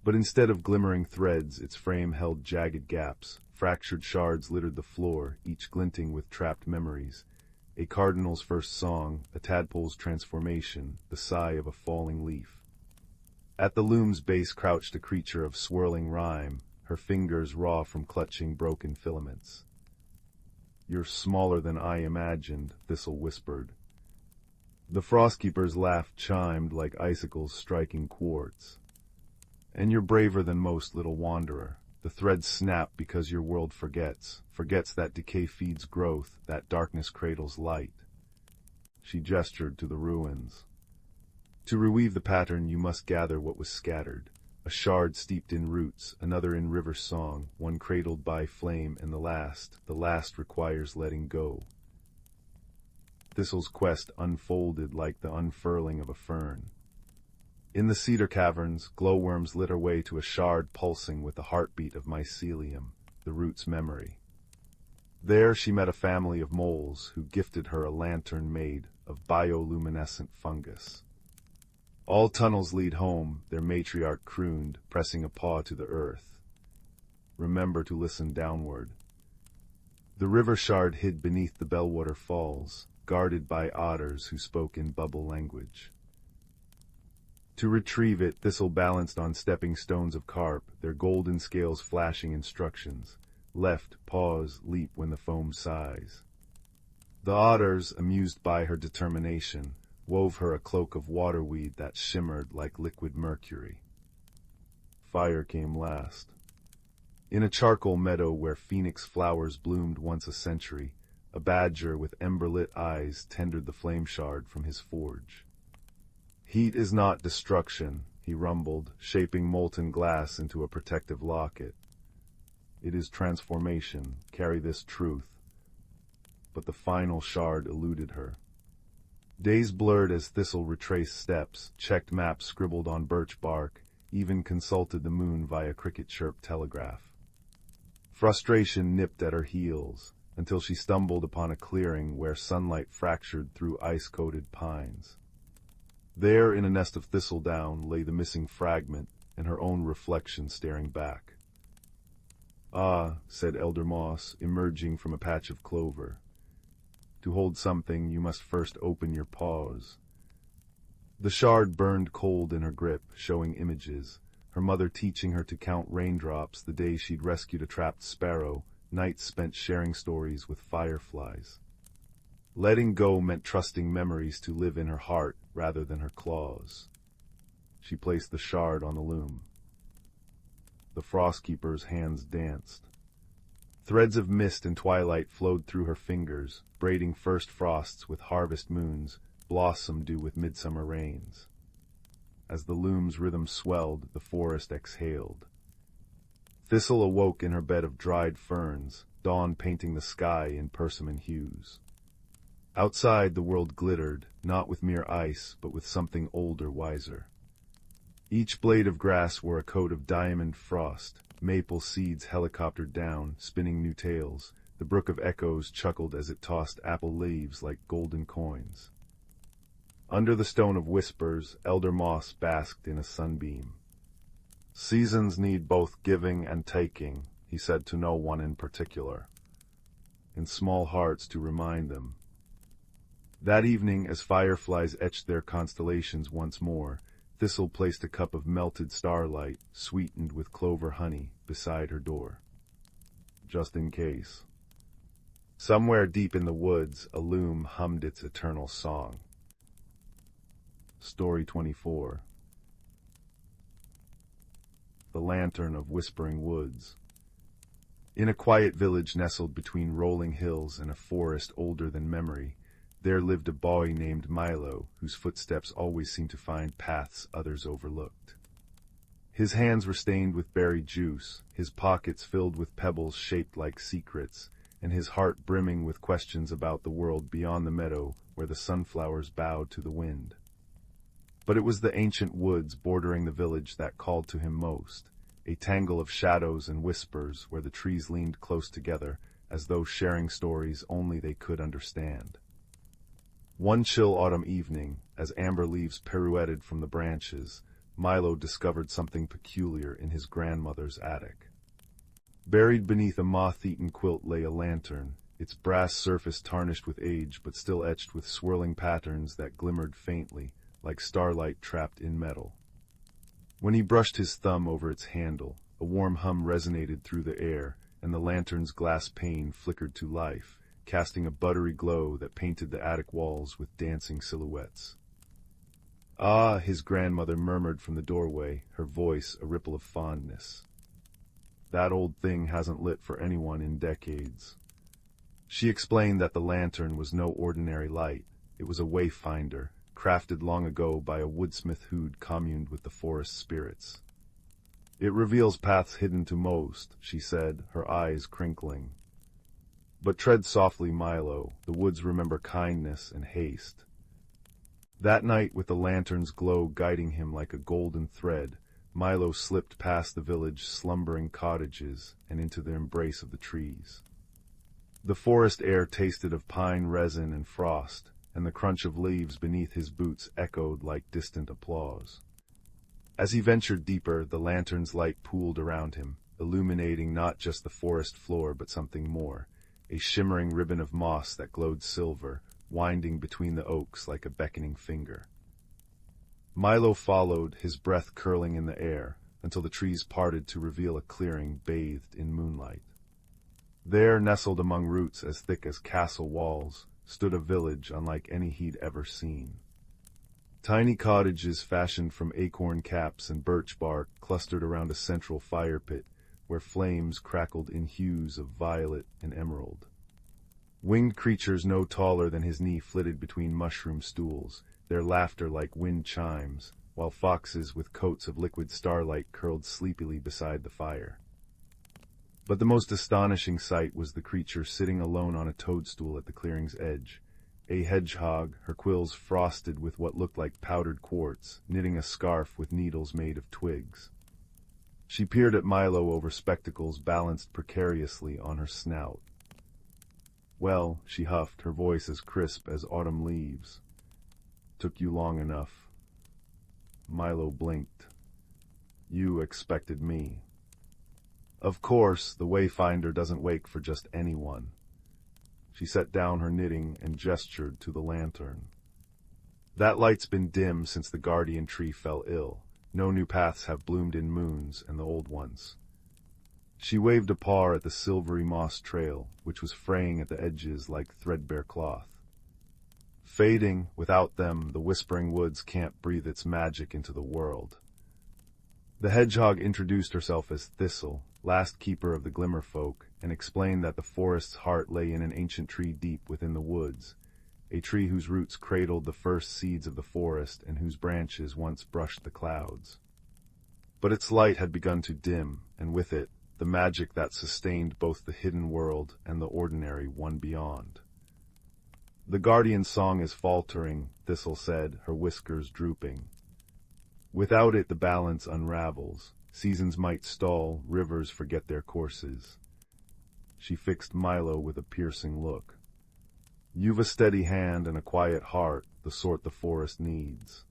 [SPEAKER 1] But instead of glimmering threads, its frame held jagged gaps. Fractured shards littered the floor, each glinting with trapped memories. A cardinal's first song, a tadpole's transformation, the sigh of a falling leaf. At the loom's base crouched a creature of swirling rhyme, her fingers raw from clutching broken filaments. "You're smaller than I imagined," Thistle whispered. The Frostkeeper's laugh chimed like icicles striking quartz. "And you're braver than most, little wanderer. The threads snap because your world forgets that decay feeds growth, that darkness cradles light." She gestured to the ruins. "To reweave the pattern, you must gather what was scattered. A shard steeped in roots, another in river song, one cradled by flame, and the last requires letting go." Thistle's quest unfolded like the unfurling of a fern. In the cedar caverns, glowworms lit her way to a shard pulsing with the heartbeat of mycelium, the root's memory. There she met a family of moles who gifted her a lantern made of bioluminescent fungus. "All tunnels lead home," their matriarch crooned, pressing a paw to the earth. "Remember to listen downward." The river shard hid beneath the Bellwater Falls, guarded by otters who spoke in bubble language. To retrieve it, Thistle balanced on stepping stones of carp, their golden scales flashing instructions. Left, pause, leap when the foam sighs. The otters, amused by her determination, wove her a cloak of waterweed that shimmered like liquid mercury. Fire came last. In a charcoal meadow where phoenix flowers bloomed once a century, a badger with ember-lit eyes tendered the flame shard from his forge. Heat is not destruction, he rumbled, shaping molten glass into a protective locket. It is transformation, carry this truth. But the final shard eluded her. Days blurred as Thistle retraced steps, checked maps scribbled on birch bark, even consulted the moon via cricket chirp telegraph. Frustration nipped at her heels, until she stumbled upon a clearing where sunlight fractured through ice-coated pines. There, in a nest of thistledown, lay the missing fragment, and her own reflection staring back. "Ah," said Elder Moss, emerging from a patch of clover. "To hold something, you must first open your paws." The shard burned cold in her grip, showing images, her mother teaching her to count raindrops the day she'd rescued a trapped sparrow, nights spent sharing stories with fireflies. Letting go meant trusting memories to live in her heart rather than her claws. She placed the shard on the loom. The Frostkeeper's hands danced. Threads of mist and twilight flowed through her fingers, braiding first frosts with harvest moons, blossom dew with midsummer rains. As the loom's rhythm swelled, the forest exhaled. Thistle awoke in her bed of dried ferns, dawn painting the sky in persimmon hues. Outside, the world glittered, not with mere ice, but with something older, wiser. Each blade of grass wore a coat of diamond frost, maple seeds helicoptered down, spinning new tales. The brook of echoes chuckled as it tossed apple leaves like golden coins. Under the stone of whispers, Elder Moss basked in a sunbeam. "Seasons need both giving and taking," he said to no one in particular. In small hearts to remind them. That evening, as fireflies etched their constellations once more, Thistle placed a cup of melted starlight, sweetened with clover honey, beside her door. Just in case. Somewhere deep in the woods, a loom hummed its eternal song. Story 24. The Lantern of Whispering Woods. In a quiet village nestled between rolling hills and a forest older than memory, there lived a boy named Milo, whose footsteps always seemed to find paths others overlooked. His hands were stained with berry juice, his pockets filled with pebbles shaped like secrets, and his heart brimming with questions about the world beyond the meadow where the sunflowers bowed to the wind. But it was the ancient woods bordering the village that called to him most, a tangle of shadows and whispers where the trees leaned close together, as though sharing stories only they could understand. One chill autumn evening, as amber leaves pirouetted from the branches, Milo discovered something peculiar in his grandmother's attic. Buried beneath a moth-eaten quilt lay a lantern, its brass surface tarnished with age but still etched with swirling patterns that glimmered faintly, like starlight trapped in metal. When he brushed his thumb over its handle, a warm hum resonated through the air, and the lantern's glass pane flickered to life, casting a buttery glow that painted the attic walls with dancing silhouettes. "Ah," his grandmother murmured from the doorway, her voice a ripple of fondness. "That old thing hasn't lit for anyone in decades." She explained that the lantern was no ordinary light. It was a wayfinder, crafted long ago by a woodsmith who'd communed with the forest spirits. "It reveals paths hidden to most," she said, her eyes crinkling. "But tread softly, Milo. The woods remember kindness and haste." That night, with the lantern's glow guiding him like a golden thread, Milo slipped past the village slumbering cottages and into the embrace of the trees. The forest air tasted of pine resin and frost, and the crunch of leaves beneath his boots echoed like distant applause. As he ventured deeper, the lantern's light pooled around him, illuminating not just the forest floor but something more, a shimmering ribbon of moss that glowed silver, winding between the oaks like a beckoning finger. Milo followed, his breath curling in the air, until the trees parted to reveal a clearing bathed in moonlight. There, nestled among roots as thick as castle walls, stood a village unlike any he'd ever seen. Tiny cottages fashioned from acorn caps and birch bark clustered around a central fire pit, where flames crackled in hues of violet and emerald. Winged creatures no taller than his knee flitted between mushroom stools, their laughter like wind chimes, while foxes with coats of liquid starlight curled sleepily beside the fire. But the most astonishing sight was the creature sitting alone on a toadstool at the clearing's edge. A hedgehog, her quills frosted with what looked like powdered quartz, knitting a scarf with needles made of twigs. She peered at Milo over spectacles balanced precariously on her snout. "Well," she huffed, her voice as crisp as autumn leaves. "Took you long enough." Milo blinked. "You expected me." Of course, the Wayfinder doesn't wake for just anyone. She set down her knitting and gestured to the lantern. "That light's been dim since the guardian tree fell ill. No new paths have bloomed in moons, and the old ones." She waved a paw at the silvery moss trail, which was fraying at the edges like threadbare cloth. "Fading, without them, the whispering woods can't breathe its magic into the world." The hedgehog introduced herself as Thistle, last keeper of the Glimmer folk, and explained that the forest's heart lay in an ancient tree deep within the woods, a tree whose roots cradled the first seeds of the forest and whose branches once brushed the clouds. But its light had begun to dim, and with it, the magic that sustained both the hidden world and the ordinary one beyond. "The guardian's song is faltering," Thistle said, her whiskers drooping. "Without it the balance unravels. Seasons might stall, rivers forget their courses." She fixed Milo with a piercing look. "You've a steady hand and a quiet heart, the sort the forest needs.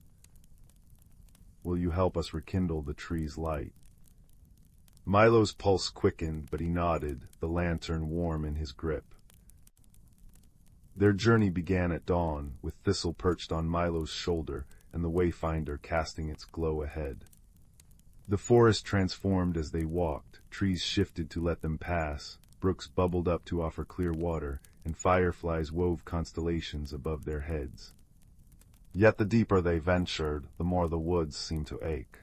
[SPEAKER 1] Will you help us rekindle the tree's light?" Milo's pulse quickened, but he nodded, the lantern warm in his grip. Their journey began at dawn, with Thistle perched on Milo's shoulder and the Wayfinder casting its glow ahead. The forest transformed as they walked, trees shifted to let them pass, brooks bubbled up to offer clear water, and fireflies wove constellations above their heads. Yet the deeper they ventured, the more the woods seemed to ache.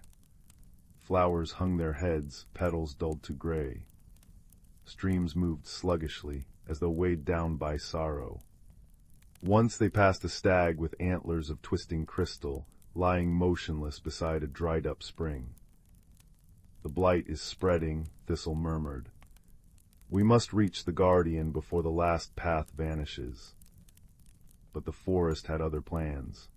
[SPEAKER 1] Flowers hung their heads, petals dulled to gray. Streams moved sluggishly, as though weighed down by sorrow. Once they passed a stag with antlers of twisting crystal, lying motionless beside a dried-up spring. "The blight is spreading," Thistle murmured. "We must reach the guardian before the last path vanishes." But the forest had other plans.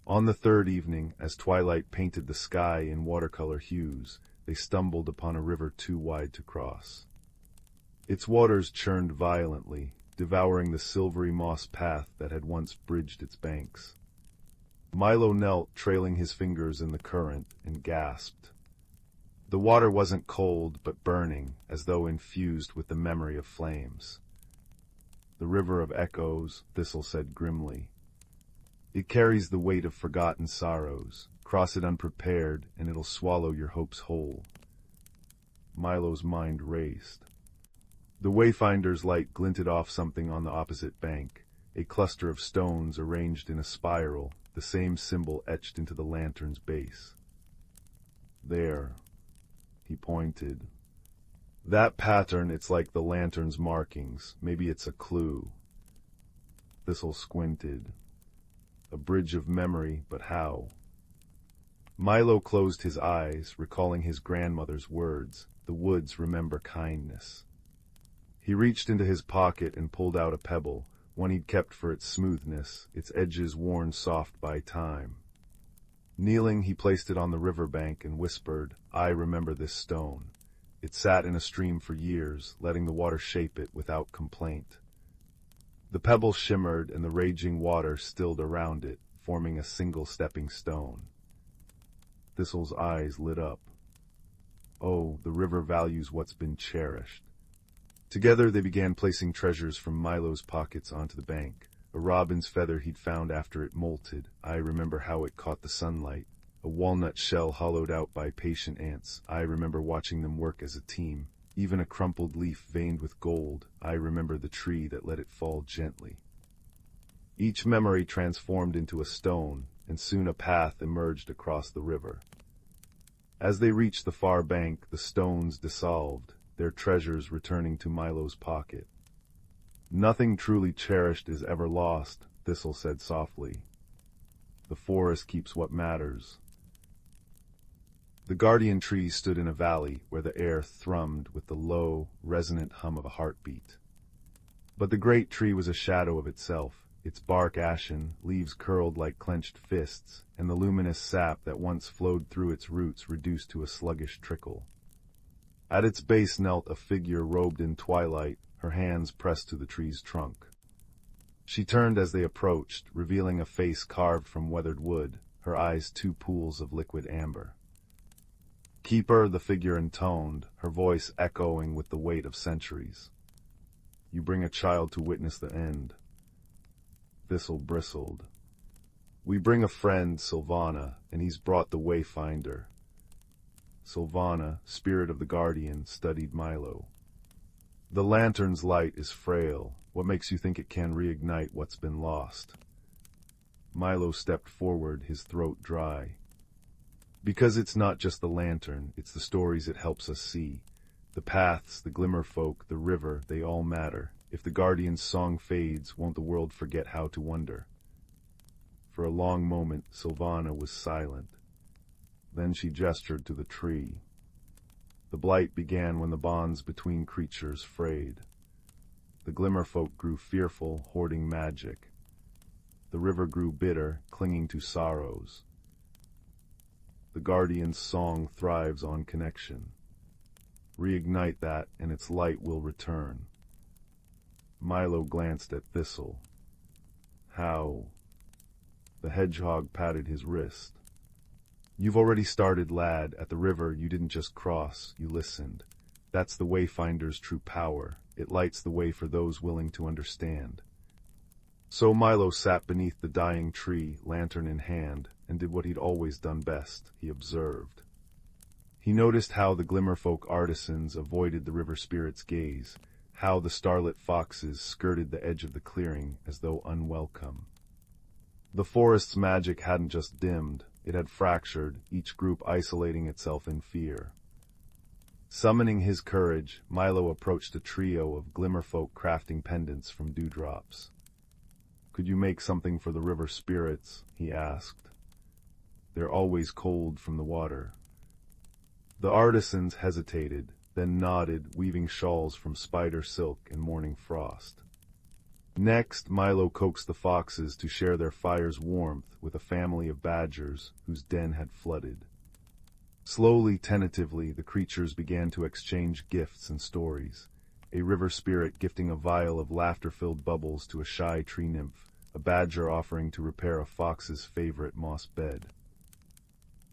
[SPEAKER 1] On the third evening, as twilight painted the sky in watercolor hues, they stumbled upon a river too wide to cross. Its waters churned violently, devouring the silvery moss path that had once bridged its banks. Milo knelt, trailing his fingers in the current, and gasped. The water wasn't cold, but burning, as though infused with the memory of flames. "The river of echoes," Thistle said grimly. "It carries the weight of forgotten sorrows. Cross it unprepared, and it'll swallow your hopes whole." Milo's mind raced. The Wayfinder's light glinted off something on the opposite bank, a cluster of stones arranged in a spiral, the same symbol etched into the lantern's base. "There," he pointed. "That pattern, it's like the lantern's markings. Maybe it's a clue." Thistle squinted. A bridge of memory, but how? Milo closed his eyes, recalling his grandmother's words, "The woods remember kindness." He reached into his pocket and pulled out a pebble, one he'd kept for its smoothness, its edges worn soft by time. Kneeling, he placed it on the riverbank and whispered, "I remember this stone. It sat in a stream for years, letting the water shape it without complaint." The pebble shimmered and the raging water stilled around it, forming a single stepping stone. Thistle's eyes lit up. Oh, the river values what's been cherished. Together they began placing treasures from Milo's pockets onto the bank, a robin's feather he'd found after it molted. I remember how it caught the sunlight. A walnut shell hollowed out by patient ants. I remember watching them work as a team. Even a crumpled leaf veined with gold. I remember the tree that let it fall gently. Each memory transformed into a stone, and soon a path emerged across the river. As they reached the far bank, the stones dissolved, their treasures returning to Milo's pocket. "Nothing truly cherished is ever lost," Thistle said softly. "The forest keeps what matters." The guardian tree stood in a valley where the air thrummed with the low, resonant hum of a heartbeat. But the great tree was a shadow of itself, its bark ashen, leaves curled like clenched fists, and the luminous sap that once flowed through its roots reduced to a sluggish trickle. At its base knelt a figure robed in twilight, her hands pressed to the tree's trunk. She turned as they approached, revealing a face carved from weathered wood, her eyes two pools of liquid amber. "Keeper," the figure intoned, her voice echoing with the weight of centuries. "You bring a child to witness the end." Thistle bristled. "We bring a friend, Sylvana, and he's brought the Wayfinder." Sylvana, spirit of the guardian, studied Milo. "The lantern's light is frail. What makes you think it can reignite what's been lost?" Milo stepped forward, his throat dry. "Because it's not just the lantern, it's the stories it helps us see. The paths, the glimmer folk, the river, they all matter. If the guardian's song fades, won't the world forget how to wonder?" For a long moment, Sylvana was silent. Then she gestured to the tree. The blight began when the bonds between creatures frayed. The glimmer folk grew fearful, hoarding magic. The river grew bitter, clinging to sorrows. The guardian's song thrives on connection. Reignite that, and its light will return. Milo glanced at Thistle. "How?" The hedgehog patted his wrist. "You've already started, lad. At the river, you didn't just cross, you listened. That's the Wayfinder's true power. It lights the way for those willing to understand." So Milo sat beneath the dying tree, lantern in hand, and did what he'd always done best. He observed. He noticed how the glimmerfolk artisans avoided the river spirit's gaze, how the starlit foxes skirted the edge of the clearing as though unwelcome. The forest's magic hadn't just dimmed, it had fractured, each group isolating itself in fear. Summoning his courage, Milo approached a trio of glimmerfolk crafting pendants from dewdrops. "Could you make something for the river spirits?" he asked. "They're always cold from the water." The artisans hesitated, then nodded, weaving shawls from spider silk and morning frost. Next, Milo coaxed the foxes to share their fire's warmth with a family of badgers whose den had flooded. Slowly, tentatively, the creatures began to exchange gifts and stories. A river spirit gifting a vial of laughter-filled bubbles to a shy tree nymph, a badger offering to repair a fox's favorite moss bed.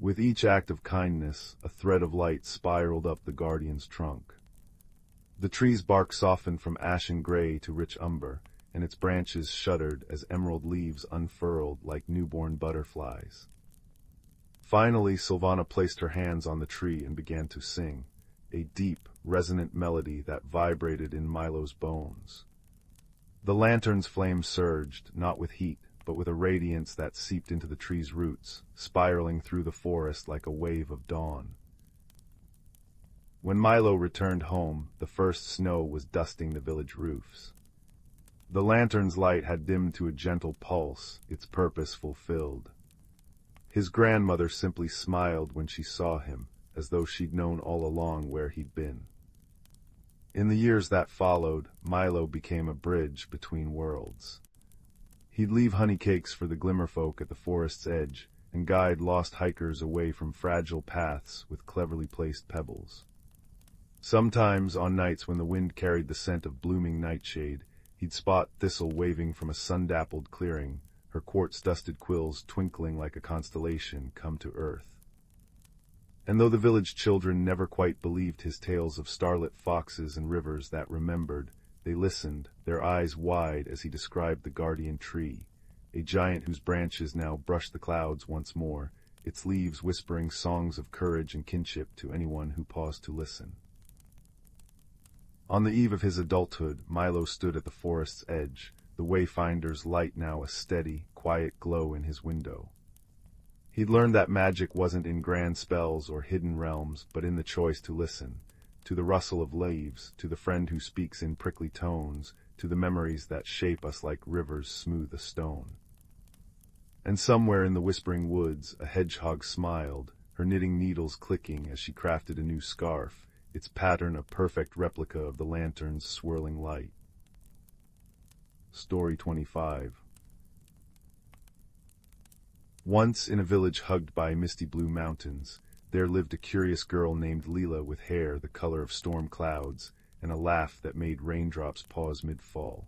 [SPEAKER 1] With each act of kindness, a thread of light spiraled up the guardian's trunk. The tree's bark softened from ashen gray to rich umber, and its branches shuddered as emerald leaves unfurled like newborn butterflies. Finally, Sylvana placed her hands on the tree and began to sing, a deep, resonant melody that vibrated in Milo's bones. The lantern's flame surged, not with heat, but with a radiance that seeped into the tree's roots, spiraling through the forest like a wave of dawn. When Milo returned home, the first snow was dusting the village roofs. The lantern's light had dimmed to a gentle pulse, its purpose fulfilled. His grandmother simply smiled when she saw him, as though she'd known all along where he'd been. In the years that followed, Milo became a bridge between worlds. He'd leave honey cakes for the glimmerfolk at the forest's edge, and guide lost hikers away from fragile paths with cleverly placed pebbles. Sometimes, on nights when the wind carried the scent of blooming nightshade, he'd spot Thistle waving from a sun-dappled clearing, her quartz-dusted quills twinkling like a constellation come to earth. And though the village children never quite believed his tales of starlit foxes and rivers that remembered, They listened, their eyes wide as he described the guardian tree, a giant whose branches now brushed the clouds once more, its leaves whispering songs of courage and kinship to anyone who paused to listen. On the eve of his adulthood, Milo stood at the forest's edge, the wayfinder's light now a steady, quiet glow in his window. He'd learned that magic wasn't in grand spells or hidden realms, but in the choice to listen, to the rustle of leaves, to the friend who speaks in prickly tones, to the memories that shape us like rivers smooth a stone. And somewhere in the whispering woods, a hedgehog smiled, her knitting needles clicking as she crafted a new scarf, its pattern a perfect replica of the lantern's swirling light. Story 25. Once in a village hugged by misty blue mountains, there lived a curious girl named Leela with hair the color of storm clouds and a laugh that made raindrops pause mid-fall.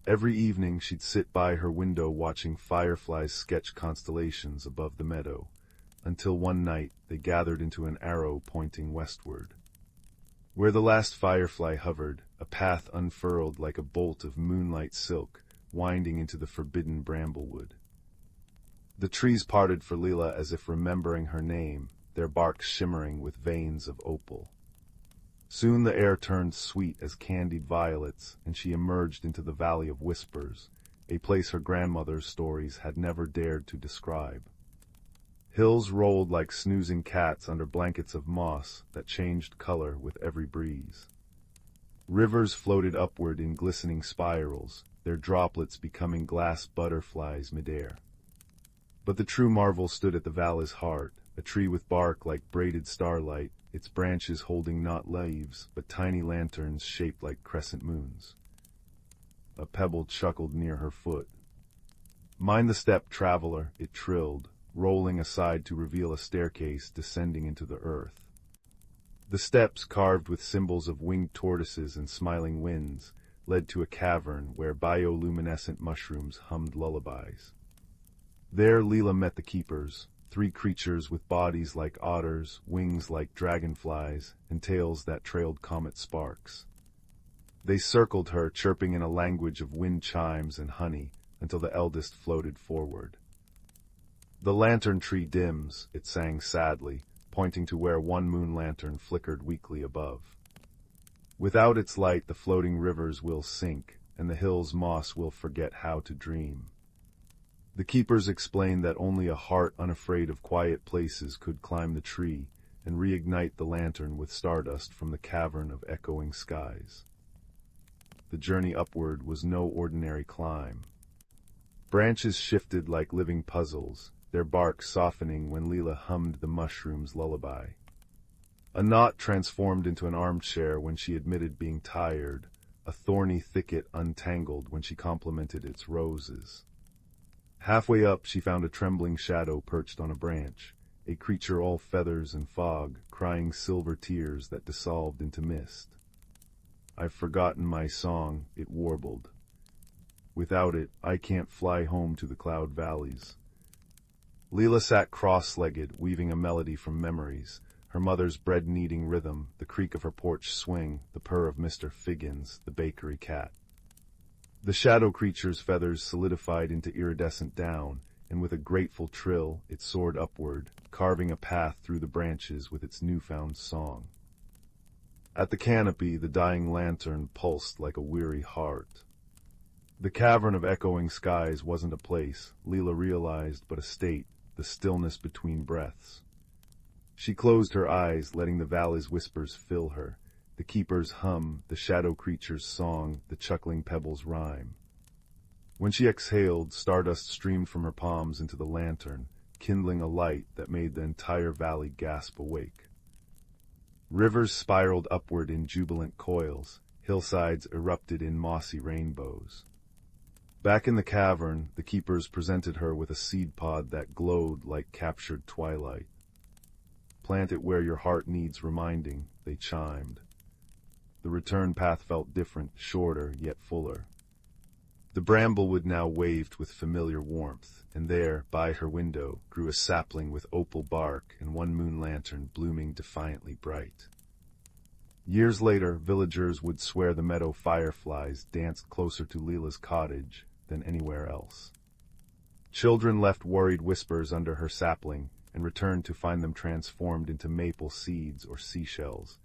[SPEAKER 1] Every evening she'd sit by her window watching fireflies sketch constellations above the meadow, until one night they gathered into an arrow pointing westward. Where the last firefly hovered, a path unfurled like a bolt of moonlight silk, winding into the forbidden bramblewood. The trees parted for Leela as if remembering her name, their barks shimmering with veins of opal. Soon the air turned sweet as candied violets, and she emerged into the Valley of Whispers, a place her grandmother's stories had never dared to describe. Hills rolled like snoozing cats under blankets of moss that changed color with every breeze. Rivers floated upward in glistening spirals, their droplets becoming glass butterflies midair. But the true marvel stood at the valley's heart, a tree with bark like braided starlight, its branches holding not leaves, but tiny lanterns shaped like crescent moons. A pebble chuckled near her foot. "Mind the step, traveler," it trilled, rolling aside to reveal a staircase descending into the earth. The steps, carved with symbols of winged tortoises and smiling winds, led to a cavern where bioluminescent mushrooms hummed lullabies. There Leela met the keepers, three creatures with bodies like otters, wings like dragonflies, and tails that trailed comet sparks. They circled her, chirping in a language of wind chimes and honey, until the eldest floated forward. "The lantern tree dims," it sang sadly, pointing to where one moon lantern flickered weakly above. "Without its light the floating rivers will sink, and the hill's moss will forget how to dream." The keepers explained that only a heart unafraid of quiet places could climb the tree and reignite the lantern with stardust from the cavern of echoing skies. The journey upward was no ordinary climb. Branches shifted like living puzzles, their bark softening when Leela hummed the mushroom's lullaby. A knot transformed into an armchair when she admitted being tired, a thorny thicket untangled when she complimented its roses. Halfway up she found a trembling shadow perched on a branch, a creature all feathers and fog, crying silver tears that dissolved into mist. "I've forgotten my song," it warbled. "Without it, I can't fly home to the cloud valleys." Leela sat cross-legged, weaving a melody from memories, her mother's bread-kneading rhythm, the creak of her porch swing, the purr of Mr. Figgins, the bakery cat. The shadow creature's feathers solidified into iridescent down, and with a grateful trill it soared upward, carving a path through the branches with its newfound song. At the canopy the dying lantern pulsed like a weary heart. The cavern of echoing skies wasn't a place, Leela realized, but a state, the stillness between breaths. She closed her eyes, letting the valley's whispers fill her, the keeper's hum, the shadow creature's song, the chuckling pebbles' rhyme. When she exhaled, stardust streamed from her palms into the lantern, kindling a light that made the entire valley gasp awake. Rivers spiraled upward in jubilant coils, hillsides erupted in mossy rainbows. Back in the cavern, the keepers presented her with a seed pod that glowed like captured twilight. "Plant it where your heart needs reminding," they chimed. The return path felt different, shorter, yet fuller. The bramblewood now waved with familiar warmth, and there, by her window, grew a sapling with opal bark and one moon lantern blooming defiantly bright. Years later, villagers would swear the meadow fireflies danced closer to Leela's cottage than anywhere else. Children left worried whispers under her sapling and returned to find them transformed into maple seeds or seashells,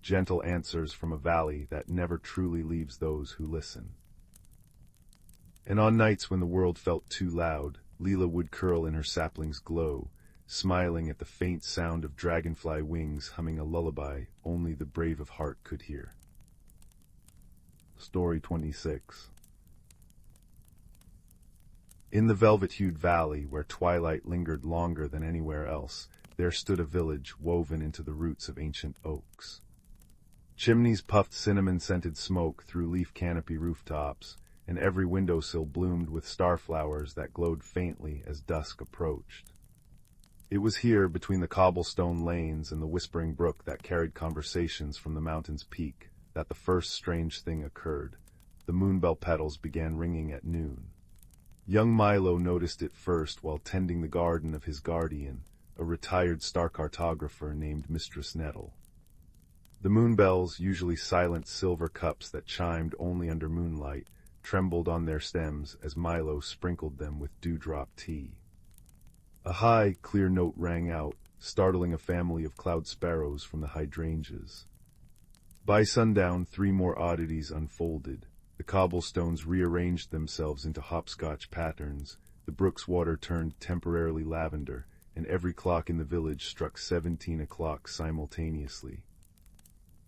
[SPEAKER 1] gentle answers from a valley that never truly leaves those who listen. And on nights when the world felt too loud, Leela would curl in her sapling's glow, smiling at the faint sound of dragonfly wings humming a lullaby only the brave of heart could hear. Story 26. In the velvet-hued valley, where twilight lingered longer than anywhere else, there stood a village woven into the roots of ancient oaks. Chimneys puffed cinnamon-scented smoke through leaf canopy rooftops, and every windowsill bloomed with starflowers that glowed faintly as dusk approached. It was here, between the cobblestone lanes and the whispering brook that carried conversations from the mountain's peak, that the first strange thing occurred. The moonbell petals began ringing at noon. Young Milo noticed it first while tending the garden of his guardian, a retired star cartographer named Mistress Nettle. The moonbells, usually silent silver cups that chimed only under moonlight, trembled on their stems as Milo sprinkled them with dewdrop tea. A high, clear note rang out, startling a family of cloud sparrows from the hydrangeas. By sundown, 3 more oddities unfolded. The cobblestones rearranged themselves into hopscotch patterns, the brook's water turned temporarily lavender, and every clock in the village struck 17 o'clock simultaneously.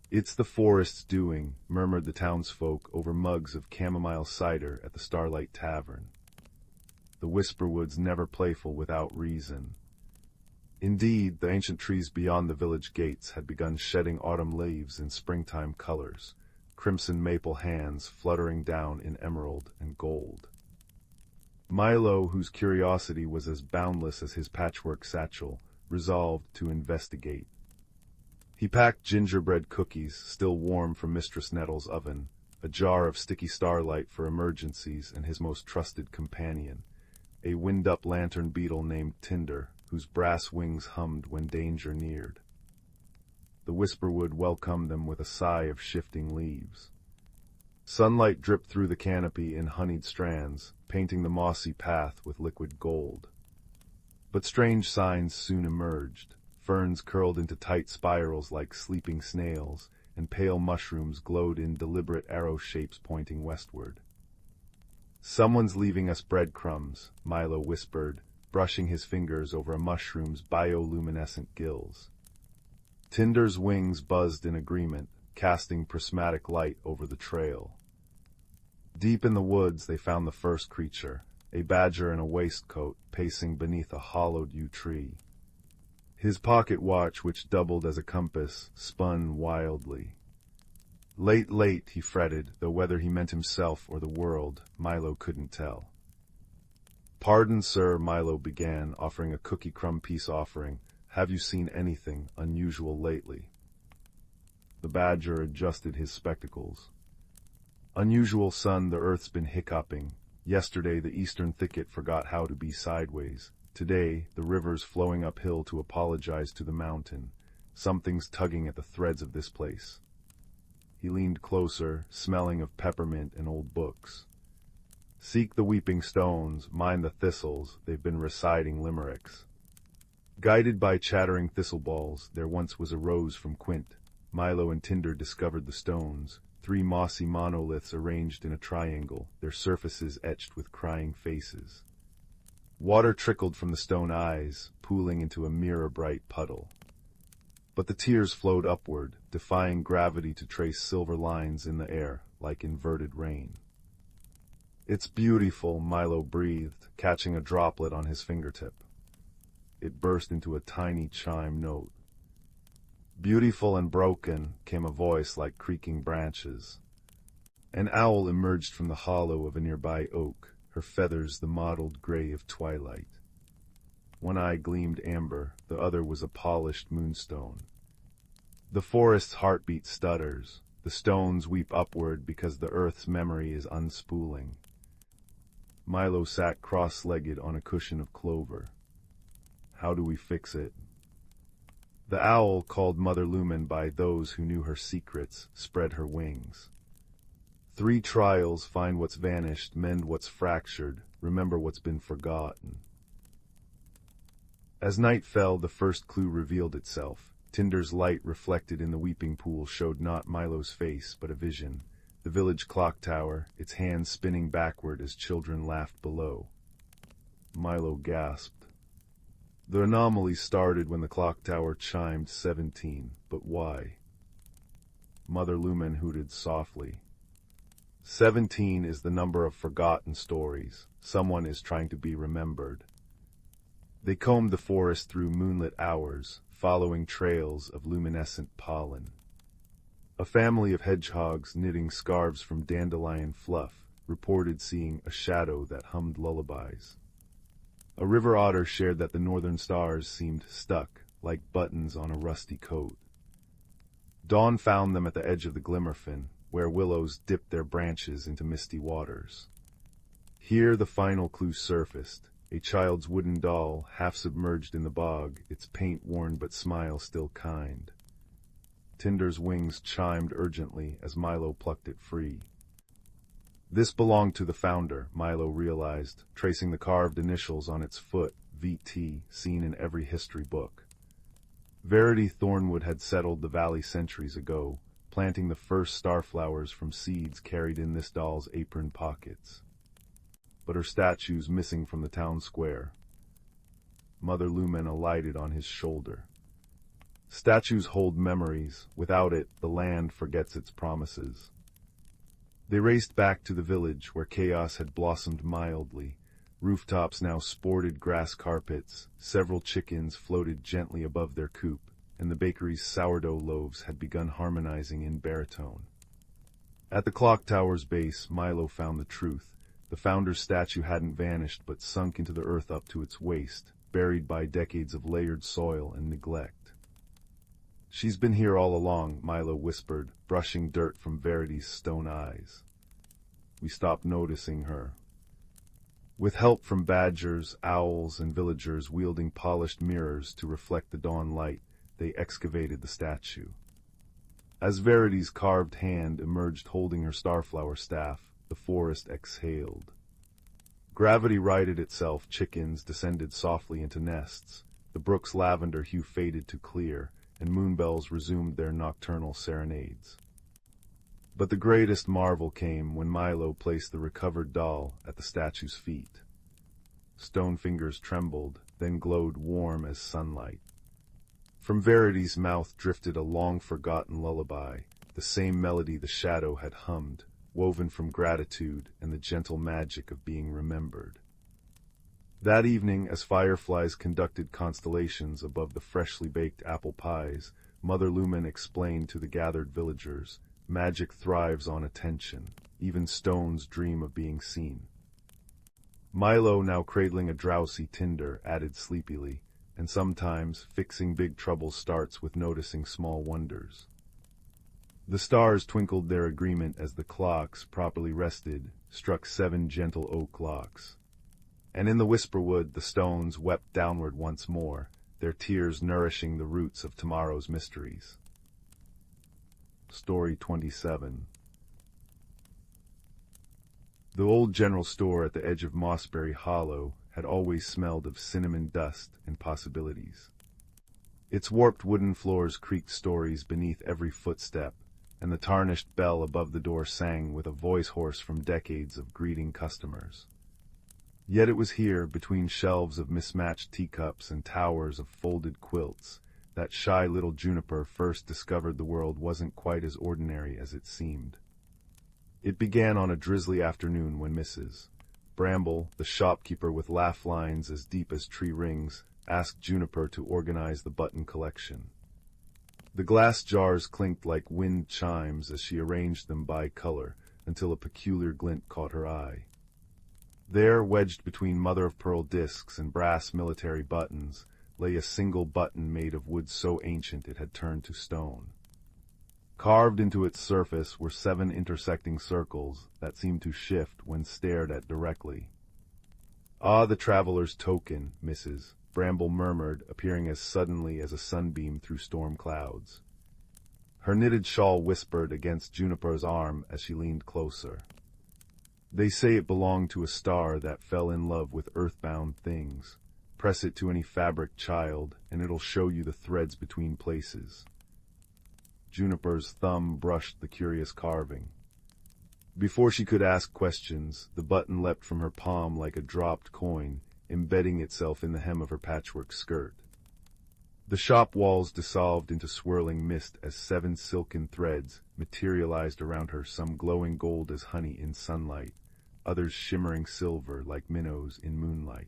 [SPEAKER 1] "It's the forest's doing," murmured the townsfolk over mugs of chamomile cider at the Starlight Tavern. The Whisperwoods never playful without reason. Indeed, the ancient trees beyond the village gates had begun shedding autumn leaves in springtime colors, crimson maple hands fluttering down in emerald and gold. Milo, whose curiosity was as boundless as his patchwork satchel, resolved to investigate. He packed gingerbread cookies, still warm from Mistress Nettle's oven, a jar of sticky starlight for emergencies, and his most trusted companion, a wind-up lantern beetle named Tinder, whose brass wings hummed when danger neared. The Whisperwood welcomed them with a sigh of shifting leaves. Sunlight dripped through the canopy in honeyed strands, painting the mossy path with liquid gold. But strange signs soon emerged. Ferns curled into tight spirals like sleeping snails, and pale mushrooms glowed in deliberate arrow shapes pointing westward. "Someone's leaving us breadcrumbs," Milo whispered, brushing his fingers over a mushroom's bioluminescent gills. Tinder's wings buzzed in agreement, casting prismatic light over the trail. Deep in the woods they found the first creature, a badger in a waistcoat, pacing beneath a hollowed yew tree. His pocket watch, which doubled as a compass, spun wildly. Late, late, he fretted, though whether he meant himself or the world, Milo couldn't tell. "Pardon, sir," Milo began, offering a cookie crumb peace offering. "Have you seen anything unusual lately?" The badger adjusted his spectacles. "Unusual, son, the earth's been hiccuping. Yesterday the eastern thicket forgot how to be sideways. Today the river's flowing uphill to apologize to the mountain. Something's tugging at the threads of this place." He leaned closer, smelling of peppermint and old books. "Seek the weeping stones, mind the thistles, they've been reciting limericks." Guided by chattering thistleballs, there once was a rose from Quint. Milo and Tinder discovered the stones, 3 mossy monoliths arranged in a triangle, their surfaces etched with crying faces. Water trickled from the stone eyes, pooling into a mirror-bright puddle. But the tears flowed upward, defying gravity to trace silver lines in the air, like inverted rain. "It's beautiful," Milo breathed, catching a droplet on his fingertip. It burst into a tiny chime note. "Beautiful and broken," came a voice like creaking branches. An owl emerged from the hollow of a nearby oak, her feathers the mottled gray of twilight. One eye gleamed amber, the other was a polished moonstone. The forest's heartbeat stutters. The stones weep upward because the earth's memory is unspooling. Milo sat cross-legged on a cushion of clover. "How do we fix it?" The owl, called Mother Lumen by those who knew her secrets, spread her wings. 3 trials: find what's vanished, mend what's fractured, remember what's been forgotten. As night fell, the first clue revealed itself. Tinder's light reflected in the weeping pool showed not Milo's face, but a vision. The village clock tower, its hands spinning backward as children laughed below. Milo gasped. The anomaly started when the clock tower chimed 17, but why? Mother Lumen hooted softly. 17 is the number of forgotten stories. Someone is trying to be remembered. They combed the forest through moonlit hours, following trails of luminescent pollen. A family of hedgehogs knitting scarves from dandelion fluff reported seeing a shadow that hummed lullabies. A river otter shared that the northern stars seemed stuck, like buttons on a rusty coat. Dawn found them at the edge of the Glimmerfin, where willows dipped their branches into misty waters. Here the final clue surfaced, a child's wooden doll, half submerged in the bog, its paint worn but smile still kind. Tinder's wings chimed urgently as Milo plucked it free. This belonged to the founder, Milo realized, tracing the carved initials on its foot, VT, seen in every history book. Verity Thornwood had settled the valley centuries ago, planting the first starflowers from seeds carried in this doll's apron pockets. But her statue's missing from the town square. Mother Lumen alighted on his shoulder. Statues hold memories. Without it, the land forgets its promises. They raced back to the village where chaos had blossomed mildly. Rooftops now sported grass carpets, several chickens floated gently above their coop, and the bakery's sourdough loaves had begun harmonizing in baritone. At the clock tower's base, Milo found the truth. The founder's statue hadn't vanished but sunk into the earth up to its waist, buried by decades of layered soil and neglect. "She's been here all along," Milo whispered, brushing dirt from Verity's stone eyes. "We stopped noticing her." With help from badgers, owls, and villagers wielding polished mirrors to reflect the dawn light, they excavated the statue. As Verity's carved hand emerged holding her starflower staff, the forest exhaled. Gravity righted itself, chickens descended softly into nests, the brook's lavender hue faded to clear, and moonbells resumed their nocturnal serenades. But the greatest marvel came when Milo placed the recovered doll at the statue's feet. Stone fingers trembled, then glowed warm as sunlight. From Verity's mouth drifted a long-forgotten lullaby, the same melody the shadow had hummed, woven from gratitude and the gentle magic of being remembered. That evening, as fireflies conducted constellations above the freshly baked apple pies, Mother Lumen explained to the gathered villagers, magic thrives on attention. Even stones dream of being seen. Milo, now cradling a drowsy Tinder, added sleepily, and sometimes fixing big trouble starts with noticing small wonders. The stars twinkled their agreement as the clocks, properly rested, struck 7 gentle oak clocks. And in the Whisperwood the stones wept downward once more, their tears nourishing the roots of tomorrow's mysteries. Story 27. The old general store at the edge of Mossberry Hollow had always smelled of cinnamon dust and possibilities. Its warped wooden floors creaked stories beneath every footstep, and the tarnished bell above the door sang with a voice hoarse from decades of greeting customers. Yet it was here, between shelves of mismatched teacups and towers of folded quilts, that shy little Juniper first discovered the world wasn't quite as ordinary as it seemed. It began on a drizzly afternoon when Mrs. Bramble, the shopkeeper with laugh lines as deep as tree rings, asked Juniper to organize the button collection. The glass jars clinked like wind chimes as she arranged them by color, until a peculiar glint caught her eye. There, wedged between mother-of-pearl discs and brass military buttons, lay a single button made of wood so ancient it had turned to stone. Carved into its surface were 7 intersecting circles that seemed to shift when stared at directly. "Ah, the traveler's token," Mrs. Bramble murmured, appearing as suddenly as a sunbeam through storm clouds. Her knitted shawl whispered against Juniper's arm as she leaned closer. They say it belonged to a star that fell in love with earthbound things. Press it to any fabric, child, and it'll show you the threads between places. Juniper's thumb brushed the curious carving. Before she could ask questions, the button leapt from her palm like a dropped coin, embedding itself in the hem of her patchwork skirt. The shop walls dissolved into swirling mist as 7 silken threads materialized around her, some glowing gold as honey in sunlight, others shimmering silver like minnows in moonlight.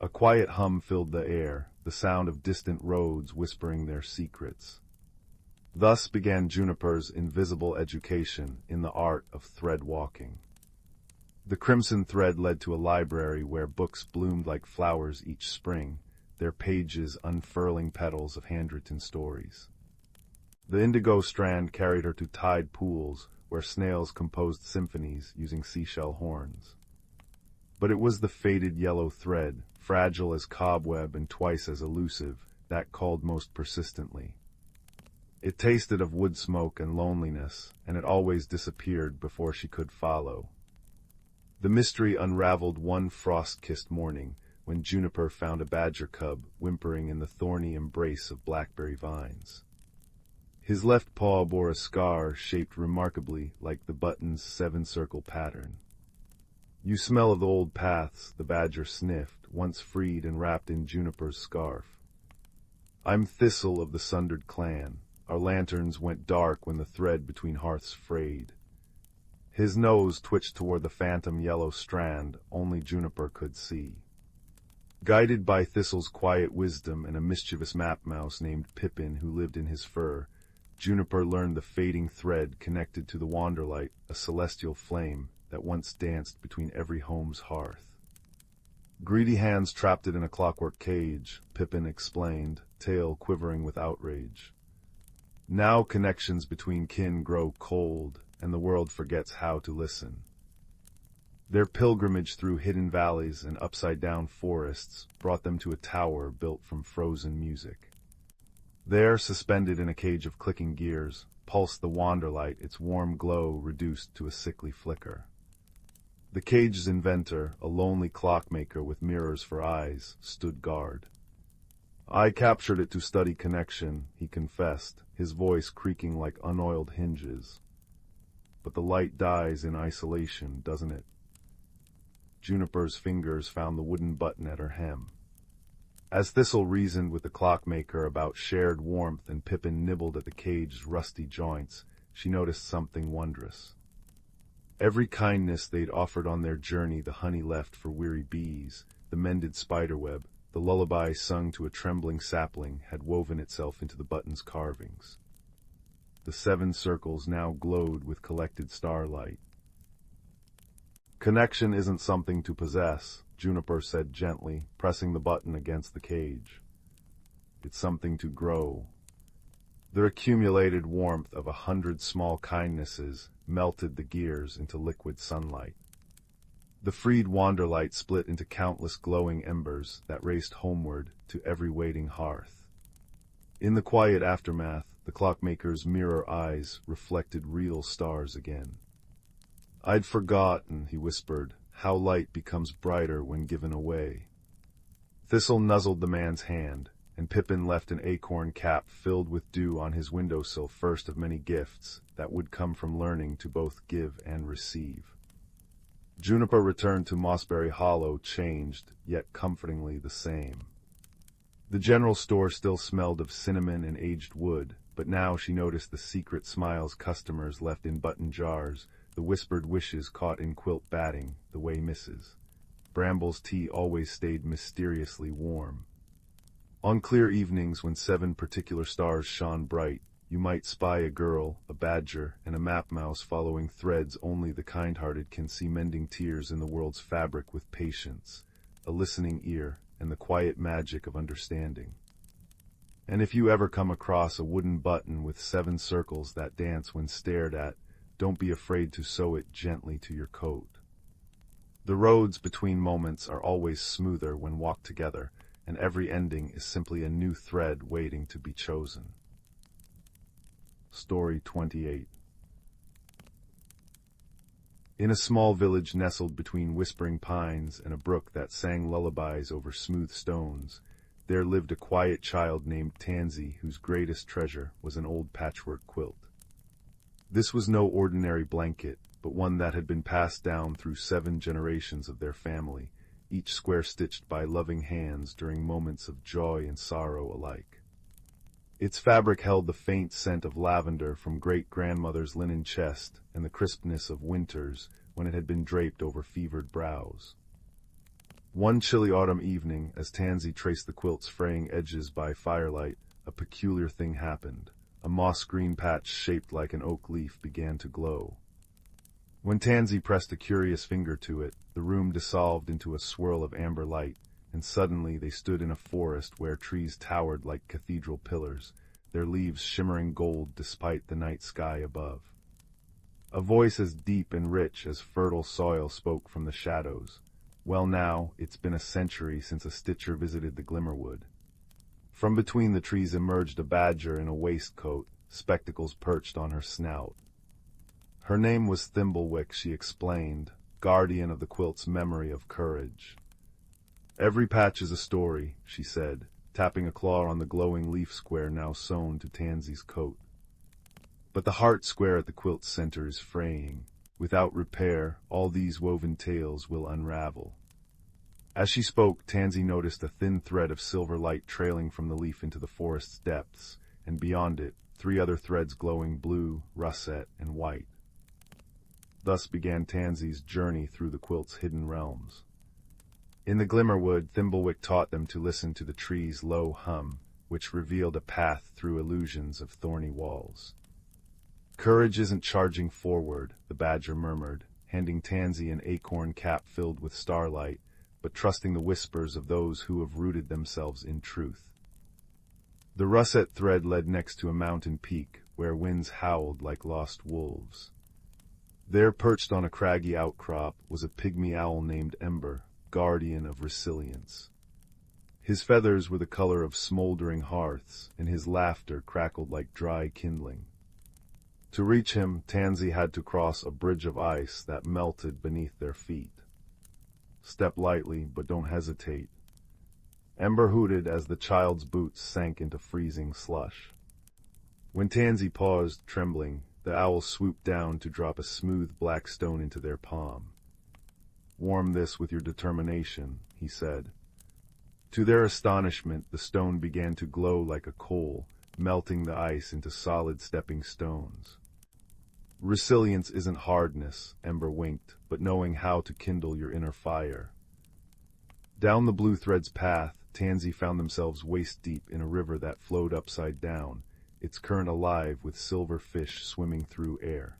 [SPEAKER 1] A quiet hum filled the air, the sound of distant roads whispering their secrets. Thus began Juniper's invisible education in the art of thread walking. The crimson thread led to a library where books bloomed like flowers each spring, their pages unfurling petals of handwritten stories. The indigo strand carried her to tide pools where snails composed symphonies using seashell horns. But it was the faded yellow thread, fragile as cobweb and twice as elusive, that called most persistently. It tasted of wood smoke and loneliness, and it always disappeared before she could follow. The mystery unraveled one frost-kissed morning, when Juniper found a badger cub whimpering in the thorny embrace of blackberry vines. His left paw bore a scar shaped remarkably like the button's 7-circle pattern. "You smell of the old paths," the badger sniffed, once freed and wrapped in Juniper's scarf. "I'm Thistle of the sundered clan. Our lanterns went dark when the thread between hearths frayed." His nose twitched toward the phantom yellow strand only Juniper could see. Guided by Thistle's quiet wisdom and a mischievous map mouse named Pippin who lived in his fur, Juniper learned the fading thread connected to the Wanderlight, a celestial flame that once danced between every home's hearth. "Greedy hands trapped it in a clockwork cage," Pippin explained, tail quivering with outrage. "Now connections between kin grow cold, and the world forgets how to listen." Their pilgrimage through hidden valleys and upside-down forests brought them to a tower built from frozen music. There, suspended in a cage of clicking gears, pulsed the Wanderlight, its warm glow reduced to a sickly flicker. The cage's inventor, a lonely clockmaker with mirrors for eyes, stood guard. "I captured it to study connection," he confessed, his voice creaking like unoiled hinges. "But the light dies in isolation, doesn't it?" Juniper's fingers found the wooden button at her hem. As Thistle reasoned with the clockmaker about shared warmth and Pippin nibbled at the cage's rusty joints, she noticed something wondrous. Every kindness they'd offered on their journey, the honey left for weary bees, the mended spiderweb, the lullaby sung to a trembling sapling, had woven itself into the button's carvings. The 7 circles now glowed with collected starlight. "Connection isn't something to possess," Juniper said gently, pressing the button against the cage. "It's something to grow." The accumulated warmth of 100 small kindnesses melted the gears into liquid sunlight. The freed Wanderlight split into countless glowing embers that raced homeward to every waiting hearth. In the quiet aftermath, the clockmaker's mirror eyes reflected real stars again. "I'd forgotten," he whispered, "how light becomes brighter when given away." Thistle nuzzled the man's hand, and Pippin left an acorn cap filled with dew on his windowsill, first of many gifts that would come from learning to both give and receive. Juniper returned to Mossberry Hollow changed, yet comfortingly the same. The general store still smelled of cinnamon and aged wood, but now she noticed the secret smiles customers left in button jars, the whispered wishes caught in quilt batting, the way Mrs. Bramble's tea always stayed mysteriously warm. On clear evenings when 7 particular stars shone bright, you might spy a girl, a badger, and a map mouse following threads only the kind-hearted can see, mending tears in the world's fabric with patience, a listening ear, and the quiet magic of understanding. And if you ever come across a wooden button with 7 circles that dance when stared at, don't be afraid to sew it gently to your coat. The roads between moments are always smoother when walked together, and every ending is simply a new thread waiting to be chosen. Story 28. In a small village nestled between whispering pines and a brook that sang lullabies over smooth stones, there lived a quiet child named Tansy whose greatest treasure was an old patchwork quilt. This was no ordinary blanket, but one that had been passed down through 7 generations of their family, each square stitched by loving hands during moments of joy and sorrow alike. Its fabric held the faint scent of lavender from great-grandmother's linen chest and the crispness of winters when it had been draped over fevered brows. One chilly autumn evening, as Tansy traced the quilt's fraying edges by firelight, a peculiar thing happened. A moss-green patch shaped like an oak leaf began to glow. When Tansy pressed a curious finger to it, the room dissolved into a swirl of amber light, and suddenly they stood in a forest where trees towered like cathedral pillars, their leaves shimmering gold despite the night sky above. A voice as deep and rich as fertile soil spoke from the shadows. Well now, it's been a century since a stitcher visited the Glimmerwood. From between the trees emerged a badger in a waistcoat, spectacles perched on her snout. Her name was Thimblewick, she explained, guardian of the quilt's memory of courage. Every patch is a story, she said, tapping a claw on the glowing leaf square now sewn to Tansy's coat. But the heart square at the quilt's center is fraying. Without repair, all these woven tales will unravel. As she spoke, Tansy noticed a thin thread of silver light trailing from the leaf into the forest's depths, and beyond it, 3 other threads glowing blue, russet, and white. Thus began Tansy's journey through the quilt's hidden realms. In the Glimmerwood, Thimblewick taught them to listen to the tree's low hum, which revealed a path through illusions of thorny walls. Courage isn't charging forward, the badger murmured, handing Tansy an acorn cap filled with starlight, but trusting the whispers of those who have rooted themselves in truth. The russet thread led next to a mountain peak, where winds howled like lost wolves. There, perched on a craggy outcrop, was a pygmy owl named Ember, guardian of resilience. His feathers were the color of smoldering hearths, and his laughter crackled like dry kindling. To reach him, Tansy had to cross a bridge of ice that melted beneath their feet. Step lightly, but don't hesitate. Ember hooted as the child's boots sank into freezing slush. When Tansy paused, trembling, the owl swooped down to drop a smooth black stone into their palm. "Warm this with your determination," he said. To their astonishment, the stone began to glow like a coal, melting the ice into solid stepping stones. Resilience isn't hardness, Ember winked, but knowing how to kindle your inner fire. Down the blue thread's path, Tansy found themselves waist-deep in a river that flowed upside down, its current alive with silver fish swimming through air.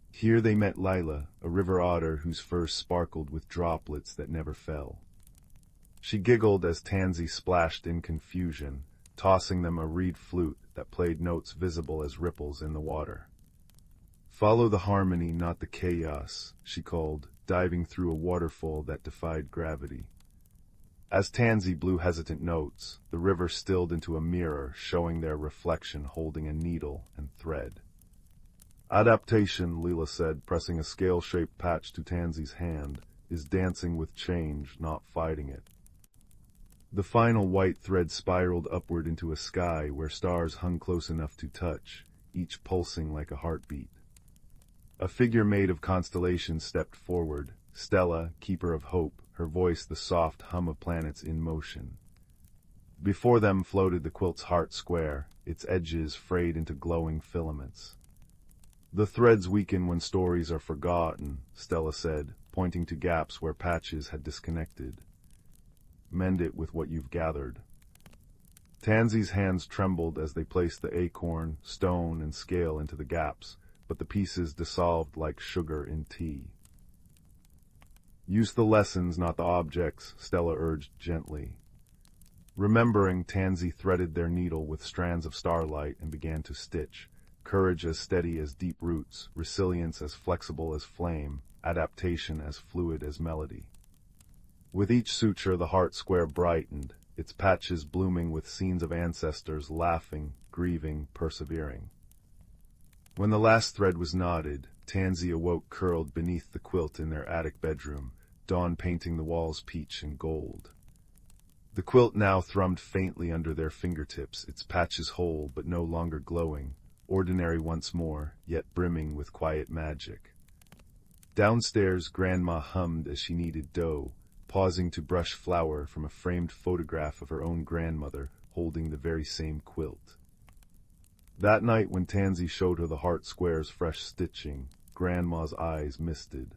[SPEAKER 1] Here they met Lila, a river otter whose fur sparkled with droplets that never fell. She giggled as Tansy splashed in confusion, tossing them a reed flute that played notes visible as ripples in the water. "Follow the harmony, not the chaos," she called, diving through a waterfall that defied gravity. As Tansy blew hesitant notes, the river stilled into a mirror, showing their reflection holding a needle and thread. "Adaptation," Lila said, pressing a scale-shaped patch to Tansy's hand, "is dancing with change, not fighting it." The final white thread spiraled upward into a sky where stars hung close enough to touch, each pulsing like a heartbeat. A figure made of constellations stepped forward, Stella, keeper of hope, her voice the soft hum of planets in motion. Before them floated the quilt's heart square, its edges frayed into glowing filaments. "The threads weaken when stories are forgotten," Stella said, pointing to gaps where patches had disconnected. "Mend it with what you've gathered." Tansy's hands trembled as they placed the acorn, stone, and scale into the gaps, but the pieces dissolved like sugar in tea. "Use the lessons, not the objects," Stella urged gently. Remembering, Tansy threaded their needle with strands of starlight and began to stitch, courage as steady as deep roots, resilience as flexible as flame, adaptation as fluid as melody. With each suture the heart square brightened, its patches blooming with scenes of ancestors laughing, grieving, persevering. When the last thread was knotted, Tansy awoke curled beneath the quilt in their attic bedroom, dawn painting the walls peach and gold. The quilt now thrummed faintly under their fingertips, its patches whole but no longer glowing, ordinary once more, yet brimming with quiet magic. Downstairs, Grandma hummed as she kneaded dough, pausing to brush flour from a framed photograph of her own grandmother holding the very same quilt. That night when Tansy showed her the heart square's fresh stitching, Grandma's eyes misted.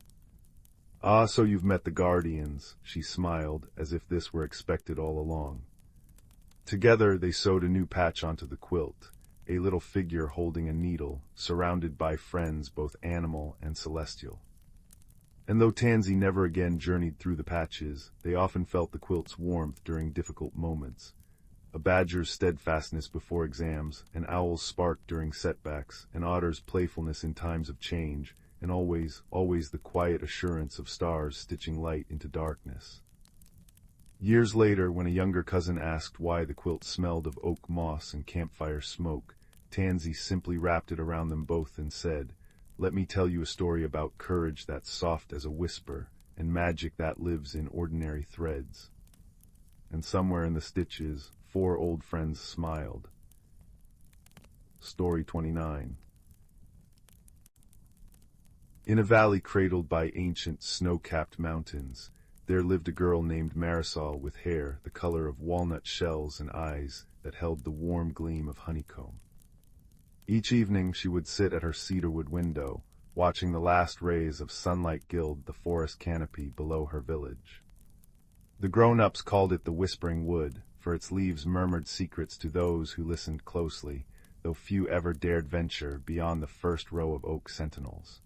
[SPEAKER 1] "Ah, so you've met the guardians," she smiled, as if this were expected all along. Together they sewed a new patch onto the quilt, a little figure holding a needle, surrounded by friends both animal and celestial. And though Tansy never again journeyed through the patches, they often felt the quilt's warmth during difficult moments. A badger's steadfastness before exams, an owl's spark during setbacks, an otter's playfulness in times of change, and always the quiet assurance of stars stitching light into darkness. Years later, when a younger cousin asked why the quilt smelled of oak moss and campfire smoke, Tansy simply wrapped it around them both and said, "Let me tell you a story about courage that's soft as a whisper, and magic that lives in ordinary threads." And somewhere in the stitches, 4 old friends smiled. Story 29. In a valley cradled by ancient, snow-capped mountains, there lived a girl named Marisol with hair the color of walnut shells and eyes that held the warm gleam of honeycomb. Each evening she would sit at her cedarwood window, watching the last rays of sunlight gild the forest canopy below her village. The grown-ups called it the Whispering Wood, for its leaves murmured secrets to those who listened closely, though few ever dared venture beyond the first row of oak sentinels.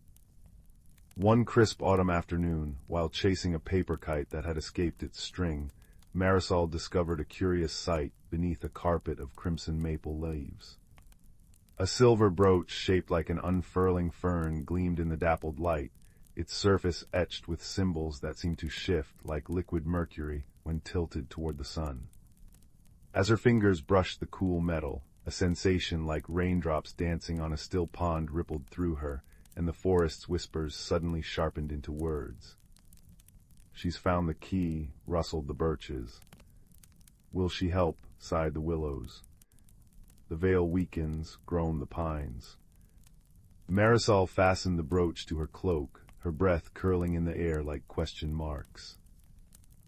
[SPEAKER 1] One crisp autumn afternoon, while chasing a paper kite that had escaped its string, Marisol discovered a curious sight beneath a carpet of crimson maple leaves. A silver brooch shaped like an unfurling fern gleamed in the dappled light, its surface etched with symbols that seemed to shift like liquid mercury when tilted toward the sun. As her fingers brushed the cool metal, a sensation like raindrops dancing on a still pond rippled through her, and the forest's whispers suddenly sharpened into words. "She's found the key," rustled the birches. "Will she help?" sighed the willows. "The veil weakens," groaned the pines. Marisol fastened the brooch to her cloak, her breath curling in the air like question marks.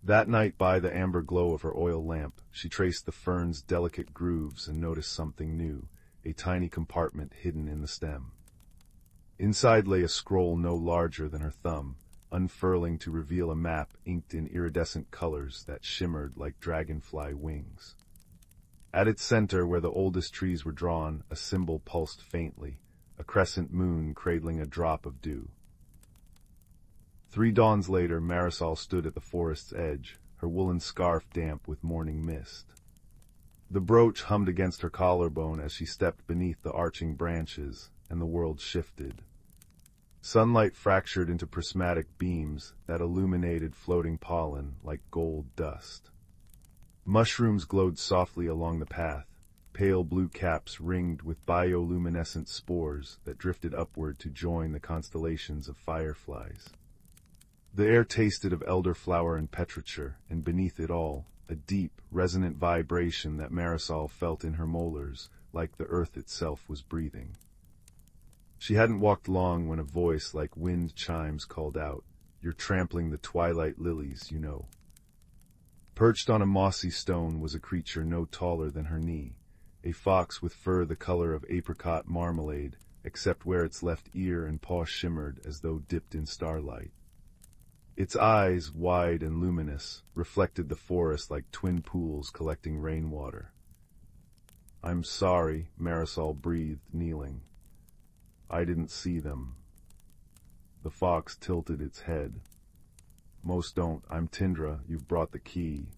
[SPEAKER 1] That night, by the amber glow of her oil lamp, she traced the fern's delicate grooves and noticed something new, a tiny compartment hidden in the stem. Inside lay a scroll no larger than her thumb, unfurling to reveal a map inked in iridescent colors that shimmered like dragonfly wings. At its center, where the oldest trees were drawn, a symbol pulsed faintly, a crescent moon cradling a drop of dew. 3 dawns later, Marisol stood at the forest's edge, her woolen scarf damp with morning mist. The brooch hummed against her collarbone as she stepped beneath the arching branches, and the world shifted. Sunlight fractured into prismatic beams that illuminated floating pollen like gold dust. Mushrooms glowed softly along the path, pale blue caps ringed with bioluminescent spores that drifted upward to join the constellations of fireflies. The air tasted of elderflower and petrichor, and beneath it all, a deep, resonant vibration that Marisol felt in her molars, like the earth itself was breathing. She hadn't walked long when a voice like wind chimes called out, "You're trampling the twilight lilies, you know." Perched on a mossy stone was a creature no taller than her knee, a fox with fur the color of apricot marmalade, except where its left ear and paw shimmered as though dipped in starlight. Its eyes, wide and luminous, reflected the forest like twin pools collecting rainwater. "I'm sorry," Marisol breathed, kneeling. "I didn't see them." The fox tilted its head. "Most don't. I'm Tindra. You've brought the key."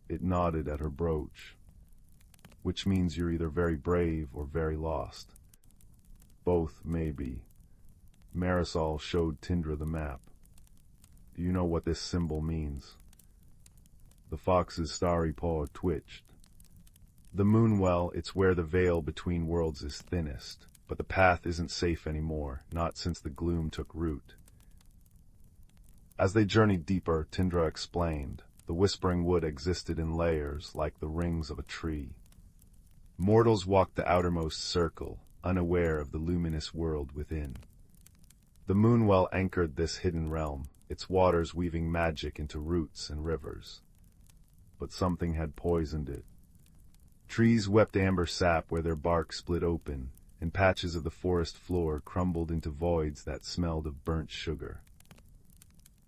[SPEAKER 1] It nodded at her brooch. "Which means you're either very brave or very lost." "Both, maybe." Marisol showed Tindra the map. "Do you know what this symbol means?" The fox's starry paw twitched. The moonwell, it's where the veil between worlds is thinnest, but the path isn't safe anymore, not since the gloom took root. As they journeyed deeper, Tindra explained, the whispering wood existed in layers like the rings of a tree. Mortals walked the outermost circle, unaware of the luminous world within. The moonwell anchored this hidden realm, its waters weaving magic into roots and rivers. But something had poisoned it. Trees wept amber sap where their bark split open, and patches of the forest floor crumbled into voids that smelled of burnt sugar.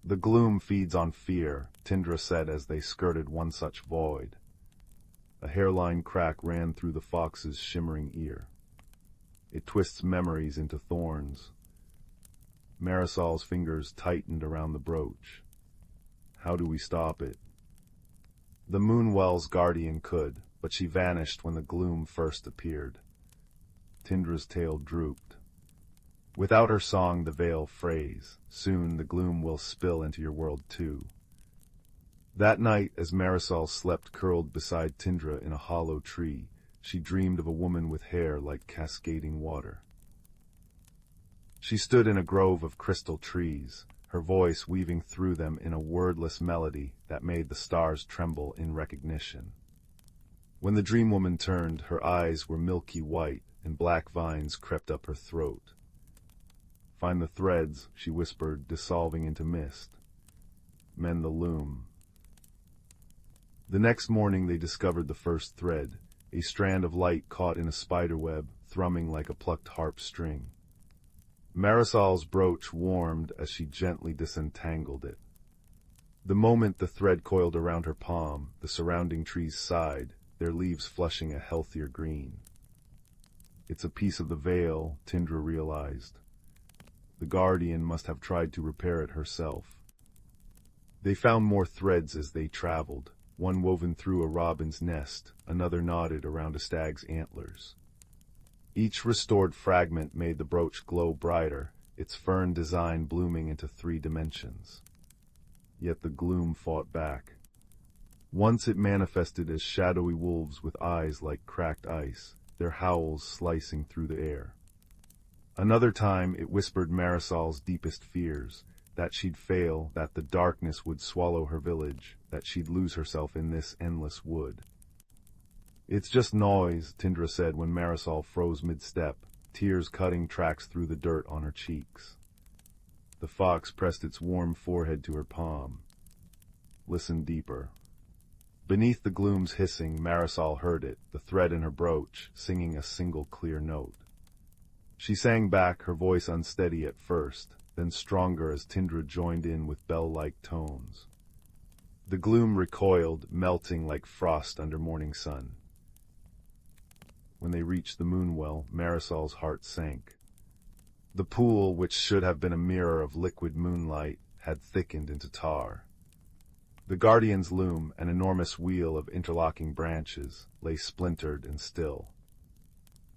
[SPEAKER 1] The gloom feeds on fear, Tindra said as they skirted one such void. A hairline crack ran through the fox's shimmering ear. It twists memories into thorns. Marisol's fingers tightened around the brooch. How do we stop it? The moonwell's guardian could, but she vanished when the gloom first appeared. Tindra's tail drooped. Without her song, the veil frays. Soon the gloom will spill into your world too. That night, as Marisol slept curled beside Tindra in a hollow tree, she dreamed of a woman with hair like cascading water. She stood in a grove of crystal trees, her voice weaving through them in a wordless melody that made the stars tremble in recognition. When the dream woman turned, her eyes were milky white, and black vines crept up her throat. Find the threads, she whispered, dissolving into mist. Mend the loom. The next morning they discovered the first thread, a strand of light caught in a spiderweb, thrumming like a plucked harp string. Marisol's brooch warmed as she gently disentangled it. The moment the thread coiled around her palm, the surrounding trees sighed, their leaves flushing a healthier green. It's a piece of the veil, Tindra realized. The guardian must have tried to repair it herself. They found more threads as they traveled, one woven through a robin's nest, another knotted around a stag's antlers. Each restored fragment made the brooch glow brighter, its fern design blooming into 3 dimensions. Yet the gloom fought back. Once it manifested as shadowy wolves with eyes like cracked ice, their howls slicing through the air. Another time it whispered Marisol's deepest fears, that she'd fail, that the darkness would swallow her village, that she'd lose herself in this endless wood. It's just noise, Tindra said when Marisol froze mid-step, tears cutting tracks through the dirt on her cheeks. The fox pressed its warm forehead to her palm. Listen deeper. Beneath the gloom's hissing, Marisol heard it, the thread in her brooch, singing a single clear note. She sang back, her voice unsteady at first, then stronger as Tindra joined in with bell-like tones. The gloom recoiled, melting like frost under morning sun. When they reached the moonwell, Marisol's heart sank. The pool, which should have been a mirror of liquid moonlight, had thickened into tar. The guardian's loom, an enormous wheel of interlocking branches, lay splintered and still.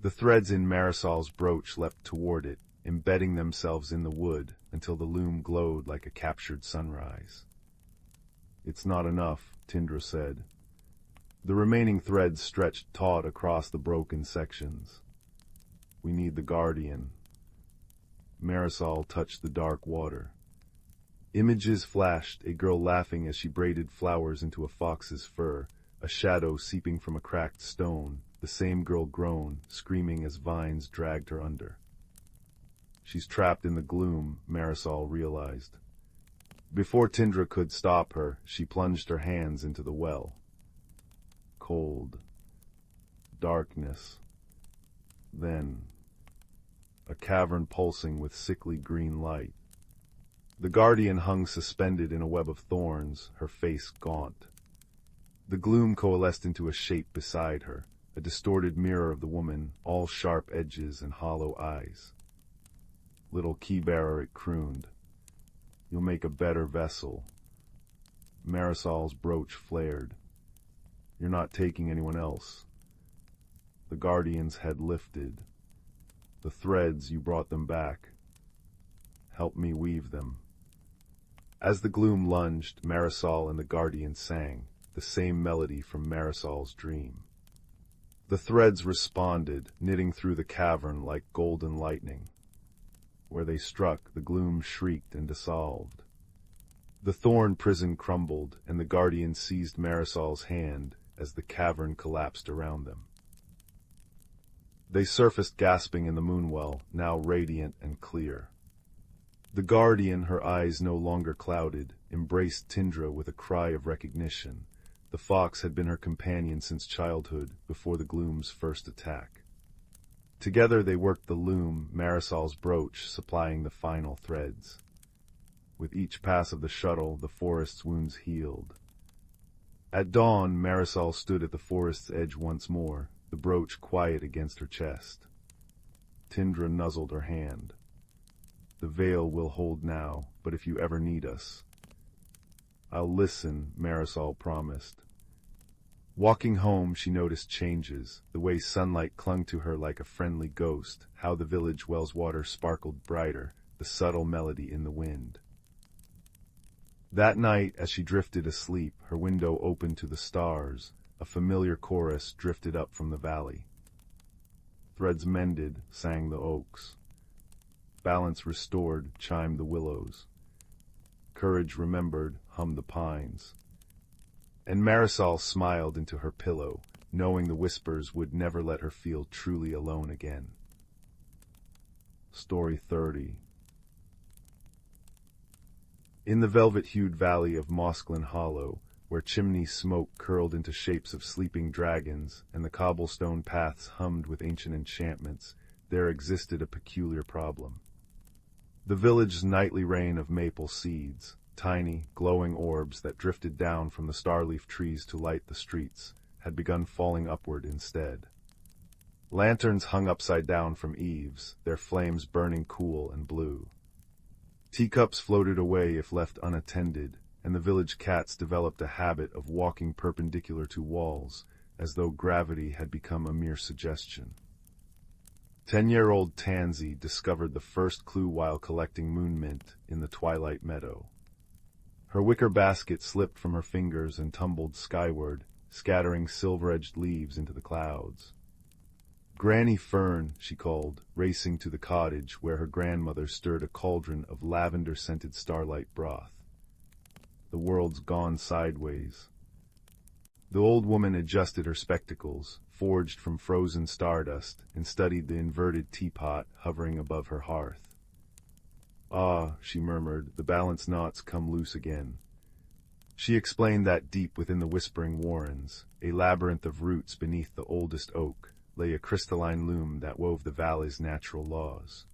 [SPEAKER 1] The threads in Marisol's brooch leapt toward it, embedding themselves in the wood until the loom glowed like a captured sunrise. It's not enough, Tindra said. The remaining threads stretched taut across the broken sections. We need the guardian. Marisol touched the dark water. Images flashed, a girl laughing as she braided flowers into a fox's fur, a shadow seeping from a cracked stone, the same girl groaned, screaming as vines dragged her under. She's trapped in the gloom, Marisol realized. Before Tindra could stop her, she plunged her hands into the well. Cold. Darkness. Then, a cavern pulsing with sickly green light. The guardian hung suspended in a web of thorns, her face gaunt. The gloom coalesced into a shape beside her, a distorted mirror of the woman, all sharp edges and hollow eyes. Little key-bearer, it crooned. You'll make a better vessel. Marisol's brooch flared. You're not taking anyone else. The guardian's head lifted. The threads, you brought them back. Help me weave them. As the gloom lunged, Marisol and the guardian sang, the same melody from Marisol's dream. The threads responded, knitting through the cavern like golden lightning. Where they struck, the gloom shrieked and dissolved. The thorn prison crumbled, and the guardian seized Marisol's hand as the cavern collapsed around them. They surfaced gasping in the moonwell, now radiant and clear. The guardian, her eyes no longer clouded, embraced Tindra with a cry of recognition. The fox had been her companion since childhood, before the gloom's first attack. Together they worked the loom, Marisol's brooch supplying the final threads. With each pass of the shuttle, the forest's wounds healed. At dawn, Marisol stood at the forest's edge once more, the brooch quiet against her chest. Tindra nuzzled her hand. The veil will hold now, but if you ever need us. I'll listen, Marisol promised. Walking home, she noticed changes, the way sunlight clung to her like a friendly ghost, how the village well's water sparkled brighter, the subtle melody in the wind. That night, as she drifted asleep, her window opened to the stars, a familiar chorus drifted up from the valley. Threads mended, sang the oaks. Balance restored, chimed the willows. Courage remembered, hummed the pines. And Marisol smiled into her pillow, knowing the whispers would never let her feel truly alone again. Story 30. In the velvet-hued valley of Mosklin Hollow, where chimney smoke curled into shapes of sleeping dragons, and the cobblestone paths hummed with ancient enchantments, there existed a peculiar problem. The village's nightly rain of maple seeds, tiny, glowing orbs that drifted down from the starleaf trees to light the streets, had begun falling upward instead. Lanterns hung upside down from eaves, their flames burning cool and blue. Teacups floated away if left unattended, and the village cats developed a habit of walking perpendicular to walls, as though gravity had become a mere suggestion. 10-year-old Tansy discovered the first clue while collecting moonmint in the twilight meadow. Her wicker basket slipped from her fingers and tumbled skyward, scattering silver-edged leaves into the clouds. "Granny Fern," she called, racing to the cottage where her grandmother stirred a cauldron of lavender-scented starlight broth. The world's gone sideways. The old woman adjusted her spectacles, forged from frozen stardust, and studied the inverted teapot hovering above her hearth. "Ah," she murmured, "the balance knots come loose again." She explained that deep within the whispering warrens, a labyrinth of roots beneath the oldest oak, lay a crystalline loom that wove the valley's natural laws.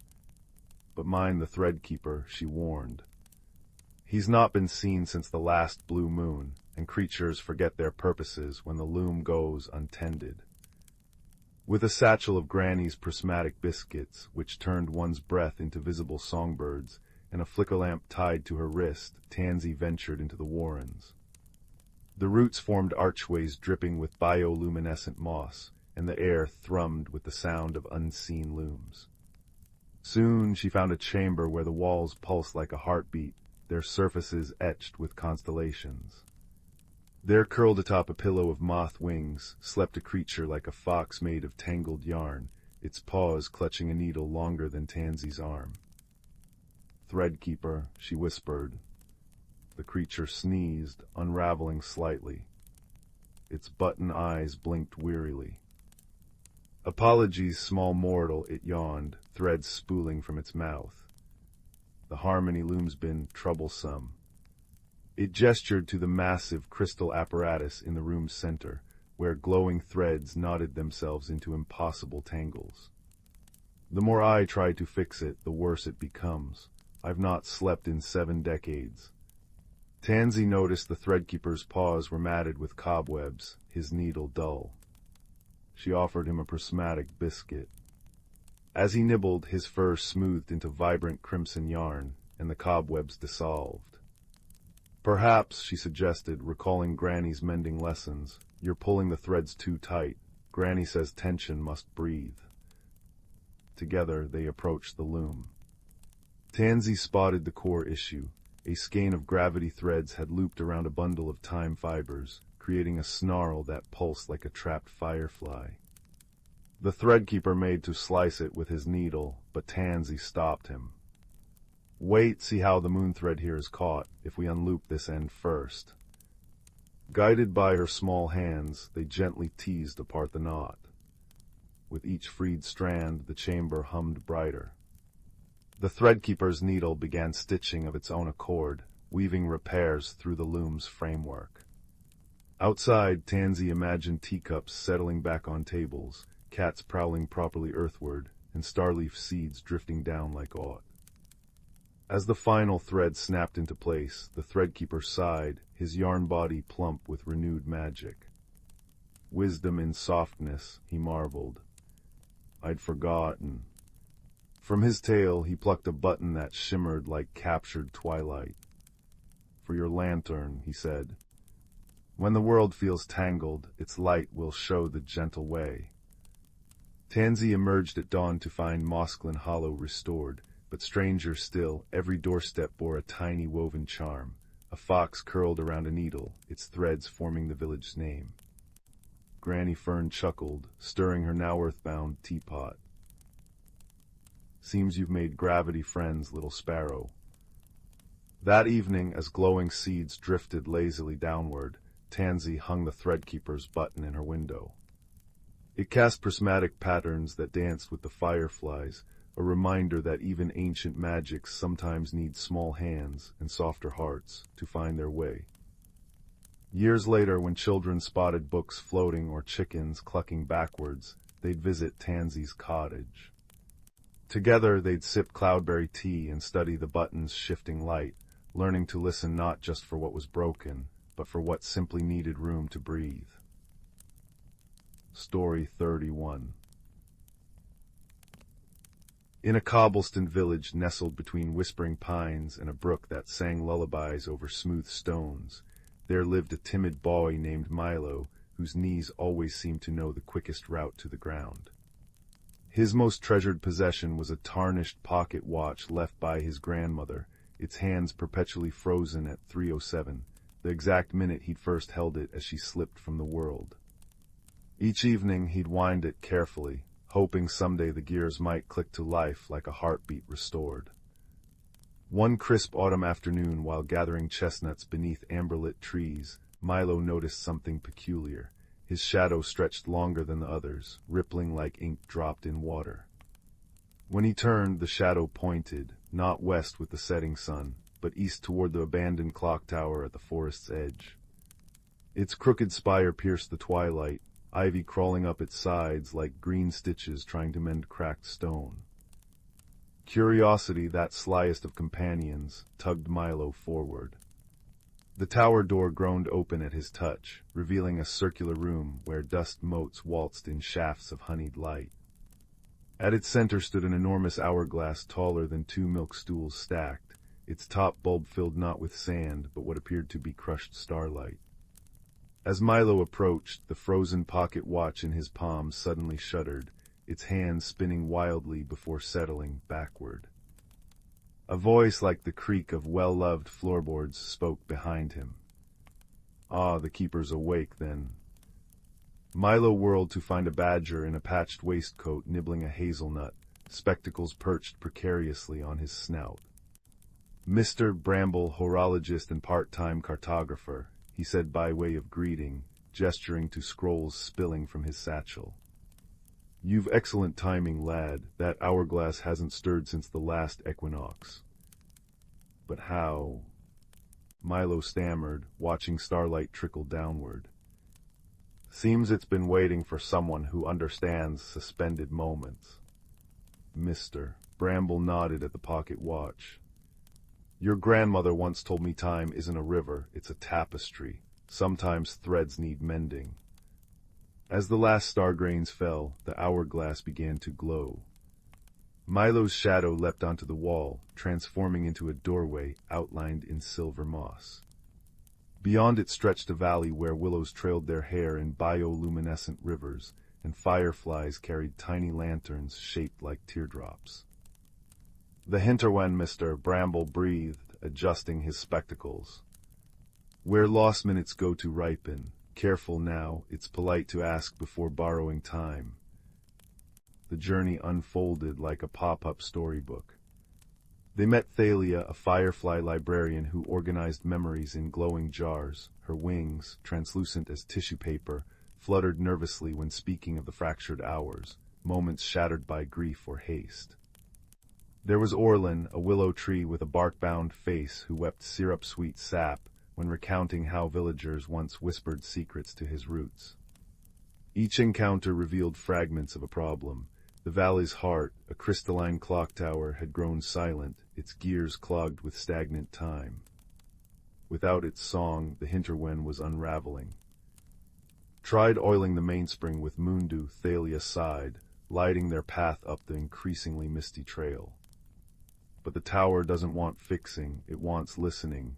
[SPEAKER 1] "But mind the threadkeeper," she warned. "He's not been seen since the last blue moon, and creatures forget their purposes when the loom goes untended." With a satchel of Granny's prismatic biscuits, which turned one's breath into visible songbirds, and a flicker lamp tied to her wrist, Tansy ventured into the warrens. The roots formed archways dripping with bioluminescent moss, and the air thrummed with the sound of unseen looms. Soon she found a chamber where the walls pulsed like a heartbeat, their surfaces etched with constellations. There, curled atop a pillow of moth wings, slept a creature like a fox made of tangled yarn, its paws clutching a needle longer than Tansy's arm. "Threadkeeper," she whispered. The creature sneezed, unraveling slightly. Its button eyes blinked wearily. "Apologies, small mortal," it yawned, threads spooling from its mouth. "The harmony loom's been troublesome." It gestured to the massive crystal apparatus in the room's center, where glowing threads knotted themselves into impossible tangles. "The more I try to fix it, the worse it becomes. I've not slept in 7 decades. Tansy noticed the threadkeeper's paws were matted with cobwebs, his needle dull. She offered him a prismatic biscuit. As he nibbled, his fur smoothed into vibrant crimson yarn, and the cobwebs dissolved. "Perhaps," she suggested, recalling Granny's mending lessons, "you're pulling the threads too tight. Granny says tension must breathe." Together they approached the loom. Tansy spotted the core issue. A skein of gravity threads had looped around a bundle of time fibers, creating a snarl that pulsed like a trapped firefly. The threadkeeper made to slice it with his needle, but Tansy stopped him. "Wait, see how the moon thread here is caught, if we unloop this end first." Guided by her small hands, they gently teased apart the knot. With each freed strand, the chamber hummed brighter. The threadkeeper's needle began stitching of its own accord, weaving repairs through the loom's framework. Outside, Tansy imagined teacups settling back on tables, cats prowling properly earthward, and starleaf seeds drifting down like aught. As the final thread snapped into place, the threadkeeper sighed, his yarn body plump with renewed magic. "Wisdom in softness," he marveled. "I'd forgotten." From his tail he plucked a button that shimmered like captured twilight. "For your lantern," he said. "When the world feels tangled, its light will show the gentle way." Tansy emerged at dawn to find Mosklin Hollow restored, but stranger still, every doorstep bore a tiny woven charm, a fox curled around a needle, its threads forming the village's name. Granny Fern chuckled, stirring her now earthbound teapot. "Seems you've made gravity friends, little sparrow." That evening, as glowing seeds drifted lazily downward, Tansy hung the threadkeeper's button in her window. It cast prismatic patterns that danced with the fireflies, a reminder that even ancient magics sometimes need small hands and softer hearts to find their way. Years later, when children spotted books floating or chickens clucking backwards, they'd visit Tansy's cottage. Together, they'd sip cloudberry tea and study the button's shifting light, learning to listen not just for what was broken, but for what simply needed room to breathe. Story 31. In a cobblestone village nestled between whispering pines and a brook that sang lullabies over smooth stones, there lived a timid boy named Milo, whose knees always seemed to know the quickest route to the ground. His most treasured possession was a tarnished pocket watch left by his grandmother, its hands perpetually frozen at 3:07, the exact minute he'd first held it as she slipped from the world. Each evening he'd wind it carefully, hoping someday the gears might click to life like a heartbeat restored. One crisp autumn afternoon, while gathering chestnuts beneath amber-lit trees, Milo noticed something peculiar. His shadow stretched longer than the others, rippling like ink dropped in water. When he turned, the shadow pointed, not west with the setting sun, but east toward the abandoned clock tower at the forest's edge. Its crooked spire pierced the twilight, ivy crawling up its sides like green stitches trying to mend cracked stone. Curiosity, that slyest of companions, tugged Milo forward. The tower door groaned open at his touch, revealing a circular room where dust motes waltzed in shafts of honeyed light. At its center stood an enormous hourglass taller than 2 milk stools stacked, its top bulb filled not with sand but what appeared to be crushed starlight. As Milo approached, the frozen pocket watch in his palm suddenly shuddered, its hands spinning wildly before settling backward. A voice like the creak of well-loved floorboards spoke behind him. "Ah, the keeper's awake, then." Milo whirled to find a badger in a patched waistcoat nibbling a hazelnut, spectacles perched precariously on his snout. "Mr. Bramble, horologist and part-time cartographer," he said by way of greeting, gesturing to scrolls spilling from his satchel. "You've excellent timing, lad. That hourglass hasn't stirred since the last equinox." "But how?" Milo stammered, watching starlight trickle downward. "Seems it's been waiting for someone who understands suspended moments." Mr. Bramble nodded at the pocket watch. "Your grandmother once told me time isn't a river, it's a tapestry. Sometimes threads need mending." As the last star grains fell, the hourglass began to glow. Milo's shadow leapt onto the wall, transforming into a doorway outlined in silver moss. Beyond it stretched a valley where willows trailed their hair in bioluminescent rivers, and fireflies carried tiny lanterns shaped like teardrops. "The hinterland," Mr. Bramble breathed, adjusting his spectacles. "Where lost minutes go to ripen, Careful now, it's polite to ask before borrowing time. The journey unfolded like a pop-up storybook. They met Thalia, a firefly librarian who organized memories in glowing jars. Her wings, translucent as tissue paper, fluttered nervously when speaking of the fractured hours, moments shattered by grief or haste. There was Orlin, a willow tree with a bark-bound face who wept syrup-sweet sap when recounting how villagers once whispered secrets to his roots. Each encounter revealed fragments of a problem. The valley's heart, a crystalline clock tower, had grown silent, its gears clogged with stagnant time. Without its song, the hinterwen was unraveling. Tried oiling the mainspring with moondew, Thalia sighed, lighting their path up the increasingly misty trail. But the tower doesn't want fixing, it wants listening.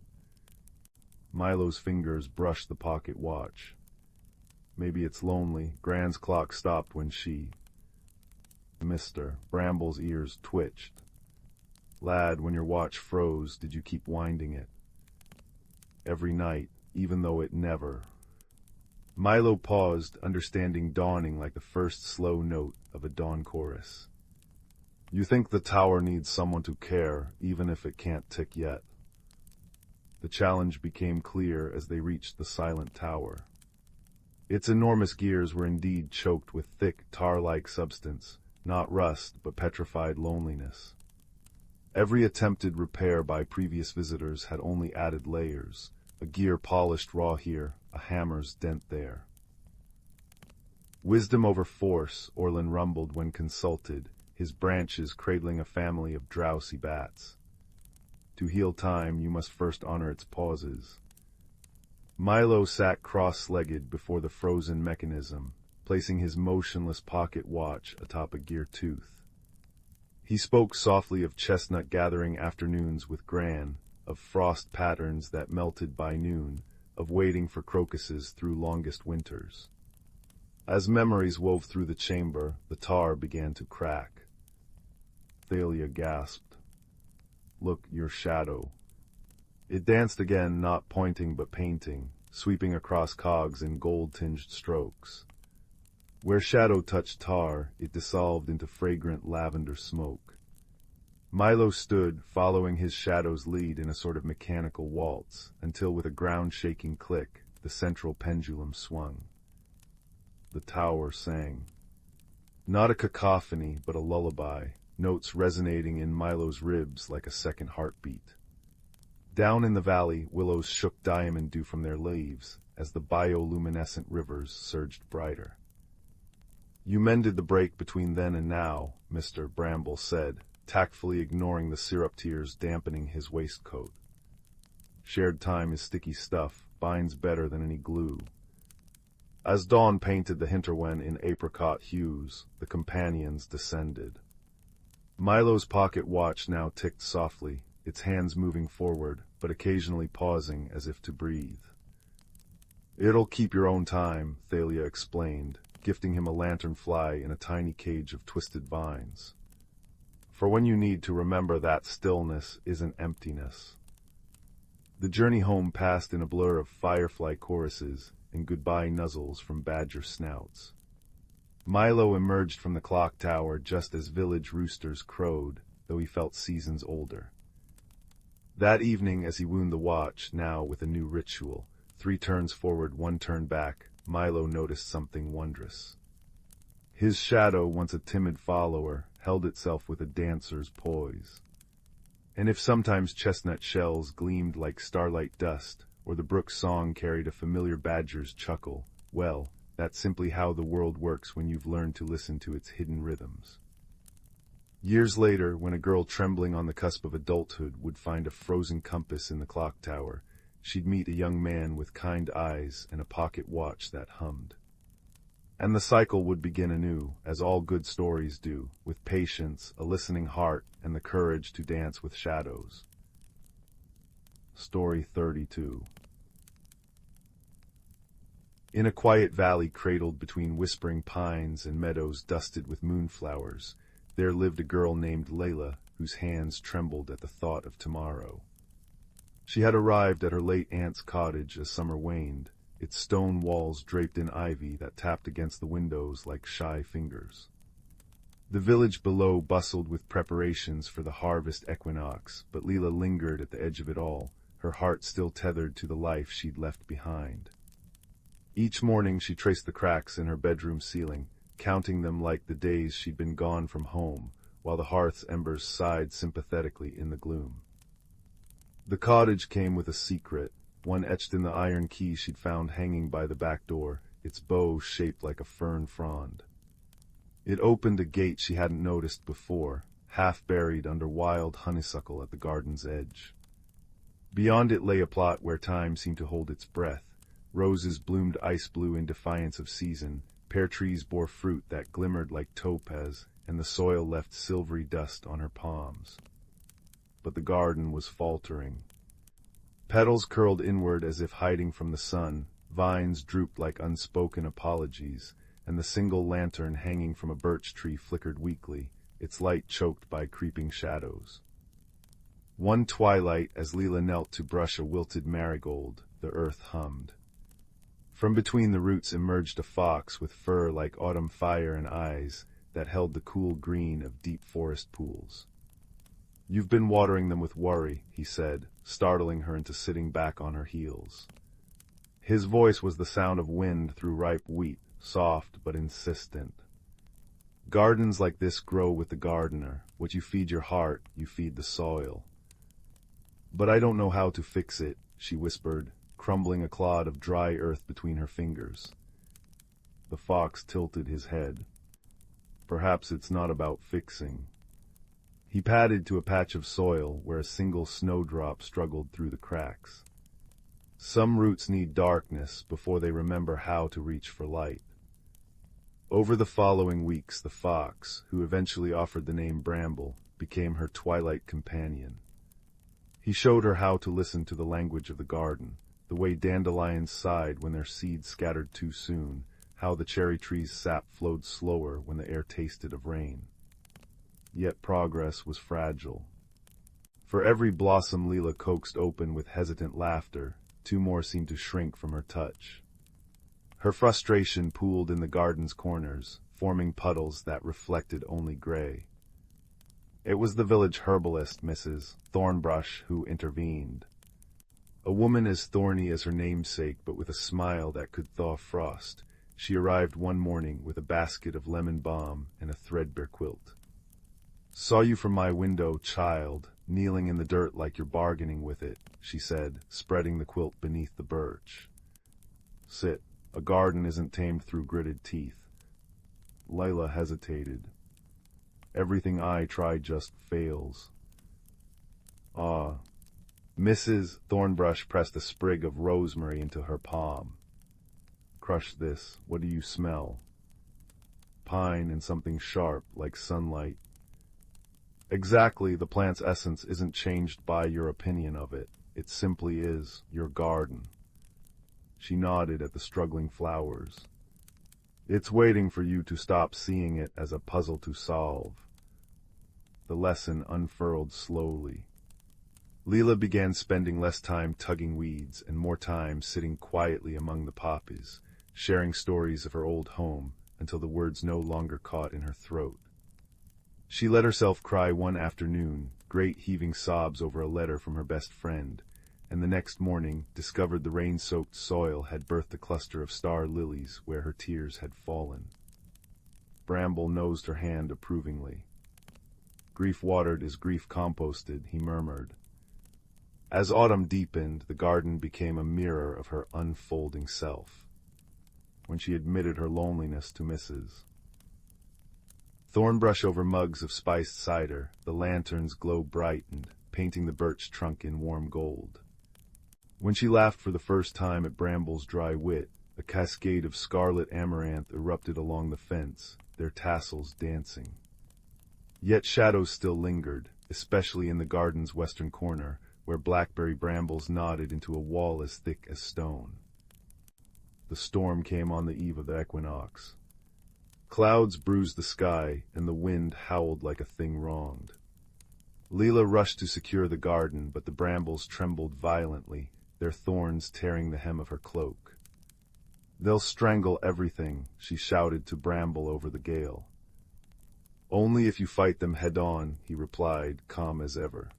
[SPEAKER 1] Milo's fingers brushed the pocket watch. Maybe it's lonely. Gran's clock stopped when she... Mr. Bramble's ears twitched. Lad, when your watch froze, did you keep winding it? Every night, even though it never... Milo paused, understanding dawning like the first slow note of a dawn chorus. You think the tower needs someone to care, even if it can't tick yet. The challenge became clear as they reached the silent tower. Its enormous gears were indeed choked with thick, tar-like substance, not rust, but petrified loneliness. Every attempted repair by previous visitors had only added layers, a gear polished raw here, a hammer's dent there. Wisdom over force, Orlin rumbled when consulted, his branches cradling a family of drowsy bats. To heal time, you must first honor its pauses. Milo sat cross-legged before the frozen mechanism, placing his motionless pocket watch atop a gear tooth. He spoke softly of chestnut-gathering afternoons with Gran, of frost patterns that melted by noon, of waiting for crocuses through longest winters. As memories wove through the chamber, the tar began to crack. Thalia gasped. Look, your shadow. It danced again, not pointing but painting, sweeping across cogs in gold-tinged strokes. Where shadow touched tar, it dissolved into fragrant lavender smoke. Milo stood, following his shadow's lead in a sort of mechanical waltz, until with a ground-shaking click, the central pendulum swung. The tower sang. Not a cacophony, but a lullaby, notes resonating in Milo's ribs like a second heartbeat. Down in the valley, willows shook diamond dew from their leaves, as the bioluminescent rivers surged brighter. You mended the break between then and now, Mr. Bramble said, tactfully ignoring the syrup tears dampening his waistcoat. Shared time is sticky stuff, binds better than any glue. As dawn painted the hinterwen in apricot hues, the companions descended. Milo's pocket watch now ticked softly, its hands moving forward, but occasionally pausing as if to breathe. It'll keep your own time, Thalia explained, gifting him a lanternfly in a tiny cage of twisted vines. For when you need to remember that stillness isn't emptiness. The journey home passed in a blur of firefly choruses and goodbye nuzzles from badger snouts. Milo emerged from the clock tower just as village roosters crowed, though he felt seasons older. That evening, as he wound the watch, now with a new ritual, 3 turns forward, 1 turn back, Milo noticed something wondrous. His shadow, once a timid follower, held itself with a dancer's poise. And if sometimes chestnut shells gleamed like starlight dust, or the brook's song carried a familiar badger's chuckle, well, that's simply how the world works when you've learned to listen to its hidden rhythms. Years later, when a girl trembling on the cusp of adulthood would find a frozen compass in the clock tower, she'd meet a young man with kind eyes and a pocket watch that hummed. And the cycle would begin anew, as all good stories do, with patience, a listening heart, and the courage to dance with shadows. Story 32. In a quiet valley cradled between whispering pines and meadows dusted with moonflowers, there lived a girl named Layla, whose hands trembled at the thought of tomorrow. She had arrived at her late aunt's cottage as summer waned, its stone walls draped in ivy that tapped against the windows like shy fingers. The village below bustled with preparations for the harvest equinox, but Leela lingered at the edge of it all, her heart still tethered to the life she'd left behind. Each morning she traced the cracks in her bedroom ceiling, counting them like the days she'd been gone from home, while the hearth's embers sighed sympathetically in the gloom. The cottage came with a secret, one etched in the iron key she'd found hanging by the back door, its bow shaped like a fern frond. It opened a gate she hadn't noticed before, half buried under wild honeysuckle at the garden's edge. Beyond it lay a plot where time seemed to hold its breath. Roses bloomed ice blue in defiance of season, pear trees bore fruit that glimmered like topaz, and the soil left silvery dust on her palms. But the garden was faltering. Petals curled inward as if hiding from the sun, vines drooped like unspoken apologies, and the single lantern hanging from a birch tree flickered weakly, its light choked by creeping shadows. One twilight, as Leela knelt to brush a wilted marigold, the earth hummed. From between the roots emerged a fox with fur like autumn fire and eyes that held the cool green of deep forest pools. "You've been watering them with worry," he said, startling her into sitting back on her heels. His voice was the sound of wind through ripe wheat, soft but insistent. "Gardens like this grow with the gardener. What you feed your heart, you feed the soil." "But I don't know how to fix it," she whispered, crumbling a clod of dry earth between her fingers. The fox tilted his head. "Perhaps it's not about fixing." He padded to a patch of soil where a single snowdrop struggled through the cracks. "Some roots need darkness before they remember how to reach for light." Over the following weeks, the fox, who eventually offered the name Bramble, became her twilight companion. He showed her how to listen to the language of the garden, the way dandelions sighed when their seeds scattered too soon, how the cherry tree's sap flowed slower when the air tasted of rain. Yet progress was fragile. For every blossom Leela coaxed open with hesitant laughter, two more seemed to shrink from her touch. Her frustration pooled in the garden's corners, forming puddles that reflected only gray. It was the village herbalist, Mrs. Thornbrush, who intervened. A woman as thorny as her namesake, but with a smile that could thaw frost, she arrived one morning with a basket of lemon balm and a threadbare quilt. "Saw you from my window, child, kneeling in the dirt like you're bargaining with it," she said, spreading the quilt beneath the birch. "Sit. A garden isn't tamed through gritted teeth." Leila hesitated. "Everything I try just fails." "Ah." Mrs. Thornbrush pressed a sprig of rosemary into her palm. "Crush this. What do you smell?" "Pine and something sharp, like sunlight." "Exactly, the plant's essence isn't changed by your opinion of it. It simply is your garden." She nodded at the struggling flowers. "It's waiting for you to stop seeing it as a puzzle to solve." The lesson unfurled slowly. Leela began spending less time tugging weeds and more time sitting quietly among the poppies, sharing stories of her old home until the words no longer caught in her throat. She let herself cry one afternoon, great heaving sobs over a letter from her best friend, and the next morning discovered the rain-soaked soil had birthed a cluster of star lilies where her tears had fallen. Bramble nosed her hand approvingly. "Grief watered is grief composted," he murmured. As autumn deepened, the garden became a mirror of her unfolding self. When she admitted her loneliness to Mrs. Thornbrush over mugs of spiced cider, the lantern's glow brightened, painting the birch trunk in warm gold. When she laughed for the first time at Bramble's dry wit, a cascade of scarlet amaranth erupted along the fence, their tassels dancing. Yet shadows still lingered, especially in the garden's western corner, where blackberry brambles nodded into a wall as thick as stone. The storm came on the eve of the equinox. Clouds bruised the sky, and the wind howled like a thing wronged. Leela rushed to secure the garden, but the brambles trembled violently, their thorns tearing the hem of her cloak. They'll strangle everything, she shouted to Bramble over the gale. Only if you fight them head-on, he replied, calm as ever.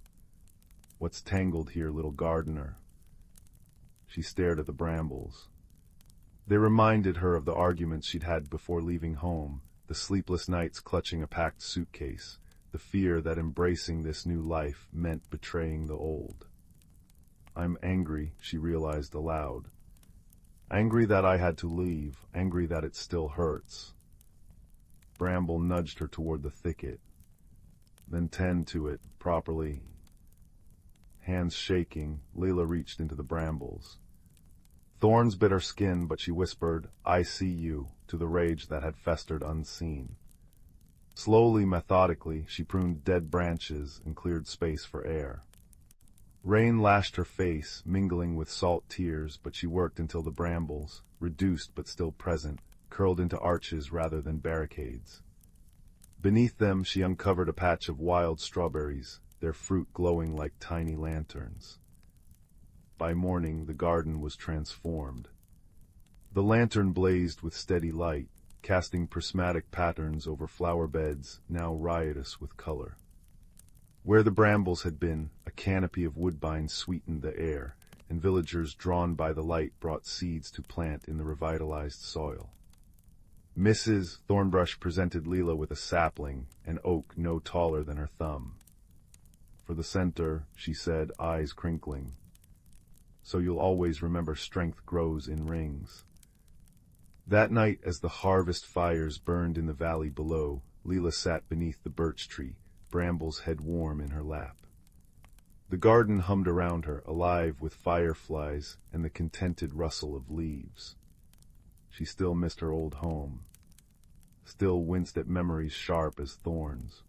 [SPEAKER 1] What's tangled here, little gardener? She stared at the brambles. They reminded her of the arguments she'd had before leaving home, the sleepless nights clutching a packed suitcase, the fear that embracing this new life meant betraying the old. I'm angry, she realized aloud. Angry that I had to leave, angry that it still hurts. Bramble nudged her toward the thicket. Then tend to it, properly. Hands shaking, Leela reached into the brambles. Thorns bit her skin, but she whispered, I see you, to the rage that had festered unseen. Slowly, methodically, she pruned dead branches and cleared space for air. Rain lashed her face, mingling with salt tears, but she worked until the brambles, reduced but still present, curled into arches rather than barricades. Beneath them she uncovered a patch of wild strawberries, their fruit glowing like tiny lanterns. By morning the garden was transformed. The lantern blazed with steady light, casting prismatic patterns over flower beds now riotous with color. Where the brambles had been, a canopy of woodbine sweetened the air, and villagers drawn by the light brought seeds to plant in the revitalized soil. Mrs. Thornbrush presented Leela with a sapling, an oak no taller than her thumb. For the center, she said, eyes crinkling. So you'll always remember strength grows in rings. That night, as the harvest fires burned in the valley below, Leela sat beneath the birch tree, Bramble's head warm in her lap. The garden hummed around her, alive with fireflies and the contented rustle of leaves. She still missed her old home, still winced at memories sharp as thorns.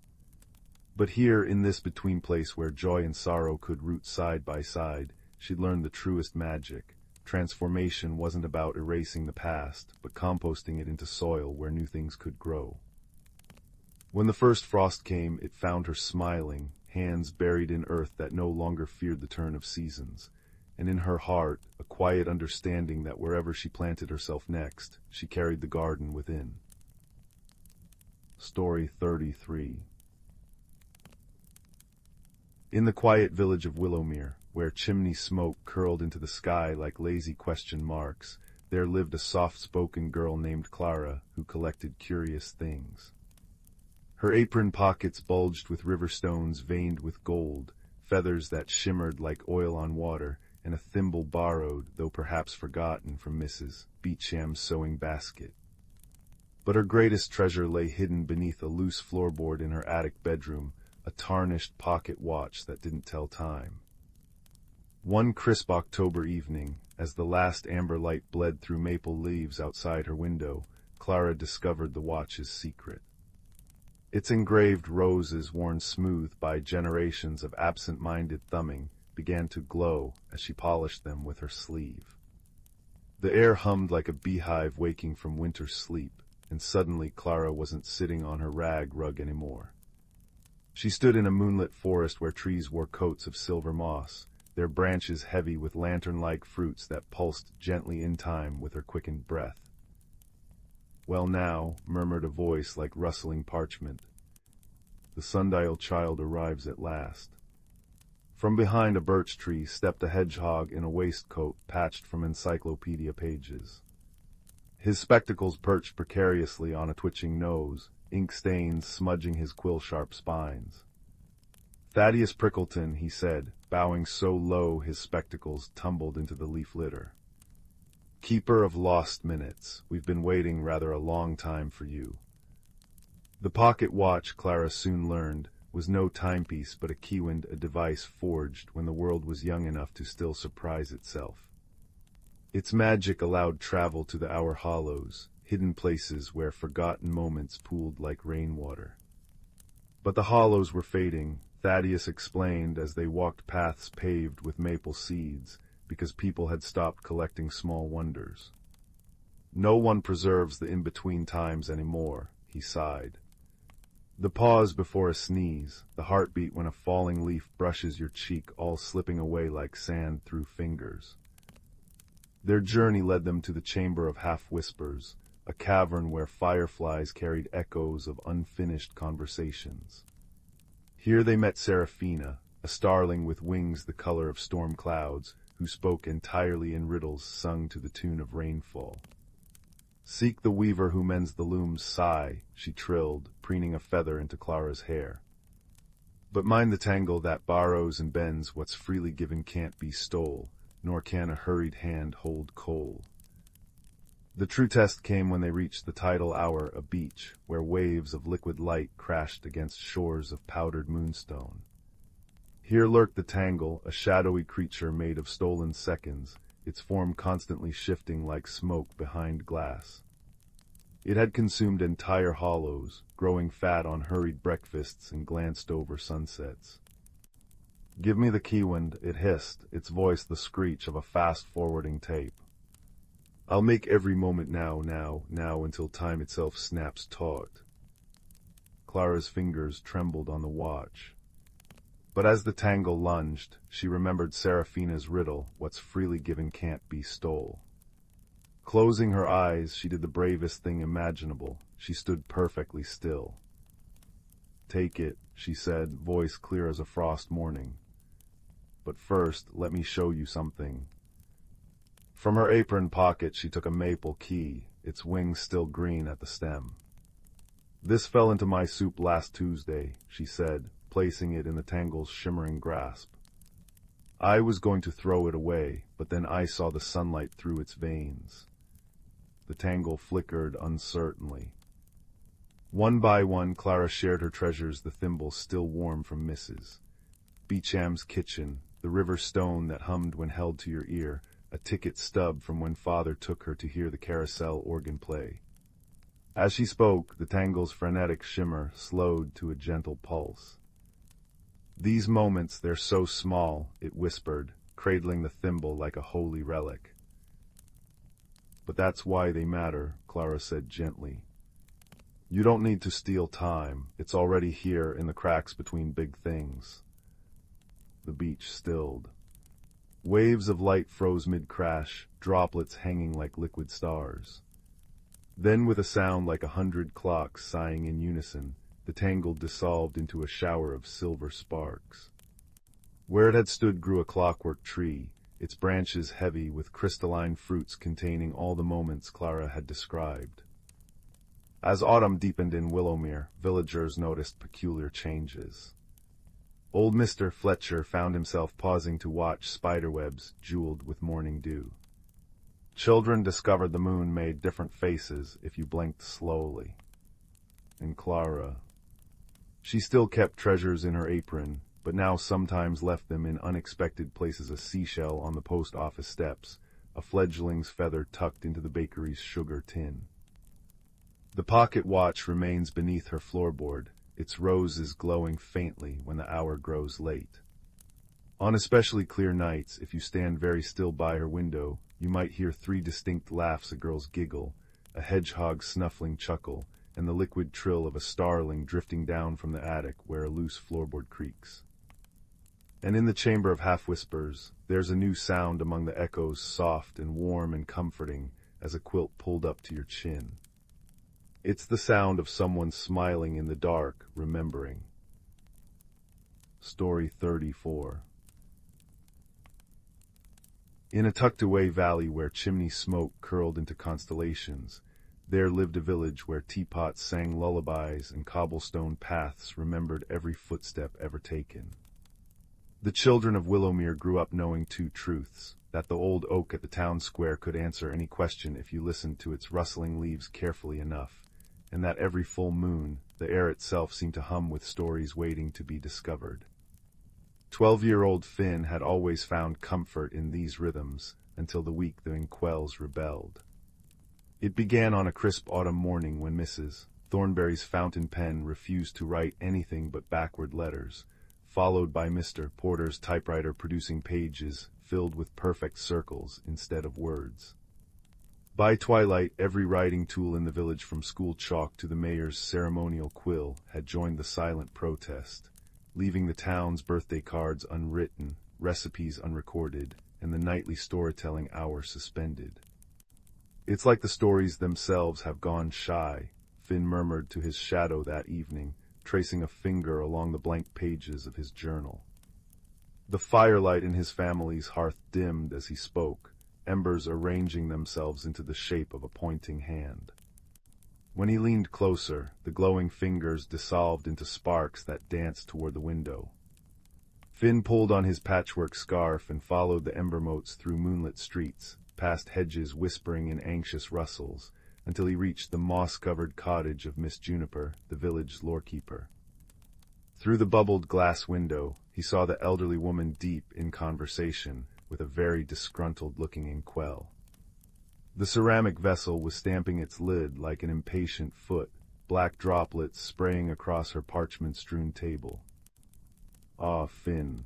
[SPEAKER 1] But here, in this between place where joy and sorrow could root side by side, she'd learned the truest magic. Transformation wasn't about erasing the past, but composting it into soil where new things could grow. When the first frost came, it found her smiling, hands buried in earth that no longer feared the turn of seasons, and in her heart a quiet understanding that wherever she planted herself next, she carried the garden within. Story 33. In the quiet village of Willowmere, where chimney smoke curled into the sky like lazy question marks, there lived a soft-spoken girl named Clara who collected curious things. Her apron pockets bulged with river stones veined with gold, feathers that shimmered like oil on water, and a thimble borrowed, though perhaps forgotten, from Mrs. Beecham's sewing basket. But her greatest treasure lay hidden beneath a loose floorboard in her attic bedroom, a tarnished pocket watch that didn't tell time. One crisp October evening, as the last amber light bled through maple leaves outside her window, Clara discovered the watch's secret. Its engraved roses, worn smooth by generations of absent-minded thumbing, began to glow as she polished them with her sleeve. The air hummed like a beehive waking from winter sleep, and suddenly Clara wasn't sitting on her rag rug anymore. She stood in a moonlit forest where trees wore coats of silver moss, their branches heavy with lantern-like fruits that pulsed gently in time with her quickened breath. Well now, murmured a voice like rustling parchment. The sundial child arrives at last. From behind a birch tree stepped a hedgehog in a waistcoat patched from encyclopedia pages. His spectacles perched precariously on a twitching nose, ink stains smudging his quill-sharp spines. Thaddeus Prickleton, he said, bowing so low his spectacles tumbled into the leaf litter. Keeper of lost minutes, we've been waiting rather a long time for you. The pocket watch, Clara soon learned, was no timepiece but a keywind, a device forged when the world was young enough to still surprise itself. Its magic allowed travel to the hour hollows, hidden places where forgotten moments pooled like rainwater. But the hollows were fading, Thaddeus explained as they walked paths paved with maple seeds, because people had stopped collecting small wonders. No one preserves the in-between times anymore, he sighed. The pause before a sneeze, the heartbeat when a falling leaf brushes your cheek, all slipping away like sand through fingers. Their journey led them to the Chamber of Half-Whispers, a cavern where fireflies carried echoes of unfinished conversations. Here they met Seraphina, a starling with wings the color of storm clouds, who spoke entirely in riddles sung to the tune of rainfall. "Seek the weaver who mends the looms, sigh," she trilled, preening a feather into Clara's hair. "But mind the tangle that borrows and bends, what's freely given can't be stole, nor can a hurried hand hold coal." The true test came when they reached the tidal hour, a beach, where waves of liquid light crashed against shores of powdered moonstone. Here lurked the tangle, a shadowy creature made of stolen seconds, its form constantly shifting like smoke behind glass. It had consumed entire hollows, growing fat on hurried breakfasts and glanced-over sunsets. "Give me the keywind," it hissed, its voice the screech of a fast-forwarding tape. "I'll make every moment now, until time itself snaps taut." Clara's fingers trembled on the watch. But as the tangle lunged, she remembered Seraphina's riddle, "What's freely given can't be stole." Closing her eyes, she did the bravest thing imaginable. She stood perfectly still. "Take it," she said, voice clear as a frost morning. "But first, let me show you something." From her apron pocket she took a maple key, its wings still green at the stem. "This fell into my soup last Tuesday," she said, placing it in the tangle's shimmering grasp. "I was going to throw it away, but then I saw the sunlight through its veins." The tangle flickered uncertainly. One by one, Clara shared her treasures, the thimble still warm from Mrs. Beecham's kitchen, the river stone that hummed when held to your ear, a ticket stub from when Father took her to hear the carousel organ play. As she spoke, the tangle's frenetic shimmer slowed to a gentle pulse. "These moments, they're so small," it whispered, cradling the thimble like a holy relic. "But that's why they matter," Clara said gently. "You don't need to steal time. It's already here in the cracks between big things." The beach stilled. Waves of light froze mid-crash, droplets hanging like liquid stars. Then, with a sound like 100 clocks sighing in unison, the tangle dissolved into a shower of silver sparks. Where it had stood grew a clockwork tree, its branches heavy with crystalline fruits containing all the moments Clara had described. As autumn deepened in Willowmere, villagers noticed peculiar changes. Old Mr. Fletcher found himself pausing to watch spiderwebs jeweled with morning dew. Children discovered the moon made different faces if you blinked slowly. And Clara, she still kept treasures in her apron, but now sometimes left them in unexpected places: a seashell on the post office steps, a fledgling's feather tucked into the bakery's sugar tin. The pocket watch remains beneath her floorboard, its roses glowing faintly when the hour grows late. On especially clear nights, if you stand very still by her window, you might hear 3 distinct laughs: a girl's giggle, a hedgehog's snuffling chuckle, and the liquid trill of a starling drifting down from the attic where a loose floorboard creaks. And in the Chamber of Half-Whispers, there's a new sound among the echoes, soft and warm and comforting as a quilt pulled up to your chin. It's the sound of someone smiling in the dark, remembering. Story 34. In a tucked-away valley where chimney smoke curled into constellations, there lived a village where teapots sang lullabies and cobblestone paths remembered every footstep ever taken. The children of Willowmere grew up knowing 2 truths: that the old oak at the town square could answer any question if you listened to its rustling leaves carefully enough, and that every full moon, the air itself seemed to hum with stories waiting to be discovered. 12-year-old Finn had always found comfort in these rhythms, until the week the Inkwells rebelled. It began on a crisp autumn morning when Mrs. Thornberry's fountain pen refused to write anything but backward letters, followed by Mr. Porter's typewriter producing pages filled with perfect circles instead of words. By twilight, every writing tool in the village, from school chalk to the mayor's ceremonial quill, had joined the silent protest, leaving the town's birthday cards unwritten, recipes unrecorded, and the nightly storytelling hour suspended. It's like the stories themselves have gone shy, Finn murmured to his shadow that evening, tracing a finger along the blank pages of his journal. The firelight in his family's hearth dimmed as he spoke, embers arranging themselves into the shape of a pointing hand. When he leaned closer, the glowing fingers dissolved into sparks that danced toward the window. Finn pulled on his patchwork scarf and followed the ember motes through moonlit streets, past hedges whispering in anxious rustles, until he reached the moss-covered cottage of Miss Juniper, the village lorekeeper. Through the bubbled glass window, he saw the elderly woman deep in conversation with a very disgruntled-looking inkwell. The ceramic vessel was stamping its lid like an impatient foot, black droplets spraying across her parchment-strewn table. "Ah, Finn."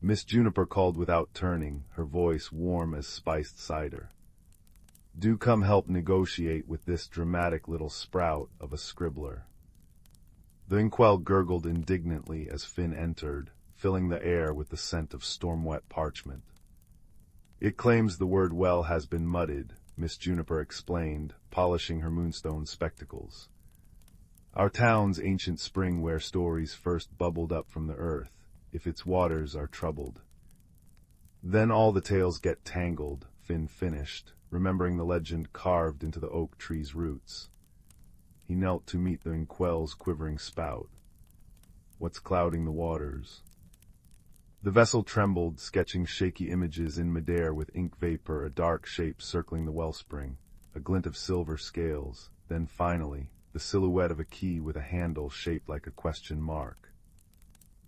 [SPEAKER 1] Miss Juniper called without turning, her voice warm as spiced cider. "Do come help negotiate with this dramatic little sprout of a scribbler." The inkwell gurgled indignantly as Finn entered, filling the air with the scent of storm-wet parchment. "It claims the word well has been mudded," Miss Juniper explained, polishing her moonstone spectacles. "Our town's ancient spring where stories first bubbled up from the earth, if its waters are troubled." "Then all the tales get tangled," Finn finished, remembering the legend carved into the oak tree's roots. He knelt to meet the inkwell's quivering spout. "What's clouding the waters?" The vessel trembled, sketching shaky images in midair with ink vapor, a dark shape circling the wellspring, a glint of silver scales, then finally, the silhouette of a key with a handle shaped like a question mark.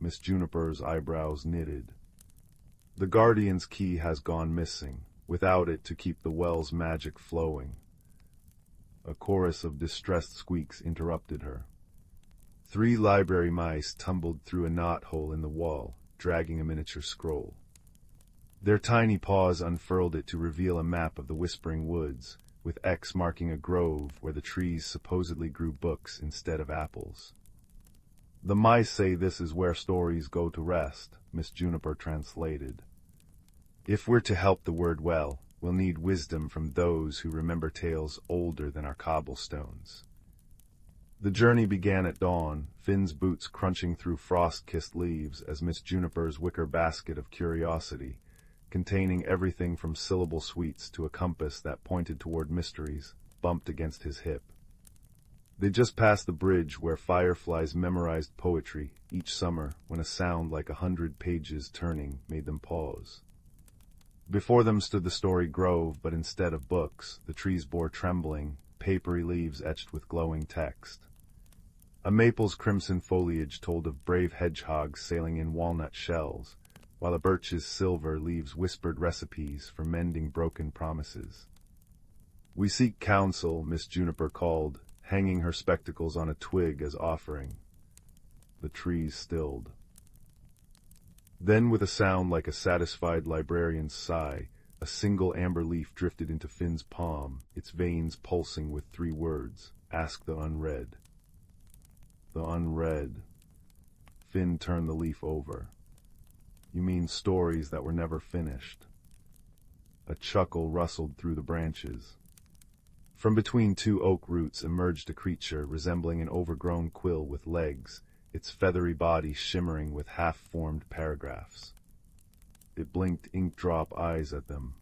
[SPEAKER 1] Miss Juniper's eyebrows knitted. "The Guardian's key has gone missing, without it to keep the well's magic flowing." A chorus of distressed squeaks interrupted her. 3 library mice tumbled through a knothole in the wall, dragging a miniature scroll. Their tiny paws unfurled it to reveal a map of the Whispering Woods, with X marking a grove where the trees supposedly grew books instead of apples. "The mice say this is where stories go to rest," Miss Juniper translated. "If we're to help the word well, we'll need wisdom from those who remember tales older than our cobblestones." The journey began at dawn, Finn's boots crunching through frost-kissed leaves as Miss Juniper's wicker basket of curiosity, containing everything from syllable sweets to a compass that pointed toward mysteries, bumped against his hip. They just passed the bridge where fireflies memorized poetry each summer when a sound like 100 pages turning made them pause. Before them stood the story grove, but instead of books, the trees bore trembling, papery leaves etched with glowing text. A maple's crimson foliage told of brave hedgehogs sailing in walnut shells, while a birch's silver leaves whispered recipes for mending broken promises. "We seek counsel," Miss Juniper called, hanging her spectacles on a twig as offering. The trees stilled. Then, with a sound like a satisfied librarian's sigh, a single amber leaf drifted into Finn's palm, its veins pulsing with 3 words: "Ask the unread." The unread. Finn turned the leaf over. "You mean stories that were never finished?" A chuckle rustled through the branches. From between 2 oak roots emerged a creature resembling an overgrown quill with legs, its feathery body shimmering with half-formed paragraphs. It blinked ink-drop eyes at them.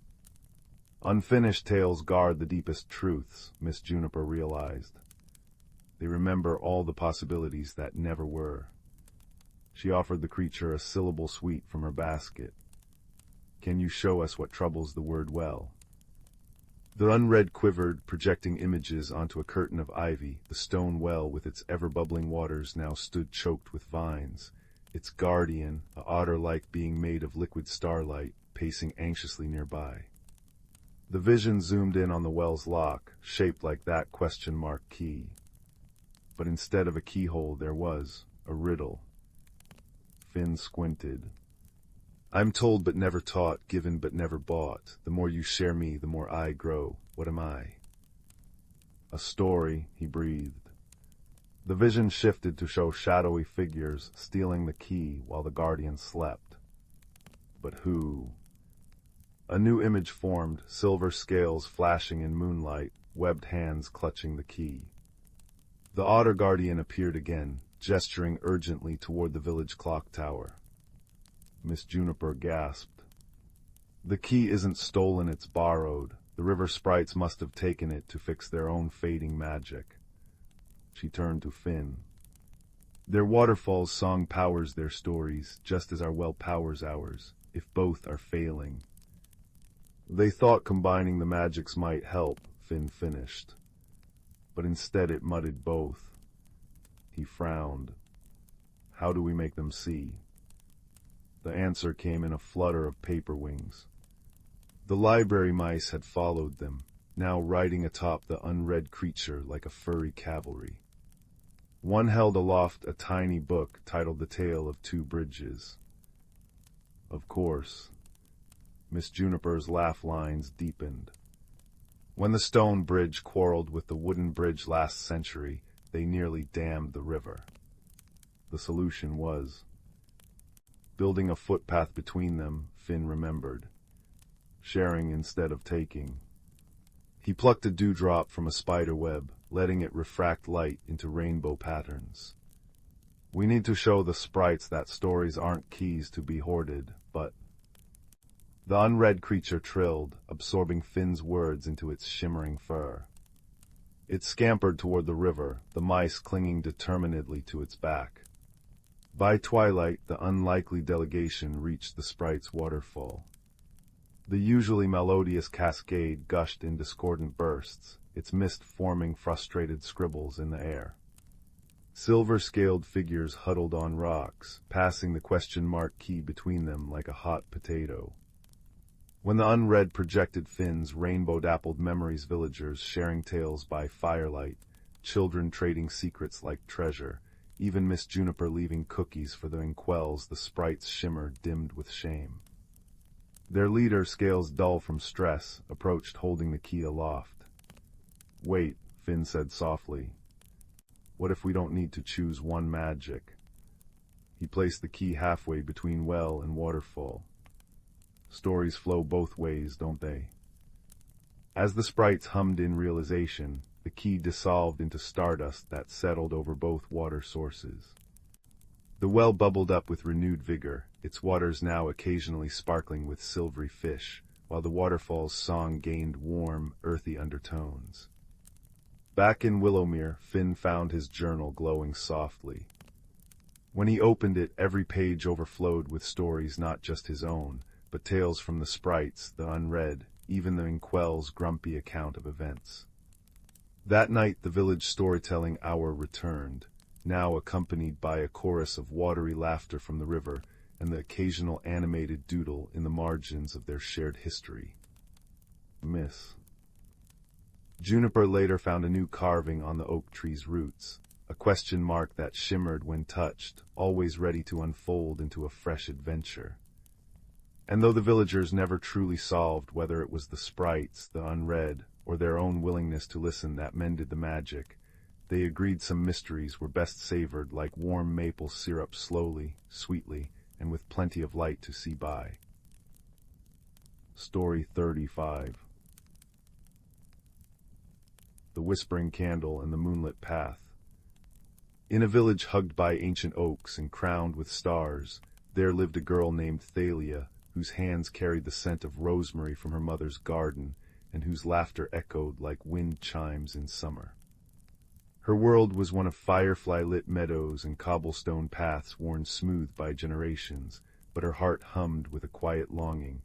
[SPEAKER 1] Unfinished tales guard the deepest truths, Miss Juniper realized. They remember all the possibilities that never were. She offered the creature a syllable sweet from her basket. "Can you show us what troubles the word well?" The unread quivered, projecting images onto a curtain of ivy. The stone well with its ever-bubbling waters now stood choked with vines, its guardian, a otter-like being made of liquid starlight, pacing anxiously nearby. The vision zoomed in on the well's lock, shaped like that question mark key. But instead of a keyhole there was a riddle. Finn squinted. "I'm told but never taught, given but never bought. The more you share me, the more I grow. What am I?" "A story," he breathed. The vision shifted to show shadowy figures stealing the key while the guardian slept. But who? A new image formed, silver scales flashing in moonlight, webbed hands clutching the key. The otter guardian appeared again, gesturing urgently toward the village clock tower. Miss Juniper gasped. The key isn't stolen, it's borrowed. The river sprites must have taken it to fix their own fading magic. She turned to Finn. Their waterfall's song powers their stories, just as our well powers ours, if both are failing. They thought combining the magics might help, Finn finished. But instead it mudded both. He frowned. How do we make them see? The answer came in a flutter of paper wings. The library mice had followed them, now riding atop the unread creature like a furry cavalry. One held aloft a tiny book titled The Tale of Two Bridges. Of course. Miss Juniper's laugh lines deepened. When the stone bridge quarreled with the wooden bridge last century, they nearly dammed the river. The solution was building a footpath between them, Finn remembered. Sharing instead of taking. He plucked a dewdrop from a spider web, letting it refract light into rainbow patterns. We need to show the sprites that stories aren't keys to be hoarded, but... The unread creature trilled, absorbing Finn's words into its shimmering fur. It scampered toward the river, the mice clinging determinedly to its back. By twilight, the unlikely delegation reached the sprite's waterfall. The usually melodious cascade gushed in discordant bursts, its mist forming frustrated scribbles in the air. Silver-scaled figures huddled on rocks, passing the question mark key between them like a hot potato. When the unread projected Finn's rainbow-dappled memories, villagers sharing tales by firelight, children trading secrets like treasure, even Miss Juniper leaving cookies for the inkwells, the sprite's shimmer dimmed with shame. Their leader, scales dull from stress, approached holding the key aloft. Wait, Finn said softly. What if we don't need to choose one magic? He placed the key halfway between well and waterfall. Stories flow both ways, don't they? As the sprites hummed in realization, the key dissolved into stardust that settled over both water sources. The well bubbled up with renewed vigor, its waters now occasionally sparkling with silvery fish, while the waterfall's song gained warm, earthy undertones. Back in Willowmere, Finn found his journal glowing softly. When he opened it, every page overflowed with stories not just his own, but tales from the sprites, the unread, even the inkwell's grumpy account of events. That night the village storytelling hour returned, now accompanied by a chorus of watery laughter from the river and the occasional animated doodle in the margins of their shared history. Miss Juniper later found a new carving on the oak tree's roots, a question mark that shimmered when touched, always ready to unfold into a fresh adventure. And though the villagers never truly solved whether it was the sprites, the unread, or their own willingness to listen that mended the magic, they agreed some mysteries were best savored like warm maple syrup, slowly, sweetly, and with plenty of light to see by. Story 35. The Whispering Candle and the Moonlit Path. In a village hugged by ancient oaks and crowned with stars, there lived a girl named Thalia, whose hands carried the scent of rosemary from her mother's garden, and whose laughter echoed like wind chimes in summer. Her world was one of firefly-lit meadows and cobblestone paths worn smooth by generations, but her heart hummed with a quiet longing,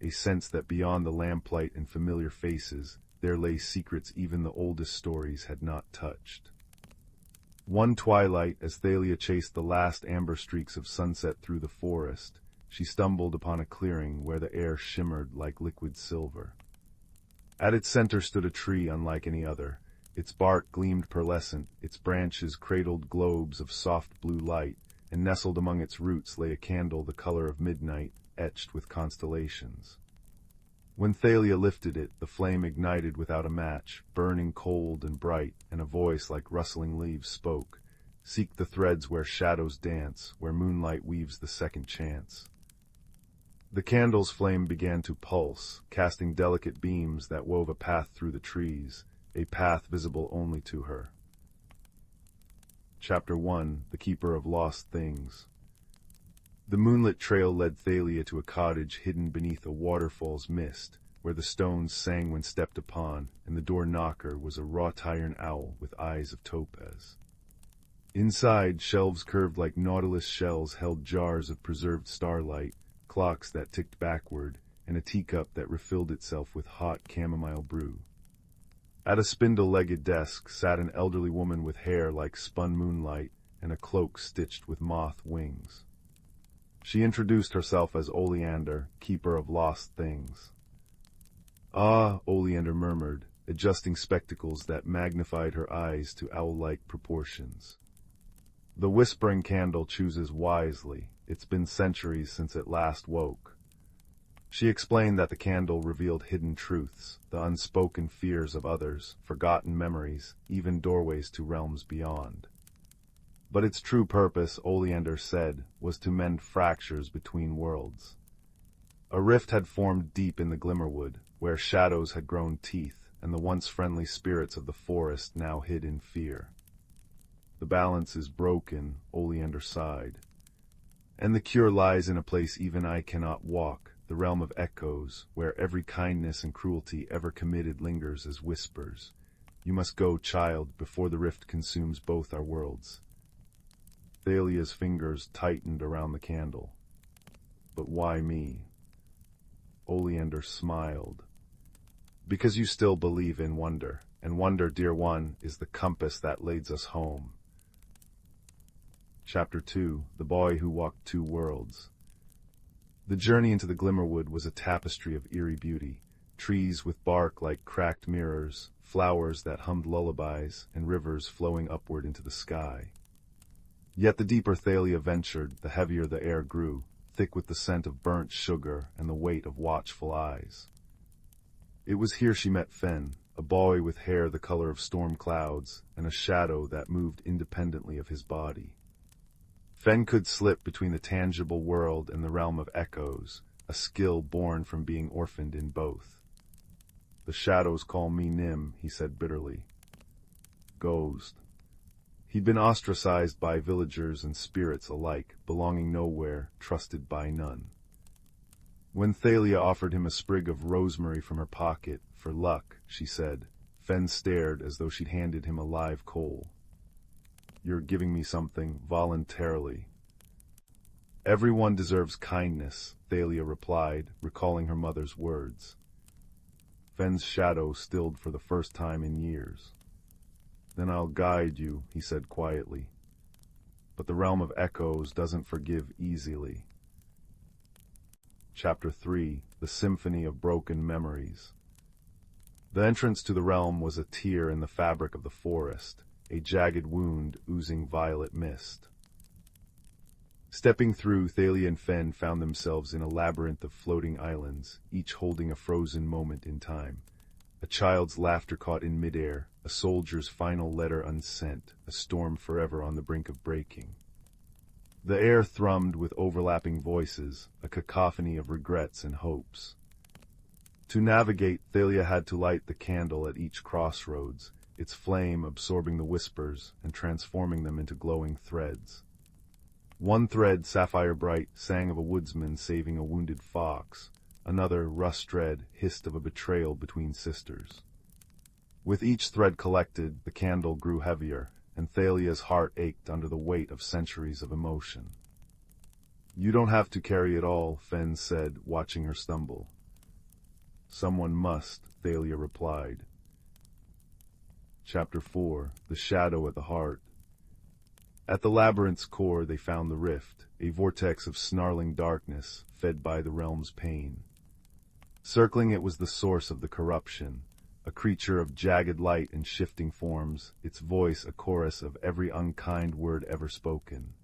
[SPEAKER 1] a sense that beyond the lamplight and familiar faces, there lay secrets even the oldest stories had not touched. One twilight, as Thalia chased the last amber streaks of sunset through the forest, she stumbled upon a clearing where the air shimmered like liquid silver. At its center stood a tree unlike any other. Its bark gleamed pearlescent, its branches cradled globes of soft blue light, and nestled among its roots lay a candle the color of midnight, etched with constellations. When Thalia lifted it, the flame ignited without a match, burning cold and bright, and a voice like rustling leaves spoke, "Seek the threads where shadows dance, where moonlight weaves the second chance." The candle's flame began to pulse, casting delicate beams that wove a path through the trees, a path visible only to her. Chapter 1: The Keeper of Lost Things. The moonlit trail led Thalia to a cottage hidden beneath a waterfall's mist, where the stones sang when stepped upon, and the door knocker was a wrought iron owl with eyes of topaz. Inside, shelves curved like nautilus shells held jars of preserved starlight, clocks that ticked backward, and a teacup that refilled itself with hot chamomile brew. At a spindle-legged desk sat an elderly woman with hair like spun moonlight and a cloak stitched with moth wings. She introduced herself as Oleander, keeper of lost things. "Ah," Oleander murmured, adjusting spectacles that magnified her eyes to owl-like proportions. "The whispering candle chooses wisely. It's been centuries since it last woke." She explained that the candle revealed hidden truths, the unspoken fears of others, forgotten memories, even doorways to realms beyond. But its true purpose, Oleander said, was to mend fractures between worlds. A rift had formed deep in the Glimmerwood, where shadows had grown teeth, and the once friendly spirits of the forest now hid in fear. "The balance is broken," Oleander sighed. "And the cure lies in a place even I cannot walk, the realm of echoes, where every kindness and cruelty ever committed lingers as whispers. You must go, child, before the rift consumes both our worlds." Thalia's fingers tightened around the candle. "But why me?" Oleander smiled. "Because you still believe in wonder, and wonder, dear one, is the compass that leads us home." Chapter 2: The Boy Who Walked Two Worlds. The journey into the Glimmerwood was a tapestry of eerie beauty, trees with bark like cracked mirrors, flowers that hummed lullabies, and rivers flowing upward into the sky. Yet the deeper Thalia ventured, the heavier the air grew, thick with the scent of burnt sugar and the weight of watchful eyes. It was here she met Fen, a boy with hair the color of storm clouds, and a shadow that moved independently of his body. Fen could slip between the tangible world and the realm of echoes, a skill born from being orphaned in both. "The shadows call me Nim," he said bitterly. Ghost. He'd been ostracized by villagers and spirits alike, belonging nowhere, trusted by none. When Thalia offered him a sprig of rosemary from her pocket, "For luck," she said, Fen stared as though she'd handed him a live coal. "You're giving me something, voluntarily." "Everyone deserves kindness," Thalia replied, recalling her mother's words. Fen's shadow stilled for the first time in years. "Then I'll guide you," he said quietly. "But the realm of echoes doesn't forgive easily." Chapter 3: The Symphony of Broken Memories. The entrance to the realm was a tear in the fabric of the forest, a jagged wound oozing violet mist. Stepping through, Thalia and Fen found themselves in a labyrinth of floating islands, each holding a frozen moment in time. A child's laughter caught in midair, a soldier's final letter unsent, a storm forever on the brink of breaking. The air thrummed with overlapping voices, a cacophony of regrets and hopes. To navigate, Thalia had to light the candle at each crossroads, its flame absorbing the whispers and transforming them into glowing threads. One thread, sapphire bright, sang of a woodsman saving a wounded fox. Another, rust-red, hissed of a betrayal between sisters. With each thread collected, the candle grew heavier, and Thalia's heart ached under the weight of centuries of emotion. "You don't have to carry it all," Fen said, watching her stumble. "Someone must," Thalia replied. Chapter 4: The Shadow at the Heart. At the labyrinth's core they found the rift, a vortex of snarling darkness, fed by the realm's pain. Circling it was the source of the corruption, a creature of jagged light and shifting forms, its voice a chorus of every unkind word ever spoken.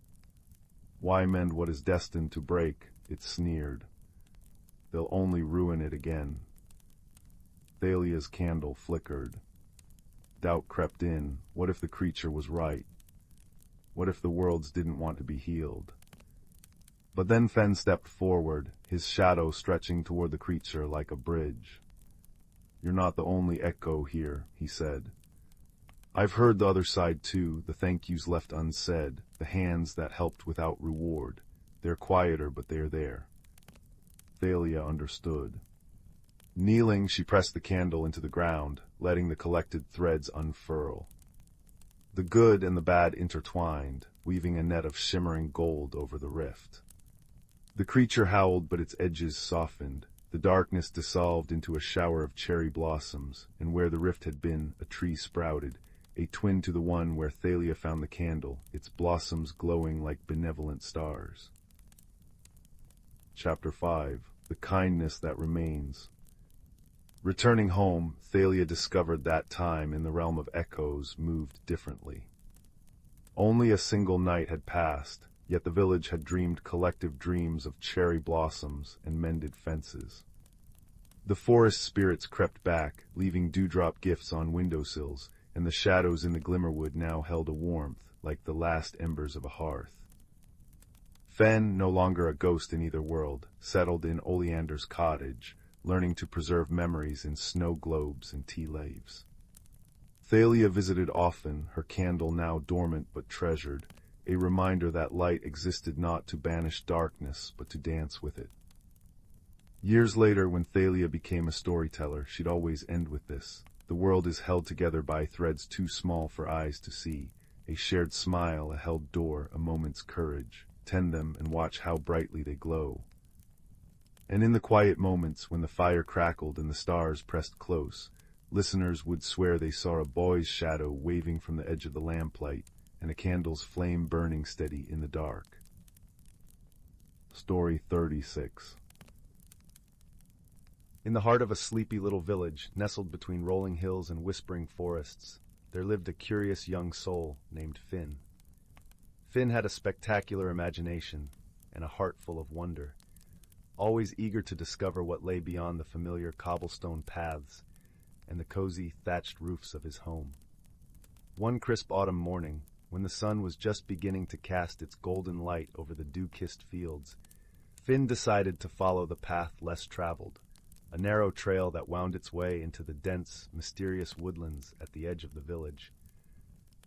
[SPEAKER 1] "Why mend what is destined to break?" it sneered. "They'll only ruin it again." Thalia's candle flickered. Doubt crept in. What if the creature was right? What if the worlds didn't want to be healed? But then Fen stepped forward, his shadow stretching toward the creature like a bridge. "You're not the only echo here," he said. "I've heard the other side too, the thank yous left unsaid, the hands that helped without reward. They're quieter, but they're there." Thalia understood. Kneeling, she pressed the candle into the ground, letting the collected threads unfurl. The good and the bad intertwined, weaving a net of shimmering gold over the rift. The creature howled, but its edges softened. The darkness dissolved into a shower of cherry blossoms, and where the rift had been, a tree sprouted, a twin to the one where Thalia found the candle, its blossoms glowing like benevolent stars. Chapter 5. The Kindness That Remains. Returning home, Thalia discovered that time in the realm of echoes moved differently. Only a single night had passed, yet the village had dreamed collective dreams of cherry blossoms and mended fences. The forest spirits crept back, leaving dewdrop gifts on windowsills, and the shadows in the Glimmerwood now held a warmth, like the last embers of a hearth. Fen, no longer a ghost in either world, settled in Oleander's cottage, learning to preserve memories in snow globes and tea leaves. Thalia visited often, her candle now dormant but treasured, a reminder that light existed not to banish darkness, but to dance with it. Years later, when Thalia became a storyteller, she'd always end with this: "The world is held together by threads too small for eyes to see. A shared smile, a held door, a moment's courage. Tend them and watch how brightly they glow." And in the quiet moments, when the fire crackled and the stars pressed close, listeners would swear they saw a boy's shadow waving from the edge of the lamplight, and a candle's flame burning steady in the dark. Story 36. In the heart of a sleepy little village, nestled between rolling hills and whispering forests, there lived a curious young soul named Finn. Finn had a spectacular imagination and a heart full of wonder, always eager to discover what lay beyond the familiar cobblestone paths and the cozy thatched roofs of his home. One crisp autumn morning, when the sun was just beginning to cast its golden light over the dew-kissed fields, Finn decided to follow the path less traveled, a narrow trail that wound its way into the dense, mysterious woodlands at the edge of the village.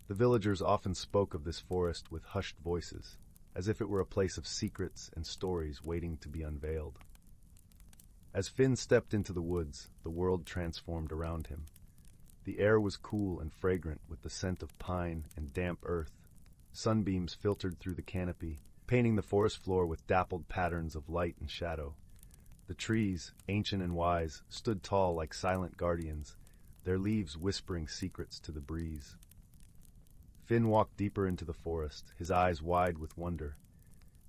[SPEAKER 1] The villagers often spoke of this forest with hushed voices, as if it were a place of secrets and stories waiting to be unveiled. As Finn stepped into the woods, the world transformed around him. The air was cool and fragrant with the scent of pine and damp earth. Sunbeams filtered through the canopy, painting the forest floor with dappled patterns of light and shadow. The trees, ancient and wise, stood tall like silent guardians, their leaves whispering secrets to the breeze. Finn walked deeper into the forest, his eyes wide with wonder.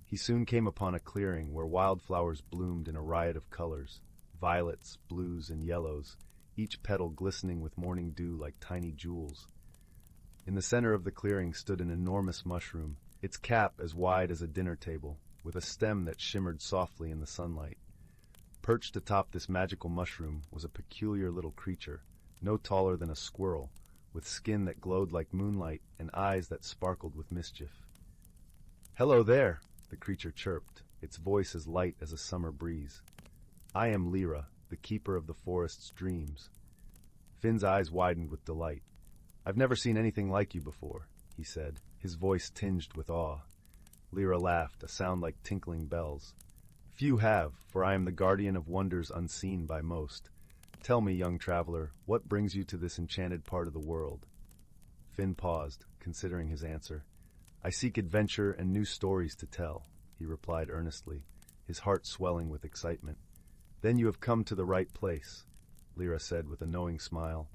[SPEAKER 1] He soon came upon a clearing where wildflowers bloomed in a riot of colors, violets, blues, and yellows, each petal glistening with morning dew like tiny jewels. In the center of the clearing stood an enormous mushroom, its cap as wide as a dinner table, with a stem that shimmered softly in the sunlight. Perched atop this magical mushroom was a peculiar little creature, no taller than a squirrel, with skin that glowed like moonlight and eyes that sparkled with mischief. "Hello there," the creature chirped, its voice as light as a summer breeze. "I am Lyra, the keeper of the forest's dreams." Finn's eyes widened with delight. "I've never seen anything like you before," he said, his voice tinged with awe. Lyra laughed, a sound like tinkling bells. "Few have, for I am the guardian of wonders unseen by most. Tell me, young traveler, what brings you to this enchanted part of the world?" Finn paused, considering his answer. "I seek adventure and new stories to tell," he replied earnestly, his heart swelling with excitement. "Then you have come to the right place," Lyra said with a knowing smile.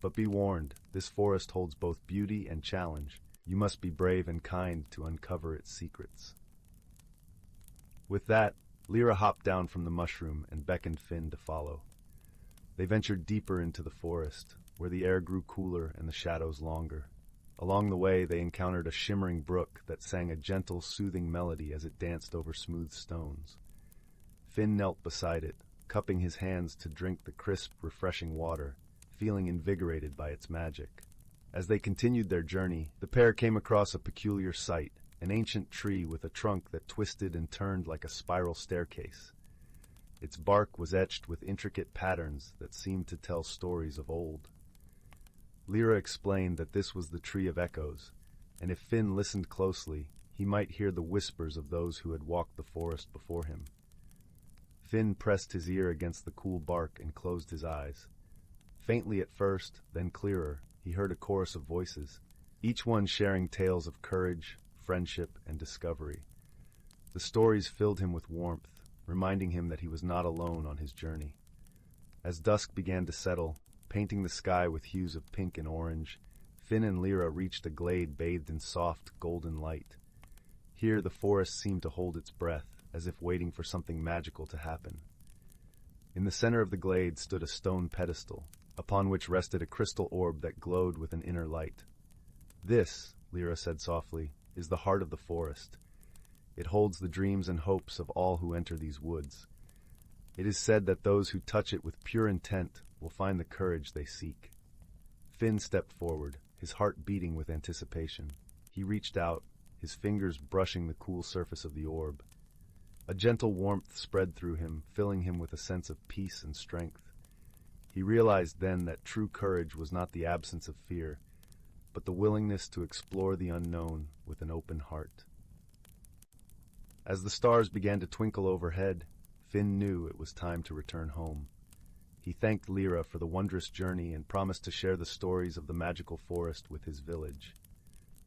[SPEAKER 1] "But be warned, this forest holds both beauty and challenge. You must be brave and kind to uncover its secrets." With that, Lyra hopped down from the mushroom and beckoned Finn to follow. They ventured deeper into the forest, where the air grew cooler and the shadows longer. Along the way, they encountered a shimmering brook that sang a gentle, soothing melody as it danced over smooth stones. Finn knelt beside it, cupping his hands to drink the crisp, refreshing water, feeling invigorated by its magic. As they continued their journey, the pair came across a peculiar sight, an ancient tree with a trunk that twisted and turned like a spiral staircase. Its bark was etched with intricate patterns that seemed to tell stories of old. Lyra explained that this was the Tree of Echoes, and if Finn listened closely, he might hear the whispers of those who had walked the forest before him. Finn pressed his ear against the cool bark and closed his eyes. Faintly at first, then clearer, he heard a chorus of voices, each one sharing tales of courage, friendship, and discovery. The stories filled him with warmth, reminding him that he was not alone on his journey. As dusk began to settle, painting the sky with hues of pink and orange, Finn and Lyra reached a glade bathed in soft, golden light. Here the forest seemed to hold its breath, as if waiting for something magical to happen. In the center of the glade stood a stone pedestal, upon which rested a crystal orb that glowed with an inner light. "This," Lyra said softly, "is the heart of the forest. It holds the dreams and hopes of all who enter these woods. It is said that those who touch it with pure intent will find the courage they seek." Finn stepped forward, his heart beating with anticipation. He reached out, his fingers brushing the cool surface of the orb. A gentle warmth spread through him, filling him with a sense of peace and strength. He realized then that true courage was not the absence of fear, but the willingness to explore the unknown with an open heart. As the stars began to twinkle overhead, Finn knew it was time to return home. He thanked Lyra for the wondrous journey and promised to share the stories of the magical forest with his village.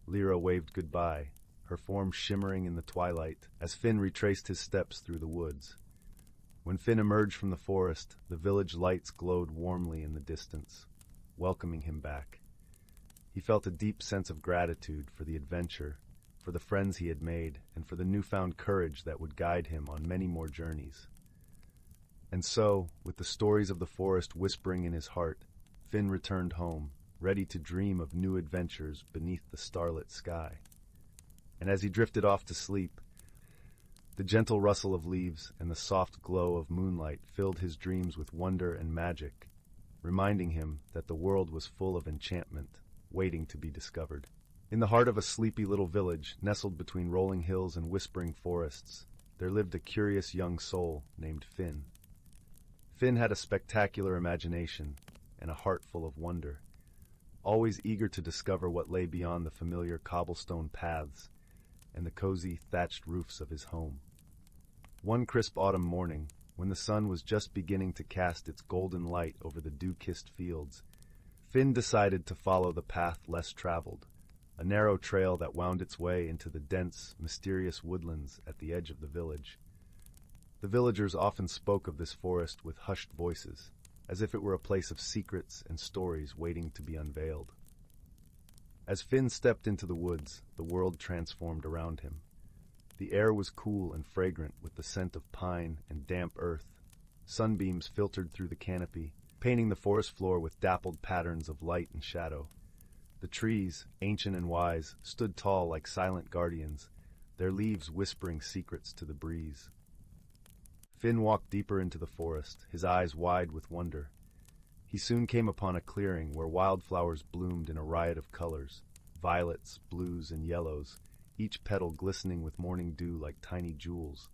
[SPEAKER 1] Lyra waved goodbye, her form shimmering in the twilight as Finn retraced his steps through the woods. When Finn emerged from the forest, the village lights glowed warmly in the distance, welcoming him back. He felt a deep sense of gratitude for the adventure, for the friends he had made, and for the newfound courage that would guide him on many more journeys. And so, with the stories of the forest whispering in his heart, Finn returned home, ready to dream of new adventures beneath the starlit sky. And as he drifted off to sleep, the gentle rustle of leaves and the soft glow of moonlight filled his dreams with wonder and magic, reminding him that the world was full of enchantment, waiting to be discovered. In the heart of a sleepy little village, nestled between rolling hills and whispering forests, there lived a curious young soul named Finn. Finn had a spectacular imagination and a heart full of wonder, always eager to discover what lay beyond the familiar cobblestone paths and the cozy thatched roofs of his home. One crisp autumn morning, when the sun was just beginning to cast its golden light over the dew-kissed fields, Finn decided to follow the path less traveled, a narrow trail that wound its way into the dense, mysterious woodlands at the edge of the village. The villagers often spoke of this forest with hushed voices, as if it were a place of secrets and stories waiting to be unveiled. As Finn stepped into the woods, the world transformed around him. The air was cool and fragrant with the scent of pine and damp earth. Sunbeams filtered through the canopy, painting the forest floor with dappled patterns of light and shadow. The trees, ancient and wise, stood tall like silent guardians, their leaves whispering secrets to the breeze. Finn walked deeper into the forest, his eyes wide with wonder. He soon came upon a clearing where wildflowers bloomed in a riot of colors, violets, blues, and yellows, each petal glistening with morning dew like tiny jewels.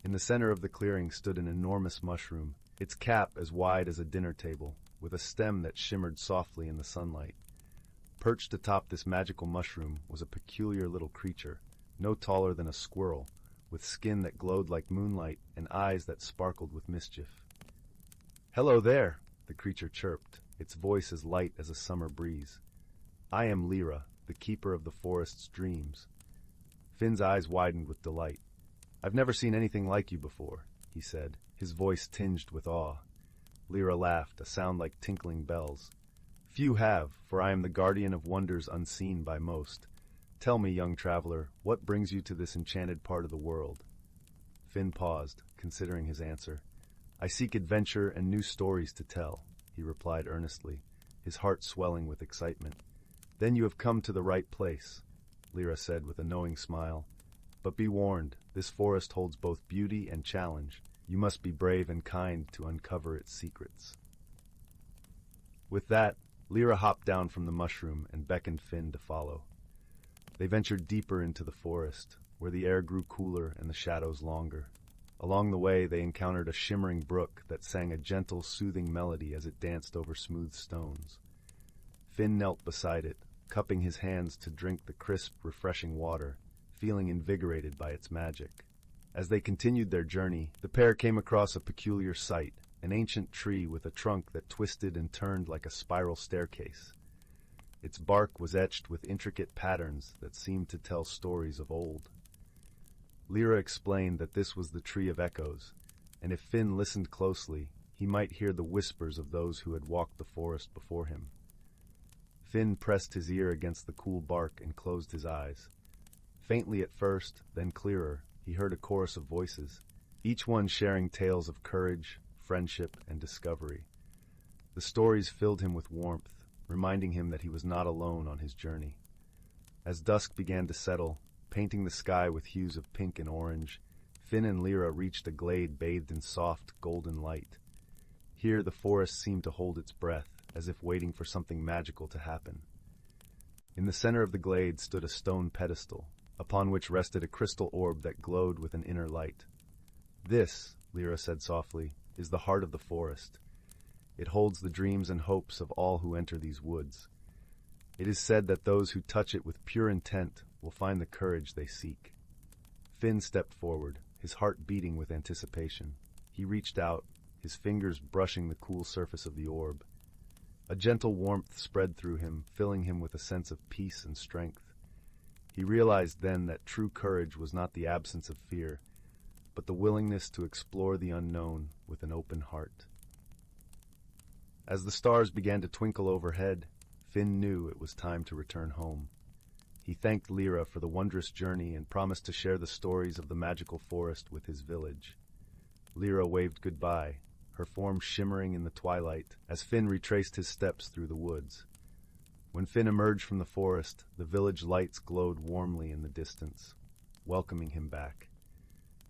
[SPEAKER 1] In the center of the clearing stood an enormous mushroom, its cap as wide as a dinner table, with a stem that shimmered softly in the sunlight. Perched atop this magical mushroom was a peculiar little creature, no taller than a squirrel, with skin that glowed like moonlight and eyes that sparkled with mischief. "Hello there," the creature chirped, its voice as light as a summer breeze. "I am Lyra, the keeper of the forest's dreams." Finn's eyes widened with delight. "I've never seen anything like you before," he said, his voice tinged with awe. Lyra laughed, a sound like tinkling bells. "Few have, for I am the guardian of wonders unseen by most. Tell me, young traveler, what brings you to this enchanted part of the world?" Finn paused, considering his answer. "I seek adventure and new stories to tell," he replied earnestly, his heart swelling with excitement. "Then you have come to the right place," Lyra said with a knowing smile. "But be warned, this forest holds both beauty and challenge. You must be brave and kind to uncover its secrets." With that, Lyra hopped down from the mushroom and beckoned Finn to follow. They ventured deeper into the forest, where the air grew cooler and the shadows longer. Along the way, they encountered a shimmering brook that sang a gentle, soothing melody as it danced over smooth stones. Finn knelt beside it, cupping his hands to drink the crisp, refreshing water, feeling invigorated by its magic. As they continued their journey, the pair came across a peculiar sight, an ancient tree with a trunk that twisted and turned like a spiral staircase. Its bark was etched with intricate patterns that seemed to tell stories of old. Lyra explained that this was the Tree of Echoes, and if Finn listened closely, he might hear the whispers of those who had walked the forest before him. Finn pressed his ear against the cool bark and closed his eyes. Faintly at first, then clearer, he heard a chorus of voices, each one sharing tales of courage, friendship, and discovery. The stories filled him with warmth, reminding him that he was not alone on his journey. As dusk began to settle, painting the sky with hues of pink and orange, Finn and Lyra reached a glade bathed in soft, golden light. Here the forest seemed to hold its breath, as if waiting for something magical to happen. In the center of the glade stood a stone pedestal, upon which rested a crystal orb that glowed with an inner light. "This," Lyra said softly, "is the heart of the forest. It holds the dreams and hopes of all who enter these woods. It is said that those who touch it with pure intent will find the courage they seek." Finn stepped forward, his heart beating with anticipation. He reached out, his fingers brushing the cool surface of the orb. A gentle warmth spread through him, filling him with a sense of peace and strength. He realized then that true courage was not the absence of fear, but the willingness to explore the unknown with an open heart. As the stars began to twinkle overhead, Finn knew it was time to return home. He thanked Lyra for the wondrous journey and promised to share the stories of the magical forest with his village. Lyra waved goodbye, her form shimmering in the twilight as Finn retraced his steps through the woods. When Finn emerged from the forest, the village lights glowed warmly in the distance, welcoming him back.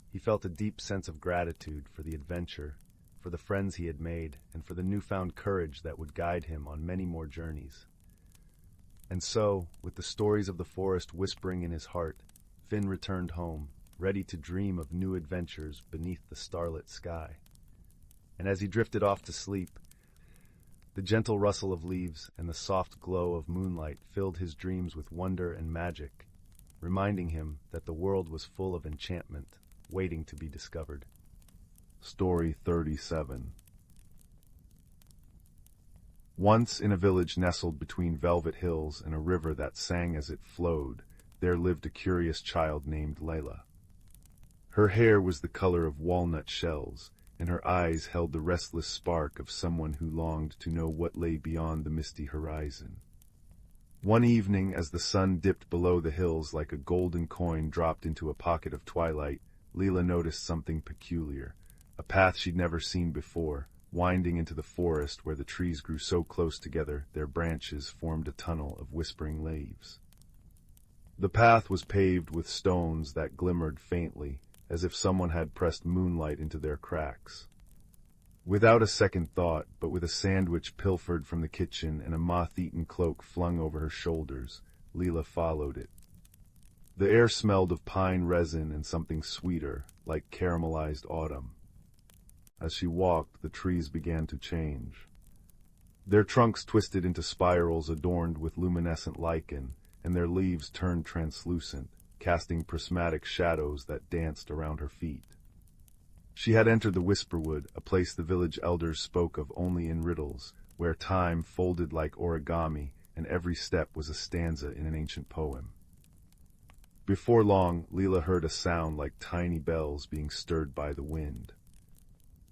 [SPEAKER 1] He felt a deep sense of gratitude for the adventure, for the friends he had made, and for the newfound courage that would guide him on many more journeys. And so, with the stories of the forest whispering in his heart, Finn returned home, ready to dream of new adventures beneath the starlit sky. And as he drifted off to sleep, the gentle rustle of leaves and the soft glow of moonlight filled his dreams with wonder and magic, reminding him that the world was full of enchantment, waiting to be discovered. Story 37. Once in a village nestled between velvet hills and a river that sang as it flowed, there lived a curious child named Layla. Her hair was the color of walnut shells, and her eyes held the restless spark of someone who longed to know what lay beyond the misty horizon. One evening, as the sun dipped below the hills like a golden coin dropped into a pocket of twilight, Layla noticed something peculiar, a path she'd never seen before, winding into the forest where the trees grew so close together their branches formed a tunnel of whispering leaves. The path was paved with stones that glimmered faintly, as if someone had pressed moonlight into their cracks. Without a second thought, but with a sandwich pilfered from the kitchen and a moth-eaten cloak flung over her shoulders, Layla followed it. The air smelled of pine resin and something sweeter, like caramelized autumn. As she walked, the trees began to change. Their trunks twisted into spirals adorned with luminescent lichen, and their leaves turned translucent, casting prismatic shadows that danced around her feet. She had entered the Whisperwood, a place the village elders spoke of only in riddles, where time folded like origami, and every step was a stanza in an ancient poem. Before long, Layla heard a sound like tiny bells being stirred by the wind.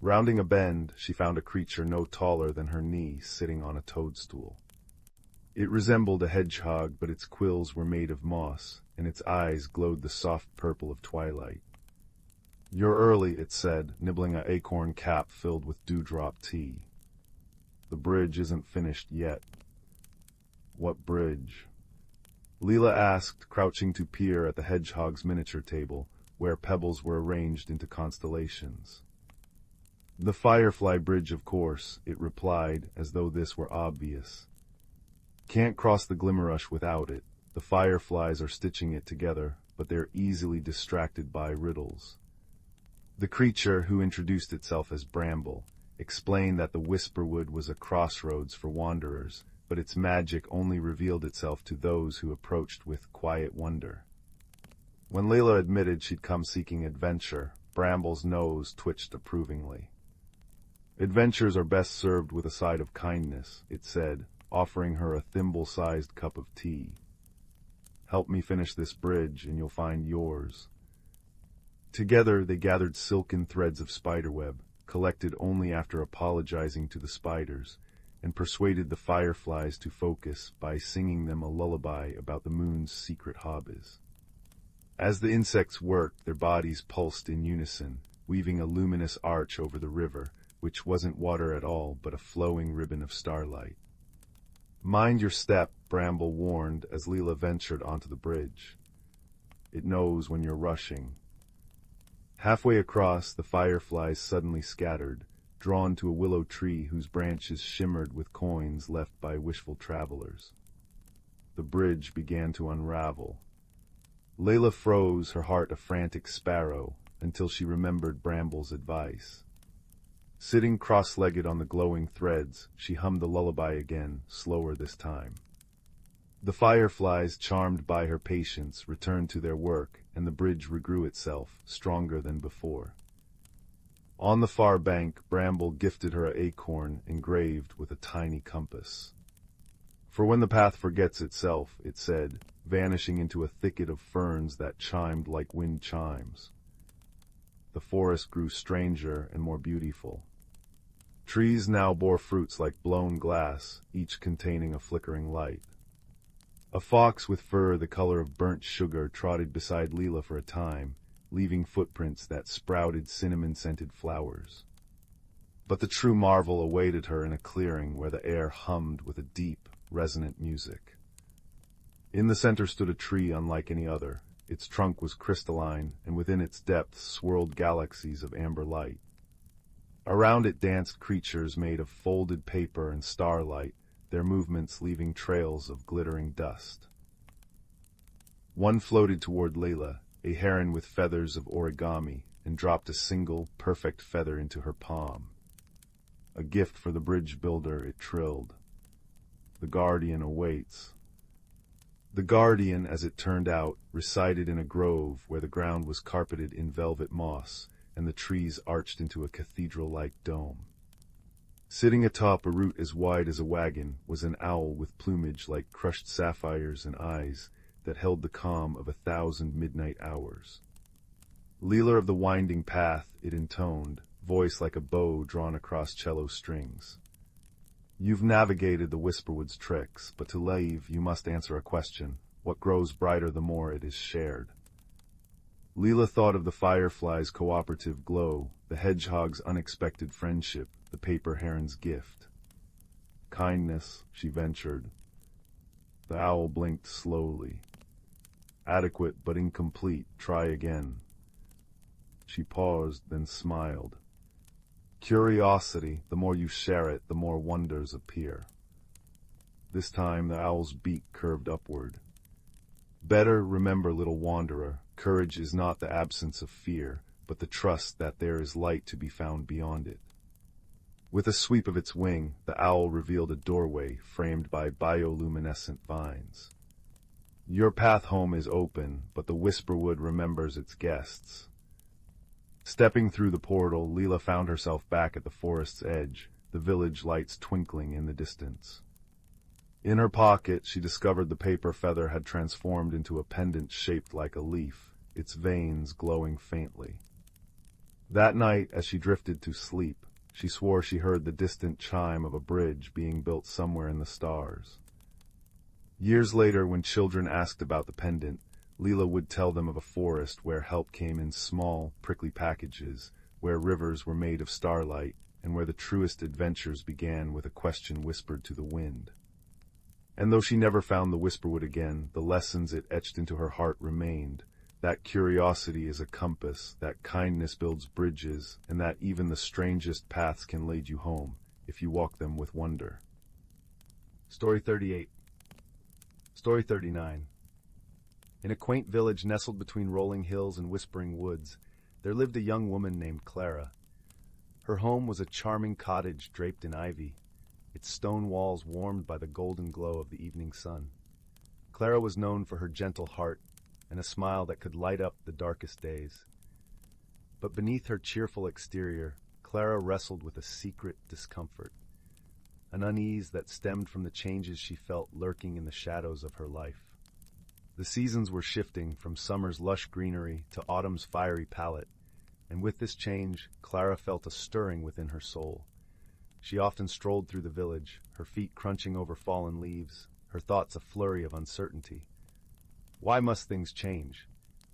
[SPEAKER 1] Rounding a bend, she found a creature no taller than her knee sitting on a toadstool. It resembled a hedgehog, but its quills were made of moss, and its eyes glowed the soft purple of twilight. "You're early," it said, nibbling an acorn cap filled with dewdrop tea. "The bridge isn't finished yet." "What bridge?" Layla asked, crouching to peer at the hedgehog's miniature table, where pebbles were arranged into constellations. "The Firefly Bridge, of course," it replied, as though this were obvious. "Can't cross the Glimmerush without it. The fireflies are stitching it together, but they're easily distracted by riddles. The creature, who introduced itself as Bramble, explained that the Whisperwood was a crossroads for wanderers, but its magic only revealed itself to those who approached with quiet wonder. When Layla admitted she'd come seeking adventure, Bramble's nose twitched approvingly. "Adventures are best served with a side of kindness," it said, offering her a thimble-sized cup of tea. "Help me finish this bridge, and you'll find yours." Together they gathered silken threads of spiderweb, collected only after apologizing to the spiders, and persuaded the fireflies to focus by singing them a lullaby about the moon's secret hobbies. As the insects worked, their bodies pulsed in unison, weaving a luminous arch over the river, which wasn't water at all, but a flowing ribbon of starlight. "Mind your step," Bramble warned as Leela ventured onto the bridge. "It knows when you're rushing." Halfway across, the fireflies suddenly scattered, drawn to a willow tree whose branches shimmered with coins left by wishful travelers. The bridge began to unravel. Layla froze, her heart a frantic sparrow, until she remembered Bramble's advice. Sitting cross-legged on the glowing threads, she hummed the lullaby again, slower this time. The fireflies, charmed by her patience, returned to their work, and the bridge regrew itself, stronger than before. On the far bank, Bramble gifted her an acorn engraved with a tiny compass. "For when the path forgets itself," it said, vanishing into a thicket of ferns that chimed like wind chimes. The forest grew stranger and more beautiful. Trees now bore fruits like blown glass, each containing a flickering light. A fox with fur the color of burnt sugar trotted beside Leela for a time, leaving footprints that sprouted cinnamon-scented flowers. But the true marvel awaited her in a clearing where the air hummed with a deep, resonant music. In the center stood a tree unlike any other. Its trunk was crystalline, and within its depths swirled galaxies of amber light. Around it danced creatures made of folded paper and starlight, their movements leaving trails of glittering dust. One floated toward Layla, a heron with feathers of origami, and dropped a single, perfect feather into her palm. "A gift for the bridge builder," it trilled. "The guardian awaits." The guardian, as it turned out, resided in a grove where the ground was carpeted in velvet moss, and the trees arched into a cathedral-like dome. Sitting atop a root as wide as a wagon was an owl with plumage like crushed sapphires and eyes that held the calm of 1,000 midnight hours. "Leela of the winding path," it intoned, voice like a bow drawn across cello strings. "You've navigated the Whisperwood's tricks, but to leave you must answer a question. What grows brighter the more it is shared?" Leela thought of the firefly's cooperative glow, the hedgehog's unexpected friendship, the paper heron's gift. "Kindness," she ventured. The owl blinked slowly. "Adequate but incomplete. Try again." She paused, then smiled. "Curiosity, the more you share it, the more wonders appear." This time the owl's beak curved upward. "Better remember, little wanderer, courage is not the absence of fear, but the trust that there is light to be found beyond it." With a sweep of its wing, the owl revealed a doorway framed by bioluminescent vines. "Your path home is open, but the Whisperwood remembers its guests." Stepping through the portal, Leela found herself back at the forest's edge, the village lights twinkling in the distance. In her pocket, she discovered the paper feather had transformed into a pendant shaped like a leaf, its veins glowing faintly. That night, as she drifted to sleep, she swore she heard the distant chime of a bridge being built somewhere in the stars. Years later, when children asked about the pendant, Leela would tell them of a forest where help came in small, prickly packages, where rivers were made of starlight, and where the truest adventures began with a question whispered to the wind. And though she never found the Whisperwood again, the lessons it etched into her heart remained, that curiosity is a compass, that kindness builds bridges, and that even the strangest paths can lead you home, if you walk them with wonder. Story 38. Story 39. In a quaint village nestled between rolling hills and whispering woods, there lived a young woman named Clara. Her home was a charming cottage draped in ivy, its stone walls warmed by the golden glow of the evening sun. Clara was known for her gentle heart and a smile that could light up the darkest days. But beneath her cheerful exterior, Clara wrestled with a secret discomfort, an unease that stemmed from the changes she felt lurking in the shadows of her life. The seasons were shifting from summer's lush greenery to autumn's fiery palette, and with this change, Clara felt a stirring within her soul. She often strolled through the village, her feet crunching over fallen leaves, her thoughts a flurry of uncertainty. Why must things change?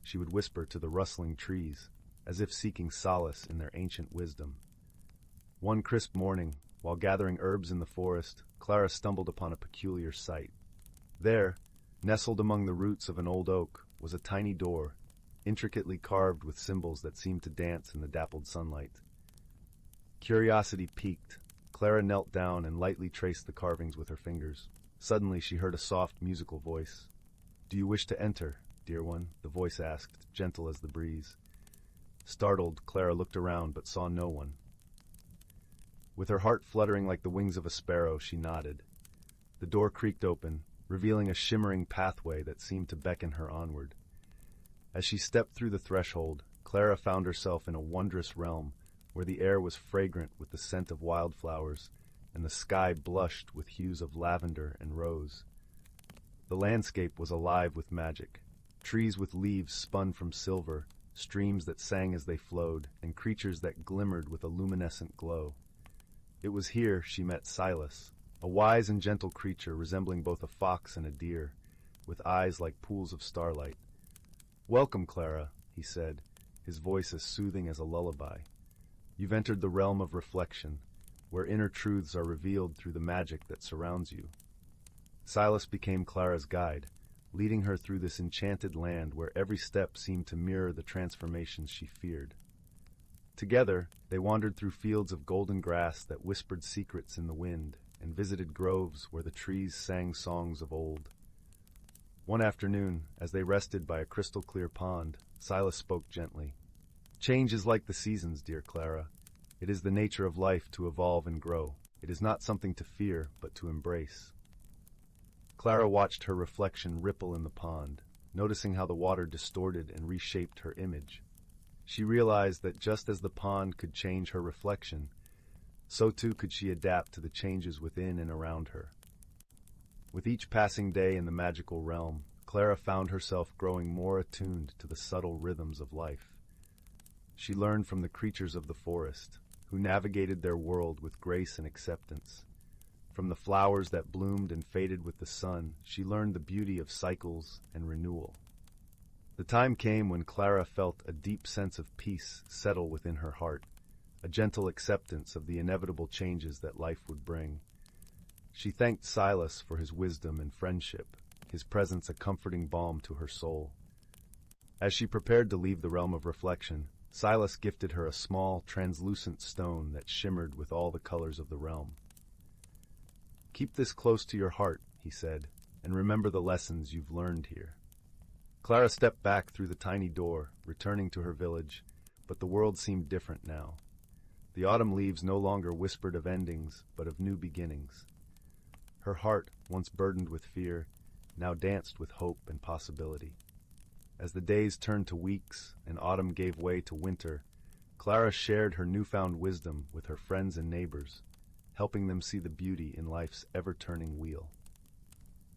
[SPEAKER 1] She would whisper to the rustling trees, as if seeking solace in their ancient wisdom. One crisp morning, while gathering herbs in the forest, Clara stumbled upon a peculiar sight. There, nestled among the roots of an old oak, was a tiny door, intricately carved with symbols that seemed to dance in the dappled sunlight. Curiosity piqued, Clara knelt down and lightly traced the carvings with her fingers. Suddenly she heard a soft, musical voice. "Do you wish to enter, dear one?" the voice asked, gentle as the breeze. Startled, Clara looked around but saw no one. With her heart fluttering like the wings of a sparrow, she nodded. The door creaked open, revealing a shimmering pathway that seemed to beckon her onward. As she stepped through the threshold, Clara found herself in a wondrous realm where the air was fragrant with the scent of wildflowers and the sky blushed with hues of lavender and rose. The landscape was alive with magic. Trees with leaves spun from silver, streams that sang as they flowed, and creatures that glimmered with a luminescent glow. It was here she met Silas, a wise and gentle creature resembling both a fox and a deer, with eyes like pools of starlight. "Welcome, Clara," he said, his voice as soothing as a lullaby. "You've entered the realm of reflection, where inner truths are revealed through the magic that surrounds you." Silas became Clara's guide, leading her through this enchanted land where every step seemed to mirror the transformations she feared. Together, they wandered through fields of golden grass that whispered secrets in the wind and visited groves where the trees sang songs of old. One afternoon, as they rested by a crystal-clear pond, Silas spoke gently. "Change is like the seasons, dear Clara. It is the nature of life to evolve and grow. It is not something to fear, but to embrace." Clara watched her reflection ripple in the pond, noticing how the water distorted and reshaped her image. She realized that just as the pond could change her reflection, so too could she adapt to the changes within and around her. With each passing day in the magical realm, Clara found herself growing more attuned to the subtle rhythms of life. She learned from the creatures of the forest, who navigated their world with grace and acceptance. From the flowers that bloomed and faded with the sun, she learned the beauty of cycles and renewal. The time came when Clara felt a deep sense of peace settle within her heart, a gentle acceptance of the inevitable changes that life would bring. She thanked Silas for his wisdom and friendship, his presence a comforting balm to her soul. As she prepared to leave the realm of reflection, Silas gifted her a small, translucent stone that shimmered with all the colors of the realm. "Keep this close to your heart," he said, "and remember the lessons you've learned here." Clara stepped back through the tiny door, returning to her village, but the world seemed different now. The autumn leaves no longer whispered of endings, but of new beginnings. Her heart, once burdened with fear, now danced with hope and possibility. As the days turned to weeks and autumn gave way to winter, Clara shared her newfound wisdom with her friends and neighbors, helping them see the beauty in life's ever-turning wheel.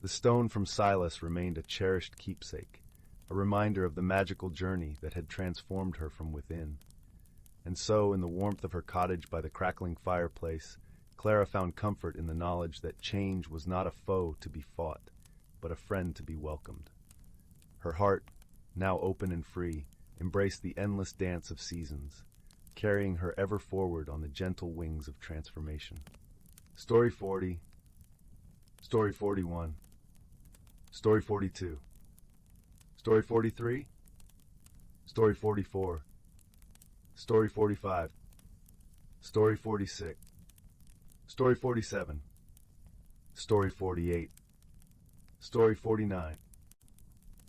[SPEAKER 1] The stone from Silas remained a cherished keepsake, a reminder of the magical journey that had transformed her from within. And so, in the warmth of her cottage by the crackling fireplace, Clara found comfort in the knowledge that change was not a foe to be fought, but a friend to be welcomed. Her heart, now open and free, embraced the endless dance of seasons, carrying her ever forward on the gentle wings of transformation. Story 40, Story 41, Story 42, Story 43, Story 44, Story 45, Story 46, Story 47, Story 48, Story 49,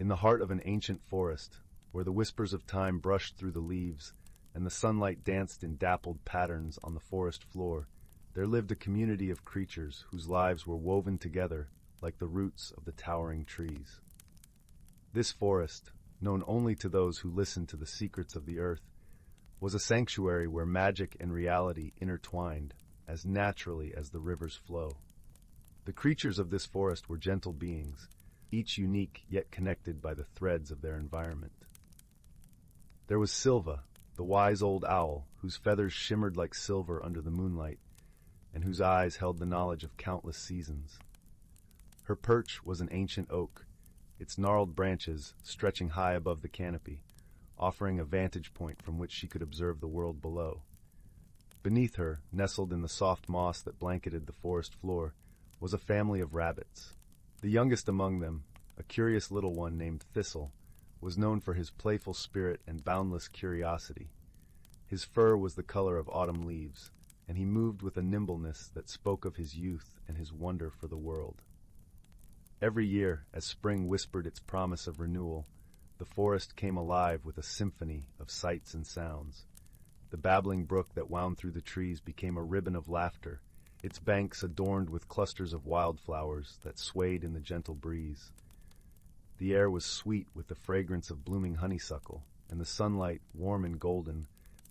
[SPEAKER 1] In the heart of an ancient forest, where the whispers of time brushed through the leaves and the sunlight danced in dappled patterns on the forest floor, there lived a community of creatures whose lives were woven together like the roots of the towering trees. This forest, known only to those who listened to the secrets of the earth, was a sanctuary where magic and reality intertwined as naturally as the rivers flow. The creatures of this forest were gentle beings, each unique yet connected by the threads of their environment. There was Silva, the wise old owl, whose feathers shimmered like silver under the moonlight, and whose eyes held the knowledge of countless seasons. Her perch was an ancient oak, its gnarled branches stretching high above the canopy, offering a vantage point from which she could observe the world below. Beneath her, nestled in the soft moss that blanketed the forest floor, was a family of rabbits. The youngest among them, a curious little one named Thistle, was known for his playful spirit and boundless curiosity. His fur was the color of autumn leaves, and he moved with a nimbleness that spoke of his youth and his wonder for the world. Every year, as spring whispered its promise of renewal, the forest came alive with a symphony of sights and sounds. The babbling brook that wound through the trees became a ribbon of laughter, its banks adorned with clusters of wildflowers that swayed in the gentle breeze. The air was sweet with the fragrance of blooming honeysuckle, and the sunlight, warm and golden,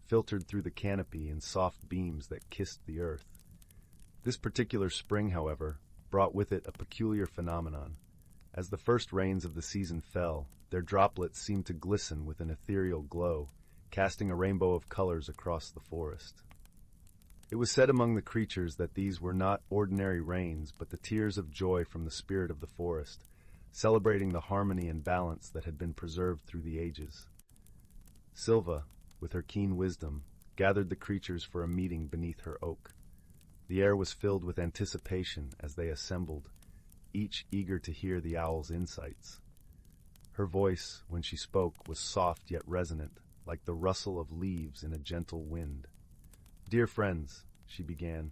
[SPEAKER 1] filtered through the canopy in soft beams that kissed the earth. This particular spring, however, brought with it a peculiar phenomenon. As the first rains of the season fell, their droplets seemed to glisten with an ethereal glow, casting a rainbow of colors across the forest. It was said among the creatures that these were not ordinary rains, but the tears of joy from the spirit of the forest, celebrating the harmony and balance that had been preserved through the ages. Silva, with her keen wisdom, gathered the creatures for a meeting beneath her oak. The air was filled with anticipation as they assembled, each eager to hear the owl's insights. Her voice, when she spoke, was soft yet resonant, like the rustle of leaves in a gentle wind. "Dear friends," she began,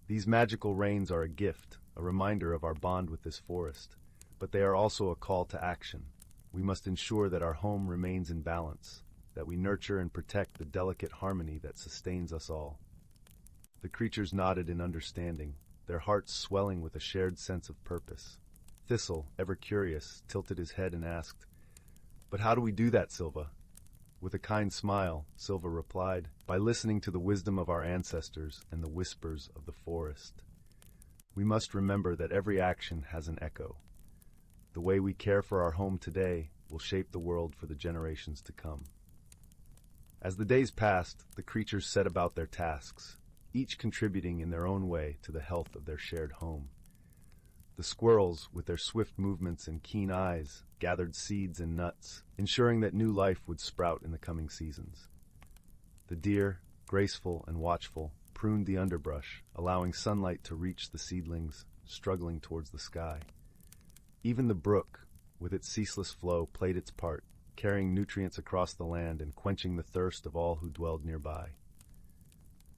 [SPEAKER 1] "these magical rains are a gift, a reminder of our bond with this forest, but they are also a call to action. We must ensure that our home remains in balance, that we nurture and protect the delicate harmony that sustains us all." The creatures nodded in understanding, their hearts swelling with a shared sense of purpose. Thistle, ever curious, tilted his head and asked, "But how do we do that, Silva?" With a kind smile, Silva replied, "By listening to the wisdom of our ancestors and the whispers of the forest. We must remember that every action has an echo. The way we care for our home today will shape the world for the generations to come." As the days passed, the creatures set about their tasks, each contributing in their own way to the health of their shared home. The squirrels, with their swift movements and keen eyes, gathered seeds and nuts, ensuring that new life would sprout in the coming seasons. The deer, graceful and watchful, pruned the underbrush, allowing sunlight to reach the seedlings struggling towards the sky. Even the brook, with its ceaseless flow, played its part, carrying nutrients across the land and quenching the thirst of all who dwelled nearby.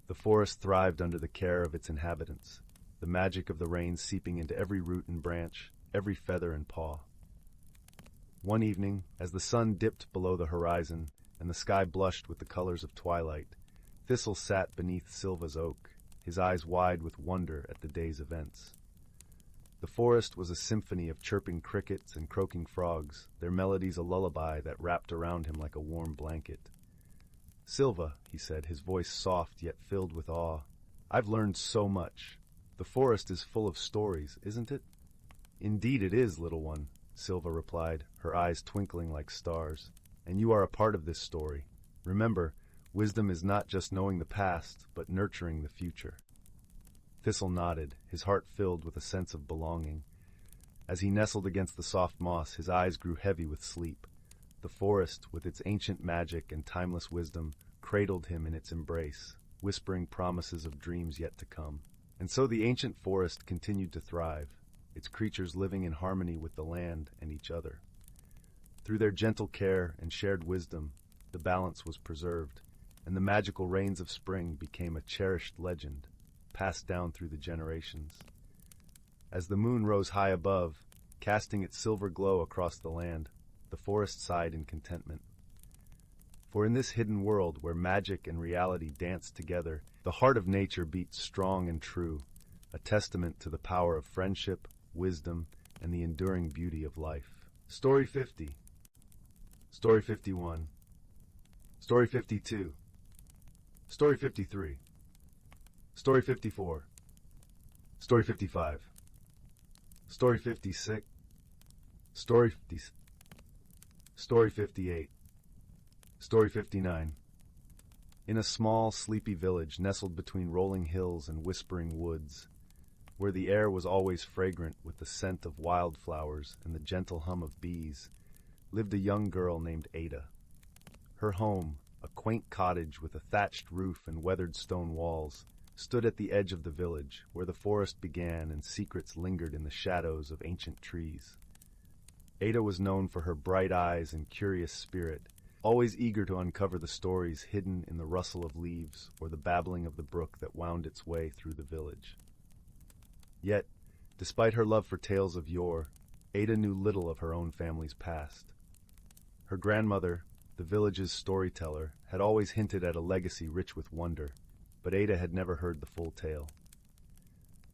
[SPEAKER 1] The forest thrived under the care of its inhabitants, the magic of the rain seeping into every root and branch, every feather and paw. One evening, as the sun dipped below the horizon and the sky blushed with the colors of twilight, Thistle sat beneath Silva's oak, his eyes wide with wonder at the day's events. The forest was a symphony of chirping crickets and croaking frogs, their melodies a lullaby that wrapped around him like a warm blanket. "Silva," he said, his voice soft yet filled with awe, "I've learned so much. The forest is full of stories, isn't it?" "Indeed it is, little one," Silva replied, her eyes twinkling like stars. "And you are a part of this story. Remember, wisdom is not just knowing the past, but nurturing the future." Thistle nodded, his heart filled with a sense of belonging. As he nestled against the soft moss, his eyes grew heavy with sleep. The forest, with its ancient magic and timeless wisdom, cradled him in its embrace, whispering promises of dreams yet to come. And so the ancient forest continued to thrive, its creatures living in harmony with the land and each other. Through their gentle care and shared wisdom, the balance was preserved, and the magical rains of spring became a cherished legend, passed down through the generations. As the moon rose high above, casting its silver glow across the land, the forest sighed in contentment. For in this hidden world where magic and reality dance together, the heart of nature beats strong and true, a testament to the power of friendship, wisdom, and the enduring beauty of life. Story 50. Story 51. Story 52. Story 53. Story 54. Story 55. Story 56. Story 50. Story 58. Story 59. In a small, sleepy village nestled between rolling hills and whispering woods, where the air was always fragrant with the scent of wildflowers and the gentle hum of bees, lived a young girl named Ada. Her home, a quaint cottage with a thatched roof and weathered stone walls, stood at the edge of the village, where the forest began and secrets lingered in the shadows of ancient trees. Ada was known for her bright eyes and curious spirit, always eager to uncover the stories hidden in the rustle of leaves or the babbling of the brook that wound its way through the village. Yet, despite her love for tales of yore, Ada knew little of her own family's past. Her grandmother, the village's storyteller, had always hinted at a legacy rich with wonder, but Ada had never heard the full tale.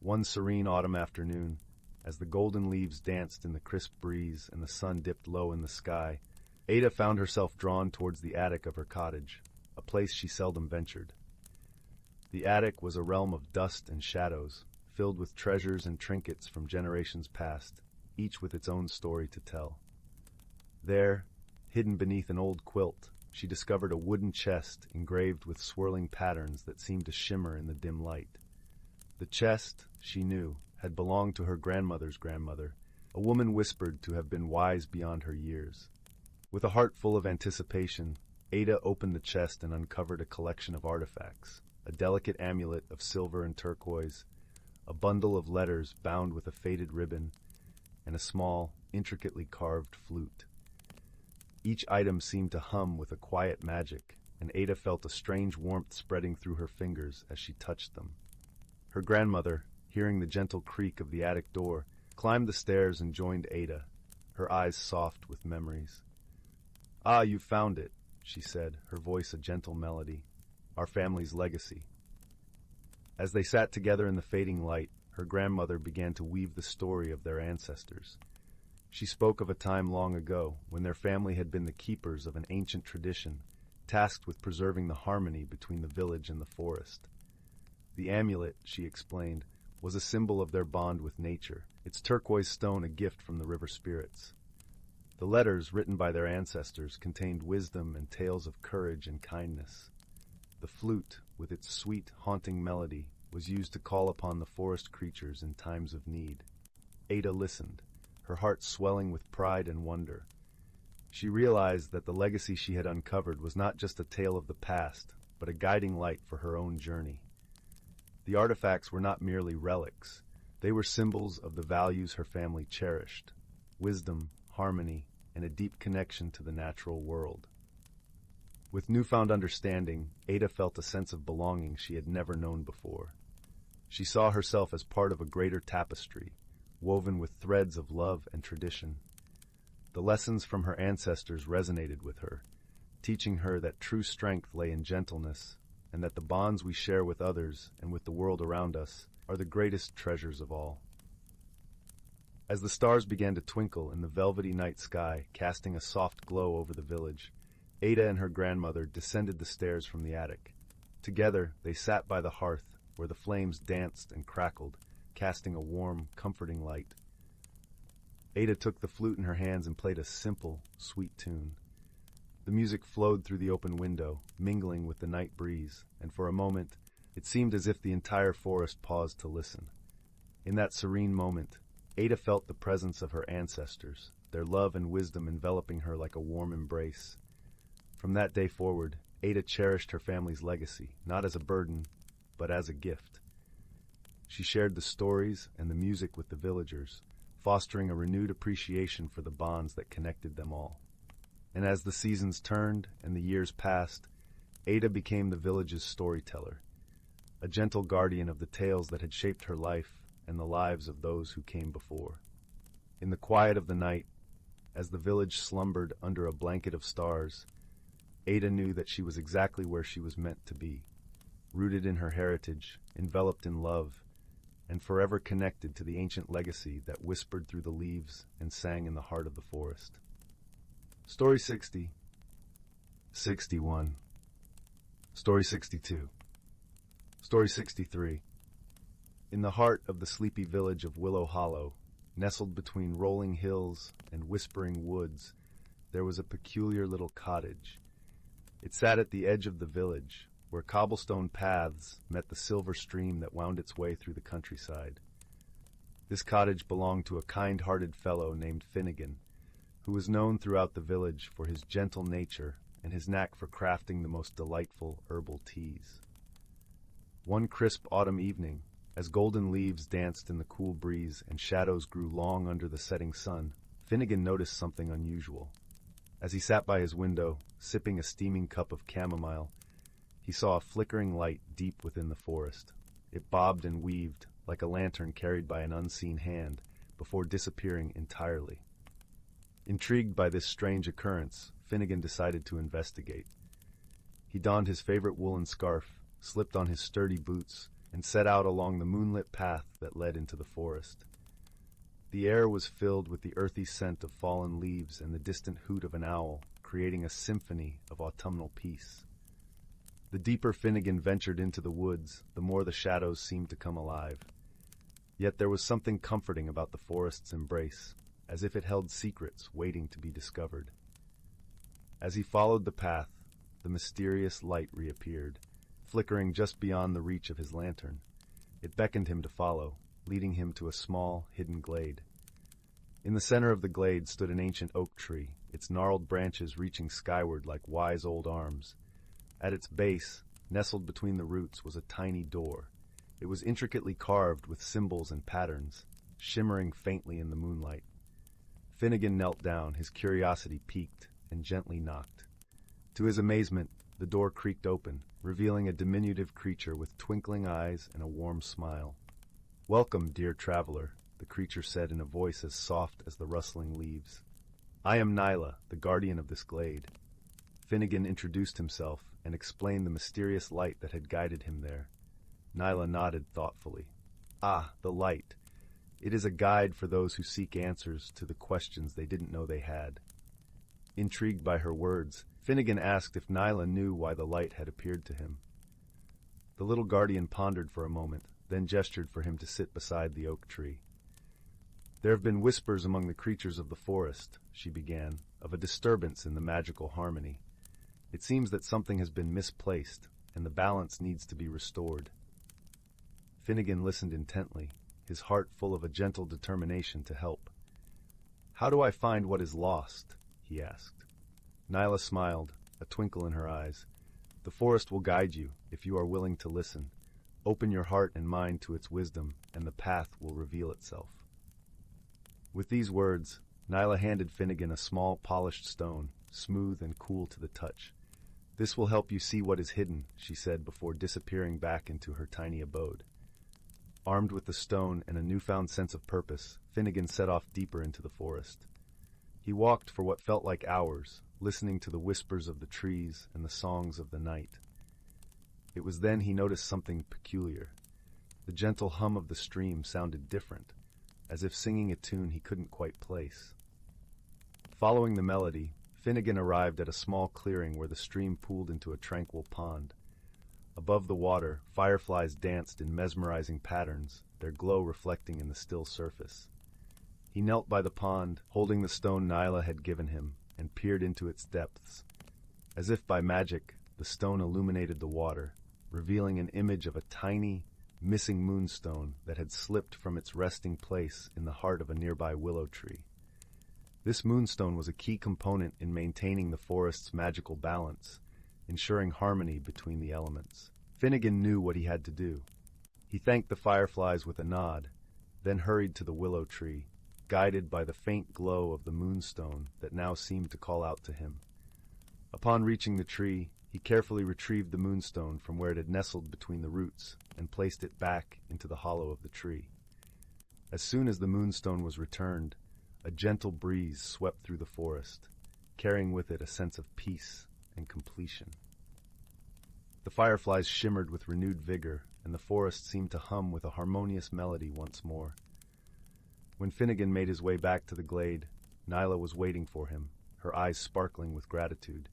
[SPEAKER 1] One serene autumn afternoon, as the golden leaves danced in the crisp breeze and the sun dipped low in the sky, Ada found herself drawn towards the attic of her cottage, a place she seldom ventured. The attic was a realm of dust and shadows, filled with treasures and trinkets from generations past, each with its own story to tell. There, hidden beneath an old quilt, she discovered a wooden chest engraved with swirling patterns that seemed to shimmer in the dim light. The chest, she knew, had belonged to her grandmother's grandmother, a woman whispered to have been wise beyond her years. With a heart full of anticipation, Ada opened the chest and uncovered a collection of artifacts, a delicate amulet of silver and turquoise, a bundle of letters bound with a faded ribbon, and a small, intricately carved flute. Each item seemed to hum with a quiet magic, and Ada felt a strange warmth spreading through her fingers as she touched them. Her grandmother, hearing the gentle creak of the attic door, climbed the stairs and joined Ada, her eyes soft with memories. "Ah, you found it," she said, her voice a gentle melody. "Our family's legacy." As they sat together in the fading light, her grandmother began to weave the story of their ancestors. She spoke of a time long ago when their family had been the keepers of an ancient tradition, tasked with preserving the harmony between the village and the forest. The amulet, she explained, was a symbol of their bond with nature, its turquoise stone a gift from the river spirits. The letters, written by their ancestors, contained wisdom and tales of courage and kindness. The flute, with its sweet, haunting melody, was used to call upon the forest creatures in times of need. Ada listened, her heart swelling with pride and wonder. She realized that the legacy she had uncovered was not just a tale of the past, but a guiding light for her own journey. The artifacts were not merely relics. They were symbols of the values her family cherished: wisdom, harmony, and a deep connection to the natural world. With newfound understanding, Ada felt a sense of belonging she had never known before. She saw herself as part of a greater tapestry, woven with threads of love and tradition. The lessons from her ancestors resonated with her, teaching her that true strength lay in gentleness, and that the bonds we share with others and with the world around us are the greatest treasures of all. As the stars began to twinkle in the velvety night sky, casting a soft glow over the village, Ada and her grandmother descended the stairs from the attic. Together, they sat by the hearth, where the flames danced and crackled, casting a warm, comforting light. Ada took the flute in her hands and played a simple, sweet tune. The music flowed through the open window, mingling with the night breeze, and for a moment, it seemed as if the entire forest paused to listen. In that serene moment, Ada felt the presence of her ancestors, their love and wisdom enveloping her like a warm embrace. From that day forward, Ada cherished her family's legacy, not as a burden, but as a gift. She shared the stories and the music with the villagers, fostering a renewed appreciation for the bonds that connected them all. And as the seasons turned and the years passed, Ada became the village's storyteller, a gentle guardian of the tales that had shaped her life and the lives of those who came before. In the quiet of the night, As the village slumbered under a blanket of stars, Ada knew that she was exactly where she was meant to be, rooted in her heritage, enveloped in love, and forever connected to the ancient legacy that whispered through the leaves and sang in the heart of the forest. Story 60. 61. Story 62. Story 63. In the heart of the sleepy village of Willow Hollow, nestled between rolling hills and whispering woods, there was a peculiar little cottage. It sat at the edge of the village, where cobblestone paths met the silver stream that wound its way through the countryside. This cottage belonged to a kind-hearted fellow named Finnegan, who was known throughout the village for his gentle nature and his knack for crafting the most delightful herbal teas. One crisp autumn evening, as golden leaves danced in the cool breeze and shadows grew long under the setting sun, Finnegan noticed something unusual. As he sat by his window, sipping a steaming cup of chamomile, he saw a flickering light deep within the forest. It bobbed and weaved like a lantern carried by an unseen hand before disappearing entirely. Intrigued by this strange occurrence, Finnegan decided to investigate. He donned his favorite woolen scarf, slipped on his sturdy boots, and set out along the moonlit path that led into the forest. The air was filled with the earthy scent of fallen leaves and the distant hoot of an owl, creating a symphony of autumnal peace. The deeper Finnegan ventured into the woods, the more the shadows seemed to come alive. Yet there was something comforting about the forest's embrace, as if it held secrets waiting to be discovered. As he followed the path, the mysterious light reappeared, flickering just beyond the reach of his lantern. It beckoned him to follow, leading him to a small, hidden glade. In the center of the glade stood an ancient oak tree, its gnarled branches reaching skyward like wise old arms. At its base, nestled between the roots, was a tiny door. It was intricately carved with symbols and patterns, shimmering faintly in the moonlight. Finnegan knelt down, his curiosity piqued, and gently knocked. To his amazement, the door creaked open, revealing a diminutive creature with twinkling eyes and a warm smile. "Welcome, dear traveler," the creature said in a voice as soft as the rustling leaves. "I am Nyla, the guardian of this glade." Finnegan introduced himself and explained the mysterious light that had guided him there. Nyla nodded thoughtfully. "Ah, the light. It is a guide for those who seek answers to the questions they didn't know they had." Intrigued by her words, Finnegan asked if Nyla knew why the light had appeared to him. The little guardian pondered for a moment, then gestured for him to sit beside the oak tree. "There have been whispers among the creatures of the forest," she began, "of a disturbance in the magical harmony. It seems that something has been misplaced, and the balance needs to be restored." Finnegan listened intently, his heart full of a gentle determination to help. "How do I find what is lost?" he asked. Nyla smiled, a twinkle in her eyes. "The forest will guide you, if you are willing to listen. Open your heart and mind to its wisdom, and the path will reveal itself." With these words, Nyla handed Finnegan a small polished stone, smooth and cool to the touch. "This will help you see what is hidden," she said before disappearing back into her tiny abode. Armed with the stone and a newfound sense of purpose, Finnegan set off deeper into the forest. He walked for what felt like hours, listening to the whispers of the trees and the songs of the night. It was then he noticed something peculiar. The gentle hum of the stream sounded different, as if singing a tune he couldn't quite place. Following the melody, Finnegan arrived at a small clearing where the stream pooled into a tranquil pond. Above the water, fireflies danced in mesmerizing patterns, their glow reflecting in the still surface. He knelt by the pond, holding the stone Nyla had given him, and peered into its depths. As if by magic, the stone illuminated the water, revealing an image of a tiny, missing moonstone that had slipped from its resting place in the heart of a nearby willow tree. This moonstone was a key component in maintaining the forest's magical balance, ensuring harmony between the elements. Finnegan knew what he had to do. He thanked the fireflies with a nod, then hurried to the willow tree, guided by the faint glow of the moonstone that now seemed to call out to him. Upon reaching the tree, he carefully retrieved the moonstone from where it had nestled between the roots and placed it back into the hollow of the tree. As soon as the moonstone was returned, A gentle breeze swept through the forest, carrying with it a sense of peace and completion. The fireflies shimmered with renewed vigor, and the forest seemed to hum with a harmonious melody once more. When Finnegan made his way back to the glade, Nyla was waiting for him, her eyes sparkling with gratitude.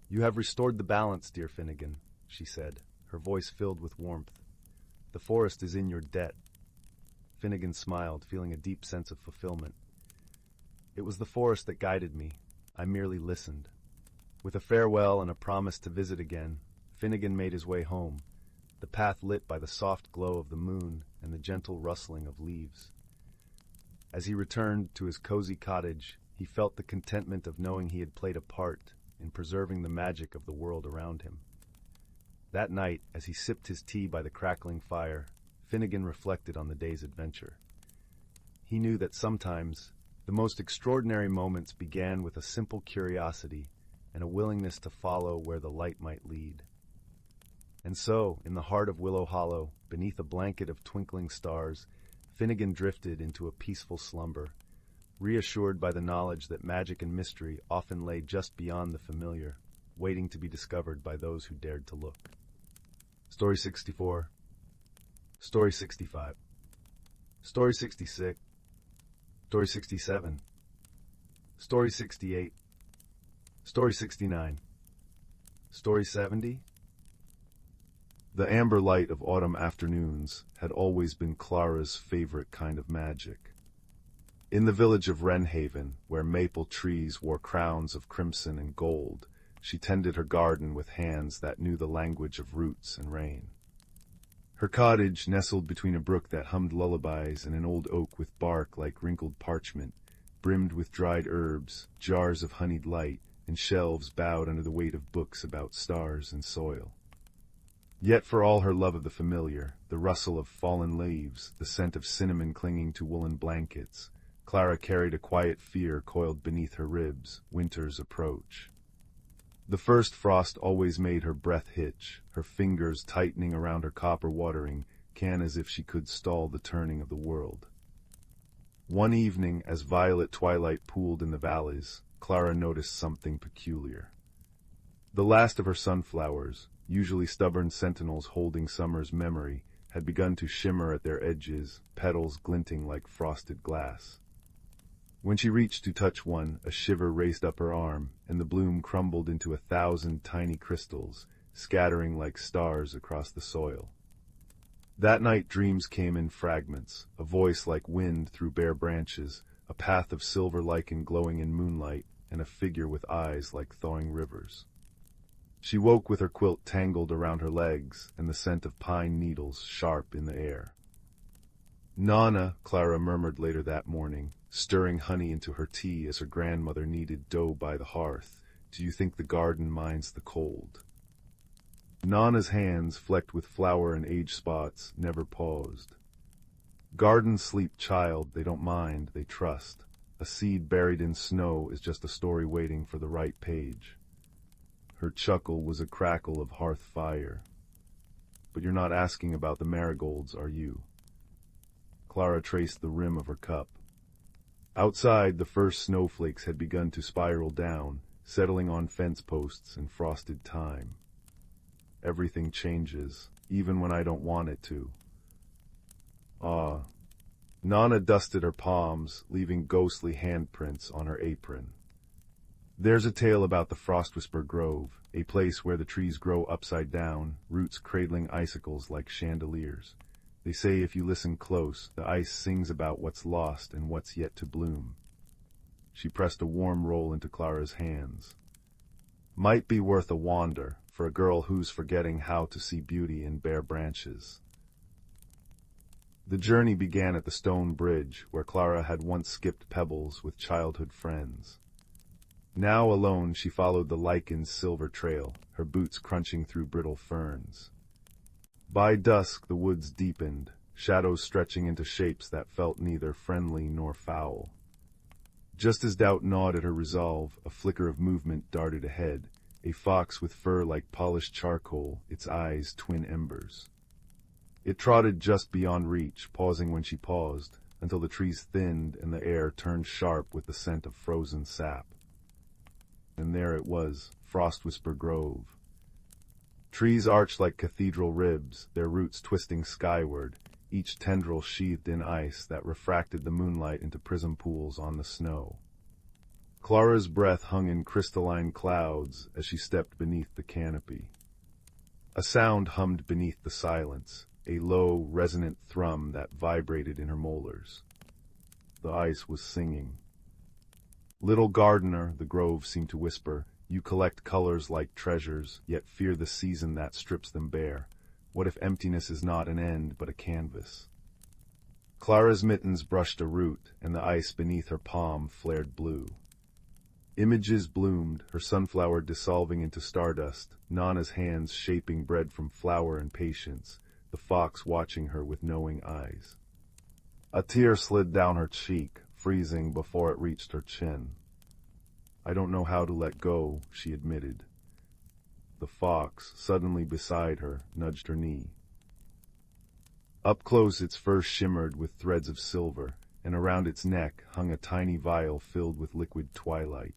[SPEAKER 1] "You have restored the balance, dear Finnegan," she said, her voice filled with warmth. "The forest is in your debt." Finnegan smiled, feeling a deep sense of fulfillment. "It was the forest that guided me. I merely listened." With a farewell and a promise to visit again, Finnegan made his way home, the path lit by the soft glow of the moon and the gentle rustling of leaves. As he returned to his cozy cottage, he felt the contentment of knowing he had played a part in preserving the magic of the world around him. That night, as he sipped his tea by the crackling fire, Finnegan reflected on the day's adventure. He knew that sometimes the most extraordinary moments began with a simple curiosity and a willingness to follow where the light might lead. And so, in the heart of Willow Hollow, beneath a blanket of twinkling stars, Finnegan drifted into a peaceful slumber, reassured by the knowledge that magic and mystery often lay just beyond the familiar, waiting to be discovered by those who dared to look. Story 64. Story 65. Story 66. Story 67. Story 68. Story 69. Story 70. The amber light of autumn afternoons had always been Clara's favorite kind of magic. In the village of Wrenhaven, where maple trees wore crowns of crimson and gold, she tended her garden with hands that knew the language of roots and rain. Her cottage, nestled between a brook that hummed lullabies and an old oak with bark like wrinkled parchment, brimmed with dried herbs, jars of honeyed light, and shelves bowed under the weight of books about stars and soil. Yet for all her love of the familiar, the rustle of fallen leaves, the scent of cinnamon clinging to woolen blankets, Clara carried a quiet fear coiled beneath her ribs, winter's approach. The first frost always made her breath hitch, her fingers tightening around her copper watering can as if she could stall the turning of the world. One evening, as violet twilight pooled in the valleys, Clara noticed something peculiar. The last of her sunflowers, usually stubborn sentinels holding summer's memory, had begun to shimmer at their edges, petals glinting like frosted glass. When she reached to touch one, a shiver raced up her arm, and the bloom crumbled into 1,000 tiny crystals, scattering like stars across the soil. That night dreams came in fragments, a voice like wind through bare branches, a path of silver lichen glowing in moonlight, and a figure with eyes like thawing rivers. She woke with her quilt tangled around her legs, and the scent of pine needles sharp in the air. "Nana," Clara murmured later that morning, stirring honey into her tea as her grandmother kneaded dough by the hearth, "do you think the garden minds the cold?" Nana's hands, flecked with flour and age spots, never paused. "Gardens sleep, child, they don't mind, they trust. A seed buried in snow is just a story waiting for the right page." Her chuckle was a crackle of hearth fire. "But you're not asking about the marigolds, are you?" Clara traced the rim of her cup. Outside, the first snowflakes had begun to spiral down, settling on fence posts in frosted time. "Everything changes, even when I don't want it to." Ah. Nana dusted her palms, leaving ghostly handprints on her apron. "There's a tale about the Frostwhisper Grove, a place where the trees grow upside down, roots cradling icicles like chandeliers. They say if you listen close, the ice sings about what's lost and what's yet to bloom." She pressed a warm roll into Clara's hands. "Might be worth a wander, for a girl who's forgetting how to see beauty in bare branches." The journey began at the stone bridge, where Clara had once skipped pebbles with childhood friends. Now alone she followed the lichens' silver trail, her boots crunching through brittle ferns. By dusk the woods deepened, shadows stretching into shapes that felt neither friendly nor foul. Just as doubt gnawed at her resolve, a flicker of movement darted ahead, a fox with fur like polished charcoal, its eyes twin embers. It trotted just beyond reach, pausing when she paused, until the trees thinned and the air turned sharp with the scent of frozen sap. And there it was, Frostwhisper Grove. Trees arched like cathedral ribs, their roots twisting skyward, each tendril sheathed in ice that refracted the moonlight into prism pools on the snow. Clara's breath hung in crystalline clouds as she stepped beneath the canopy. A sound hummed beneath the silence, a low, resonant thrum that vibrated in her molars. The ice was singing. "Little gardener," the grove seemed to whisper, "you collect colors like treasures, yet fear the season that strips them bare. What if emptiness is not an end, but a canvas?" Clara's mittens brushed a root, and the ice beneath her palm flared blue. Images bloomed, her sunflower dissolving into stardust, Nana's hands shaping bread from flour and patience, the fox watching her with knowing eyes. A tear slid down her cheek, freezing before it reached her chin. "I don't know how to let go," she admitted. The fox, suddenly beside her, nudged her knee. Up close its fur shimmered with threads of silver, and around its neck hung a tiny vial filled with liquid twilight.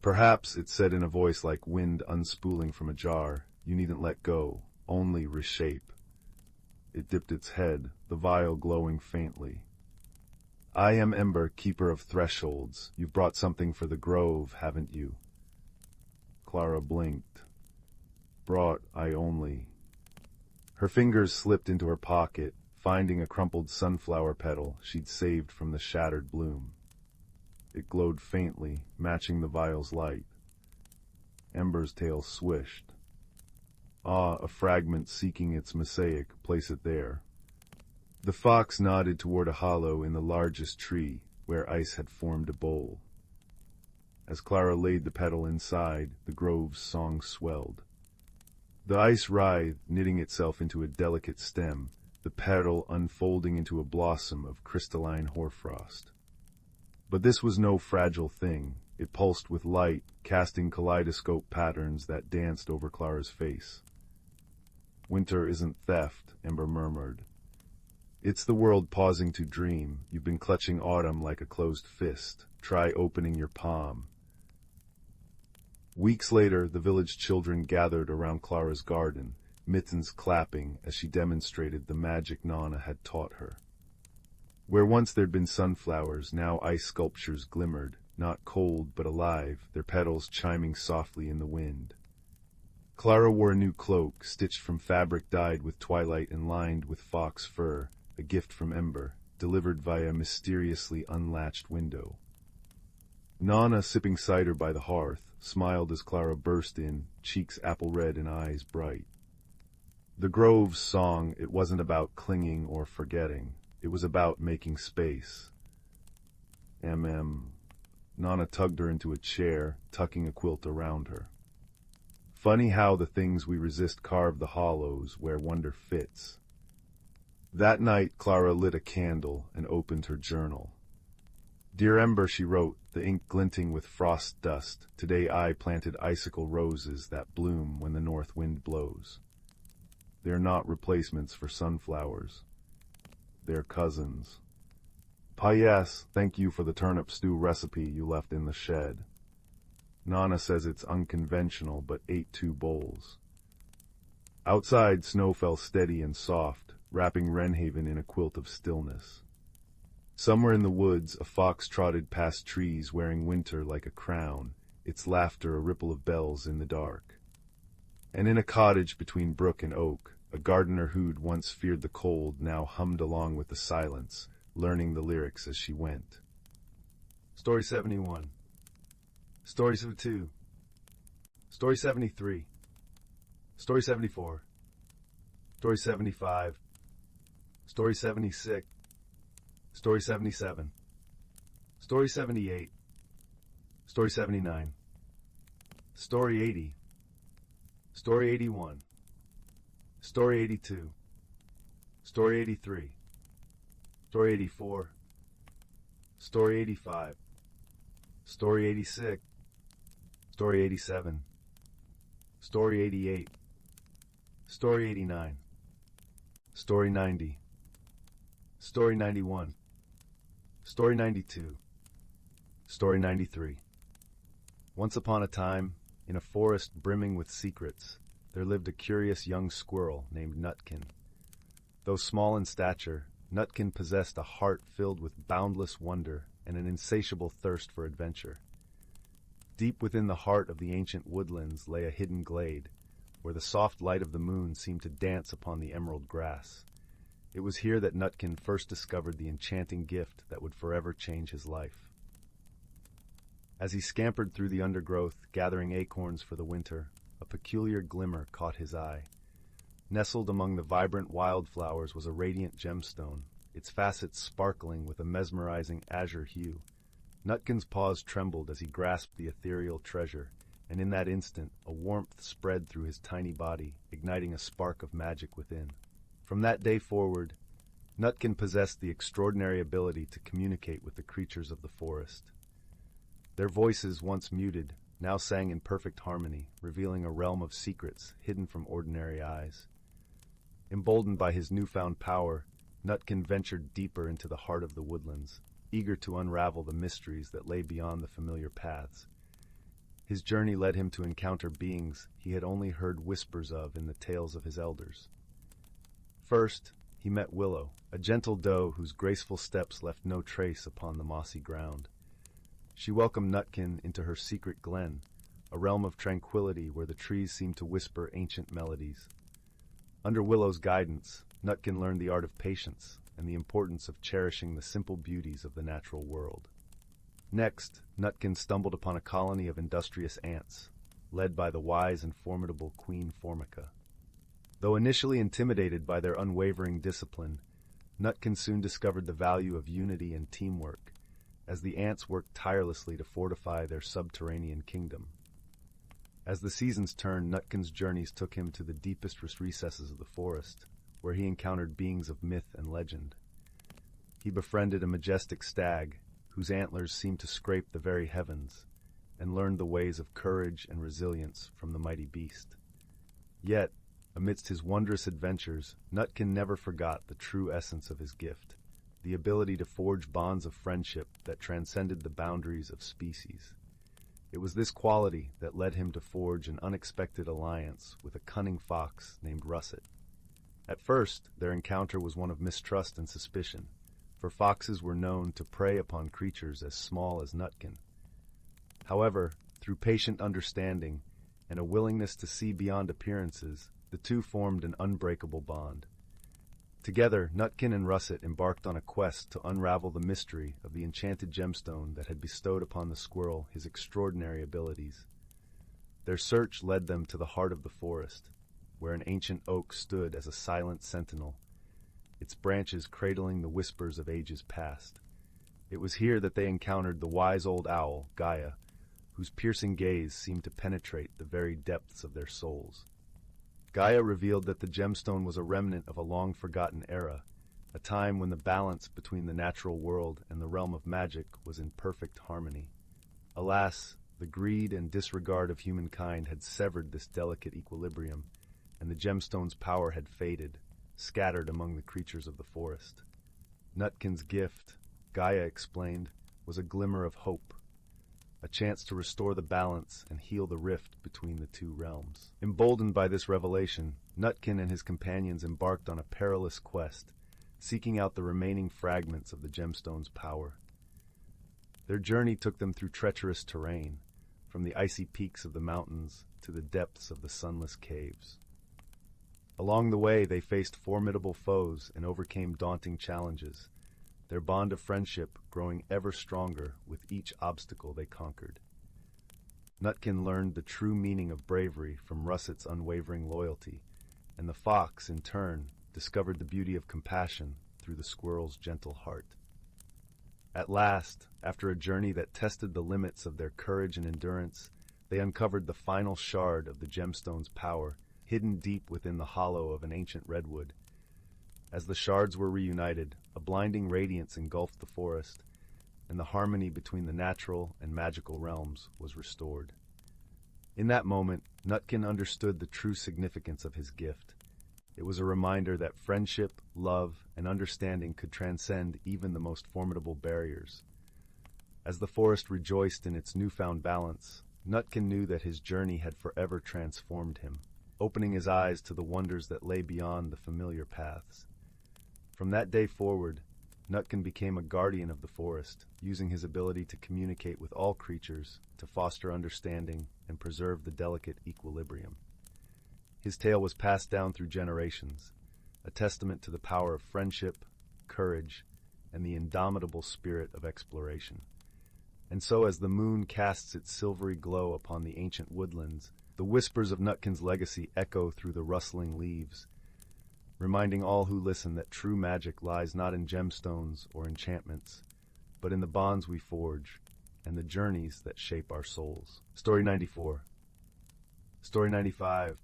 [SPEAKER 1] "Perhaps," it said in a voice like wind unspooling from a jar, "you needn't let go, only reshape." It dipped its head, the vial glowing faintly. "I am Ember, keeper of thresholds. You've brought something for the grove, haven't you?" Clara blinked. "Brought I only." Her fingers slipped into her pocket, finding a crumpled sunflower petal she'd saved from the shattered bloom. It glowed faintly, matching the vial's light. Ember's tail swished. "Ah, a fragment seeking its mosaic, place it there." The fox nodded toward a hollow in the largest tree, where ice had formed a bowl. As Clara laid the petal inside, the grove's song swelled. The ice writhed, knitting itself into a delicate stem, the petal unfolding into a blossom of crystalline hoarfrost. But this was no fragile thing. It pulsed with light, casting kaleidoscope patterns that danced over Clara's face. "Winter isn't theft," Ember murmured. "It's the world pausing to dream. You've been clutching autumn like a closed fist. Try opening your palm." Weeks later, the village children gathered around Clara's garden, mittens clapping as she demonstrated the magic Nana had taught her. Where once there'd been sunflowers, now ice sculptures glimmered, not cold but alive, their petals chiming softly in the wind. Clara wore a new cloak, stitched from fabric dyed with twilight and lined with fox fur, a gift from Ember, delivered via a mysteriously unlatched window. Nana, sipping cider by the hearth, smiled as Clara burst in, cheeks apple red and eyes bright. The grove's song, it wasn't about clinging or forgetting. It was about making space. Nana tugged her into a chair, tucking a quilt around her. "Funny how the things we resist carve the hollows where wonder fits." That night, Clara lit a candle and opened her journal. "Dear Ember," she wrote, the ink glinting with frost dust, "today I planted icicle roses that bloom when the north wind blows. They're not replacements for sunflowers. They're cousins. P.S. Thank you for the turnip stew recipe you left in the shed. Nana says it's unconventional, but ate 2 bowls." Outside, snow fell steady and soft, wrapping Wrenhaven in a quilt of stillness. Somewhere in the woods, a fox trotted past trees wearing winter like a crown, its laughter a ripple of bells in the dark. And in a cottage between brook and oak, a gardener who'd once feared the cold now hummed along with the silence, learning the lyrics as she went. Story 71. Story 72. Story 73. Story 74. Story 75. Story 76. Story 77. Story 78. Story 79. Story 80. Story 81. Story 82. Story 83. Story 84. Story 85. Story 86. Story 87. Story 88. Story 89. Story 90. Story 91. Story 92. Story 93. Once upon a time, in a forest brimming with secrets, there lived a curious young squirrel named Nutkin. Though small in stature, Nutkin possessed a heart filled with boundless wonder and an insatiable thirst for adventure. Deep within the heart of the ancient woodlands lay a hidden glade, where the soft light of the moon seemed to dance upon the emerald grass. It was here that Nutkin first discovered the enchanting gift that would forever change his life. As he scampered through the undergrowth, gathering acorns for the winter, a peculiar glimmer caught his eye. Nestled among the vibrant wildflowers was a radiant gemstone, its facets sparkling with a mesmerizing azure hue. Nutkin's paws trembled as he grasped the ethereal treasure, and in that instant a warmth spread through his tiny body, igniting a spark of magic within. From that day forward, Nutkin possessed the extraordinary ability to communicate with the creatures of the forest. Their voices, once muted, now sang in perfect harmony, revealing a realm of secrets hidden from ordinary eyes. Emboldened by his newfound power, Nutkin ventured deeper into the heart of the woodlands, eager to unravel the mysteries that lay beyond the familiar paths. His journey led him to encounter beings he had only heard whispers of in the tales of his elders. First, he met Willow, a gentle doe whose graceful steps left no trace upon the mossy ground. She welcomed Nutkin into her secret glen, a realm of tranquility where the trees seemed to whisper ancient melodies. Under Willow's guidance, Nutkin learned the art of patience and the importance of cherishing the simple beauties of the natural world. Next, Nutkin stumbled upon a colony of industrious ants, led by the wise and formidable Queen Formica. Though initially intimidated by their unwavering discipline, Nutkin soon discovered the value of unity and teamwork, as the ants worked tirelessly to fortify their subterranean kingdom. As the seasons turned, Nutkin's journeys took him to the deepest recesses of the forest, where he encountered beings of myth and legend. He befriended a majestic stag, whose antlers seemed to scrape the very heavens, and learned the ways of courage and resilience from the mighty beast. Yet, amidst his wondrous adventures, Nutkin never forgot the true essence of his gift, the ability to forge bonds of friendship that transcended the boundaries of species. It was this quality that led him to forge an unexpected alliance with a cunning fox named Russet. At first, their encounter was one of mistrust and suspicion, for foxes were known to prey upon creatures as small as Nutkin. However, through patient understanding and a willingness to see beyond appearances, the two formed an unbreakable bond. Together, Nutkin and Russet embarked on a quest to unravel the mystery of the enchanted gemstone that had bestowed upon the squirrel his extraordinary abilities. Their search led them to the heart of the forest, where an ancient oak stood as a silent sentinel, its branches cradling the whispers of ages past. It was here that they encountered the wise old owl, Gaia, whose piercing gaze seemed to penetrate the very depths of their souls. Gaia revealed that the gemstone was a remnant of a long-forgotten era, a time when the balance between the natural world and the realm of magic was in perfect harmony. Alas, the greed and disregard of humankind had severed this delicate equilibrium, and the gemstone's power had faded, scattered among the creatures of the forest. Nutkin's gift, Gaia explained, was a glimmer of hope, a chance to restore the balance and heal the rift between the two realms. Emboldened by this revelation, Nutkin and his companions embarked on a perilous quest, seeking out the remaining fragments of the gemstone's power. Their journey took them through treacherous terrain, from the icy peaks of the mountains to the depths of the sunless caves. Along the way, they faced formidable foes and overcame daunting challenges, their bond of friendship growing ever stronger with each obstacle they conquered. Nutkin learned the true meaning of bravery from Russet's unwavering loyalty, and the fox, in turn, discovered the beauty of compassion through the squirrel's gentle heart. At last, after a journey that tested the limits of their courage and endurance, they uncovered the final shard of the gemstone's power, hidden deep within the hollow of an ancient redwood. As the shards were reunited, a blinding radiance engulfed the forest, and the harmony between the natural and magical realms was restored. In that moment, Nutkin understood the true significance of his gift. It was a reminder that friendship, love, and understanding could transcend even the most formidable barriers. As the forest rejoiced in its newfound balance, Nutkin knew that his journey had forever transformed him, opening his eyes to the wonders that lay beyond the familiar paths. From that day forward, Nutkin became a guardian of the forest, using his ability to communicate with all creatures to foster understanding and preserve the delicate equilibrium. His tale was passed down through generations, a testament to the power of friendship, courage, and the indomitable spirit of exploration. And so as the moon casts its silvery glow upon the ancient woodlands, the whispers of Nutkin's legacy echo through the rustling leaves, reminding all who listen that true magic lies not in gemstones or enchantments, but in the bonds we forge and the journeys that shape our souls. Story 94. Story 95.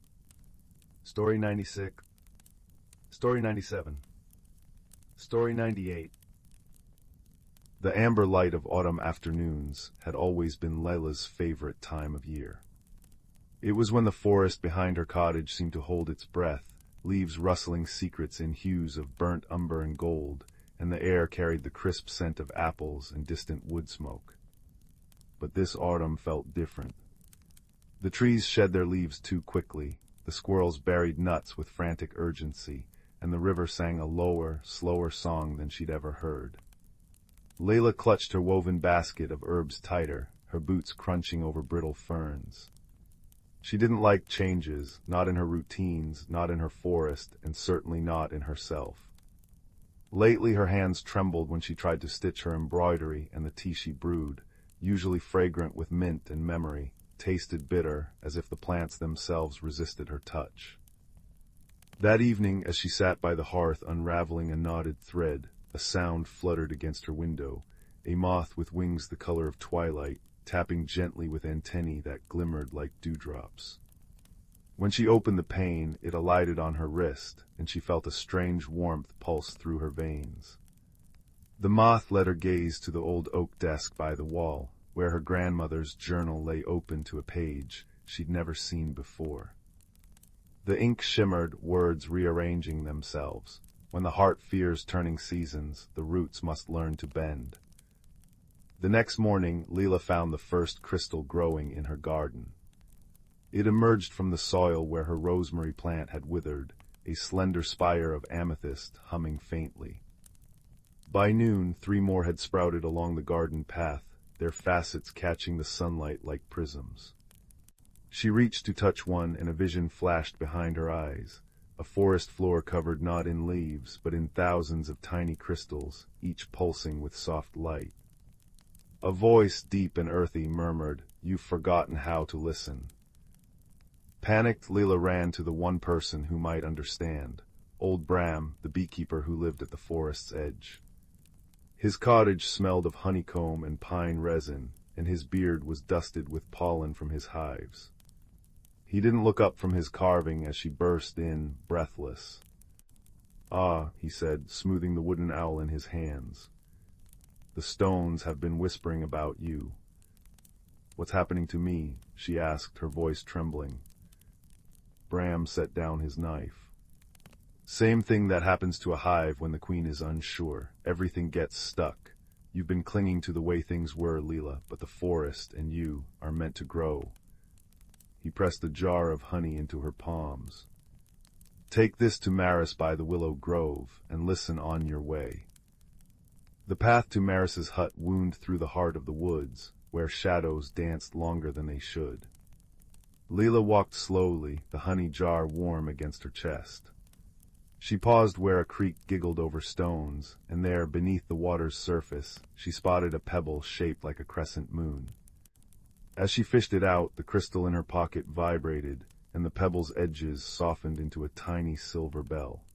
[SPEAKER 1] Story 96. Story 97. Story 98. The amber light of autumn afternoons had always been Layla's favorite time of year. It was when the forest behind her cottage seemed to hold its breath, leaves rustling secrets in hues of burnt umber and gold, and the air carried the crisp scent of apples and distant wood smoke. But this autumn felt different. The trees shed their leaves too quickly, the squirrels buried nuts with frantic urgency, and the river sang a lower, slower song than she'd ever heard. Layla clutched her woven basket of herbs tighter, her boots crunching over brittle ferns. She didn't like changes, not in her routines, not in her forest, and certainly not in herself. Lately her hands trembled when she tried to stitch her embroidery, and the tea she brewed, usually fragrant with mint and memory, tasted bitter, as if the plants themselves resisted her touch. That evening, as she sat by the hearth unraveling a knotted thread, a sound fluttered against her window, a moth with wings the color of twilight, tapping gently with antennae that glimmered like dewdrops. When she opened the pane, it alighted on her wrist, and she felt a strange warmth pulse through her veins. The moth led her gaze to the old oak desk by the wall, where her grandmother's journal lay open to a page she'd never seen before. The ink shimmered, words rearranging themselves. When the heart fears turning seasons, the roots must learn to bend. The next morning, Leela found the first crystal growing in her garden. It emerged from the soil where her rosemary plant had withered, a slender spire of amethyst humming faintly. By noon, 3 more had sprouted along the garden path, their facets catching the sunlight like prisms. She reached to touch one, and a vision flashed behind her eyes, a forest floor covered not in leaves, but in thousands of tiny crystals, each pulsing with soft light. A voice, deep and earthy, murmured, "You've forgotten how to listen." Panicked, Leela ran to the one person who might understand, old Bram, the beekeeper who lived at the forest's edge. His cottage smelled of honeycomb and pine resin, and his beard was dusted with pollen from his hives. He didn't look up from his carving as she burst in, breathless. "Ah," he said, smoothing the wooden owl in his hands. "The stones have been whispering about you." "What's happening to me?" she asked, her voice trembling. Bram set down his knife. "Same thing that happens to a hive when the queen is unsure. Everything gets stuck. You've been clinging to the way things were, Leela, but the forest and you are meant to grow." He pressed a jar of honey into her palms. "Take this to Maris by the willow grove, and listen on your way." The path to Maris's hut wound through the heart of the woods, where shadows danced longer than they should. Leela walked slowly, the honey jar warm against her chest. She paused where a creek giggled over stones, and there, beneath the water's surface, she spotted a pebble shaped like a crescent moon. As she fished it out, the crystal in her pocket vibrated, and the pebble's edges softened into a tiny silver bell.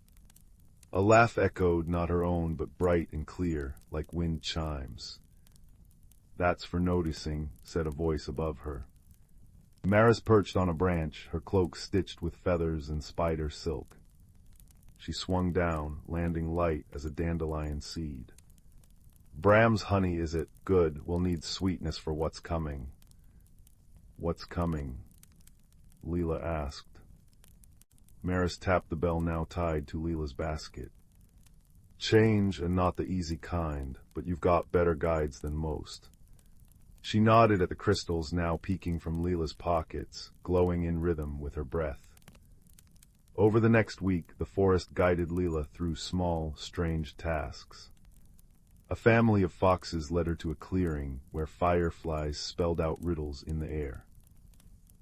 [SPEAKER 1] A laugh echoed, not her own, but bright and clear, like wind chimes. "That's for noticing," said a voice above her. Maris perched on a branch, her cloak stitched with feathers and spider silk. She swung down, landing light as a dandelion seed. "Bram's honey, is it? Good, we'll need sweetness for what's coming." "What's coming?" Leela asked. Maris tapped the bell now tied to Leela's basket. Change, and not the easy kind, but you've got better guides than most. She nodded at the crystals now peeking from Leela's pockets, glowing in rhythm with her breath. Over the next week, the forest guided Leela through small, strange tasks. A family of foxes led her to a clearing where fireflies spelled out riddles in the air.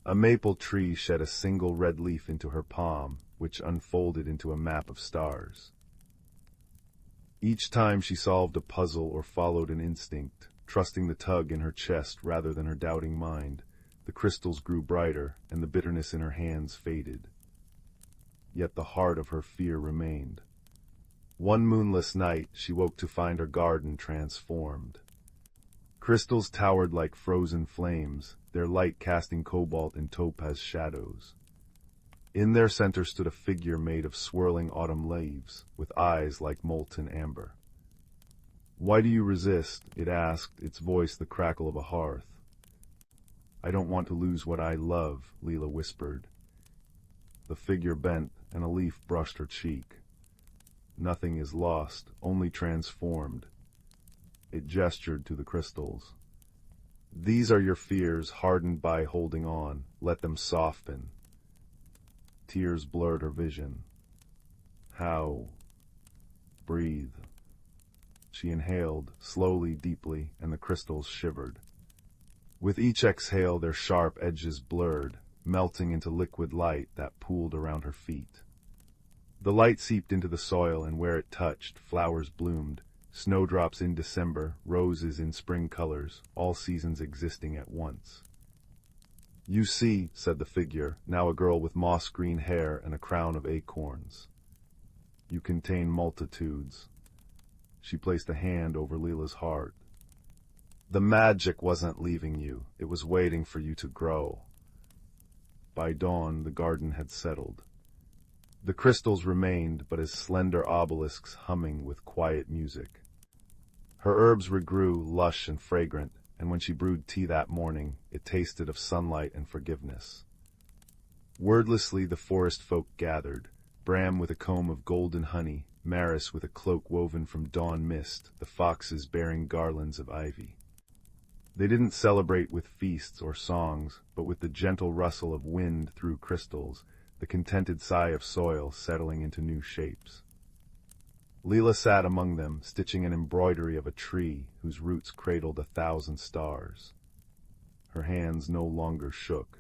[SPEAKER 1] A maple tree shed a single red leaf into her palm, which unfolded into a map of stars. Each time she solved a puzzle or followed an instinct, trusting the tug in her chest rather than her doubting mind, the crystals grew brighter and the bitterness in her hands faded. Yet the heart of her fear remained. One moonless night, she woke to find her garden transformed. Crystals towered like frozen flames, their light casting cobalt and topaz shadows. In their center stood a figure made of swirling autumn leaves, with eyes like molten amber. "Why do you resist?" it asked, its voice the crackle of a hearth. "I don't want to lose what I love," Leela whispered. The figure bent, and a leaf brushed her cheek. "Nothing is lost, only transformed." It gestured to the crystals. "These are your fears, hardened by holding on. Let them soften." Tears blurred her vision. "How? Breathe." She inhaled, slowly, deeply, and the crystals shivered. With each exhale, their sharp edges blurred, melting into liquid light that pooled around her feet. The light seeped into the soil, and where it touched, flowers bloomed, snowdrops in December, roses in spring colors, all seasons existing at once. "You see," said the figure, now a girl with moss-green hair and a crown of acorns. "You contain multitudes." She placed a hand over Leela's heart. "The magic wasn't leaving you, it was waiting for you to grow." By dawn, the garden had settled. The crystals remained but as slender obelisks humming with quiet music. Her herbs regrew, lush and fragrant, and when she brewed tea that morning, it tasted of sunlight and forgiveness. Wordlessly the forest folk gathered, Bram with a comb of golden honey, Maris with a cloak woven from dawn mist, the foxes bearing garlands of ivy. They didn't celebrate with feasts or songs, but with the gentle rustle of wind through crystals, the contented sigh of soil settling into new shapes. Leela sat among them, stitching an embroidery of a tree whose roots cradled 1,000 stars. Her hands no longer shook.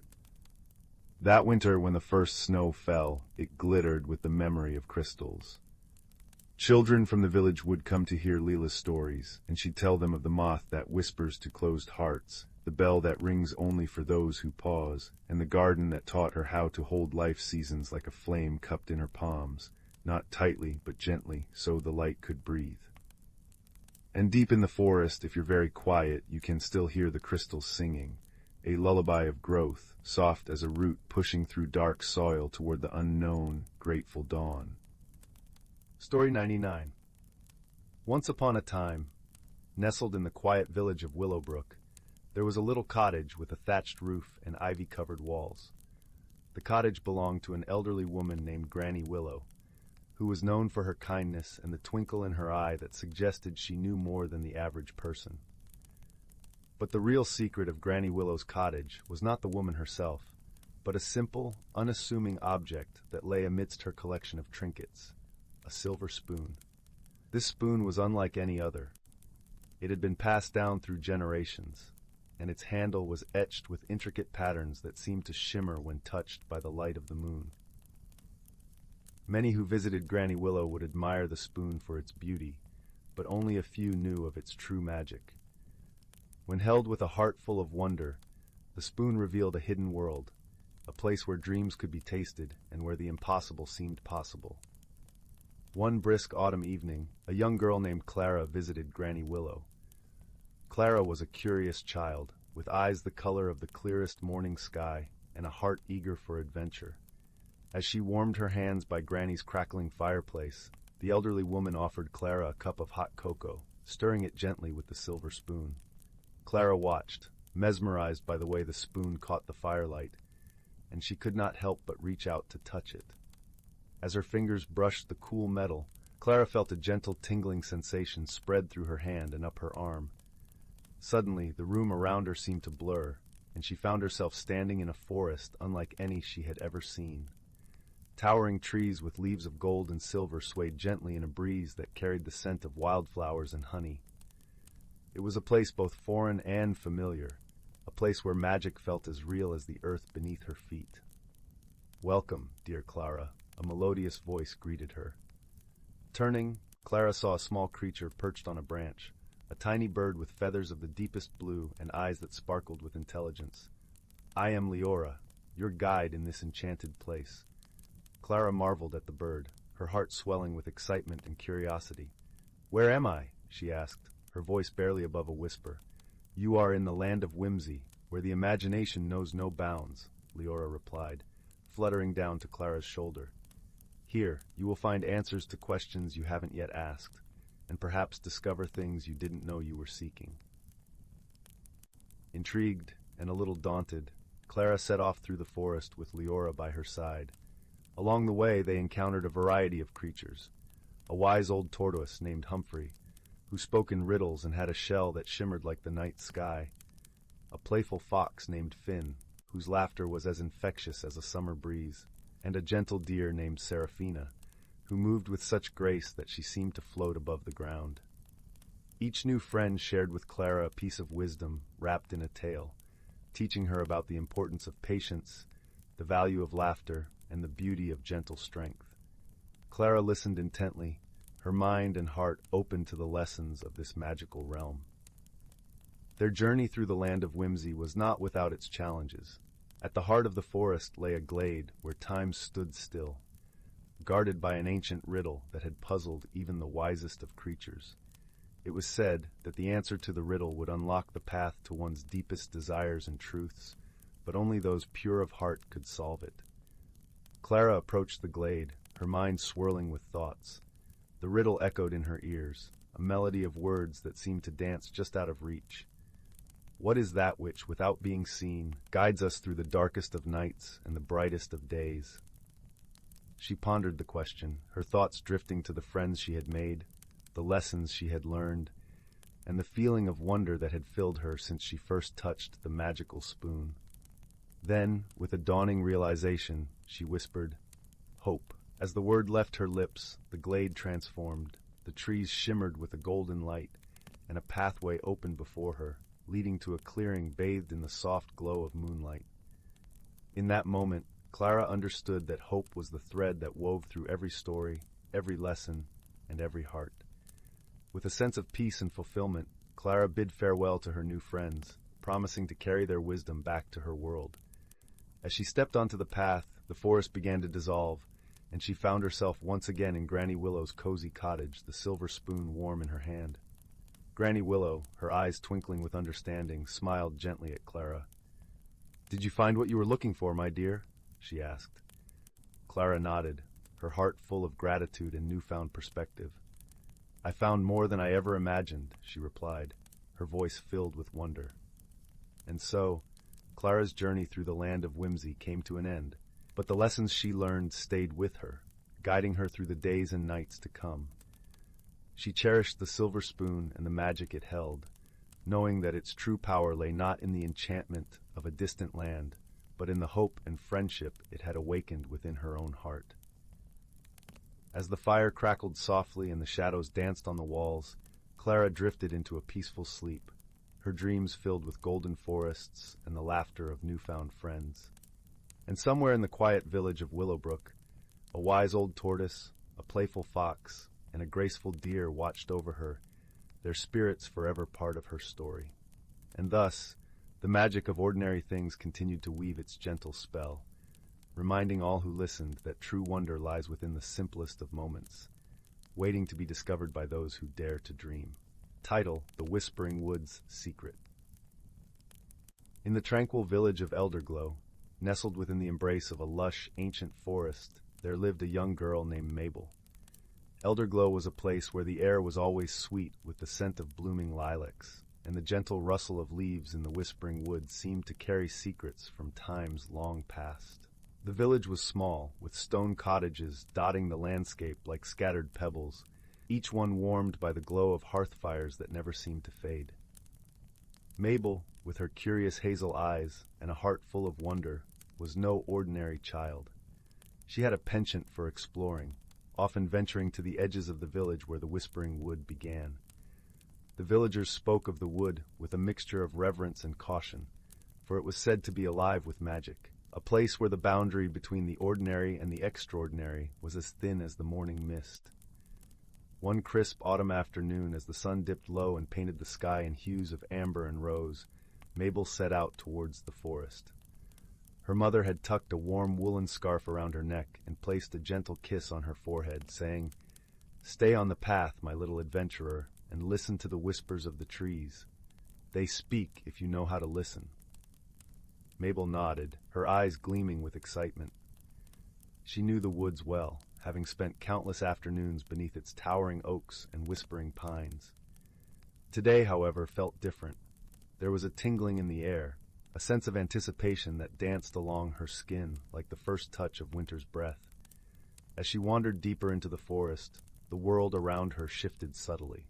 [SPEAKER 1] That winter, when the first snow fell, it glittered with the memory of crystals. Children from the village would come to hear Leela's stories, and she'd tell them of the moth that whispers to closed hearts, the bell that rings only for those who pause, and the garden that taught her how to hold life's seasons like a flame cupped in her palms, not tightly but gently, so the light could breathe. And deep in the forest, if you're very quiet, you can still hear the crystals singing, a lullaby of growth, soft as a root pushing through dark soil toward the unknown, grateful dawn. Story 99. Once upon a time, nestled in the quiet village of Willowbrook, there was a little cottage with a thatched roof and ivy-covered walls. The cottage belonged to an elderly woman named Granny Willow, who was known for her kindness and the twinkle in her eye that suggested she knew more than the average person. But the real secret of Granny Willow's cottage was not the woman herself, but a simple, unassuming object that lay amidst her collection of trinkets. A silver spoon. This spoon was unlike any other. It had been passed down through generations, and its handle was etched with intricate patterns that seemed to shimmer when touched by the light of the moon. Many who visited Granny Willow would admire the spoon for its beauty, but only a few knew of its true magic. When held with a heart full of wonder, the spoon revealed a hidden world, a place where dreams could be tasted and where the impossible seemed possible. One brisk autumn evening, a young girl named Clara visited Granny Willow. Clara was a curious child, with eyes the color of the clearest morning sky and a heart eager for adventure. As she warmed her hands by Granny's crackling fireplace, the elderly woman offered Clara a cup of hot cocoa, stirring it gently with the silver spoon. Clara watched, mesmerized by the way the spoon caught the firelight, and she could not help but reach out to touch it. As her fingers brushed the cool metal, Clara felt a gentle tingling sensation spread through her hand and up her arm. Suddenly, the room around her seemed to blur, and she found herself standing in a forest unlike any she had ever seen. Towering trees with leaves of gold and silver swayed gently in a breeze that carried the scent of wildflowers and honey. It was a place both foreign and familiar, a place where magic felt as real as the earth beneath her feet. "Welcome, dear Clara," a melodious voice greeted her. Turning, Clara saw a small creature perched on a branch, a tiny bird with feathers of the deepest blue and eyes that sparkled with intelligence. "I am Leora, your guide in this enchanted place." Clara marveled at the bird, her heart swelling with excitement and curiosity. "Where am I?" she asked, her voice barely above a whisper. "You are in the land of whimsy, where the imagination knows no bounds," Leora replied, fluttering down to Clara's shoulder. "Here, you will find answers to questions you haven't yet asked, and perhaps discover things you didn't know you were seeking." Intrigued and a little daunted, Clara set off through the forest with Leora by her side. Along the way, they encountered a variety of creatures. A wise old tortoise named Humphrey, who spoke in riddles and had a shell that shimmered like the night sky. A playful fox named Finn, whose laughter was as infectious as a summer breeze. And a gentle deer named Seraphina, who moved with such grace that she seemed to float above the ground. Each new friend shared with Clara a piece of wisdom wrapped in a tale, teaching her about the importance of patience, the value of laughter, and the beauty of gentle strength. Clara listened intently, her mind and heart open to the lessons of this magical realm. Their journey through the land of whimsy was not without its challenges. At the heart of the forest lay a glade where time stood still, guarded by an ancient riddle that had puzzled even the wisest of creatures. It was said that the answer to the riddle would unlock the path to one's deepest desires and truths, but only those pure of heart could solve it. Clara approached the glade, her mind swirling with thoughts. The riddle echoed in her ears, a melody of words that seemed to dance just out of reach. What is that which, without being seen, guides us through the darkest of nights and the brightest of days? She pondered the question, her thoughts drifting to the friends she had made, the lessons she had learned, and the feeling of wonder that had filled her since she first touched the magical spoon. Then, with a dawning realization, she whispered, "Hope." As the word left her lips, the glade transformed, the trees shimmered with a golden light, and a pathway opened before her, leading to a clearing bathed in the soft glow of moonlight. In that moment, Clara understood that hope was the thread that wove through every story, every lesson, and every heart. With a sense of peace and fulfillment, Clara bid farewell to her new friends, promising to carry their wisdom back to her world. As she stepped onto the path, the forest began to dissolve, and she found herself once again in Granny Willow's cozy cottage, the silver spoon warm in her hand. Granny Willow, her eyes twinkling with understanding, smiled gently at Clara. "Did you find what you were looking for, my dear?" she asked. Clara nodded, her heart full of gratitude and newfound perspective. "I found more than I ever imagined," she replied, her voice filled with wonder. And so, Clara's journey through the land of whimsy came to an end, but the lessons she learned stayed with her, guiding her through the days and nights to come. She cherished the silver spoon and the magic it held, knowing that its true power lay not in the enchantment of a distant land, but in the hope and friendship it had awakened within her own heart. As the fire crackled softly and the shadows danced on the walls, Clara drifted into a peaceful sleep, her dreams filled with golden forests and the laughter of newfound friends. And somewhere in the quiet village of Willowbrook, a wise old tortoise, a playful fox, and a graceful deer watched over her, their spirits forever part of her story. And thus, the magic of ordinary things continued to weave its gentle spell, reminding all who listened that true wonder lies within the simplest of moments, waiting to be discovered by those who dare to dream. Title: The Whispering Wood's Secret. In the tranquil village of Elderglow, nestled within the embrace of a lush, ancient forest, there lived a young girl named Mabel. Elderglow was a place where the air was always sweet with the scent of blooming lilacs, and the gentle rustle of leaves in the whispering wood seemed to carry secrets from times long past. The village was small, with stone cottages dotting the landscape like scattered pebbles, each one warmed by the glow of hearth fires that never seemed to fade. Mabel, with her curious hazel eyes and a heart full of wonder, was no ordinary child. She had a penchant for exploring, often venturing to the edges of the village where the Whispering Wood began. The villagers spoke of the wood with a mixture of reverence and caution, for it was said to be alive with magic, a place where the boundary between the ordinary and the extraordinary was as thin as the morning mist. One crisp autumn afternoon, as the sun dipped low and painted the sky in hues of amber and rose, Mabel set out towards the forest. Her mother had tucked a warm woolen scarf around her neck and placed a gentle kiss on her forehead, saying, "Stay on the path, my little adventurer, and listen to the whispers of the trees. They speak if you know how to listen." Mabel nodded, her eyes gleaming with excitement. She knew the woods well, having spent countless afternoons beneath its towering oaks and whispering pines. Today, however, felt different. There was a tingling in the air, a sense of anticipation that danced along her skin like the first touch of winter's breath. As she wandered deeper into the forest, the world around her shifted subtly.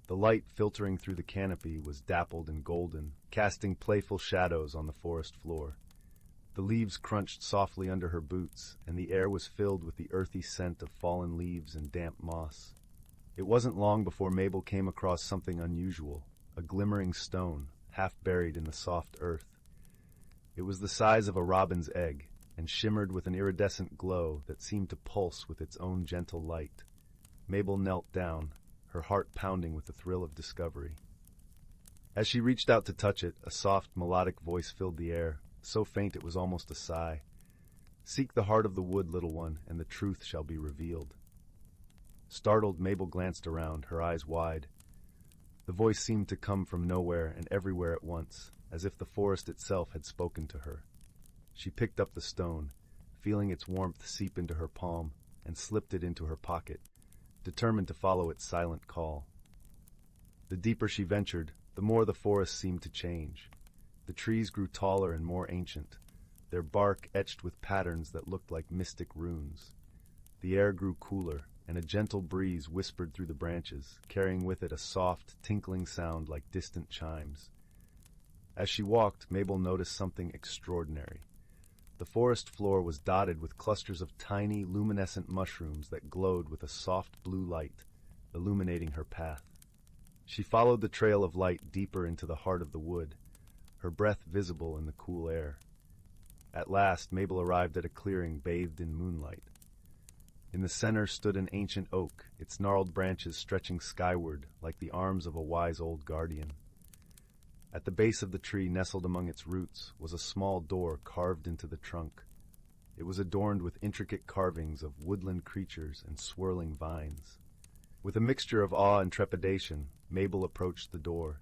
[SPEAKER 1] The light filtering through the canopy was dappled and golden, casting playful shadows on the forest floor. The leaves crunched softly under her boots, and the air was filled with the earthy scent of fallen leaves and damp moss. It wasn't long before Mabel came across something unusual, a glimmering stone, half buried in the soft earth. It was the size of a robin's egg, and shimmered with an iridescent glow that seemed to pulse with its own gentle light. Mabel knelt down, her heart pounding with the thrill of discovery. As she reached out to touch it, a soft, melodic voice filled the air, so faint it was almost a sigh. "Seek the heart of the wood, little one, and the truth shall be revealed." Startled, Mabel glanced around, her eyes wide. The voice seemed to come from nowhere and everywhere at once, as if the forest itself had spoken to her. She picked up the stone, feeling its warmth seep into her palm, and slipped it into her pocket, determined to follow its silent call. The deeper she ventured, the more the forest seemed to change. The trees grew taller and more ancient, their bark etched with patterns that looked like mystic runes. The air grew cooler, and a gentle breeze whispered through the branches, carrying with it a soft, tinkling sound like distant chimes. As she walked, Mabel noticed something extraordinary. The forest floor was dotted with clusters of tiny, luminescent mushrooms that glowed with a soft blue light, illuminating her path. She followed the trail of light deeper into the heart of the wood, her breath visible in the cool air. At last, Mabel arrived at a clearing bathed in moonlight. In the center stood an ancient oak, its gnarled branches stretching skyward like the arms of a wise old guardian. At the base of the tree, nestled among its roots, was a small door carved into the trunk. It was adorned with intricate carvings of woodland creatures and swirling vines. With a mixture of awe and trepidation, Mabel approached the door.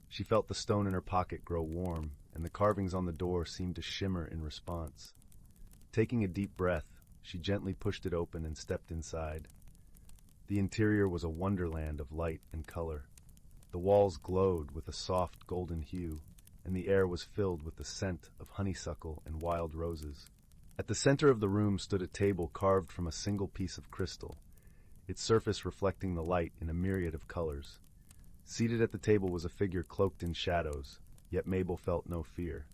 [SPEAKER 1] She felt the stone in her pocket grow warm, and the carvings on the door seemed to shimmer in response. Taking a deep breath, she gently pushed it open and stepped inside. The interior was a wonderland of light and color. The walls glowed with a soft golden hue, and the air was filled with the scent of honeysuckle and wild roses. At the center of the room stood a table carved from a single piece of crystal, its surface reflecting the light in a myriad of colors. Seated at the table was a figure cloaked in shadows, yet Mabel felt no fear.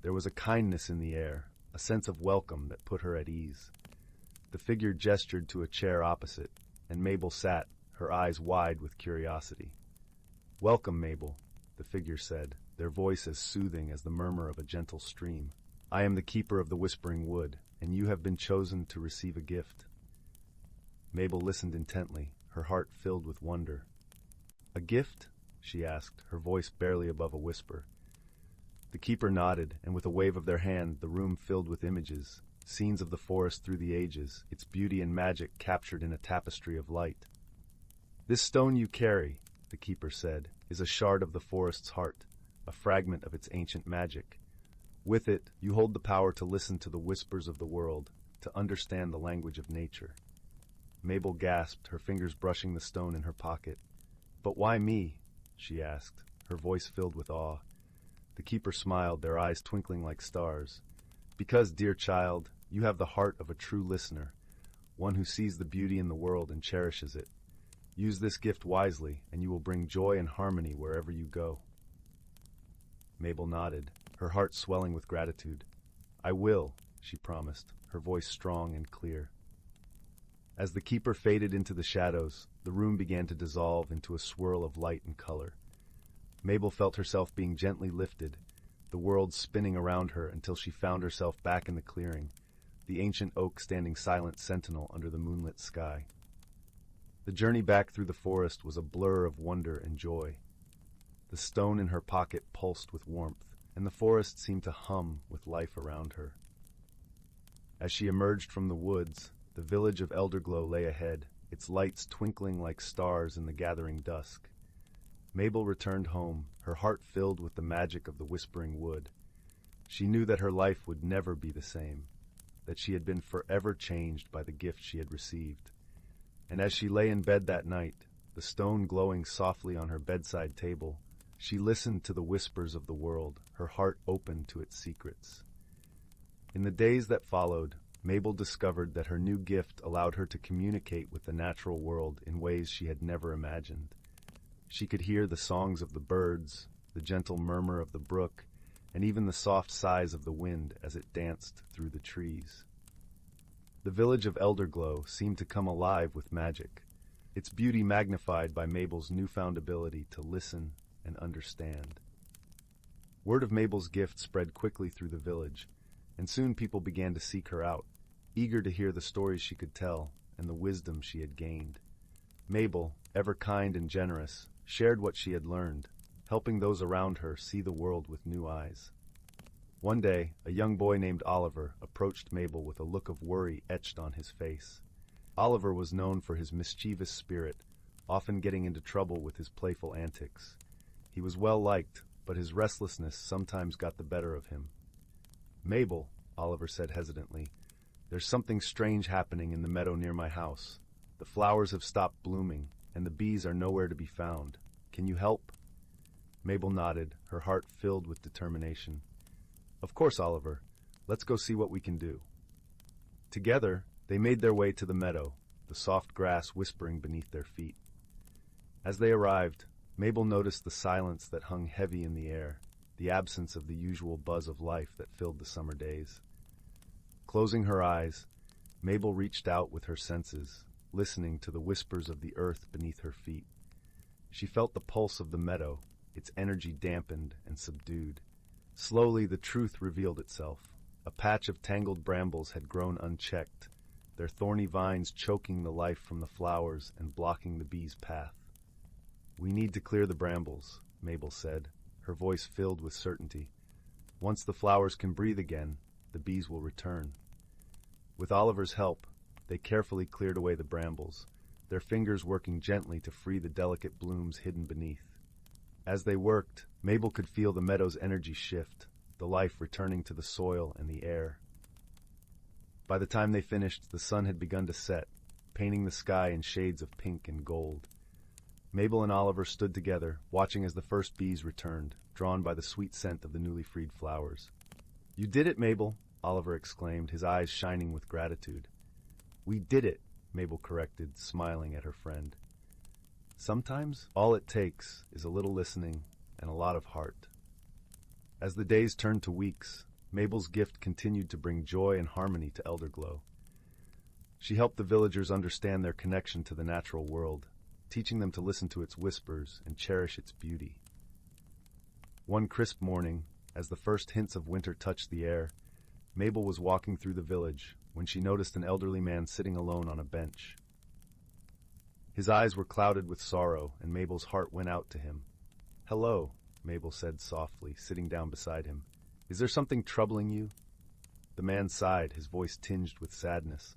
[SPEAKER 1] There was a kindness in the air, a sense of welcome that put her at ease. The figure gestured to a chair opposite, and Mabel sat, her eyes wide with curiosity. "Welcome, Mabel," the figure said, their voice as soothing as the murmur of a gentle stream. "I am the keeper of the Whispering Wood, and you have been chosen to receive a gift." Mabel listened intently, her heart filled with wonder. "A gift?" she asked, her voice barely above a whisper. The keeper nodded, and with a wave of their hand, the room filled with images, scenes of the forest through the ages, its beauty and magic captured in a tapestry of light. "This stone you carry," the keeper said, "is a shard of the forest's heart, a fragment of its ancient magic. With it, you hold the power to listen to the whispers of the world, to understand the language of nature." Mabel gasped, her fingers brushing the stone in her pocket. "But why me?" she asked, her voice filled with awe. The keeper smiled, their eyes twinkling like stars. Because, dear child, you have the heart of a true listener, one who sees the beauty in the world and cherishes it. Use this gift wisely, and you will bring joy and harmony wherever you go." Mabel nodded, her heart swelling with gratitude. "I will," she promised, her voice strong and clear. As the keeper faded into the shadows, the room began to dissolve into a swirl of light and color. Mabel felt herself being gently lifted, the world spinning around her until she found herself back in the clearing, the ancient oak standing silent sentinel under the moonlit sky. The journey back through the forest was a blur of wonder and joy. The stone in her pocket pulsed with warmth, and the forest seemed to hum with life around her. As she emerged from the woods, the village of Elderglow lay ahead, its lights twinkling like stars in the gathering dusk. Mabel returned home, her heart filled with the magic of the Whispering Wood. She knew that her life would never be the same, that she had been forever changed by the gift she had received. And as she lay in bed that night, the stone glowing softly on her bedside table, she listened to the whispers of the world, her heart open to its secrets. In the days that followed, Mabel discovered that her new gift allowed her to communicate with the natural world in ways she had never imagined. She could hear the songs of the birds, the gentle murmur of the brook, and even the soft sighs of the wind as it danced through the trees. The village of Elderglow seemed to come alive with magic, its beauty magnified by Mabel's newfound ability to listen and understand. Word of Mabel's gift spread quickly through the village, and soon people began to seek her out, eager to hear the stories she could tell and the wisdom she had gained. Mabel, ever kind and generous, shared what she had learned, helping those around her see the world with new eyes. One day, a young boy named Oliver approached Mabel with a look of worry etched on his face. Oliver was known for his mischievous spirit, often getting into trouble with his playful antics. He was well liked, but his restlessness sometimes got the better of him. "Mabel," Oliver said hesitantly, "there's something strange happening in the meadow near my house. The flowers have stopped blooming, and the bees are nowhere to be found. Can you help?" Mabel nodded, her heart filled with determination. "Of course, Oliver. Let's go see what we can do." Together, they made their way to the meadow, the soft grass whispering beneath their feet. As they arrived, Mabel noticed the silence that hung heavy in the air, the absence of the usual buzz of life that filled the summer days. Closing her eyes, Mabel reached out with her senses, listening to the whispers of the earth beneath her feet. She felt the pulse of the meadow, its energy dampened and subdued. Slowly the truth revealed itself. A patch of tangled brambles had grown unchecked, their thorny vines choking the life from the flowers and blocking the bees' path. "We need to clear the brambles," Mabel said, her voice filled with certainty. "Once the flowers can breathe again, the bees will return." With Oliver's help, they carefully cleared away the brambles, their fingers working gently to free the delicate blooms hidden beneath. As they worked, Mabel could feel the meadow's energy shift, the life returning to the soil and the air. By the time they finished, the sun had begun to set, painting the sky in shades of pink and gold. Mabel and Oliver stood together, watching as the first bees returned, drawn by the sweet scent of the newly freed flowers. "You did it, Mabel," Oliver exclaimed, his eyes shining with gratitude. "We did it," Mabel corrected, smiling at her friend. Sometimes all it takes is a little listening and a lot of heart. As the days turned to weeks, Mabel's gift continued to bring joy and harmony to Elderglow. She helped the villagers understand their connection to the natural world, teaching them to listen to its whispers and cherish its beauty. One crisp morning, as the first hints of winter touched the air, Mabel was walking through the village when she noticed an elderly man sitting alone on a bench. His eyes were clouded with sorrow, and Mabel's heart went out to him. "Hello," Mabel said softly, sitting down beside him. "Is there something troubling you?" The man sighed, his voice tinged with sadness.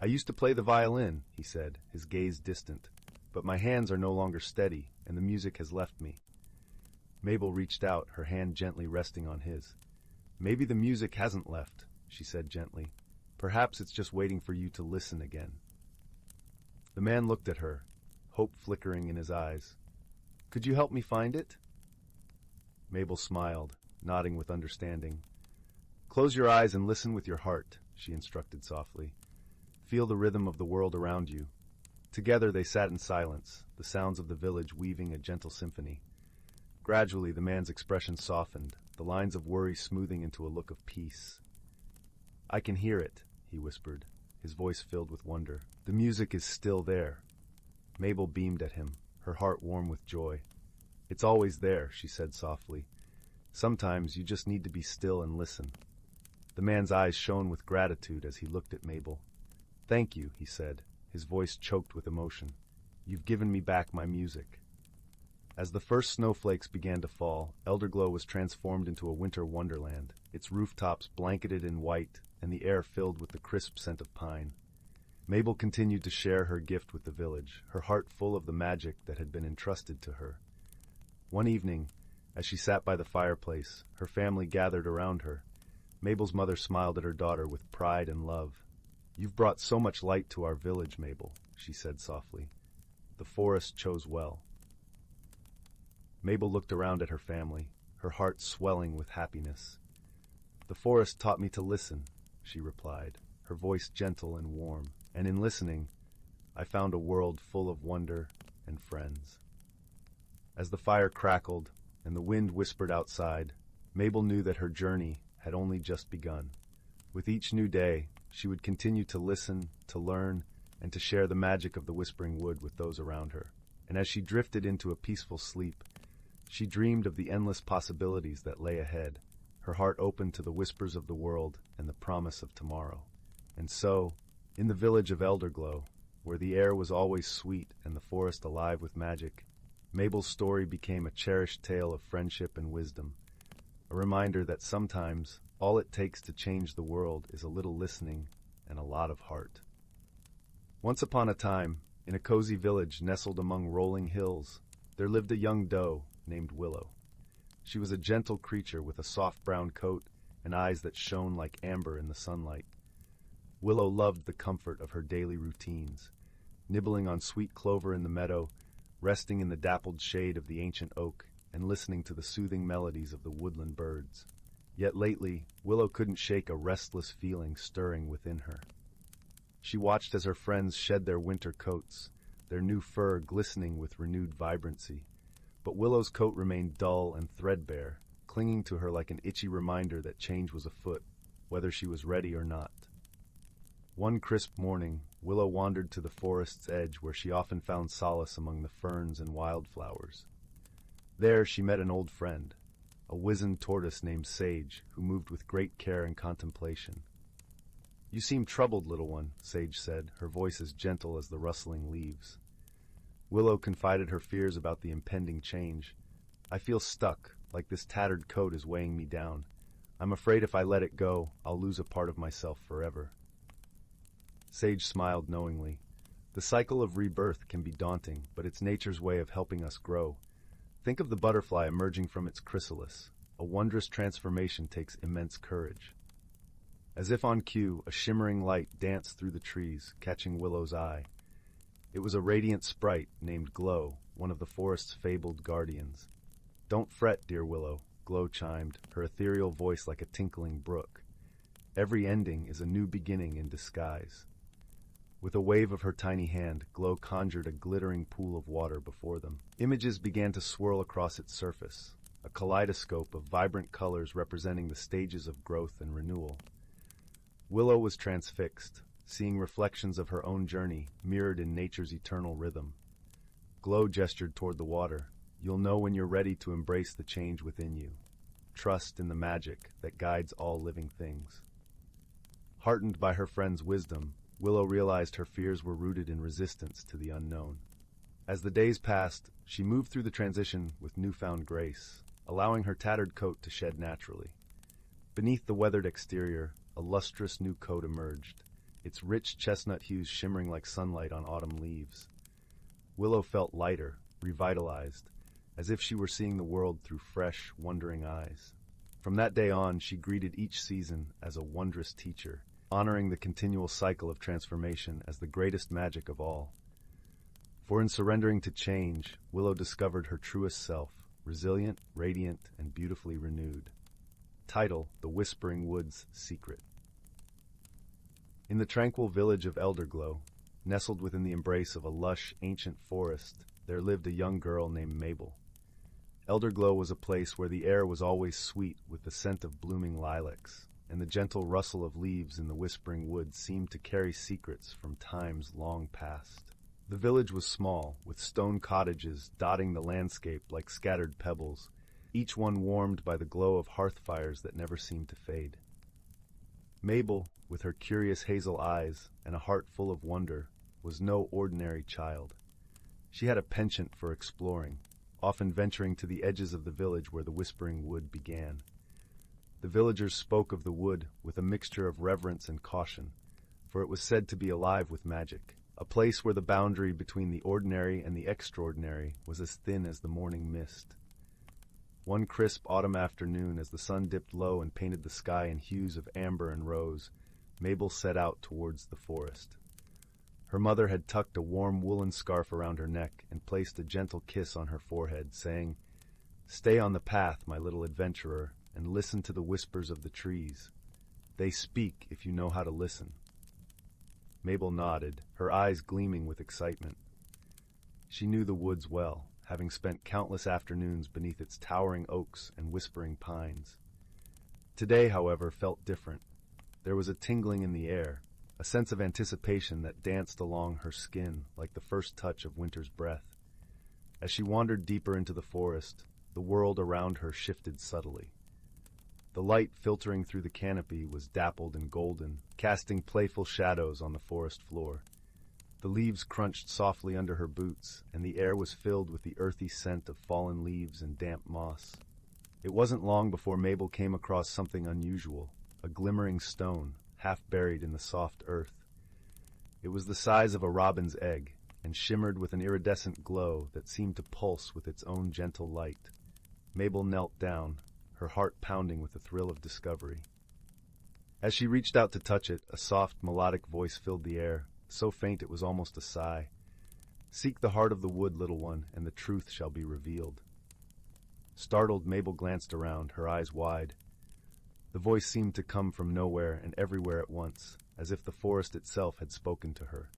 [SPEAKER 1] "I used to play the violin," he said, his gaze distant, "but my hands are no longer steady, and the music has left me." Mabel reached out, her hand gently resting on his. "Maybe the music hasn't left," she said gently. "Perhaps it's just waiting for you to listen again." The man looked at her, hope flickering in his eyes. "Could you help me find it?" Mabel smiled, nodding with understanding. Close your eyes and listen with your heart, she instructed softly. Feel the rhythm of the world around you. Together they sat in silence, the sounds of the village weaving a gentle symphony. Gradually the man's expression softened, the lines of worry smoothing into a look of peace. I can hear it, he whispered, his voice filled with wonder. The music is still there. Mabel beamed at him, her heart warm with joy. It's always there, she said softly. Sometimes you just need to be still and listen. The man's eyes shone with gratitude as he looked at Mabel. Thank you, he said, his voice choked with emotion. You've given me back my music. As the first snowflakes began to fall, Elderglow was transformed into a winter wonderland, its rooftops blanketed in white and the air filled with the crisp scent of pine. Mabel continued to share her gift with the village, her heart full of the magic that had been entrusted to her. One evening, as she sat by the fireplace, her family gathered around her. Mabel's mother smiled at her daughter with pride and love. You've brought so much light to our village, Mabel, she said softly. The forest chose well. Mabel looked around at her family, her heart swelling with happiness. The forest taught me to listen, she replied, her voice gentle and warm. And in listening, I found a world full of wonder and friends. As the fire crackled and the wind whispered outside, Mabel knew that her journey had only just begun. With each new day, she would continue to listen, to learn, and to share the magic of the Whispering Wood with those around her. And as she drifted into a peaceful sleep, she dreamed of the endless possibilities that lay ahead, her heart open to the whispers of the world and the promise of tomorrow. And so, in the village of Elderglow, where the air was always sweet and the forest alive with magic, Mabel's story became a cherished tale of friendship and wisdom, a reminder that sometimes all it takes to change the world is a little listening and a lot of heart. Once upon a time, in a cozy village nestled among rolling hills, there lived a young doe named Willow. She was a gentle creature with a soft brown coat and eyes that shone like amber in the sunlight. Willow loved the comfort of her daily routines, nibbling on sweet clover in the meadow, resting in the dappled shade of the ancient oak, and listening to the soothing melodies of the woodland birds. Yet lately, Willow couldn't shake a restless feeling stirring within her. She watched as her friends shed their winter coats, their new fur glistening with renewed vibrancy. But Willow's coat remained dull and threadbare, clinging to her like an itchy reminder that change was afoot, whether she was ready or not. One crisp morning, Willow wandered to the forest's edge where she often found solace among the ferns and wildflowers. There she met an old friend, a wizened tortoise named Sage, who moved with great care and contemplation. You seem troubled, little one, Sage said, her voice as gentle as the rustling leaves. Willow confided her fears about the impending change. I feel stuck, like this tattered coat is weighing me down. I'm afraid if I let it go, I'll lose a part of myself forever. Sage smiled knowingly. The cycle of rebirth can be daunting, but it's nature's way of helping us grow. Think of the butterfly emerging from its chrysalis. A wondrous transformation takes immense courage. As if on cue, a shimmering light danced through the trees, catching Willow's eye. It was a radiant sprite named Glow, one of the forest's fabled guardians. Don't fret, dear Willow, Glow chimed, her ethereal voice like a tinkling brook. Every ending is a new beginning in disguise. With a wave of her tiny hand, Glow conjured a glittering pool of water before them. Images began to swirl across its surface, a kaleidoscope of vibrant colors representing the stages of growth and renewal. Willow was transfixed, seeing reflections of her own journey mirrored in nature's eternal rhythm. Glow gestured toward the water. You'll know when you're ready to embrace the change within you. Trust in the magic that guides all living things. Heartened by her friend's wisdom, Willow realized her fears were rooted in resistance to the unknown. As the days passed, she moved through the transition with newfound grace, allowing her tattered coat to shed naturally. Beneath the weathered exterior, a lustrous new coat emerged, its rich chestnut hues shimmering like sunlight on autumn leaves. Willow felt lighter, revitalized, as if she were seeing the world through fresh, wondering eyes. From that day on, she greeted each season as a wondrous teacher, honoring the continual cycle of transformation as the greatest magic of all. For in surrendering to change, Willow discovered her truest self, resilient, radiant, and beautifully renewed. Title: The Whispering Wood's Secret. In the tranquil village of Elderglow, nestled within the embrace of a lush, ancient forest, there lived a young girl named Mabel. Elderglow was a place where the air was always sweet with the scent of blooming lilacs, and the gentle rustle of leaves in the whispering wood seemed to carry secrets from times long past. The village was small, with stone cottages dotting the landscape like scattered pebbles, each one warmed by the glow of hearth fires that never seemed to fade. Mabel, with her curious hazel eyes and a heart full of wonder, was no ordinary child. She had a penchant for exploring, often venturing to the edges of the village where the whispering wood began. The villagers spoke of the wood with a mixture of reverence and caution, for it was said to be alive with magic, a place where the boundary between the ordinary and the extraordinary was as thin as the morning mist. One crisp autumn afternoon, as the sun dipped low and painted the sky in hues of amber and rose, Mabel set out towards the forest. Her mother had tucked a warm woolen scarf around her neck and placed a gentle kiss on her forehead, saying, "Stay on the path, my little adventurer, and listen to the whispers of the trees. They speak if you know how to listen." Mabel nodded, her eyes gleaming with excitement. She knew the woods well, having spent countless afternoons beneath its towering oaks and whispering pines. Today, however, felt different. There was a tingling in the air, a sense of anticipation that danced along her skin like the first touch of winter's breath. As she wandered deeper into the forest, the world around her shifted subtly. The light filtering through the canopy was dappled and golden, casting playful shadows on the forest floor. The leaves crunched softly under her boots, and the air was filled with the earthy scent of fallen leaves and damp moss. It wasn't long before Mabel came across something unusual, a glimmering stone, half buried in the soft earth. It was the size of a robin's egg, and shimmered with an iridescent glow that seemed to pulse with its own gentle light. Mabel knelt down, her heart pounding with the thrill of discovery. As she reached out to touch it, a soft, melodic voice filled the air, so faint it was almost a sigh. "Seek the heart of the wood, little one, and the truth shall be revealed." Startled, Mabel glanced around, her eyes wide. The voice seemed to come from nowhere and everywhere at once, as if the forest itself had spoken to her.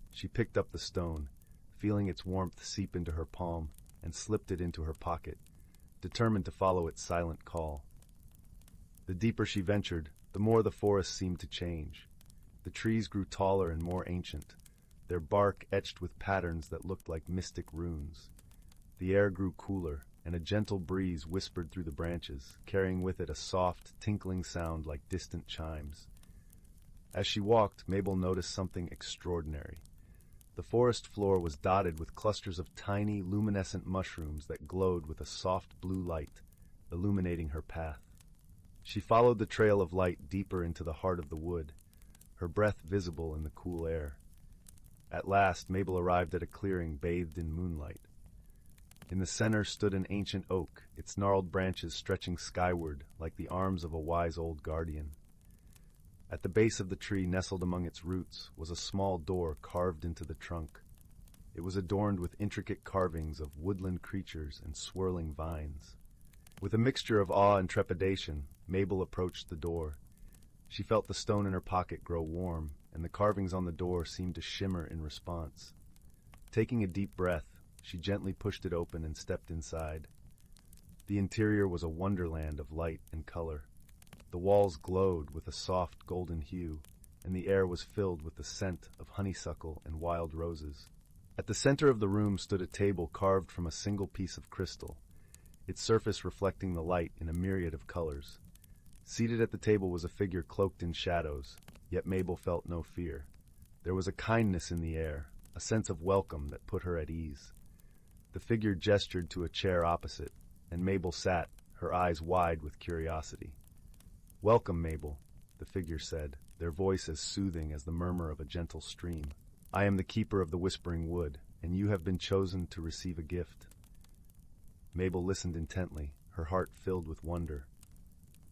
[SPEAKER 1] She picked up the stone, feeling its warmth seep into her palm, and slipped it into her pocket, determined to follow its silent call. The deeper she ventured, the more the forest seemed to change. The trees grew taller and more ancient, their bark etched with patterns that looked like mystic runes. The air grew cooler, and a gentle breeze whispered through the branches, carrying with it a soft, tinkling sound like distant chimes. As she walked, Mabel noticed something extraordinary. The forest floor was dotted with clusters of tiny, luminescent mushrooms that glowed with a soft blue light, illuminating her path. She followed the trail of light deeper into the heart of the wood, her breath visible in the cool air. At last, Mabel arrived at a clearing bathed in moonlight. In the center stood an ancient oak, its gnarled branches stretching skyward like the arms of a wise old guardian. At the base of the tree, nestled among its roots, was a small door carved into the trunk. It was adorned with intricate carvings of woodland creatures and swirling vines. With a mixture of awe and trepidation, Mabel approached the door. She felt the stone in her pocket grow warm, and the carvings on the door seemed to shimmer in response. Taking a deep breath, she gently pushed it open and stepped inside. The interior was a wonderland of light and color. The walls glowed with a soft golden hue, and the air was filled with the scent of honeysuckle and wild roses. At the center of the room stood a table carved from a single piece of crystal, its surface reflecting the light in a myriad of colors. Seated at the table was a figure cloaked in shadows, yet Mabel felt no fear. There was a kindness in the air, a sense of welcome that put her at ease. The figure gestured to a chair opposite, and Mabel sat, her eyes wide with curiosity. "Welcome, Mabel," the figure said, their voice as soothing as the murmur of a gentle stream. "I am the keeper of the Whispering Wood, and you have been chosen to receive a gift." Mabel listened intently, her heart filled with wonder.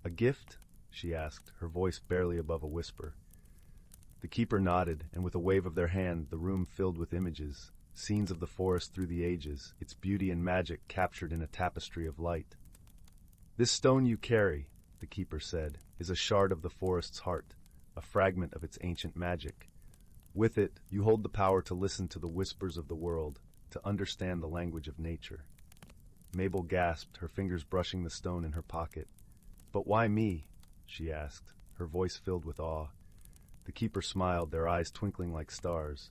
[SPEAKER 1] "A gift?" she asked, her voice barely above a whisper. The keeper nodded, and with a wave of their hand, the room filled with images, scenes of the forest through the ages, its beauty and magic captured in a tapestry of light. "This stone you carry," the the keeper said, is a shard of the forest's heart, a fragment of its ancient magic. With it, you hold the power to listen to the whispers of the world, to understand the language of nature. Mabel gasped, her fingers brushing the stone in her pocket. But why me? She asked, her voice filled with awe. The keeper smiled, their eyes twinkling like stars.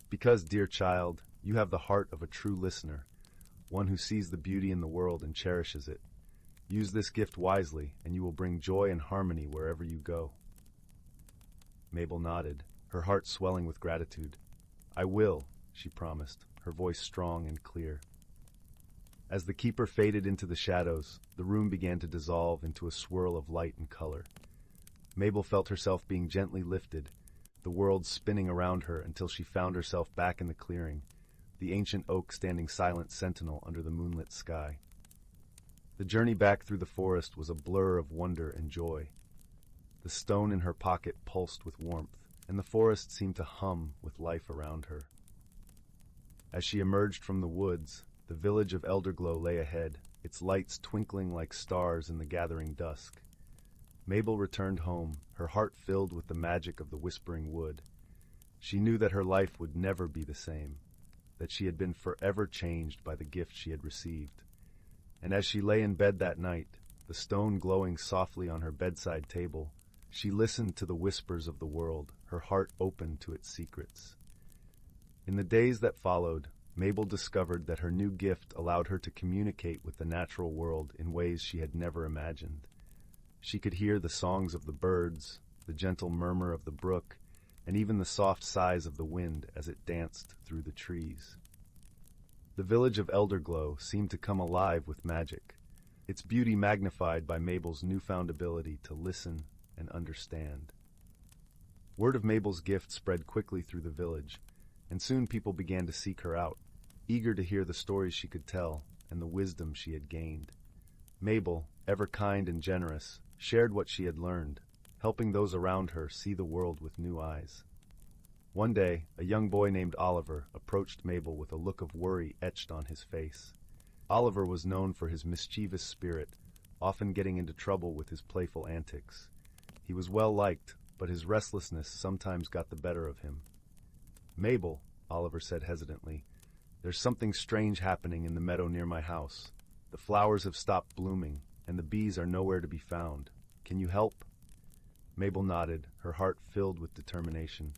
[SPEAKER 1] Because, dear child, you have the heart of a true listener, one who sees the beauty in the world and cherishes it. Use this gift wisely, and you will bring joy and harmony wherever you go. Mabel nodded, her heart swelling with gratitude. I will, she promised, her voice strong and clear. As the keeper faded into the shadows, the room began to dissolve into a swirl of light and color. Mabel felt herself being gently lifted, the world spinning around her until she found herself back in the clearing, the ancient oak standing silent sentinel under the moonlit sky. The journey back through the forest was a blur of wonder and joy. The stone in her pocket pulsed with warmth, and the forest seemed to hum with life around her. As she emerged from the woods, the village of Elderglow lay ahead, its lights twinkling like stars in the gathering dusk. Mabel returned home, her heart filled with the magic of the Whispering Wood. She knew that her life would never be the same, that she had been forever changed by the gift she had received. And as she lay in bed that night, the stone glowing softly on her bedside table, she listened to the whispers of the world, her heart open to its secrets. In the days that followed, Mabel discovered that her new gift allowed her to communicate with the natural world in ways she had never imagined. She could hear the songs of the birds, the gentle murmur of the brook, and even the soft sighs of the wind as it danced through the trees. The village of Elderglow seemed to come alive with magic, its beauty magnified by Mabel's newfound ability to listen and understand. Word of Mabel's gift spread quickly through the village, and soon people began to seek her out, eager to hear the stories she could tell and the wisdom she had gained. Mabel, ever kind and generous, shared what she had learned, helping those around her see the world with new eyes. One day, a young boy named Oliver approached Mabel with a look of worry etched on his face. Oliver was known for his mischievous spirit, often getting into trouble with his playful antics. He was well liked, but his restlessness sometimes got the better of him. Mabel, Oliver said hesitantly, there's something strange happening in the meadow near my house. The flowers have stopped blooming, and the bees are nowhere to be found. Can you help? Mabel nodded, her heart filled with determination.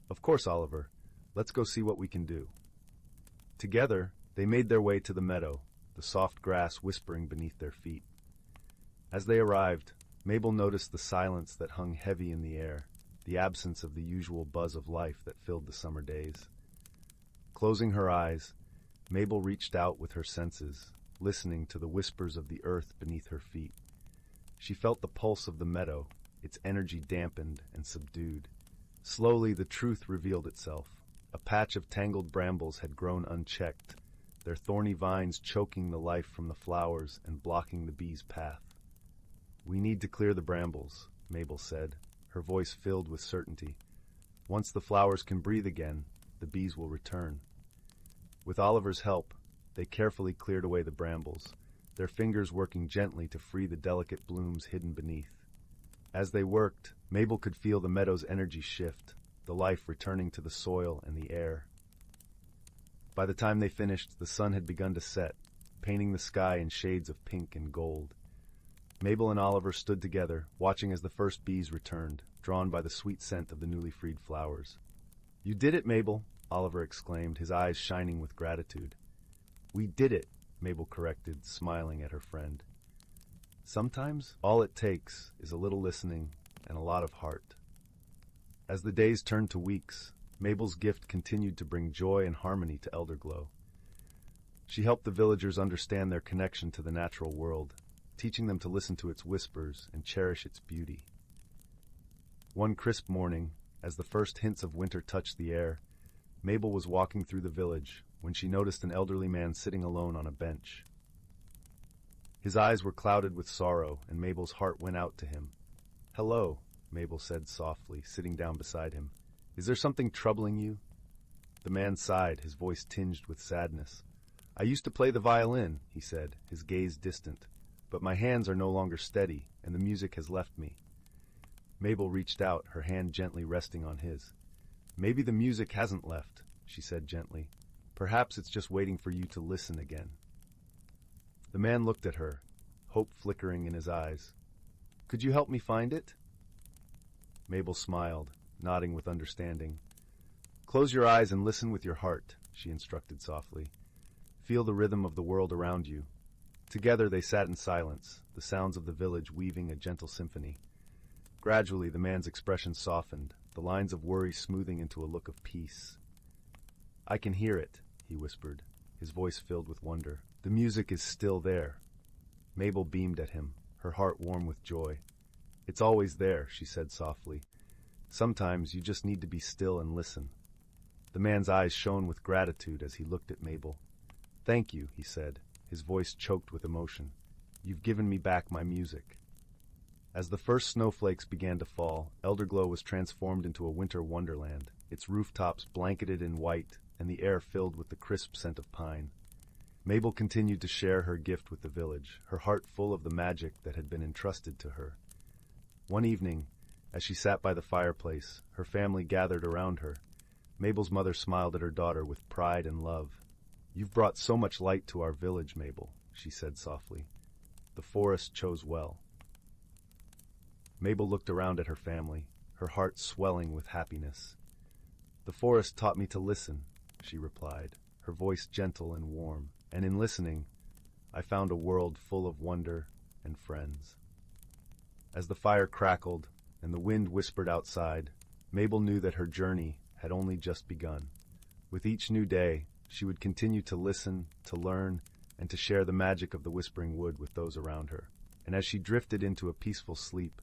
[SPEAKER 1] Of course, Oliver. Let's go see what we can do. Together, they made their way to the meadow, the soft grass whispering beneath their feet. As they arrived, Mabel noticed the silence that hung heavy in the air, the absence of the usual buzz of life that filled the summer days. Closing her eyes, Mabel reached out with her senses, listening to the whispers of the earth beneath her feet. She felt the pulse of the meadow, its energy dampened and subdued. Slowly the truth revealed itself. A patch of tangled brambles had grown unchecked, their thorny vines choking the life from the flowers and blocking the bees' path. We need to clear the brambles, Mabel said, her voice filled with certainty. Once the flowers can breathe again, the bees will return. With Oliver's help, they carefully cleared away the brambles, their fingers working gently to free the delicate blooms hidden beneath. As they worked, Mabel could feel the meadow's energy shift, the life returning to the soil and the air. By the time they finished, the sun had begun to set, painting the sky in shades of pink and gold. Mabel and Oliver stood together, watching as the first bees returned, drawn by the sweet scent of the newly freed flowers. You did it, Mabel, Oliver exclaimed, his eyes shining with gratitude. We did it, Mabel corrected, smiling at her friend. Sometimes all it takes is a little listening and a lot of heart. As the days turned to weeks, Mabel's gift continued to bring joy and harmony to Elderglow. She helped the villagers understand their connection to the natural world, teaching them to listen to its whispers and cherish its beauty. One crisp morning, as the first hints of winter touched the air, Mabel was walking through the village when she noticed an elderly man sitting alone on a bench. His eyes were clouded with sorrow, and Mabel's heart went out to him. Hello, Mabel said softly, sitting down beside him. Is there something troubling you? The man sighed, his voice tinged with sadness. I used to play the violin, he said, his gaze distant. but my hands are no longer steady, and the music has left me. Mabel reached out, her hand gently resting on his. Maybe the music hasn't left, she said gently. Perhaps it's just waiting for you to listen again. The man looked at her, hope flickering in his eyes. Could you help me find it? Mabel smiled, nodding with understanding. Close your eyes and listen with your heart, she instructed softly. Feel the rhythm of the world around you. Together they sat in silence, the sounds of the village weaving a gentle symphony. Gradually the man's expression softened, the lines of worry smoothing into a look of peace. I can hear it, he whispered, his voice filled with wonder. The music is still there. Mabel beamed at him, her heart warm with joy. It's always there, she said softly. Sometimes you just need to be still and listen. The man's eyes shone with gratitude as he looked at Mabel. Thank you, he said, his voice choked with emotion. You've given me back my music. As the first snowflakes began to fall, Elderglow was transformed into a winter wonderland, its rooftops blanketed in white and the air filled with the crisp scent of pine. Mabel continued to share her gift with the village, her heart full of the magic that had been entrusted to her. One evening, as she sat by the fireplace, her family gathered around her. Mabel's mother smiled at her daughter with pride and love. You've brought so much light to our village, Mabel, she said softly. The forest chose well. Mabel looked around at her family, her heart swelling with happiness. The forest taught me to listen, she replied, her voice gentle and warm. And in listening, I found a world full of wonder and friends. As the fire crackled and the wind whispered outside, Mabel knew that her journey had only just begun. With each new day, she would continue to listen, to learn, and to share the magic of the Whispering Wood with those around her. And as she drifted into a peaceful sleep,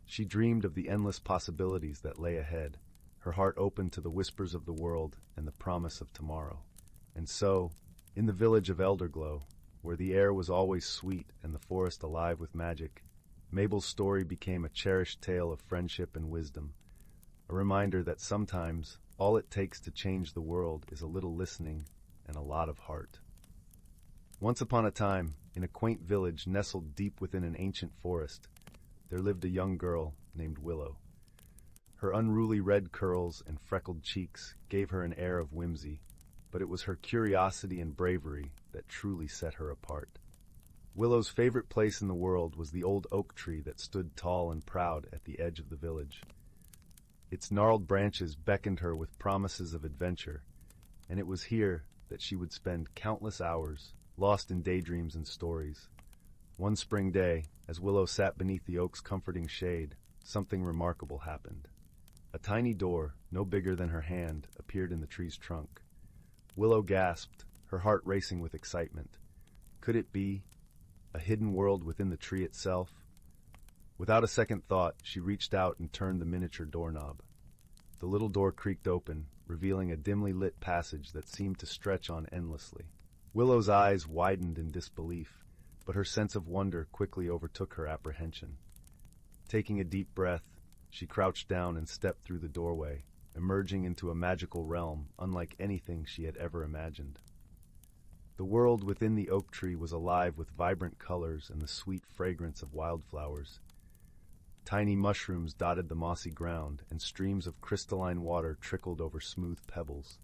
[SPEAKER 1] she dreamed of the endless possibilities that lay ahead, her heart open to the whispers of the world and the promise of tomorrow. And so, in the village of Elderglow, where the air was always sweet and the forest alive with magic, Mabel's story became a cherished tale of friendship and wisdom, a reminder that sometimes all it takes to change the world is a little listening and a lot of heart. Once upon a time, in a quaint village nestled deep within an ancient forest, there lived a young girl named Willow. Her unruly red curls and freckled cheeks gave her an air of whimsy, but it was her curiosity and bravery that truly set her apart. Willow's favorite place in the world was the old oak tree that stood tall and proud at the edge of the village. Its gnarled branches beckoned her with promises of adventure, and it was here that she would spend countless hours, lost in daydreams and stories. One spring day, as Willow sat beneath the oak's comforting shade, something remarkable happened. A tiny door, no bigger than her hand, appeared in the tree's trunk. Willow gasped, her heart racing with excitement. Could it be a hidden world within the tree itself? Without a second thought, she reached out and turned the miniature doorknob. The little door creaked open, revealing a dimly lit passage that seemed to stretch on endlessly. Willow's eyes widened in disbelief, but her sense of wonder quickly overtook her apprehension. Taking a deep breath, she crouched down and stepped through the doorway, emerging into a magical realm unlike anything she had ever imagined. The world within the oak tree was alive with vibrant colors and the sweet fragrance of wildflowers. Tiny mushrooms dotted the mossy ground, and streams of crystalline water trickled over smooth pebbles.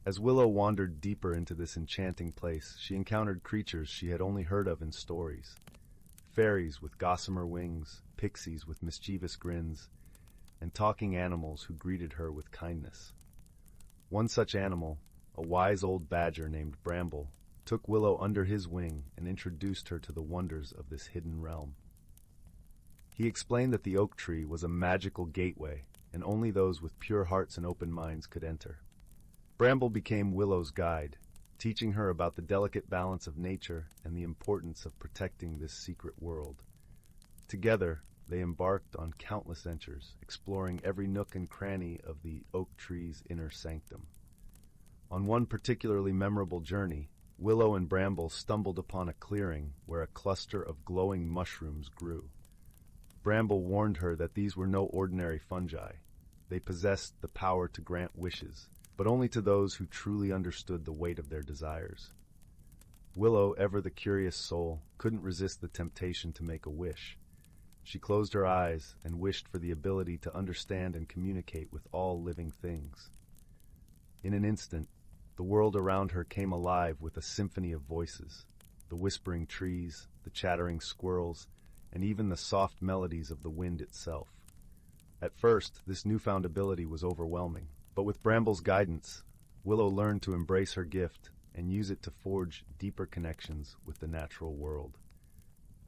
[SPEAKER 1] As Willow wandered deeper into this enchanting place, she encountered creatures she had only heard of in stories. Fairies with gossamer wings, pixies with mischievous grins, and talking animals who greeted her with kindness. One such animal, a wise old badger named Bramble, took Willow under his wing and introduced her to the wonders of this hidden realm. He explained that the oak tree was a magical gateway, and only those with pure hearts and open minds could enter. Bramble became Willow's guide, teaching her about the delicate balance of nature and the importance of protecting this secret world. Together, they embarked on countless ventures, exploring every nook and cranny of the oak tree's inner sanctum. On one particularly memorable journey, Willow and Bramble stumbled upon a clearing where a cluster of glowing mushrooms grew. Bramble warned her that these were no ordinary fungi. They possessed the power to grant wishes, but only to those who truly understood the weight of their desires. Willow, ever the curious soul, couldn't resist the temptation to make a wish. She closed her eyes and wished for the ability to understand and communicate with all living things. In an instant, the world around her came alive with a symphony of voices, the whispering trees, the chattering squirrels, and even the soft melodies of the wind itself. At first, this newfound ability was overwhelming, but with Bramble's guidance, Willow learned to embrace her gift and use it to forge deeper connections with the natural world.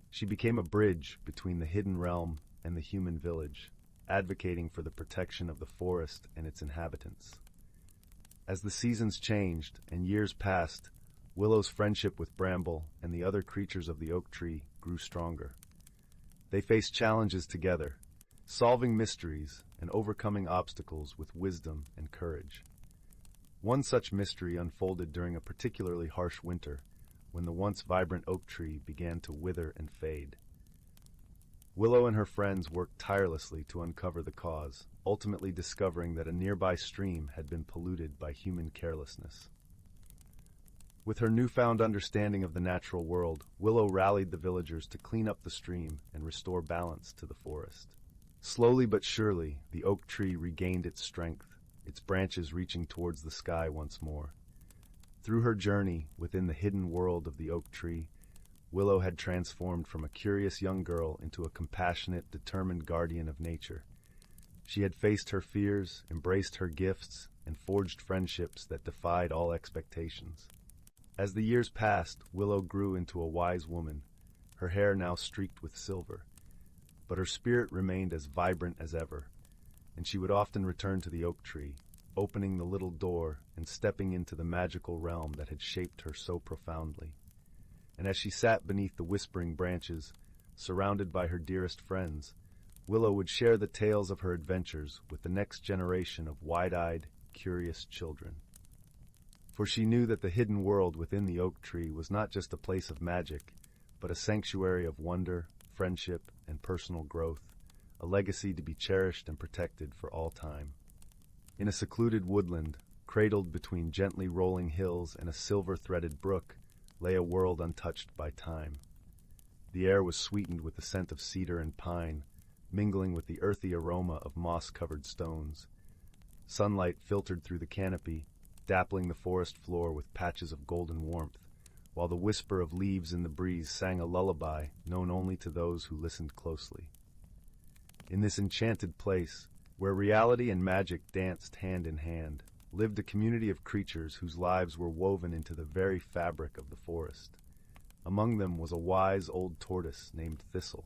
[SPEAKER 1] She became a bridge between the hidden realm and the human village, advocating for the protection of the forest and its inhabitants. As the seasons changed and years passed, Willow's friendship with Bramble and the other creatures of the oak tree grew stronger. They faced challenges together, solving mysteries and overcoming obstacles with wisdom and courage. One such mystery unfolded during a particularly harsh winter, when the once vibrant oak tree began to wither and fade. Willow and her friends worked tirelessly to uncover the cause, ultimately discovering that a nearby stream had been polluted by human carelessness. With her newfound understanding of the natural world, Willow rallied the villagers to clean up the stream and restore balance to the forest. Slowly but surely, the oak tree regained its strength, its branches reaching towards the sky once more. Through her journey within the hidden world of the oak tree, Willow had transformed from a curious young girl into a compassionate, determined guardian of nature. She had faced her fears, embraced her gifts, and forged friendships that defied all expectations. As the years passed, Willow grew into a wise woman, her hair now streaked with silver. But her spirit remained as vibrant as ever, and she would often return to the oak tree, opening the little door and stepping into the magical realm that had shaped her so profoundly. And as she sat beneath the whispering branches, surrounded by her dearest friends, Willow would share the tales of her adventures with the next generation of wide-eyed, curious children. For she knew that the hidden world within the oak tree was not just a place of magic, but a sanctuary of wonder, friendship, and personal growth, a legacy to be cherished and protected for all time. In a secluded woodland, cradled between gently rolling hills and a silver-threaded brook, lay a world untouched by time. The air was sweetened with the scent of cedar and pine, mingling with the earthy aroma of moss-covered stones. Sunlight filtered through the canopy, dappling the forest floor with patches of golden warmth, while the whisper of leaves in the breeze sang a lullaby known only to those who listened closely. In this enchanted place, where reality and magic danced hand in hand, lived a community of creatures whose lives were woven into the very fabric of the forest. Among them was a wise old tortoise named Thistle,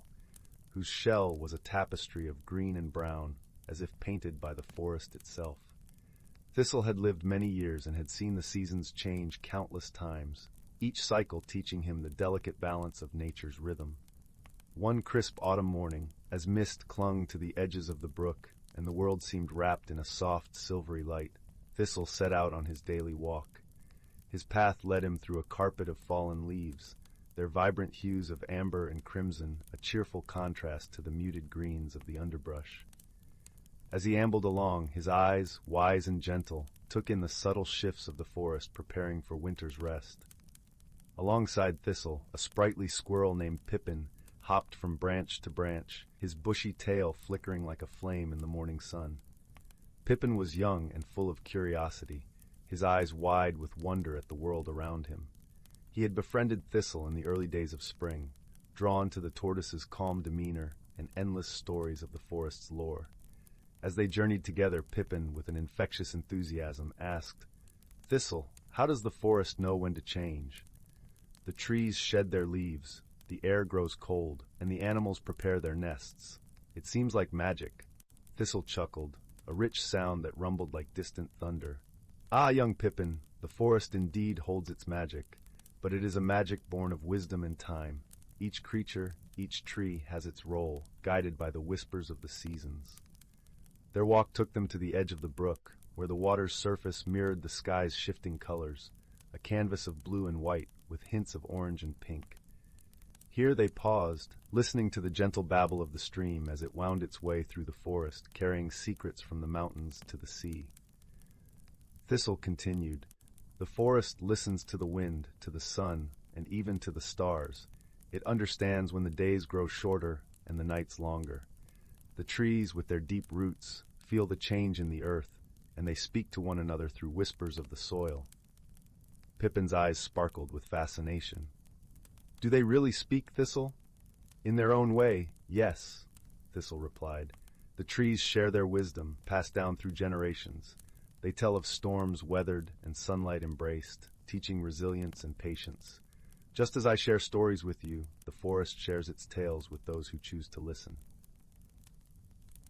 [SPEAKER 1] whose shell was a tapestry of green and brown, as if painted by the forest itself. Thistle had lived many years and had seen the seasons change countless times, each cycle teaching him the delicate balance of nature's rhythm. One crisp autumn morning, as mist clung to the edges of the brook and the world seemed wrapped in a soft, silvery light, Thistle set out on his daily walk. His path led him through a carpet of fallen leaves, their vibrant hues of amber and crimson a cheerful contrast to the muted greens of the underbrush. As he ambled along, his eyes, wise and gentle, took in the subtle shifts of the forest preparing for winter's rest. Alongside Thistle, a sprightly squirrel named Pippin hopped from branch to branch, his bushy tail flickering like a flame in the morning sun. Pippin was young and full of curiosity, his eyes wide with wonder at the world around him. He had befriended Thistle in the early days of spring, drawn to the tortoise's calm demeanor and endless stories of the forest's lore. As they journeyed together, Pippin, with an infectious enthusiasm, asked, "Thistle, how does the forest know when to change? The trees shed their leaves, the air grows cold, and the animals prepare their nests. It seems like magic." Thistle chuckled, a rich sound that rumbled like distant thunder. "Ah, young Pippin, the forest indeed holds its magic, but it is a magic born of wisdom and time. Each creature, each tree has its role, guided by the whispers of the seasons." Their walk took them to the edge of the brook, where the water's surface mirrored the sky's shifting colors, a canvas of blue and white with hints of orange and pink. Here they paused, listening to the gentle babble of the stream as it wound its way through the forest, carrying secrets from the mountains to the sea. Thistle continued, "The forest listens to the wind, to the sun, and even to the stars. It understands when the days grow shorter and the nights longer. The trees, with their deep roots, feel the change in the earth, and they speak to one another through whispers of the soil. Pippin's eyes sparkled with fascination. "Do they really speak, Thistle?" "In their own way, yes," Thistle replied. "The trees share their wisdom, passed down through generations. They tell of storms weathered and sunlight embraced, teaching resilience and patience. Just as I share stories with you, the forest shares its tales with those who choose to listen."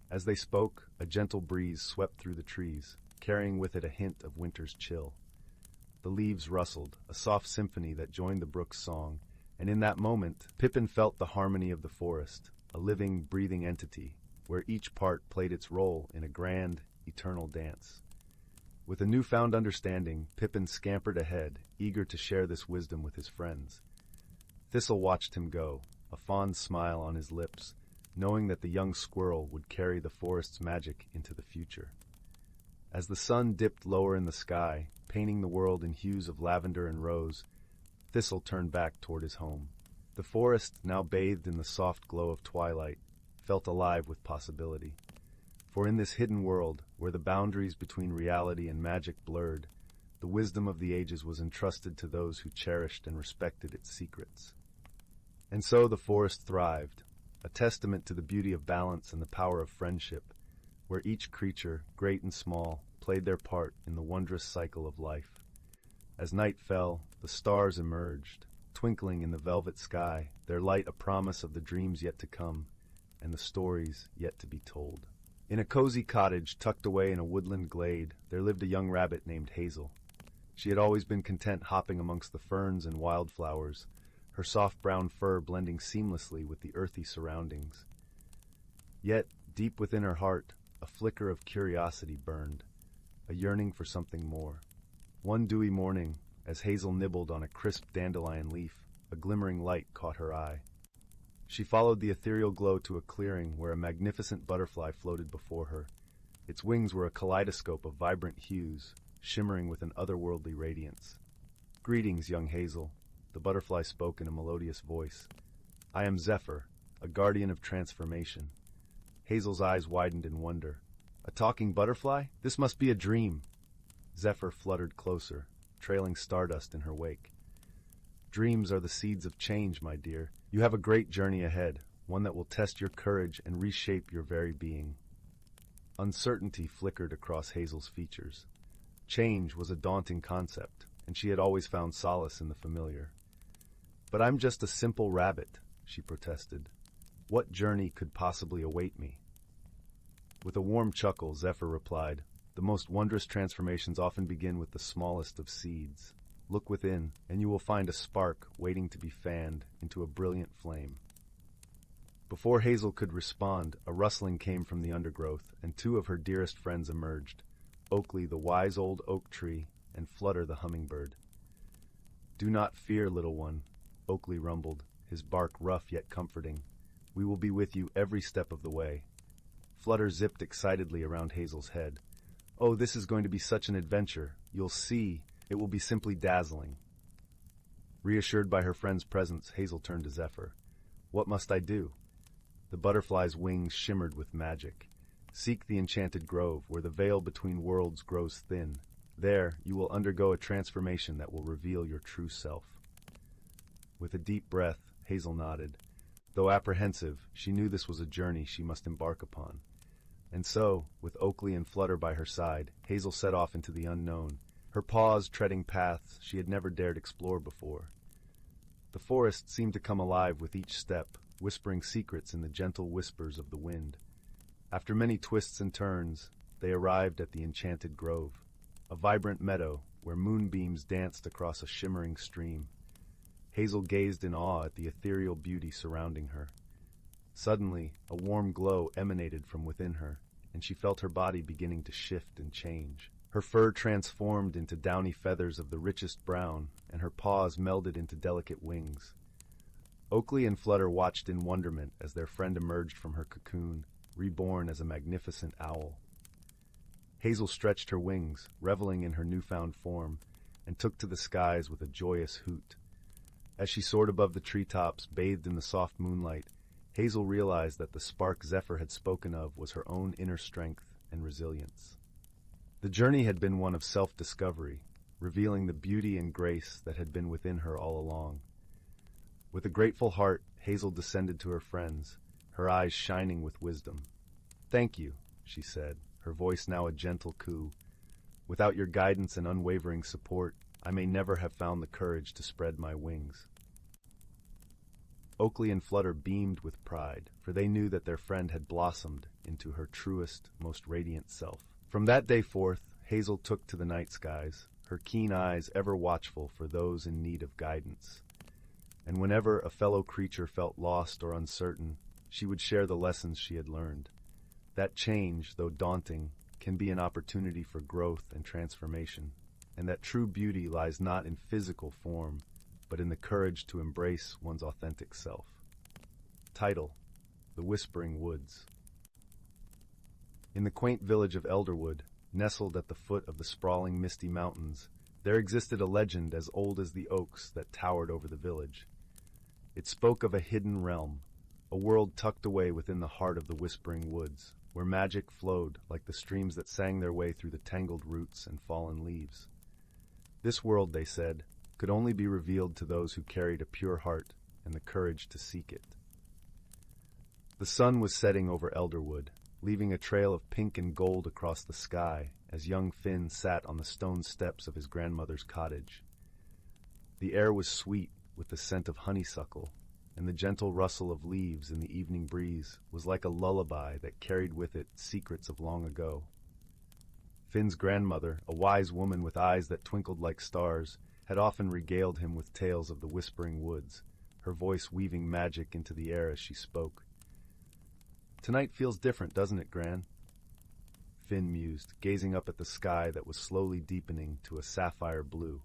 [SPEAKER 1] As they spoke, a gentle breeze swept through the trees, carrying with it a hint of winter's chill. The leaves rustled, a soft symphony that joined the brook's song, and in that moment, Pippin felt the harmony of the forest, a living, breathing entity, where each part played its role in a grand, eternal dance. With a newfound understanding, Pippin scampered ahead, eager to share this wisdom with his friends. Thistle watched him go, a fond smile on his lips, knowing that the young squirrel would carry the forest's magic into the future. As the sun dipped lower in the sky, painting the world in hues of lavender and rose, Thistle turned back toward his home. The forest, now bathed in the soft glow of twilight, felt alive with possibility. For in this hidden world, where the boundaries between reality and magic blurred, the wisdom of the ages was entrusted to those who cherished and respected its secrets. And so the forest thrived, a testament to the beauty of balance and the power of friendship, where each creature, great and small, played their part in the wondrous cycle of life. As night fell, the stars emerged, twinkling in the velvet sky, their light a promise of the dreams yet to come, and the stories yet to be told. In a cozy cottage tucked away in a woodland glade, there lived a young rabbit named Hazel. She had always been content hopping amongst the ferns and wildflowers, her soft brown fur blending seamlessly with the earthy surroundings. Yet, deep within her heart, a flicker of curiosity burned, a yearning for something more. One dewy morning, as Hazel nibbled on a crisp dandelion leaf, a glimmering light caught her eye. She followed the ethereal glow to a clearing where a magnificent butterfly floated before her. Its wings were a kaleidoscope of vibrant hues, shimmering with an otherworldly radiance. "Greetings, young Hazel," the butterfly spoke in a melodious voice. "I am Zephyr, a guardian of transformation." Hazel's eyes widened in wonder. "A talking butterfly? This must be a dream." Zephyr fluttered closer, trailing stardust in her wake. "Dreams are the seeds of change, my dear. You have a great journey ahead, one that will test your courage and reshape your very being." Uncertainty flickered across Hazel's features. Change was a daunting concept, and she had always found solace in the familiar. "But I'm just a simple rabbit," she protested. "What journey could possibly await me?" With a warm chuckle, Zephyr replied, "The most wondrous transformations often begin with the smallest of seeds. Look within, and you will find a spark waiting to be fanned into a brilliant flame." Before Hazel could respond, a rustling came from the undergrowth, and two of her dearest friends emerged, Oakley, the wise old oak tree, and Flutter, the hummingbird. "Do not fear, little one," Oakley rumbled, his bark rough yet comforting. "We will be with you every step of the way." Flutter zipped excitedly around Hazel's head. "Oh, this is going to be such an adventure. You'll see. It will be simply dazzling." Reassured by her friend's presence, Hazel turned to Zephyr. "What must I do?" The butterfly's wings shimmered with magic. "Seek the enchanted grove, where the veil between worlds grows thin. There, you will undergo a transformation that will reveal your true self." With a deep breath, Hazel nodded. Though apprehensive, she knew this was a journey she must embark upon. And so, with Oakley and Flutter by her side, Hazel set off into the unknown, her paws treading paths she had never dared explore before. The forest seemed to come alive with each step, whispering secrets in the gentle whispers of the wind. After many twists and turns, they arrived at the enchanted grove, a vibrant meadow where moonbeams danced across a shimmering stream. Hazel gazed in awe at the ethereal beauty surrounding her. Suddenly, a warm glow emanated from within her, and she felt her body beginning to shift and change. Her fur transformed into downy feathers of the richest brown, and her paws melded into delicate wings. Oakley and Flutter watched in wonderment as their friend emerged from her cocoon, reborn as a magnificent owl. Hazel stretched her wings, reveling in her newfound form, and took to the skies with a joyous hoot. As she soared above the treetops, bathed in the soft moonlight, Hazel realized that the spark Zephyr had spoken of was her own inner strength and resilience. The journey had been one of self-discovery, revealing the beauty and grace that had been within her all along. With a grateful heart, Hazel descended to her friends, her eyes shining with wisdom. "Thank you," she said, her voice now a gentle coo. "Without your guidance and unwavering support, I may never have found the courage to spread my wings." Oakley and Flutter beamed with pride, for they knew that their friend had blossomed into her truest, most radiant self. From that day forth, Hazel took to the night skies, her keen eyes ever watchful for those in need of guidance. And whenever a fellow creature felt lost or uncertain, she would share the lessons she had learned. That change, though daunting, can be an opportunity for growth and transformation, and that true beauty lies not in physical form, but in the courage to embrace one's authentic self. Title: The Whispering Woods. In the quaint village of Elderwood, nestled at the foot of the sprawling misty mountains, there existed a legend as old as the oaks that towered over the village. It spoke of a hidden realm, a world tucked away within the heart of the Whispering Woods, where magic flowed like the streams that sang their way through the tangled roots and fallen leaves. This world, they said, could only be revealed to those who carried a pure heart and the courage to seek it. The sun was setting over Elderwood, leaving a trail of pink and gold across the sky as young Finn sat on the stone steps of his grandmother's cottage. The air was sweet with the scent of honeysuckle, and the gentle rustle of leaves in the evening breeze was like a lullaby that carried with it secrets of long ago. Finn's grandmother, a wise woman with eyes that twinkled like stars, had often regaled him with tales of the Whispering Woods, her voice weaving magic into the air as she spoke. "Tonight feels different, doesn't it, Gran?" Finn mused, gazing up at the sky that was slowly deepening to a sapphire blue.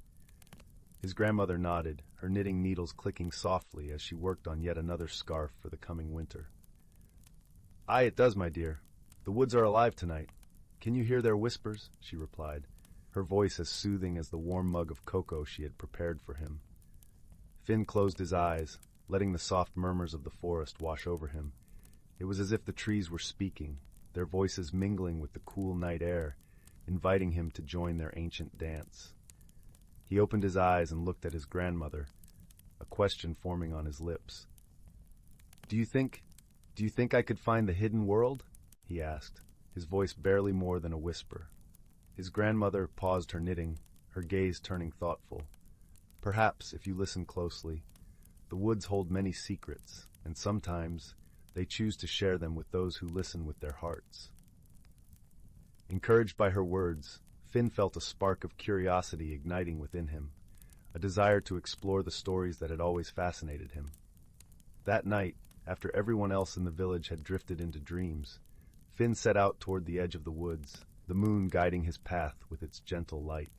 [SPEAKER 1] His grandmother nodded, her knitting needles clicking softly as she worked on yet another scarf for the coming winter. "Aye, it does, my dear. The woods are alive tonight. Can you hear their whispers?" she replied, her voice as soothing as the warm mug of cocoa she had prepared for him. Finn closed his eyes, letting the soft murmurs of the forest wash over him. It was as if the trees were speaking, their voices mingling with the cool night air, inviting him to join their ancient dance. He opened his eyes and looked at his grandmother, a question forming on his lips. Do you think I could find the hidden world?" he asked, his voice barely more than a whisper. His grandmother paused her knitting, her gaze turning thoughtful. "Perhaps, if you listen closely. The woods hold many secrets, and sometimes they choose to share them with those who listen with their hearts." Encouraged by her words, Finn felt a spark of curiosity igniting within him, a desire to explore the stories that had always fascinated him. That night, after everyone else in the village had drifted into dreams, Finn set out toward the edge of the woods, the moon guiding his path with its gentle light.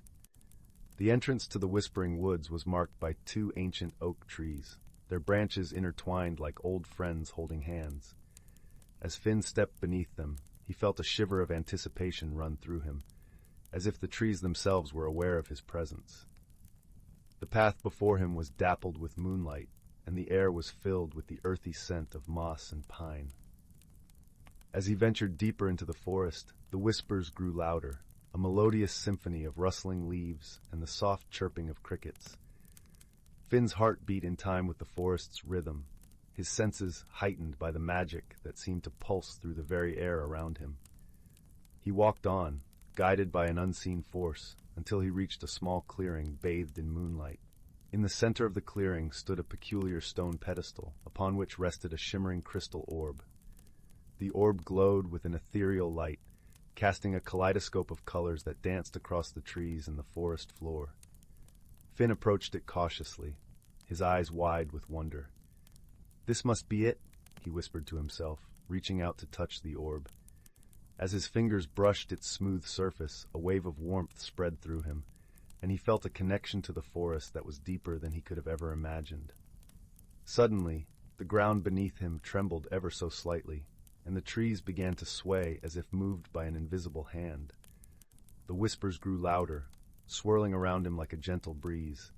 [SPEAKER 1] The entrance to the Whispering Woods was marked by 2 ancient oak trees, their branches intertwined like old friends holding hands. As Finn stepped beneath them, he felt a shiver of anticipation run through him, as if the trees themselves were aware of his presence. The path before him was dappled with moonlight, and the air was filled with the earthy scent of moss and pine. As he ventured deeper into the forest, the whispers grew louder, a melodious symphony of rustling leaves and the soft chirping of crickets. Finn's heart beat in time with the forest's rhythm, his senses heightened by the magic that seemed to pulse through the very air around him. He walked on, guided by an unseen force, until he reached a small clearing bathed in moonlight. In the center of the clearing stood a peculiar stone pedestal, upon which rested a shimmering crystal orb. The orb glowed with an ethereal light, casting a kaleidoscope of colors that danced across the trees and the forest floor. Finn approached it cautiously, his eyes wide with wonder. "This must be it," he whispered to himself, reaching out to touch the orb. As his fingers brushed its smooth surface, a wave of warmth spread through him, and he felt a connection to the forest that was deeper than he could have ever imagined. Suddenly, the ground beneath him trembled ever so slightly, and the trees began to sway as if moved by an invisible hand. The whispers grew louder, swirling around him like a gentle breeze,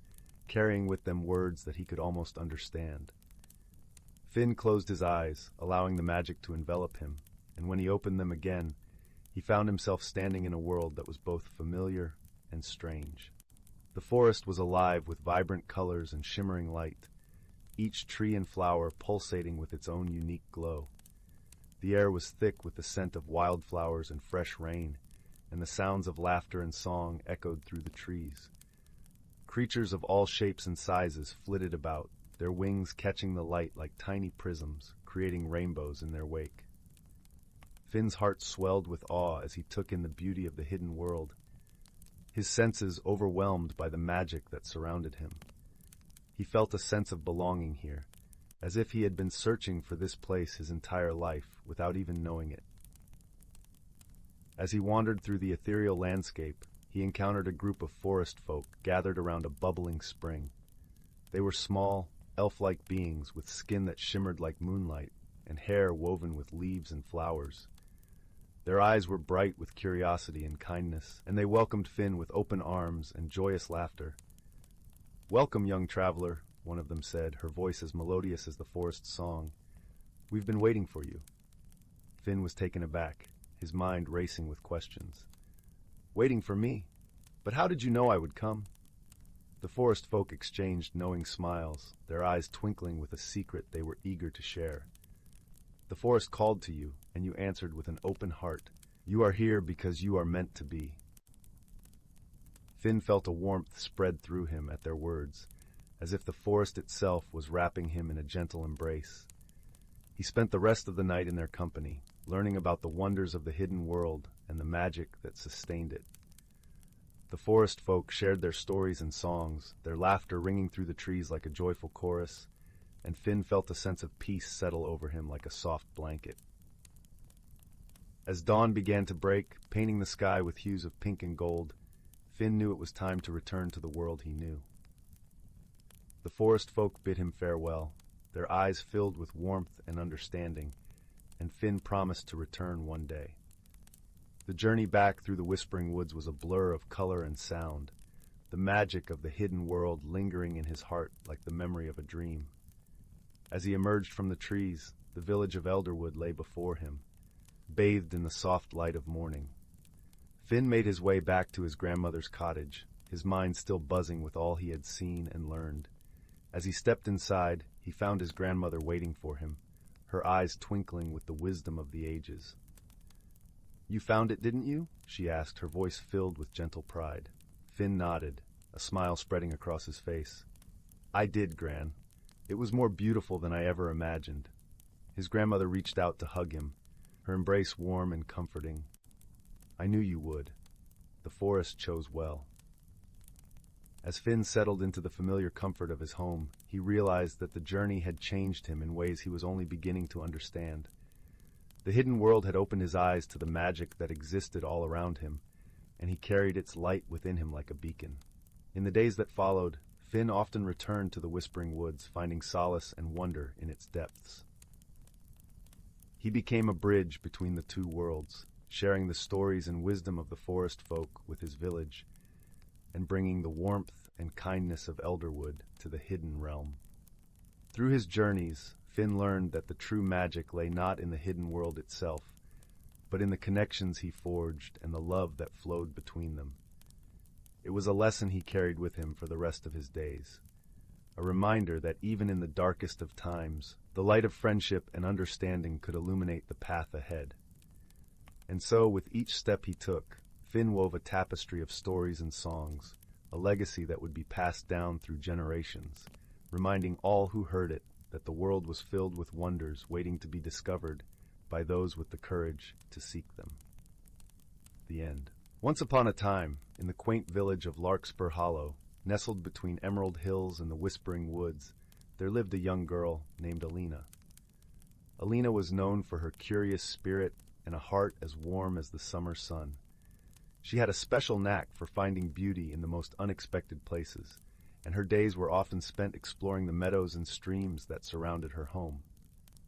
[SPEAKER 1] carrying with them words that he could almost understand. Finn closed his eyes, allowing the magic to envelop him, and when he opened them again, he found himself standing in a world that was both familiar and strange. The forest was alive with vibrant colors and shimmering light, each tree and flower pulsating with its own unique glow. The air was thick with the scent of wildflowers and fresh rain, and the sounds of laughter and song echoed through the trees. Creatures of all shapes and sizes flitted about, their wings catching the light like tiny prisms, creating rainbows in their wake. Finn's heart swelled with awe as he took in the beauty of the hidden world, his senses overwhelmed by the magic that surrounded him. He felt a sense of belonging here, as if he had been searching for this place his entire life without even knowing it. As he wandered through the ethereal landscape, he encountered a group of forest folk gathered around a bubbling spring. They were small, elf-like beings with skin that shimmered like moonlight and hair woven with leaves and flowers. Their eyes were bright with curiosity and kindness, and they welcomed Finn with open arms and joyous laughter. "Welcome, young traveler," one of them said, her voice as melodious as the forest song. "We've been waiting for you." Finn was taken aback, his mind racing with questions. "Waiting for me? But how did you know I would come?" The forest folk exchanged knowing smiles, their eyes twinkling with a secret they were eager to share. "The forest called to you, and you answered with an open heart. You are here because you are meant to be." Finn felt a warmth spread through him at their words, as if the forest itself was wrapping him in a gentle embrace. He spent the rest of the night in their company, learning about the wonders of the hidden world and the magic that sustained it. The forest folk shared their stories and songs, their laughter ringing through the trees like a joyful chorus, and Finn felt a sense of peace settle over him like a soft blanket. As dawn began to break, painting the sky with hues of pink and gold, Finn knew it was time to return to the world he knew. The forest folk bid him farewell, their eyes filled with warmth and understanding, and Finn promised to return one day. The journey back through the whispering woods was a blur of color and sound, the magic of the hidden world lingering in his heart like the memory of a dream. As he emerged from the trees, the village of Elderwood lay before him, bathed in the soft light of morning. Finn made his way back to his grandmother's cottage, his mind still buzzing with all he had seen and learned. As he stepped inside, he found his grandmother waiting for him, her eyes twinkling with the wisdom of the ages. "You found it, didn't you?" she asked, her voice filled with gentle pride. Finn nodded, a smile spreading across his face. "I did, Gran. It was more beautiful than I ever imagined." His grandmother reached out to hug him, her embrace warm and comforting. "I knew you would. The forest chose well." As Finn settled into the familiar comfort of his home, he realized that the journey had changed him in ways he was only beginning to understand. The hidden world had opened his eyes to the magic that existed all around him, and he carried its light within him like a beacon. In the days that followed, Finn often returned to the Whispering Woods, finding solace and wonder in its depths. He became a bridge between the two worlds, sharing the stories and wisdom of the forest folk with his village, and bringing the warmth and kindness of Elderwood to the hidden realm. Through his journeys, Finn learned that the true magic lay not in the hidden world itself, but in the connections he forged and the love that flowed between them. It was a lesson he carried with him for the rest of his days, a reminder that even in the darkest of times, the light of friendship and understanding could illuminate the path ahead. And so, with each step he took, Finn wove a tapestry of stories and songs, a legacy that would be passed down through generations, reminding all who heard it that the world was filled with wonders waiting to be discovered by those with the courage to seek them. The end. Once upon a time, in the quaint village of Larkspur Hollow, nestled between Emerald Hills and the Whispering Woods, there lived a young girl named Alina. Alina was known for her curious spirit and a heart as warm as the summer sun. She had a special knack for finding beauty in the most unexpected places, and her days were often spent exploring the meadows and streams that surrounded her home.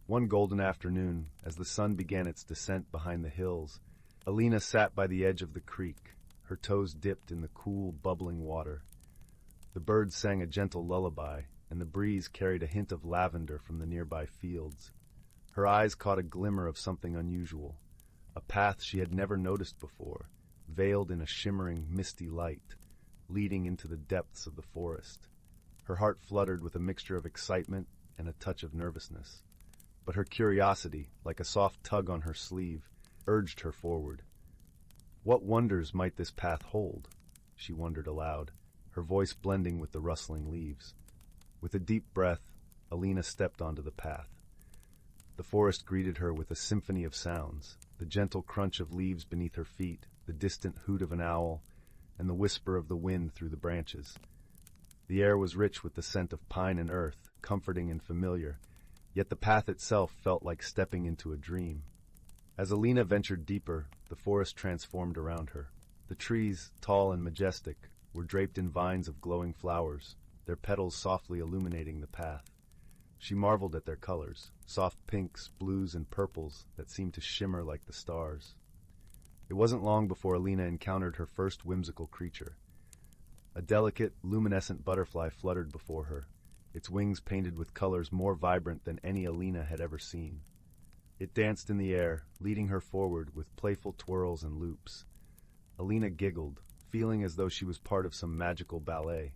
[SPEAKER 1] One golden afternoon, as the sun began its descent behind the hills, Alina sat by the edge of the creek, her toes dipped in the cool, bubbling water. The birds sang a gentle lullaby, and the breeze carried a hint of lavender from the nearby fields. Her eyes caught a glimmer of something unusual, a path she had never noticed before, veiled in a shimmering, misty light, leading into the depths of the forest. Her heart fluttered with a mixture of excitement and a touch of nervousness. But her curiosity, like a soft tug on her sleeve, urged her forward. What wonders might this path hold? She wondered aloud, her voice blending with the rustling leaves. With a deep breath, Alina stepped onto the path. The forest greeted her with a symphony of sounds, the gentle crunch of leaves beneath her feet, the distant hoot of an owl, and the whisper of the wind through the branches. The air was rich with the scent of pine and earth, comforting and familiar, yet the path itself felt like stepping into a dream. As Alina ventured deeper, the forest transformed around her. The trees, tall and majestic, were draped in vines of glowing flowers, their petals softly illuminating the path. She marveled at their colors, soft pinks, blues, and purples that seemed to shimmer like the stars. It wasn't long before Alina encountered her first whimsical creature. A delicate, luminescent butterfly fluttered before her, its wings painted with colors more vibrant than any Alina had ever seen. It danced in the air, leading her forward with playful twirls and loops. Alina giggled, feeling as though she was part of some magical ballet.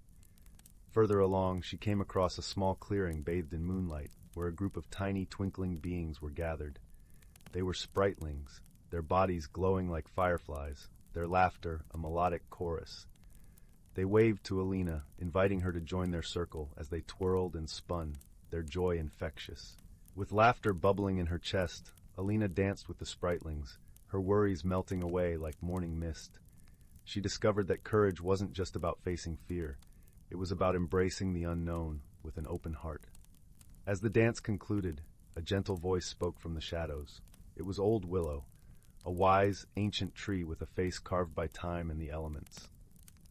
[SPEAKER 1] Further along, she came across a small clearing bathed in moonlight, where a group of tiny, twinkling beings were gathered. They were spritlings, their bodies glowing like fireflies, their laughter a melodic chorus. They waved to Alina, inviting her to join their circle as they twirled and spun, their joy infectious. With laughter bubbling in her chest, Alina danced with the spritlings, her worries melting away like morning mist. She discovered that courage wasn't just about facing fear. It was about embracing the unknown with an open heart. As the dance concluded, a gentle voice spoke from the shadows. It was Old Willow, a wise, ancient tree with a face carved by time and the elements.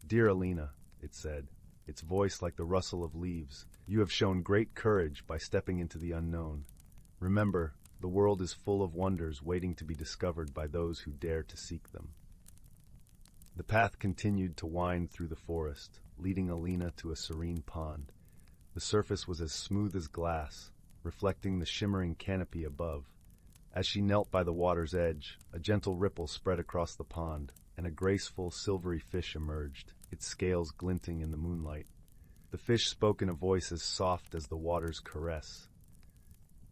[SPEAKER 1] "Dear Alina," it said, its voice like the rustle of leaves, "you have shown great courage by stepping into the unknown. Remember, the world is full of wonders waiting to be discovered by those who dare to seek them." The path continued to wind through the forest, leading Alina to a serene pond. The surface was as smooth as glass, reflecting the shimmering canopy above. As she knelt by the water's edge, a gentle ripple spread across the pond, and a graceful, silvery fish emerged, its scales glinting in the moonlight. The fish spoke in a voice as soft as the water's caress.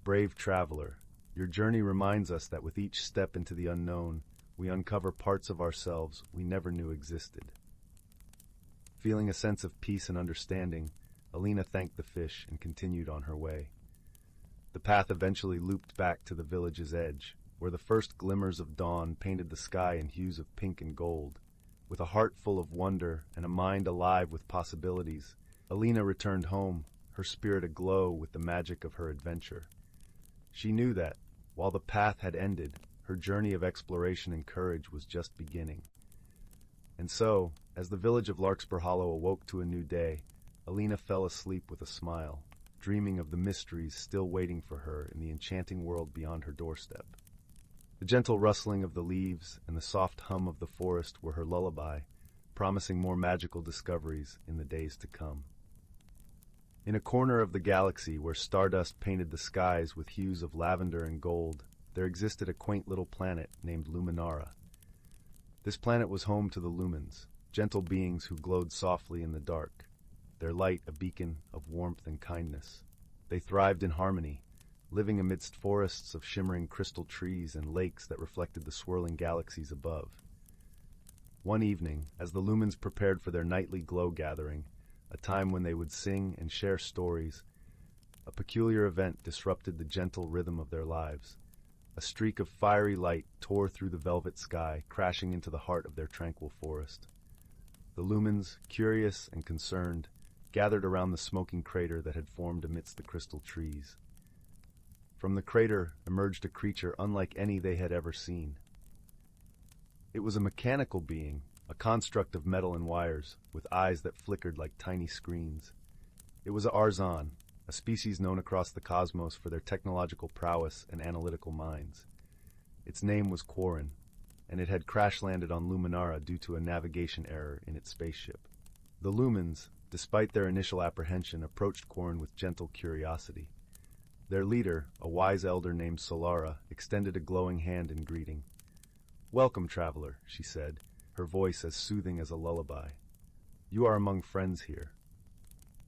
[SPEAKER 1] "Brave traveler, your journey reminds us that with each step into the unknown, we uncover parts of ourselves we never knew existed." Feeling a sense of peace and understanding, Alina thanked the fish and continued on her way. The path eventually looped back to the village's edge, where the first glimmers of dawn painted the sky in hues of pink and gold. With a heart full of wonder and a mind alive with possibilities, Alina returned home, her spirit aglow with the magic of her adventure. She knew that, while the path had ended, her journey of exploration and courage was just beginning. And so, as the village of Larkspur Hollow awoke to a new day, Alina fell asleep with a smile, dreaming of the mysteries still waiting for her in the enchanting world beyond her doorstep. The gentle rustling of the leaves and the soft hum of the forest were her lullaby, promising more magical discoveries in the days to come. In a corner of the galaxy where stardust painted the skies with hues of lavender and gold, there existed a quaint little planet named Luminara. This planet was home to the lumens, gentle beings who glowed softly in the dark, their light a beacon of warmth and kindness. They thrived in harmony, living amidst forests of shimmering crystal trees and lakes that reflected the swirling galaxies above. One evening, as the lumens prepared for their nightly glow gathering, a time when they would sing and share stories, a peculiar event disrupted the gentle rhythm of their lives. A streak of fiery light tore through the velvet sky, crashing into the heart of their tranquil forest. The lumens, curious and concerned, gathered around the smoking crater that had formed amidst the crystal trees. From the crater emerged a creature unlike any they had ever seen. It was a mechanical being, a construct of metal and wires, with eyes that flickered like tiny screens. It was a Arzon, a species known across the cosmos for their technological prowess and analytical minds. Its name was Quarren, and it had crash-landed on Luminara due to a navigation error in its spaceship. The lumens, despite their initial apprehension, approached Quarren with gentle curiosity. Their leader, a wise elder named Solara, extended a glowing hand in greeting. "Welcome, traveler," she said, her voice as soothing as a lullaby. "You are among friends here."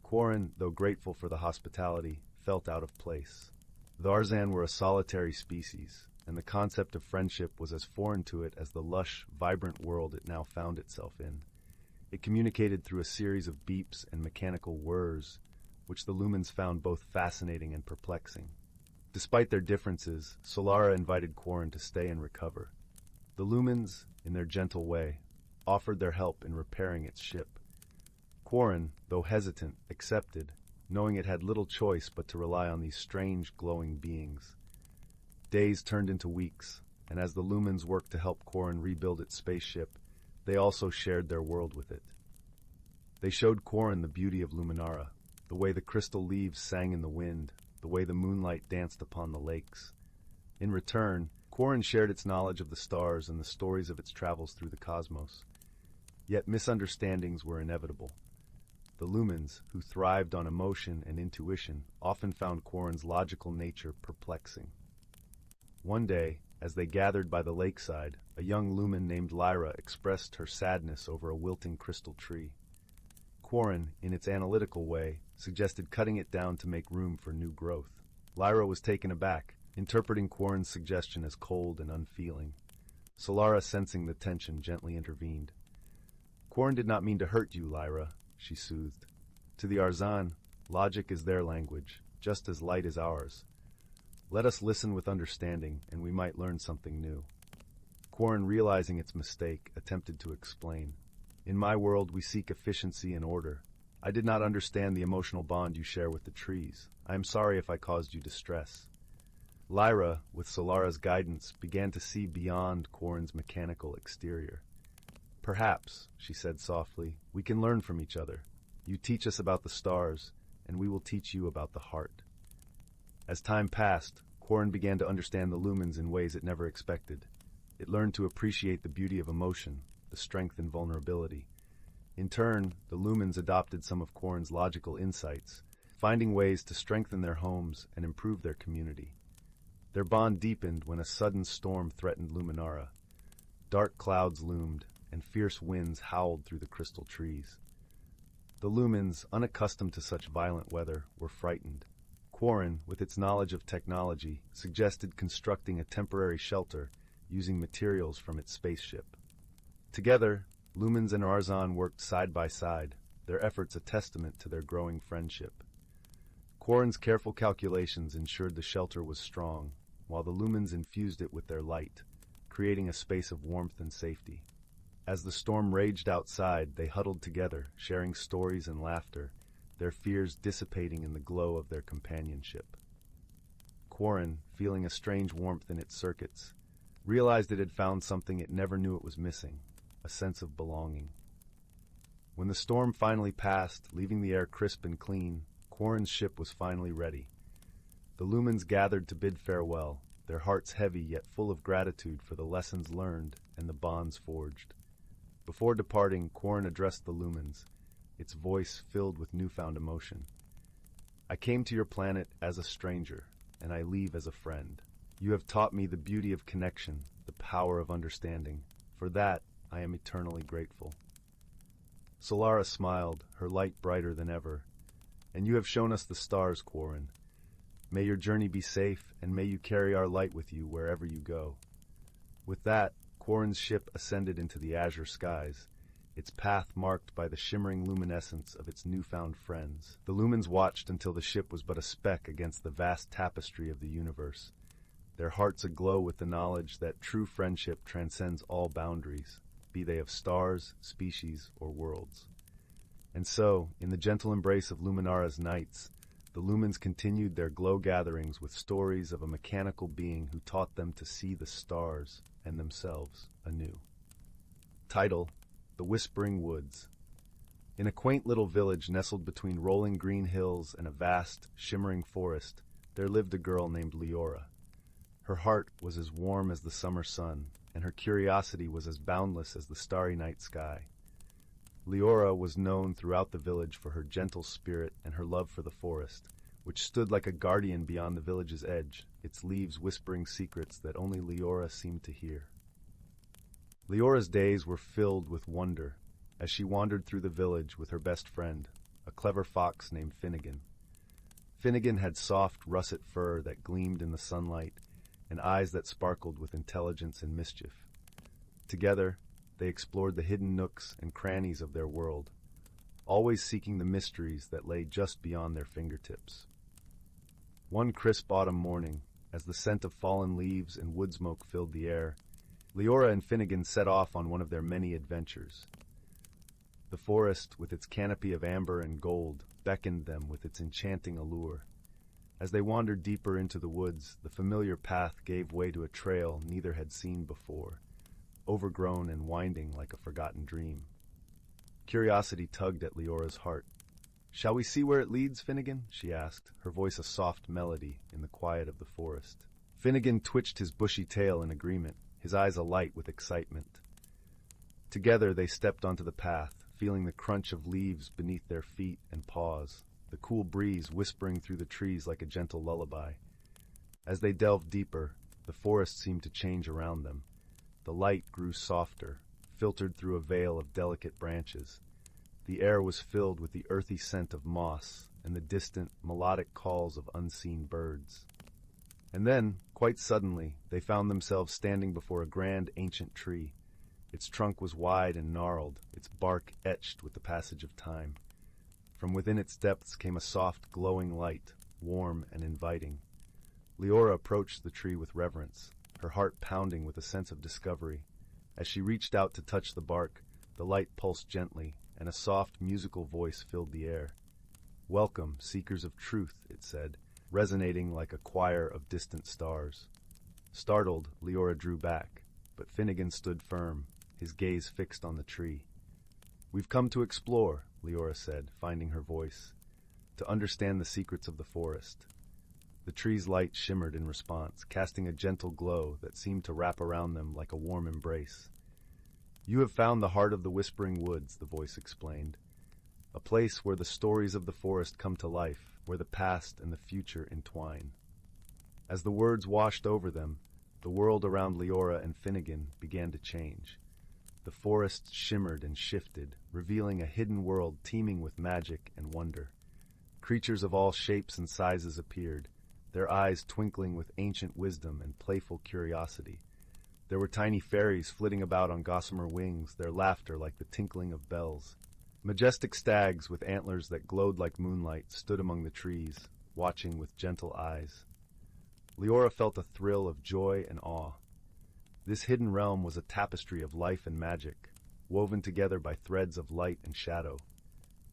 [SPEAKER 1] Quarren, though grateful for the hospitality, felt out of place. The Arzan were a solitary species, and the concept of friendship was as foreign to it as the lush, vibrant world it now found itself in. It communicated through a series of beeps and mechanical whirs, which the lumens found both fascinating and perplexing. Despite their differences, Solara invited Quarren to stay and recover. The lumens, in their gentle way, offered their help in repairing its ship. Quarren, though hesitant, accepted, knowing it had little choice but to rely on these strange, glowing beings. Days turned into weeks, and as the lumens worked to help Quarren rebuild its spaceship, they also shared their world with it. They showed Quarren the beauty of Luminara, the way the crystal leaves sang in the wind, the way the moonlight danced upon the lakes. In return, Quarren shared its knowledge of the stars and the stories of its travels through the cosmos. Yet misunderstandings were inevitable. The lumens, who thrived on emotion and intuition, often found Quarren's logical nature perplexing. One day, as they gathered by the lakeside, a young lumen named Lyra expressed her sadness over a wilting crystal tree. Quarren, in its analytical way, suggested cutting it down to make room for new growth. Lyra was taken aback, interpreting Quarren's suggestion as cold and unfeeling. Solara, sensing the tension, gently intervened. "Quarren did not mean to hurt you, Lyra," she soothed. "To the Arzan, logic is their language, just as light is ours. Let us listen with understanding, and we might learn something new." Quarren, realizing its mistake, attempted to explain. "In my world, we seek efficiency and order. I did not understand the emotional bond you share with the trees. I am sorry if I caused you distress." Lyra, with Solara's guidance, began to see beyond Quarren's mechanical exterior. "Perhaps," she said softly, "we can learn from each other. You teach us about the stars, and we will teach you about the heart." As time passed, Quarren began to understand the lumens in ways it never expected. It learned to appreciate the beauty of emotion, the strength in vulnerability. In turn, the lumens adopted some of Quarren's logical insights, finding ways to strengthen their homes and improve their community. Their bond deepened when a sudden storm threatened Luminara. Dark clouds loomed, and fierce winds howled through the crystal trees. The lumens, unaccustomed to such violent weather, were frightened. Quarren, with its knowledge of technology, suggested constructing a temporary shelter using materials from its spaceship. Together, lumens and Arzan worked side by side, their efforts a testament to their growing friendship. Quarren's careful calculations ensured the shelter was strong, while the lumens infused it with their light, creating a space of warmth and safety. As the storm raged outside, they huddled together, sharing stories and laughter, their fears dissipating in the glow of their companionship. Quarren, feeling a strange warmth in its circuits, realized it had found something it never knew it was missing, a sense of belonging. When the storm finally passed, leaving the air crisp and clean, Quarren's ship was finally ready. The lumens gathered to bid farewell, their hearts heavy yet full of gratitude for the lessons learned and the bonds forged. Before departing, Quarren addressed the lumens, its voice filled with newfound emotion. "I came to your planet as a stranger, and I leave as a friend. You have taught me the beauty of connection, the power of understanding. For that, I am eternally grateful." Solara smiled, her light brighter than ever. "And you have shown us the stars, Quarren. May your journey be safe, and may you carry our light with you wherever you go." With that, Quarren's ship ascended into the azure skies, its path marked by the shimmering luminescence of its newfound friends. The lumens watched until the ship was but a speck against the vast tapestry of the universe, their hearts aglow with the knowledge that true friendship transcends all boundaries, be they of stars, species, or worlds. And so, in the gentle embrace of Luminara's nights, the lumens continued their glow gatherings with stories of a mechanical being who taught them to see the stars and themselves anew. Title: The Whispering Woods. In a quaint little village nestled between rolling green hills and a vast, shimmering forest, there lived a girl named Leora. Her heart was as warm as the summer sun, and her curiosity was as boundless as the starry night sky. Leora was known throughout the village for her gentle spirit and her love for the forest, which stood like a guardian beyond the village's edge, its leaves whispering secrets that only Leora seemed to hear. Leora's days were filled with wonder as she wandered through the village with her best friend, a clever fox named Finnegan. Finnegan had soft russet fur that gleamed in the sunlight and eyes that sparkled with intelligence and mischief. Together, they explored the hidden nooks and crannies of their world, always seeking the mysteries that lay just beyond their fingertips. One crisp autumn morning, as the scent of fallen leaves and wood smoke filled the air, Leora and Finnegan set off on one of their many adventures. The forest, with its canopy of amber and gold, beckoned them with its enchanting allure. As they wandered deeper into the woods, the familiar path gave way to a trail neither had seen before, overgrown and winding like a forgotten dream. Curiosity tugged at Leora's heart. "Shall we see where it leads, Finnegan?" she asked, her voice a soft melody in the quiet of the forest. Finnegan twitched his bushy tail in agreement, his eyes alight with excitement. Together they stepped onto the path, feeling the crunch of leaves beneath their feet and paws, the cool breeze whispering through the trees like a gentle lullaby. As they delved deeper, the forest seemed to change around them. The light grew softer, filtered through a veil of delicate branches. The air was filled with the earthy scent of moss and the distant, melodic calls of unseen birds. And then, quite suddenly, they found themselves standing before a grand ancient tree. Its trunk was wide and gnarled, its bark etched with the passage of time. From within its depths came a soft, glowing light, warm and inviting. Leora approached the tree with reverence, her heart pounding with a sense of discovery. As she reached out to touch the bark, the light pulsed gently, and a soft, musical voice filled the air. "Welcome, seekers of truth," it said, resonating like a choir of distant stars. Startled, Leora drew back, but Finnegan stood firm, his gaze fixed on the tree. "We've come to explore," Leora said, finding her voice, "to understand the secrets of the forest." The tree's light shimmered in response, casting a gentle glow that seemed to wrap around them like a warm embrace. "You have found the heart of the Whispering Woods," the voice explained. "A place where the stories of the forest come to life, where the past and the future entwine." As the words washed over them, the world around Leora and Finnegan began to change. The forest shimmered and shifted, revealing a hidden world teeming with magic and wonder. Creatures of all shapes and sizes appeared, their eyes twinkling with ancient wisdom and playful curiosity. There were tiny fairies flitting about on gossamer wings, their laughter like the tinkling of bells. Majestic stags with antlers that glowed like moonlight stood among the trees, watching with gentle eyes. Leora felt a thrill of joy and awe. This hidden realm was a tapestry of life and magic, woven together by threads of light and shadow.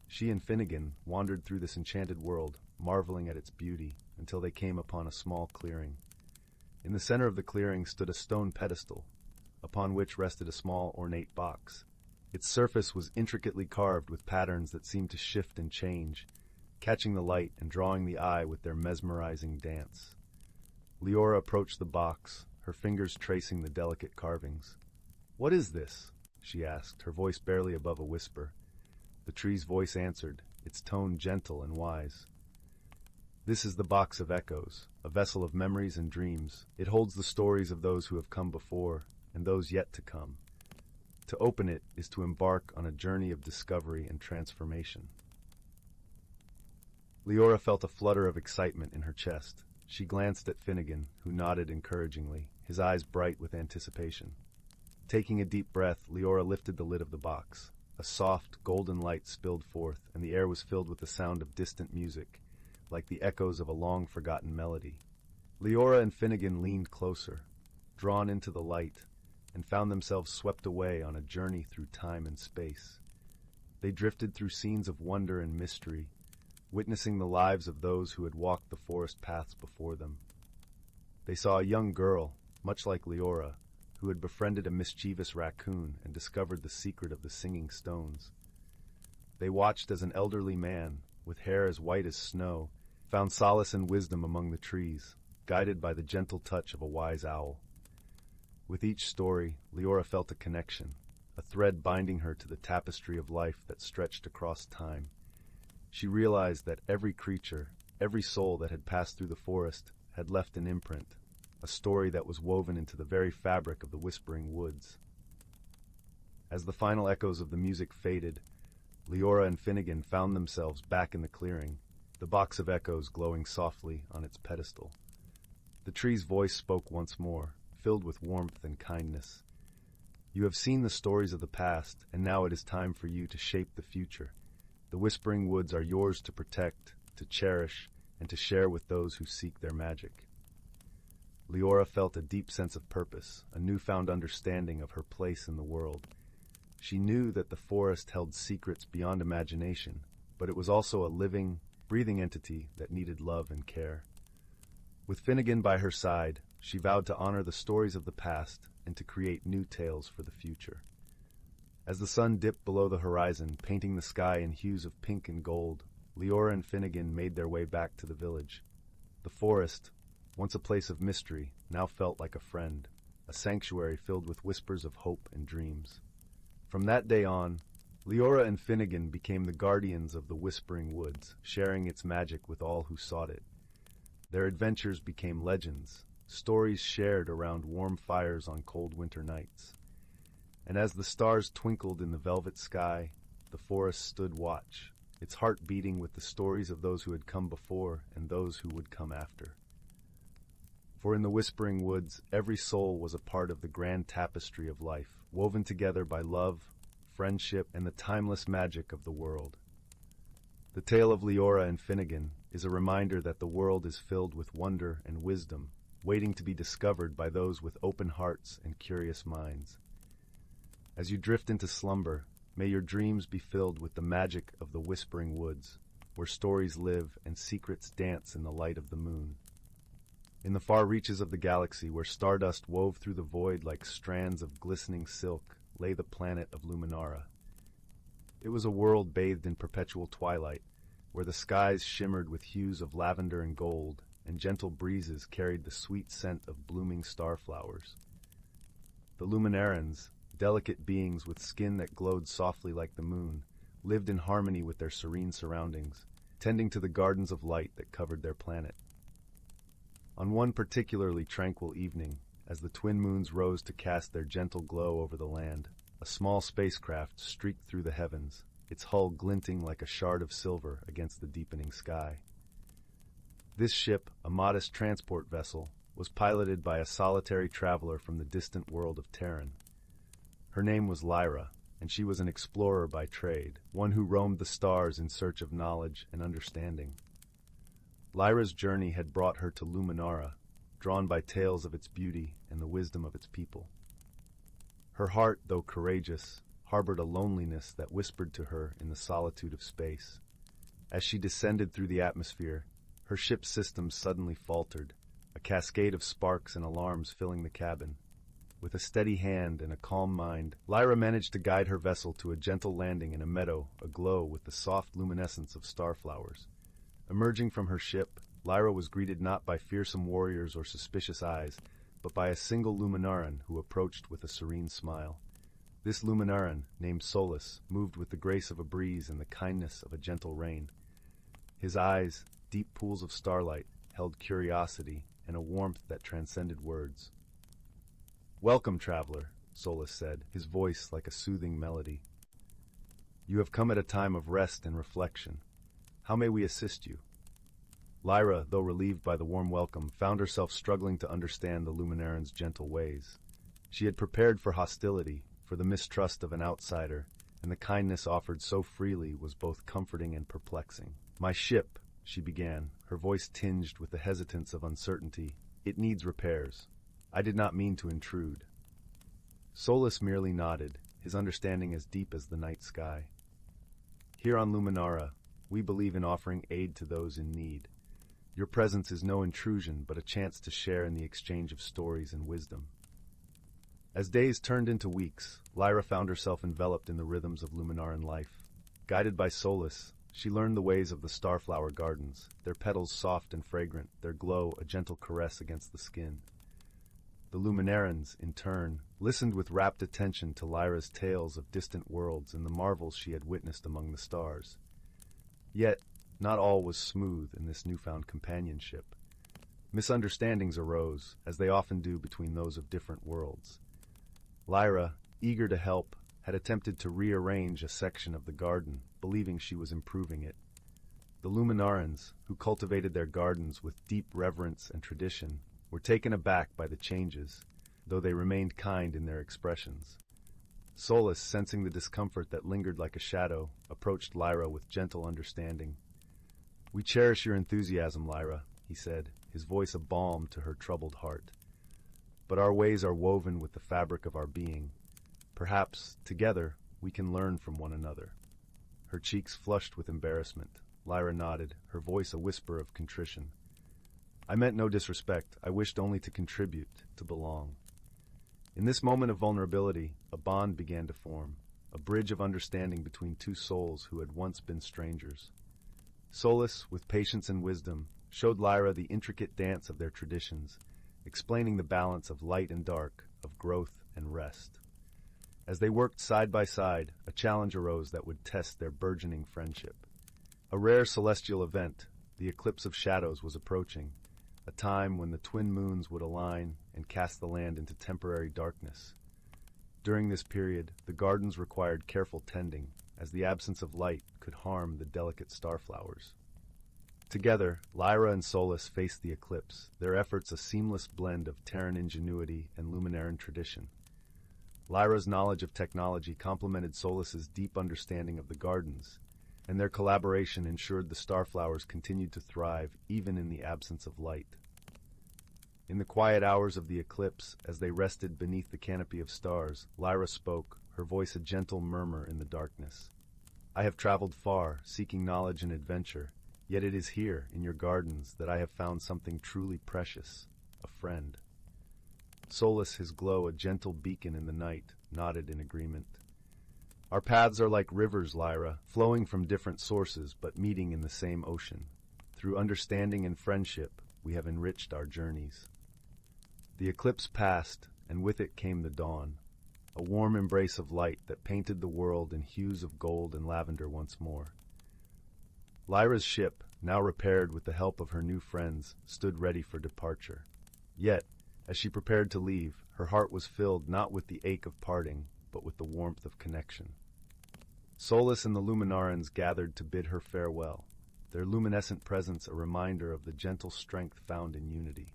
[SPEAKER 1] She and Finnegan wandered through this enchanted world, marveling at its beauty, until they came upon a small clearing. In the center of the clearing stood a stone pedestal, upon which rested a small ornate box. Its surface was intricately carved with patterns that seemed to shift and change, catching the light and drawing the eye with their mesmerizing dance. Leora approached the box, her fingers tracing the delicate carvings. "What is this?" she asked, her voice barely above a whisper. The tree's voice answered, its tone gentle and wise. "This is the Box of Echoes, a vessel of memories and dreams. It holds the stories of those who have come before and those yet to come. To open it is to embark on a journey of discovery and transformation." Leora felt a flutter of excitement in her chest. She glanced at Finnegan, who nodded encouragingly, his eyes bright with anticipation. Taking a deep breath, Leora lifted the lid of the box. A soft, golden light spilled forth, and the air was filled with the sound of distant music, like the echoes of a long-forgotten melody. Leora and Finnegan leaned closer, drawn into the light, and found themselves swept away on a journey through time and space. They drifted through scenes of wonder and mystery, witnessing the lives of those who had walked the forest paths before them. They saw a young girl, much like Leora, who had befriended a mischievous raccoon and discovered the secret of the singing stones. They watched as an elderly man, with hair as white as snow, found solace and wisdom among the trees, guided by the gentle touch of a wise owl. With each story, Leora felt a connection, a thread binding her to the tapestry of life that stretched across time. She realized that every creature, every soul that had passed through the forest, had left an imprint, a story that was woven into the very fabric of the whispering woods. As the final echoes of the music faded, Leora and Finnegan found themselves back in the clearing, the box of echoes glowing softly on its pedestal. The tree's voice spoke once more, filled with warmth and kindness. You have seen the stories of the past, and now it is time for you to shape the future. The whispering woods are yours to protect, to cherish, and to share with those who seek their magic. Leora felt a deep sense of purpose, a newfound understanding of her place in the world. She knew that the forest held secrets beyond imagination, but it was also a living, breathing entity that needed love and care. With Finnegan by her side, she vowed to honor the stories of the past and to create new tales for the future. As the sun dipped below the horizon, painting the sky in hues of pink and gold, Leora and Finnegan made their way back to the village. The forest, once a place of mystery, now felt like a friend, a sanctuary filled with whispers of hope and dreams. From that day on, Leora and Finnegan became the guardians of the Whispering Woods, sharing its magic with all who sought it. Their adventures became legends, stories shared around warm fires on cold winter nights. And as the stars twinkled in the velvet sky, the forest stood watch, its heart beating with the stories of those who had come before and those who would come after. For in the Whispering Woods, every soul was a part of the grand tapestry of life, woven together by love, friendship, and the timeless magic of the world. The tale of Leora and Finnegan is a reminder that the world is filled with wonder and wisdom, waiting to be discovered by those with open hearts and curious minds. As you drift into slumber, may your dreams be filled with the magic of the Whispering Woods, where stories live and secrets dance in the light of the moon. In the far reaches of the galaxy, where stardust wove through the void like strands of glistening silk, lay the planet of Luminara. It was a world bathed in perpetual twilight, where the skies shimmered with hues of lavender and gold, and gentle breezes carried the sweet scent of blooming starflowers. The Luminarans, delicate beings with skin that glowed softly like the moon, lived in harmony with their serene surroundings, tending to the gardens of light that covered their planet. On one particularly tranquil evening, as the twin moons rose to cast their gentle glow over the land, a small spacecraft streaked through the heavens, its hull glinting like a shard of silver against the deepening sky. This ship, a modest transport vessel, was piloted by a solitary traveler from the distant world of Terran. Her name was Lyra, and she was an explorer by trade, one who roamed the stars in search of knowledge and understanding. Lyra's journey had brought her to Luminara, drawn by tales of its beauty and the wisdom of its people. Her heart, though courageous, harbored a loneliness that whispered to her in the solitude of space. As she descended through the atmosphere, her ship's systems suddenly faltered, a cascade of sparks and alarms filling the cabin. With a steady hand and a calm mind, Lyra managed to guide her vessel to a gentle landing in a meadow aglow with the soft luminescence of starflowers. Emerging from her ship, Lyra was greeted not by fearsome warriors or suspicious eyes, but by a single Luminaran who approached with a serene smile. This Luminaran, named Solus, moved with the grace of a breeze and the kindness of a gentle rain. His eyes, deep pools of starlight, held curiosity and a warmth that transcended words. "Welcome, traveler," Solus said, his voice like a soothing melody. "You have come at a time of rest and reflection. How may we assist you?" Lyra, though relieved by the warm welcome, found herself struggling to understand the Luminaran's gentle ways. She had prepared for hostility, for the mistrust of an outsider, and the kindness offered so freely was both comforting and perplexing. "My ship," she began, her voice tinged with the hesitance of uncertainty, "it needs repairs. I did not mean to intrude." Solus merely nodded, his understanding as deep as the night sky. "Here on Luminara, we believe in offering aid to those in need. Your presence is no intrusion, but a chance to share in the exchange of stories and wisdom." As days turned into weeks, Lyra found herself enveloped in the rhythms of Luminaran life. Guided by Solus, she learned the ways of the starflower gardens, their petals soft and fragrant, their glow a gentle caress against the skin. The Luminarans, in turn, listened with rapt attention to Lyra's tales of distant worlds and the marvels she had witnessed among the stars. Yet, not all was smooth in this newfound companionship. Misunderstandings arose, as they often do between those of different worlds. Lyra, eager to help, had attempted to rearrange a section of the garden, believing she was improving it. The Luminarans, who cultivated their gardens with deep reverence and tradition, were taken aback by the changes, though they remained kind in their expressions. Solus, sensing the discomfort that lingered like a shadow, approached Lyra with gentle understanding. "We cherish your enthusiasm, Lyra," he said, his voice a balm to her troubled heart. "But our ways are woven with the fabric of our being. Perhaps, together, we can learn from one another." Her cheeks flushed with embarrassment. Lyra nodded, her voice a whisper of contrition. "I meant no disrespect. I wished only to contribute, to belong." In this moment of vulnerability, a bond began to form, a bridge of understanding between two souls who had once been strangers. Solus, with patience and wisdom, showed Lyra the intricate dance of their traditions, explaining the balance of light and dark, of growth and rest. As they worked side by side, a challenge arose that would test their burgeoning friendship. A rare celestial event, the eclipse of shadows, was approaching, a time when the twin moons would align and cast the land into temporary darkness. During this period, the gardens required careful tending, as the absence of light could harm the delicate starflowers. Together, Lyra and Solus faced the eclipse, their efforts a seamless blend of Terran ingenuity and Luminaran tradition. Lyra's knowledge of technology complemented Solus's deep understanding of the gardens, and their collaboration ensured the starflowers continued to thrive even in the absence of light. In the quiet hours of the eclipse, as they rested beneath the canopy of stars, Lyra spoke, her voice a gentle murmur in the darkness. "I have traveled far, seeking knowledge and adventure, yet it is here, in your gardens, that I have found something truly precious, a friend." Solus, his glow a gentle beacon in the night, nodded in agreement. "Our paths are like rivers, Lyra, flowing from different sources but meeting in the same ocean. Through understanding and friendship, we have enriched our journeys." The eclipse passed, and with it came the dawn, a warm embrace of light that painted the world in hues of gold and lavender once more. Lyra's ship, now repaired with the help of her new friends, stood ready for departure. Yet, as she prepared to leave, her heart was filled not with the ache of parting, but with the warmth of connection. Solus and the Luminarans gathered to bid her farewell, their luminescent presence a reminder of the gentle strength found in unity.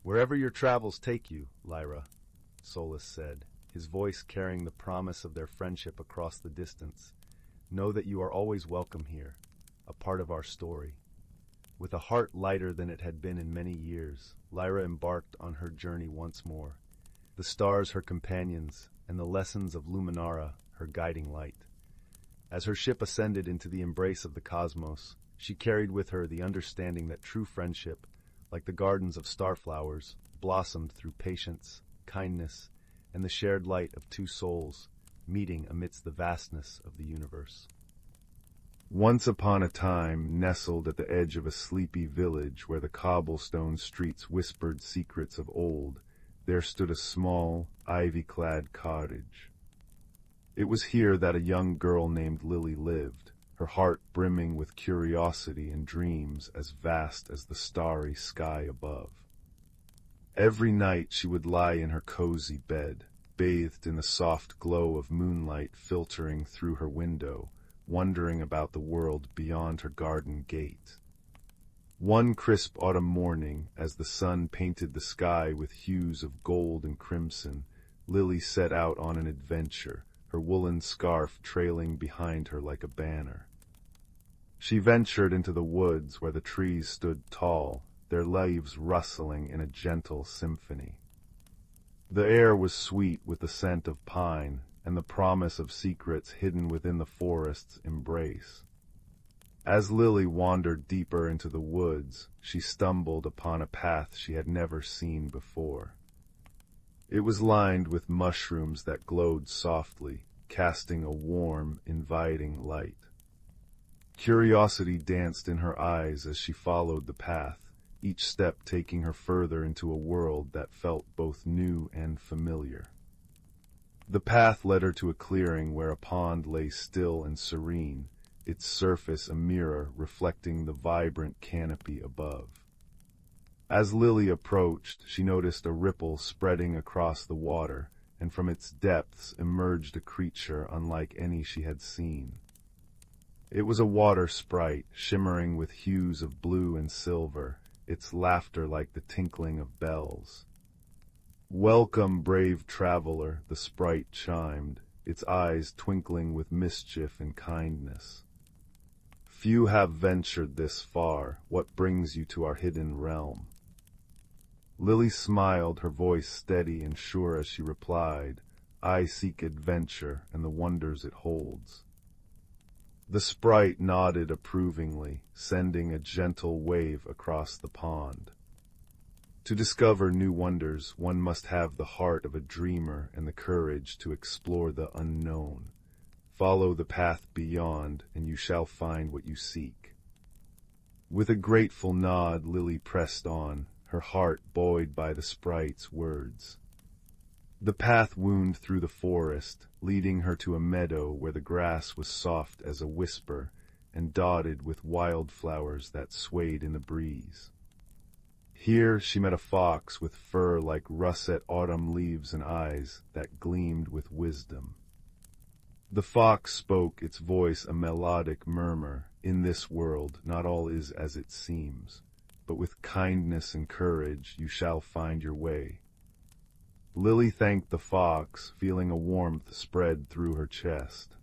[SPEAKER 1] "Wherever your travels take you, Lyra," Solus said, his voice carrying the promise of their friendship across the distance, "know that you are always welcome here, a part of our story." With a heart lighter than it had been in many years, Lyra embarked on her journey once more, the stars her companions, and the lessons of Luminara her guiding light. As her ship ascended into the embrace of the cosmos, she carried with her the understanding that true friendship, like the gardens of starflowers, blossomed through patience, kindness, and the shared light of two souls, meeting amidst the vastness of the universe. Once upon a time, nestled at the edge of a sleepy village where the cobblestone streets whispered secrets of old, there stood a small, ivy-clad cottage. It was here that a young girl named Lily lived, her heart brimming with curiosity and dreams as vast as the starry sky above. Every night she would lie in her cozy bed, bathed in the soft glow of moonlight filtering through her window, wondering about the world beyond her garden gate. One crisp autumn morning, as the sun painted the sky with hues of gold and crimson, Lily set out on an adventure, her woolen scarf trailing behind her like a banner. She ventured into the woods where the trees stood tall, their leaves rustling in a gentle symphony. The air was sweet with the scent of pine and the promise of secrets hidden within the forest's embrace. As Lily wandered deeper into the woods, she stumbled upon a path she had never seen before. It was lined with mushrooms that glowed softly, casting a warm, inviting light. Curiosity danced in her eyes as she followed the path, each step taking her further into a world that felt both new and familiar. The path led her to a clearing where a pond lay still and serene, its surface a mirror reflecting the vibrant canopy above. As Lily approached, she noticed a ripple spreading across the water, and from its depths emerged a creature unlike any she had seen. It was a water sprite, shimmering with hues of blue and silver, its laughter like the tinkling of bells. "Welcome, brave traveler," the sprite chimed, its eyes twinkling with mischief and kindness. "Few have ventured this far. What brings you to our hidden realm?" Lily smiled, her voice steady and sure as she replied, "I seek adventure and the wonders it holds." The sprite nodded approvingly, sending a gentle wave across the pond. To discover new wonders, one must have the heart of a dreamer and the courage to explore the unknown. Follow the path beyond, and you shall find what you seek. With a grateful nod, Lily pressed on, her heart buoyed by the sprite's words. The path wound through the forest, leading her to a meadow where the grass was soft as a whisper and dotted with wildflowers that swayed in the breeze. Here she met a fox with fur like russet autumn leaves and eyes that gleamed with wisdom. The fox spoke, its voice a melodic murmur, "In this world not all is as it seems, but with kindness and courage you shall find your way." Lily thanked the fox, feeling a warmth spread through her chest.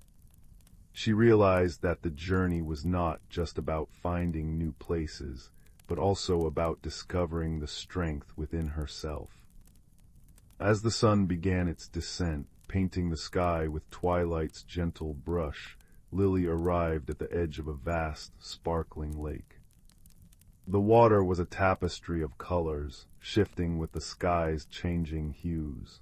[SPEAKER 1] She realized that the journey was not just about finding new places, but also about discovering the strength within herself. As the sun began its descent, painting the sky with twilight's gentle brush, Lily arrived at the edge of a vast, sparkling lake. The water was a tapestry of colors, shifting with the sky's changing hues.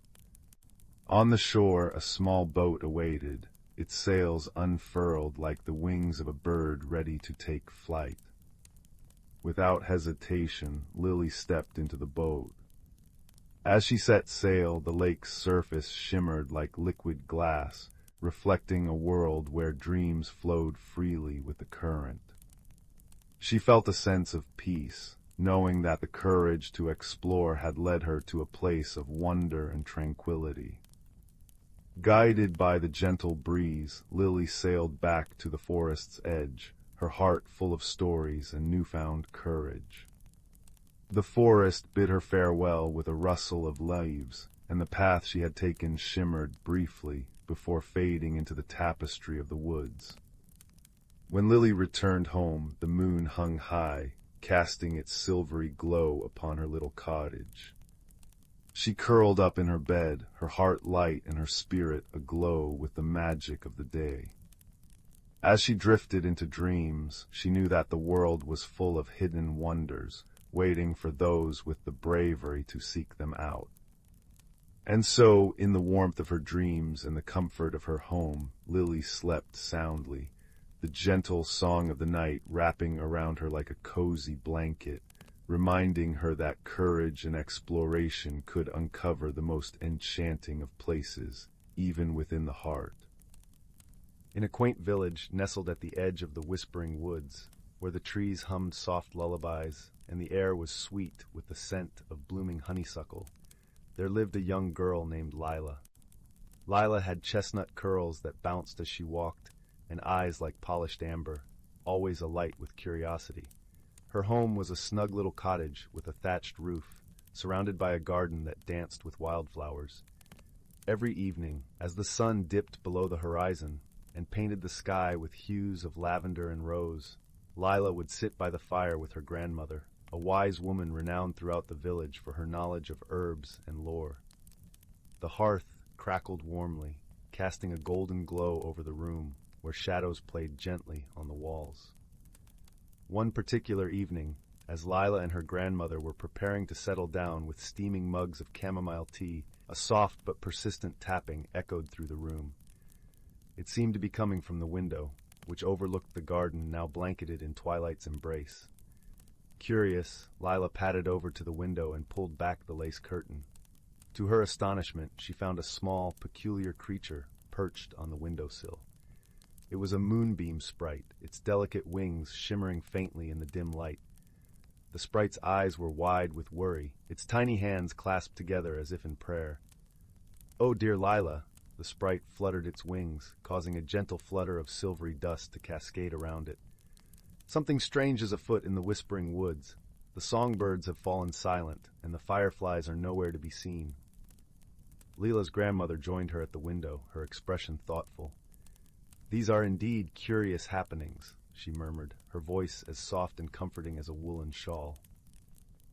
[SPEAKER 1] On the shore, a small boat awaited, its sails unfurled like the wings of a bird ready to take flight. Without hesitation, Lily stepped into the boat. As she set sail, the lake's surface shimmered like liquid glass, reflecting a world where dreams flowed freely with the current. She felt a sense of peace, knowing that the courage to explore had led her to a place of wonder and tranquility. Guided by the gentle breeze, Lily sailed back to the forest's edge, her heart full of stories and newfound courage. The forest bid her farewell with a rustle of leaves, and the path she had taken shimmered briefly before fading into the tapestry of the woods. When Lily returned home, the moon hung high, casting its silvery glow upon her little cottage. She curled up in her bed, her heart light and her spirit aglow with the magic of the day. As she drifted into dreams, she knew that the world was full of hidden wonders, waiting for those with the bravery to seek them out. And so, in the warmth of her dreams and the comfort of her home, Lily slept soundly, the gentle song of the night wrapping around her like a cozy blanket, reminding her that courage and exploration could uncover the most enchanting of places, even within the heart. In a quaint village nestled at the edge of the whispering woods, where the trees hummed soft lullabies and the air was sweet with the scent of blooming honeysuckle, there lived a young girl named Lila. Lila had chestnut curls that bounced as she walked, and eyes like polished amber, always alight with curiosity. Her home was a snug little cottage with a thatched roof, surrounded by a garden that danced with wildflowers. Every evening, as the sun dipped below the horizon and painted the sky with hues of lavender and rose, Lila would sit by the fire with her grandmother, a wise woman renowned throughout the village for her knowledge of herbs and lore. The hearth crackled warmly, casting a golden glow over the room, where shadows played gently on the walls. One particular evening, as Lila and her grandmother were preparing to settle down with steaming mugs of chamomile tea, a soft but persistent tapping echoed through the room. It seemed to be coming from the window, which overlooked the garden now blanketed in twilight's embrace. Curious, Lila padded over to the window and pulled back the lace curtain. To her astonishment, she found a small, peculiar creature perched on the windowsill. It was a moonbeam sprite, its delicate wings shimmering faintly in the dim light. The sprite's eyes were wide with worry, its tiny hands clasped together as if in prayer. "Oh, dear Lila," the sprite fluttered its wings, causing a gentle flutter of silvery dust to cascade around it. "Something strange is afoot in the whispering woods. The songbirds have fallen silent, and the fireflies are nowhere to be seen." Lila's grandmother joined her at the window, her expression thoughtful. "These are indeed curious happenings," she murmured, her voice as soft and comforting as a woolen shawl.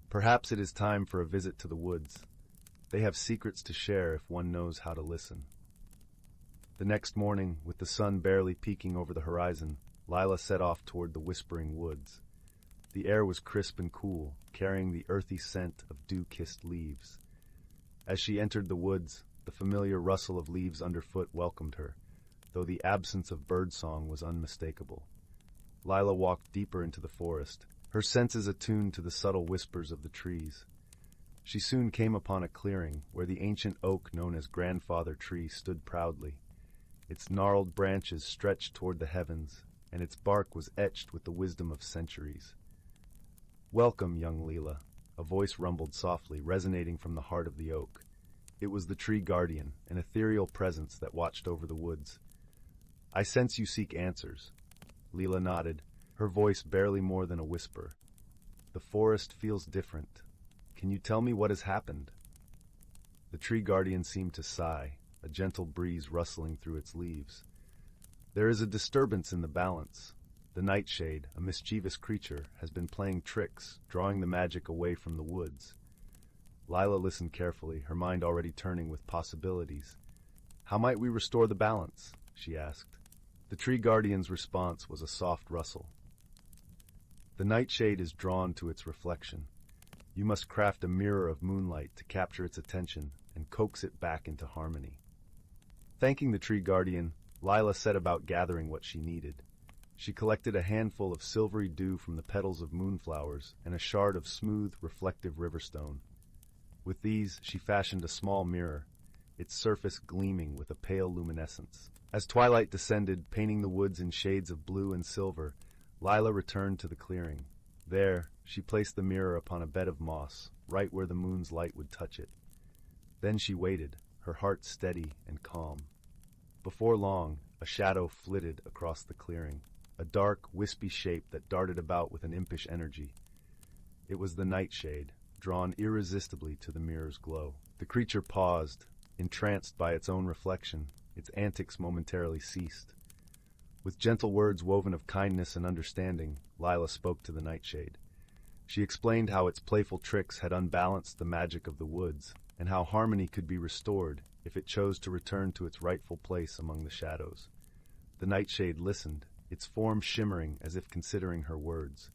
[SPEAKER 1] "Perhaps it is time for a visit to the woods. They have secrets to share if one knows how to listen." The next morning, with the sun barely peeking over the horizon, Lila set off toward the whispering woods. The air was crisp and cool, carrying the earthy scent of dew-kissed leaves. As she entered the woods, the familiar rustle of leaves underfoot welcomed her, though the absence of birdsong was unmistakable. Lila walked deeper into the forest, her senses attuned to the subtle whispers of the trees. She soon came upon a clearing where the ancient oak known as Grandfather Tree stood proudly. Its gnarled branches stretched toward the heavens, and its bark was etched with the wisdom of centuries. "Welcome, young Lila," a voice rumbled softly, resonating from the heart of the oak. It was the tree guardian, an ethereal presence that watched over the woods. "I sense you seek answers." Lila nodded, her voice barely more than a whisper. "The forest feels different. Can you tell me what has happened?" The tree guardian seemed to sigh, a gentle breeze rustling through its leaves. "There is a disturbance in the balance. The nightshade, a mischievous creature, has been playing tricks, drawing the magic away from the woods." Lila listened carefully, her mind already turning with possibilities. "How might we restore the balance?" she asked. The tree guardian's response was a soft rustle. "The nightshade is drawn to its reflection. You must craft a mirror of moonlight to capture its attention and coax it back into harmony." Thanking the tree guardian, Lila set about gathering what she needed. She collected a handful of silvery dew from the petals of moonflowers and a shard of smooth, reflective riverstone. With these, she fashioned a small mirror, its surface gleaming with a pale luminescence. As twilight descended, painting the woods in shades of blue and silver, Lila returned to the clearing. There, she placed the mirror upon a bed of moss, right where the moon's light would touch it. Then she waited, her heart steady and calm. Before long, a shadow flitted across the clearing, a dark, wispy shape that darted about with an impish energy. It was the nightshade, drawn irresistibly to the mirror's glow. The creature paused, entranced by its own reflection. Its antics momentarily ceased. With gentle words woven of kindness and understanding, Lila spoke to the nightshade. She explained how its playful tricks had unbalanced the magic of the woods, and how harmony could be restored if it chose to return to its rightful place among the shadows. The nightshade listened, its form shimmering as if considering her words.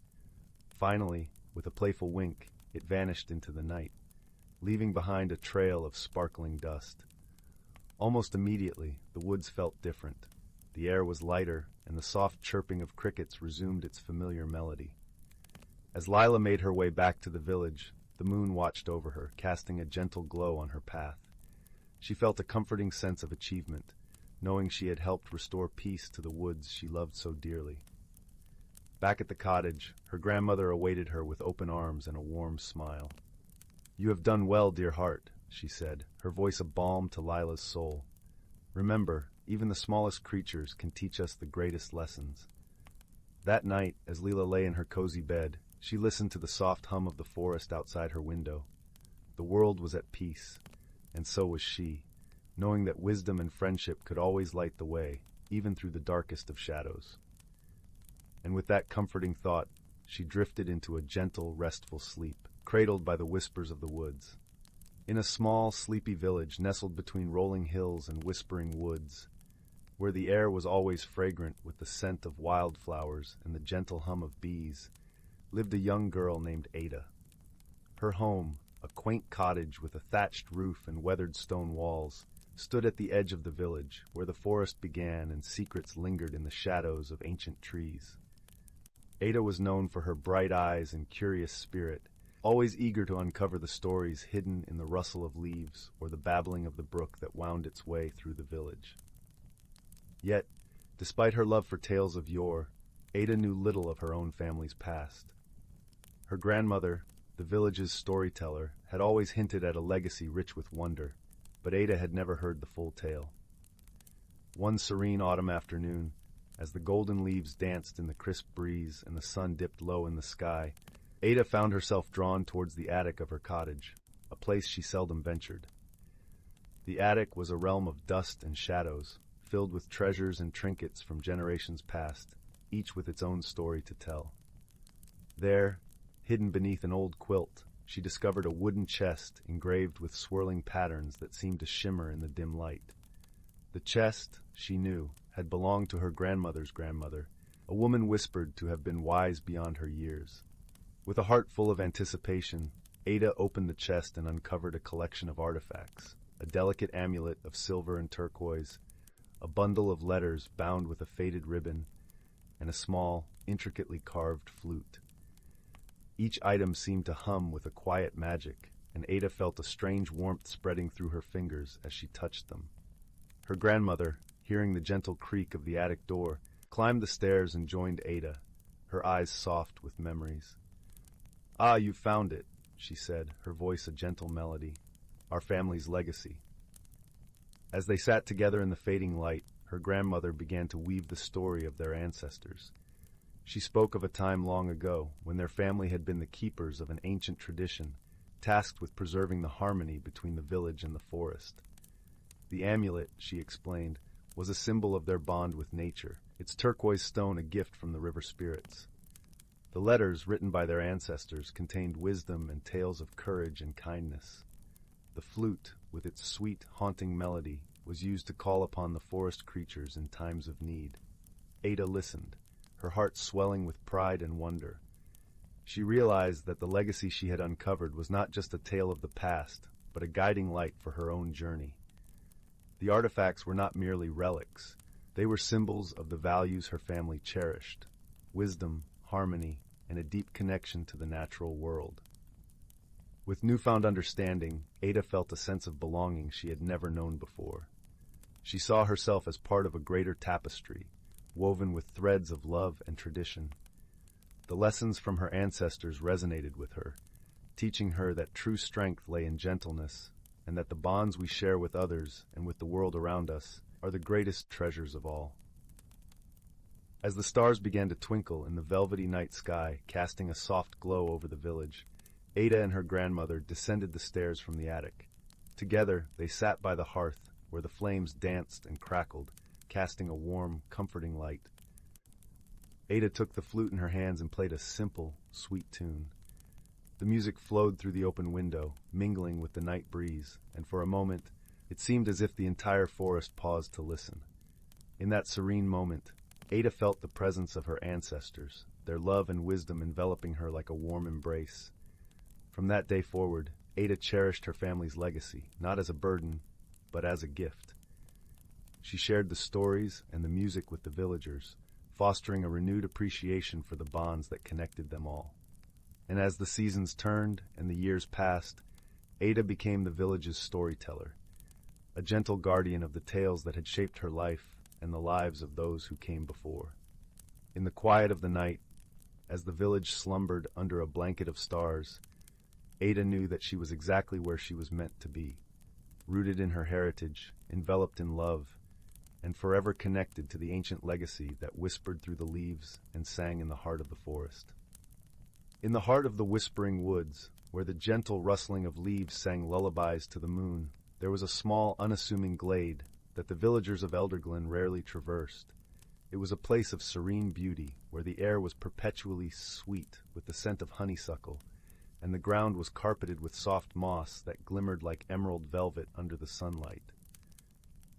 [SPEAKER 1] Finally, with a playful wink, it vanished into the night, leaving behind a trail of sparkling dust. Almost immediately, the woods felt different. The air was lighter, and the soft chirping of crickets resumed its familiar melody. As Lila made her way back to the village, the moon watched over her, casting a gentle glow on her path. She felt a comforting sense of achievement, knowing she had helped restore peace to the woods she loved so dearly. Back at the cottage, her grandmother awaited her with open arms and a warm smile. "You have done well, dear heart," she said, her voice a balm to Lila's soul. "Remember, even the smallest creatures can teach us the greatest lessons." That night, as Lila lay in her cozy bed, she listened to the soft hum of the forest outside her window. The world was at peace, and so was she, knowing that wisdom and friendship could always light the way, even through the darkest of shadows. And with that comforting thought, she drifted into a gentle, restful sleep, cradled by the whispers of the woods. In a small, sleepy village nestled between rolling hills and whispering woods, where the air was always fragrant with the scent of wildflowers and the gentle hum of bees, lived a young girl named Ada. Her home, a quaint cottage with a thatched roof and weathered stone walls, stood at the edge of the village, where the forest began and secrets lingered in the shadows of ancient trees. Ada was known for her bright eyes and curious spirit, always eager to uncover the stories hidden in the rustle of leaves or the babbling of the brook that wound its way through the village. Yet, despite her love for tales of yore, Ada knew little of her own family's past. Her grandmother, the village's storyteller, had always hinted at a legacy rich with wonder, but Ada had never heard the full tale. One serene autumn afternoon, as the golden leaves danced in the crisp breeze and the sun dipped low in the sky, Ada found herself drawn towards the attic of her cottage, a place she seldom ventured. The attic was a realm of dust and shadows, filled with treasures and trinkets from generations past, each with its own story to tell. There, hidden beneath an old quilt, she discovered a wooden chest engraved with swirling patterns that seemed to shimmer in the dim light. The chest, she knew, had belonged to her grandmother's grandmother, a woman whispered to have been wise beyond her years. With a heart full of anticipation, Ada opened the chest and uncovered a collection of artifacts, a delicate amulet of silver and turquoise, a bundle of letters bound with a faded ribbon, and a small, intricately carved flute. Each item seemed to hum with a quiet magic, and Ada felt a strange warmth spreading through her fingers as she touched them. Her grandmother, hearing the gentle creak of the attic door, climbed the stairs and joined Ada, her eyes soft with memories. "Ah, you've found it," she said, her voice a gentle melody. "Our family's legacy." As they sat together in the fading light, her grandmother began to weave the story of their ancestors. She spoke of a time long ago when their family had been the keepers of an ancient tradition, tasked with preserving the harmony between the village and the forest. The amulet, she explained, was a symbol of their bond with nature, its turquoise stone a gift from the river spirits. The letters written by their ancestors contained wisdom and tales of courage and kindness. The flute, with its sweet, haunting melody, was used to call upon the forest creatures in times of need. Ada listened, her heart swelling with pride and wonder. She realized that the legacy she had uncovered was not just a tale of the past, but a guiding light for her own journey. The artifacts were not merely relics. They were symbols of the values her family cherished: wisdom, harmony, and a deep connection to the natural world. With newfound understanding, Ada felt a sense of belonging she had never known before. She saw herself as part of a greater tapestry, woven with threads of love and tradition. The lessons from her ancestors resonated with her, teaching her that true strength lay in gentleness, and that the bonds we share with others and with the world around us are the greatest treasures of all. As the stars began to twinkle in the velvety night sky, casting a soft glow over the village, Ada and her grandmother descended the stairs from the attic. Together, they sat by the hearth, where the flames danced and crackled, casting a warm, comforting light. Ada took the flute in her hands and played a simple, sweet tune. The music flowed through the open window, mingling with the night breeze, and for a moment, it seemed as if the entire forest paused to listen. In that serene moment, Ada felt the presence of her ancestors, their love and wisdom enveloping her like a warm embrace. From that day forward, Ada cherished her family's legacy, not as a burden, but as a gift. She shared the stories and the music with the villagers, fostering a renewed appreciation for the bonds that connected them all. And as the seasons turned and the years passed, Ada became the village's storyteller, a gentle guardian of the tales that had shaped her life and the lives of those who came before. In the quiet of the night, as the village slumbered under a blanket of stars, Ada knew that she was exactly where she was meant to be, rooted in her heritage, enveloped in love, and forever connected to the ancient legacy that whispered through the leaves and sang in the heart of the forest. In the heart of the whispering woods, where the gentle rustling of leaves sang lullabies to the moon, there was a small, unassuming glade that the villagers of Elderglen rarely traversed. It was a place of serene beauty, where the air was perpetually sweet with the scent of honeysuckle, and the ground was carpeted with soft moss that glimmered like emerald velvet under the sunlight.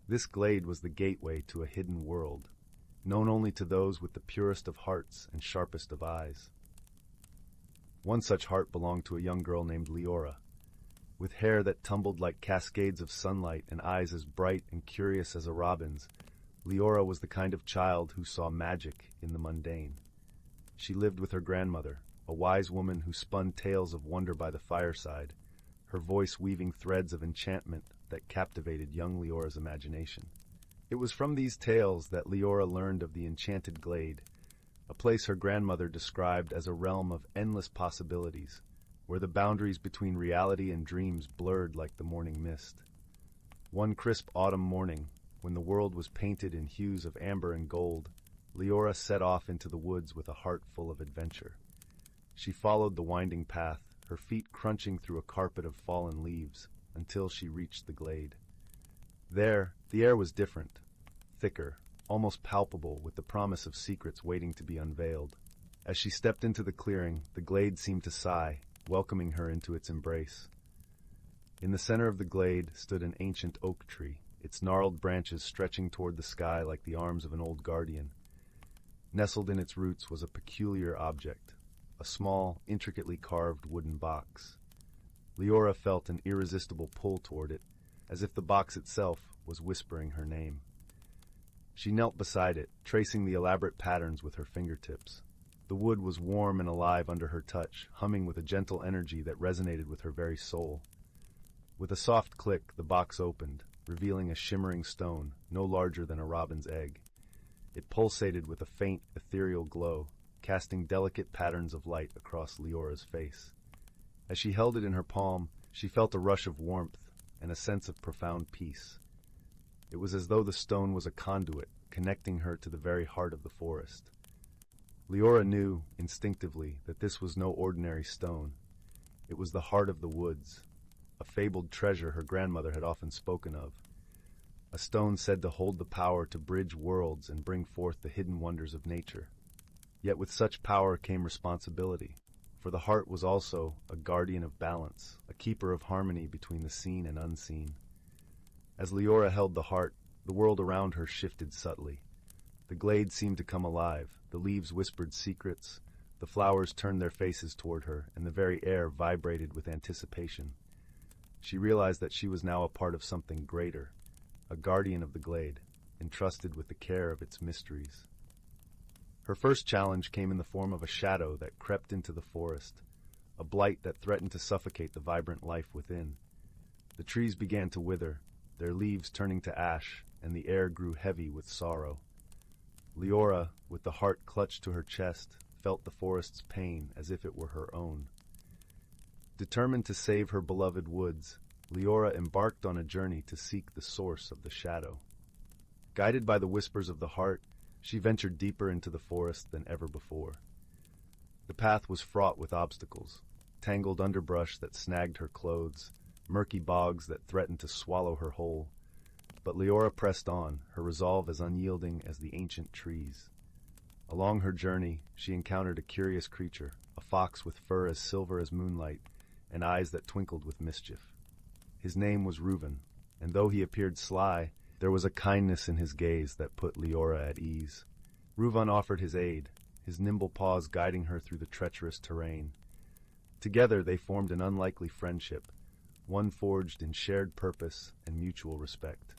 [SPEAKER 1] This glade was the gateway to a hidden world, known only to those with the purest of hearts and sharpest of eyes. One such heart belonged to a young girl named Leora. With hair that tumbled like cascades of sunlight and eyes as bright and curious as a robin's, Leora was the kind of child who saw magic in the mundane. She lived with her grandmother, a wise woman who spun tales of wonder by the fireside, her voice weaving threads of enchantment that captivated young Leora's imagination. It was from these tales that Leora learned of the enchanted glade, a place her grandmother described as a realm of endless possibilities, where the boundaries between reality and dreams blurred like the morning mist. One crisp autumn morning, when the world was painted in hues of amber and gold, Leora set off into the woods with a heart full of adventure. She followed the winding path, her feet crunching through a carpet of fallen leaves, until she reached the glade. There, the air was different, thicker, almost palpable, with the promise of secrets waiting to be unveiled. As she stepped into the clearing, the glade seemed to sigh, welcoming her into its embrace. In the center of the glade stood an ancient oak tree, its gnarled branches stretching toward the sky like the arms of an old guardian. Nestled in its roots was a peculiar object, a small, intricately carved wooden box. Leora felt an irresistible pull toward it, as if the box itself was whispering her name. She knelt beside it, tracing the elaborate patterns with her fingertips. The wood was warm and alive under her touch, humming with a gentle energy that resonated with her very soul. With a soft click, the box opened, revealing a shimmering stone, no larger than a robin's egg. It pulsated with a faint, ethereal glow, casting delicate patterns of light across Leora's face. As she held it in her palm, she felt a rush of warmth and a sense of profound peace. It was as though the stone was a conduit, connecting her to the very heart of the forest. Leora knew, instinctively, that this was no ordinary stone. It was the heart of the woods, a fabled treasure her grandmother had often spoken of. A stone said to hold the power to bridge worlds and bring forth the hidden wonders of nature. Yet with such power came responsibility, for the heart was also a guardian of balance, a keeper of harmony between the seen and unseen. As Leora held the heart, the world around her shifted subtly. The glade seemed to come alive, the leaves whispered secrets, the flowers turned their faces toward her, and the very air vibrated with anticipation. She realized that she was now a part of something greater, a guardian of the glade, entrusted with the care of its mysteries. Her first challenge came in the form of a shadow that crept into the forest, a blight that threatened to suffocate the vibrant life within. The trees began to wither, their leaves turning to ash, and the air grew heavy with sorrow. Leora, with the heart clutched to her chest, felt the forest's pain as if it were her own. Determined to save her beloved woods, Leora embarked on a journey to seek the source of the shadow. Guided by the whispers of the heart, she ventured deeper into the forest than ever before. The path was fraught with obstacles, tangled underbrush that snagged her clothes, murky bogs that threatened to swallow her whole. But Leora pressed on, her resolve as unyielding as the ancient trees. Along her journey, she encountered a curious creature, a fox with fur as silver as moonlight and eyes that twinkled with mischief. His name was Reuven, and though he appeared sly, there was a kindness in his gaze that put Leora at ease. Reuven offered his aid, his nimble paws guiding her through the treacherous terrain. Together they formed an unlikely friendship, one forged in shared purpose and mutual respect.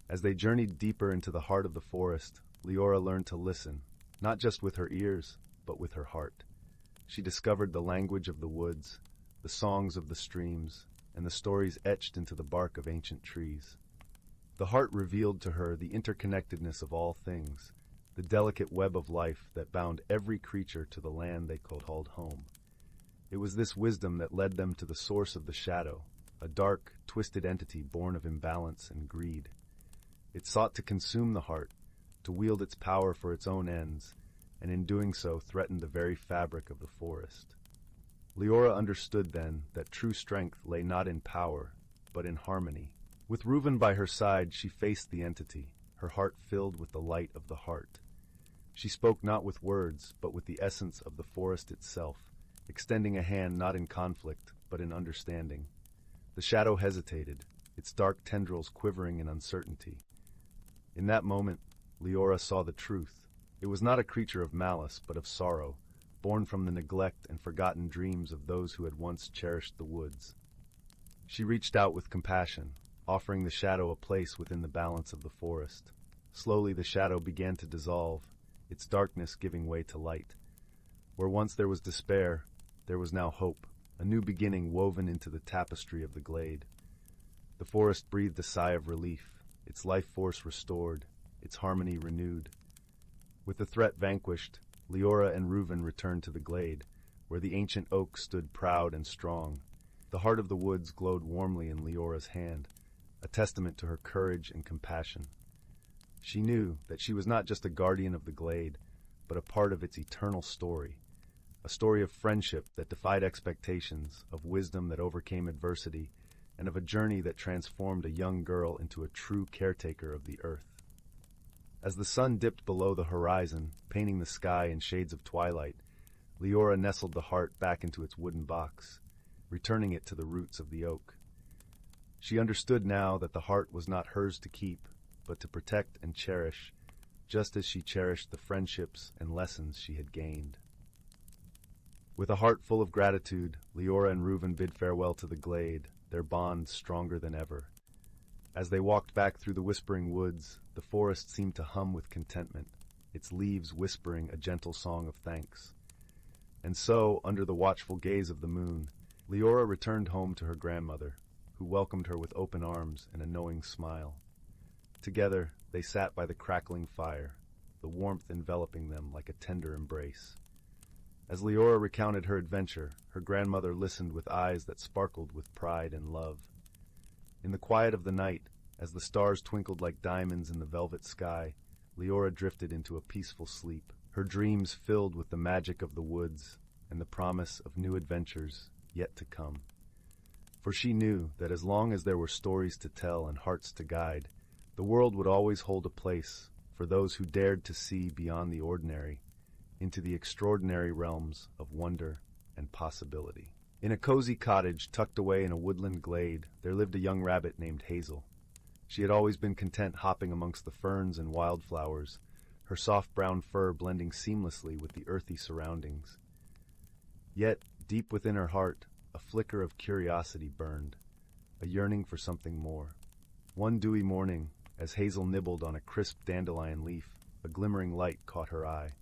[SPEAKER 1] As they journeyed deeper into the heart of the forest, Leora learned to listen, not just with her ears, but with her heart. She discovered the language of the woods, the songs of the streams, and the stories etched into the bark of ancient trees. The heart revealed to her the interconnectedness of all things, the delicate web of life that bound every creature to the land they called home. It was this wisdom that led them to the source of the shadow, a dark, twisted entity born of imbalance and greed. It sought to consume the heart, to wield its power for its own ends, and in doing so threatened the very fabric of the forest. Leora understood then that true strength lay not in power, but in harmony. With Reuven by her side, she faced the entity, her heart filled with the light of the heart. She spoke not with words, but with the essence of the forest itself, extending a hand not in conflict, but in understanding. The shadow hesitated, its dark tendrils quivering in uncertainty. In that moment, Leora saw the truth. It was not a creature of malice, but of sorrow, born from the neglect and forgotten dreams of those who had once cherished the woods. She reached out with compassion, offering the shadow a place within the balance of the forest. Slowly the shadow began to dissolve, its darkness giving way to light. Where once there was despair, there was now hope, a new beginning woven into the tapestry of the glade. The forest breathed a sigh of relief, its life force restored, its harmony renewed. With the threat vanquished, Leora and Reuven returned to the glade, where the ancient oak stood proud and strong. The heart of the woods glowed warmly in Leora's hand, a testament to her courage and compassion. She knew that she was not just a guardian of the glade, but a part of its eternal story. A story of friendship that defied expectations, of wisdom that overcame adversity, and of a journey that transformed a young girl into a true caretaker of the earth. As the sun dipped below the horizon, painting the sky in shades of twilight, Leora nestled the heart back into its wooden box, returning it to the roots of the oak. She understood now that the heart was not hers to keep, but to protect and cherish, just as she cherished the friendships and lessons she had gained. With a heart full of gratitude, Leora and Reuven bid farewell to the glade, their bond stronger than ever. As they walked back through the whispering woods, the forest seemed to hum with contentment, its leaves whispering a gentle song of thanks. And so, under the watchful gaze of the moon, Leora returned home to her grandmother, who welcomed her with open arms and a knowing smile. Together, they sat by the crackling fire, the warmth enveloping them like a tender embrace. As Leora recounted her adventure, her grandmother listened with eyes that sparkled with pride and love. In the quiet of the night, as the stars twinkled like diamonds in the velvet sky, Leora drifted into a peaceful sleep, her dreams filled with the magic of the woods and the promise of new adventures yet to come. For she knew that as long as there were stories to tell and hearts to guide, the world would always hold a place for those who dared to see beyond the ordinary, into the extraordinary realms of wonder and possibility. In a cozy cottage tucked away in a woodland glade, there lived a young rabbit named Hazel. She had always been content hopping amongst the ferns and wildflowers, her soft brown fur blending seamlessly with the earthy surroundings. Yet, deep within her heart, a flicker of curiosity burned, a yearning for something more. One dewy morning, as Hazel nibbled on a crisp dandelion leaf, a glimmering light caught her eye.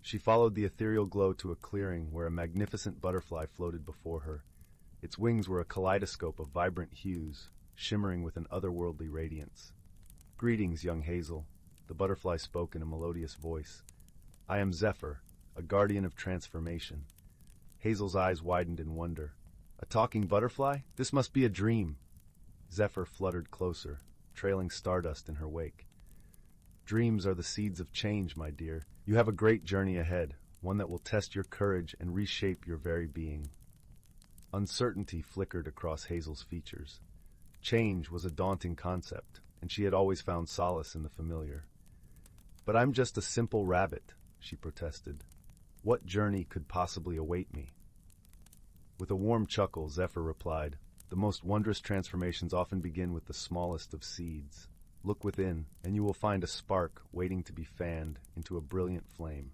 [SPEAKER 1] She followed the ethereal glow to a clearing where a magnificent butterfly floated before her. Its wings were a kaleidoscope of vibrant hues, shimmering with an otherworldly radiance. "Greetings, young Hazel," the butterfly spoke in a melodious voice. "I am Zephyr, a guardian of transformation." Hazel's eyes widened in wonder. "A talking butterfly? This must be a dream." Zephyr fluttered closer, trailing stardust in her wake. "Dreams are the seeds of change, my dear. You have a great journey ahead, one that will test your courage and reshape your very being." Uncertainty flickered across Hazel's features. Change was a daunting concept, and she had always found solace in the familiar. "But I'm just a simple rabbit," she protested. "What journey could possibly await me?" With a warm chuckle, Zephyr replied, "The most wondrous transformations often begin with the smallest of seeds. Look within, and you will find a spark waiting to be fanned into a brilliant flame."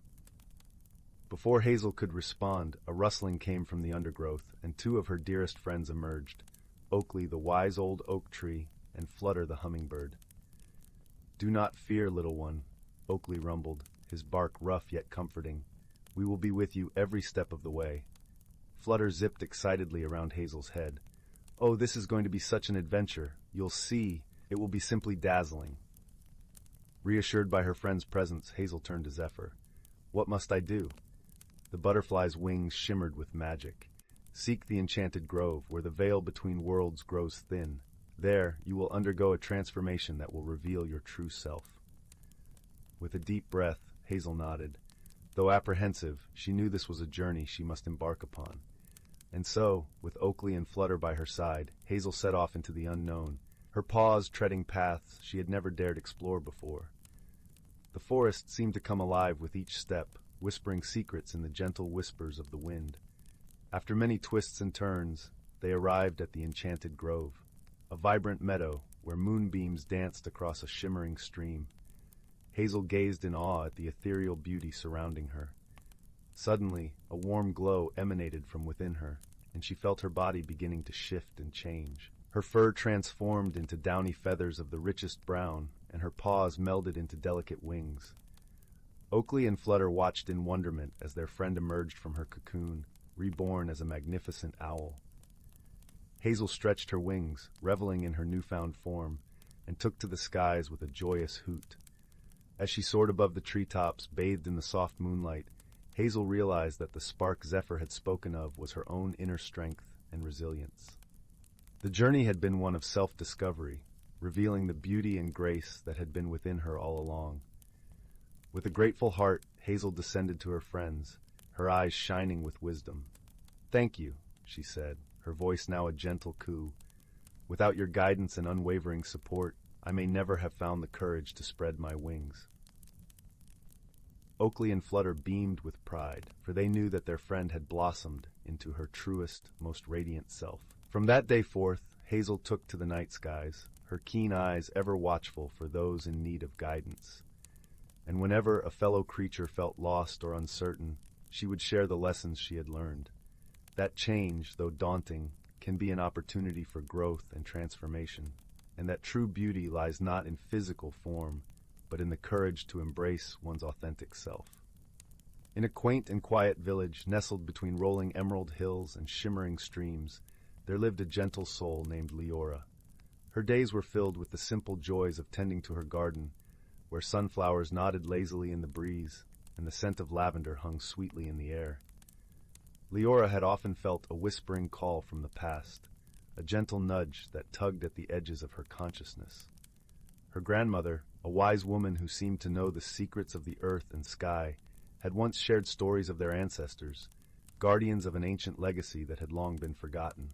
[SPEAKER 1] Before Hazel could respond, a rustling came from the undergrowth, and two of her dearest friends emerged, Oakley the wise old oak tree, and Flutter the hummingbird. "Do not fear, little one," Oakley rumbled, his bark rough yet comforting. "We will be with you every step of the way." Flutter zipped excitedly around Hazel's head. "Oh, this is going to be such an adventure. You'll see. It will be simply dazzling." Reassured by her friend's presence, Hazel turned to Zephyr. "What must I do?" The butterfly's wings shimmered with magic. "Seek the enchanted grove, where the veil between worlds grows thin. There, you will undergo a transformation that will reveal your true self." With a deep breath, Hazel nodded. Though apprehensive, she knew this was a journey she must embark upon. And so, with Oakley and Flutter by her side, Hazel set off into the unknown, her paws treading paths she had never dared explore before. The forest seemed to come alive with each step, whispering secrets in the gentle whispers of the wind. After many twists and turns, they arrived at the enchanted grove, a vibrant meadow where moonbeams danced across a shimmering stream. Hazel gazed in awe at the ethereal beauty surrounding her. Suddenly, a warm glow emanated from within her, and she felt her body beginning to shift and change. Her fur transformed into downy feathers of the richest brown, and her paws melded into delicate wings. Oakley and Flutter watched in wonderment as their friend emerged from her cocoon, reborn as a magnificent owl. Hazel stretched her wings, reveling in her newfound form, and took to the skies with a joyous hoot. As she soared above the treetops, bathed in the soft moonlight, Hazel realized that the spark Zephyr had spoken of was her own inner strength and resilience. The journey had been one of self-discovery, revealing the beauty and grace that had been within her all along. With a grateful heart, Hazel descended to her friends, her eyes shining with wisdom. "Thank you," she said, her voice now a gentle coo. "Without your guidance and unwavering support, I may never have found the courage to spread my wings." Oakley and Flutter beamed with pride, for they knew that their friend had blossomed into her truest, most radiant self. From that day forth, Hazel took to the night skies, her keen eyes ever watchful for those in need of guidance. And whenever a fellow creature felt lost or uncertain, she would share the lessons she had learned. That change, though daunting, can be an opportunity for growth and transformation, and that true beauty lies not in physical form, but in the courage to embrace one's authentic self. In a quaint and quiet village nestled between rolling emerald hills and shimmering streams, there lived a gentle soul named Leora. Her days were filled with the simple joys of tending to her garden, where sunflowers nodded lazily in the breeze and the scent of lavender hung sweetly in the air. Leora had often felt a whispering call from the past, a gentle nudge that tugged at the edges of her consciousness. Her grandmother, a wise woman who seemed to know the secrets of the earth and sky, had once shared stories of their ancestors, guardians of an ancient legacy that had long been forgotten.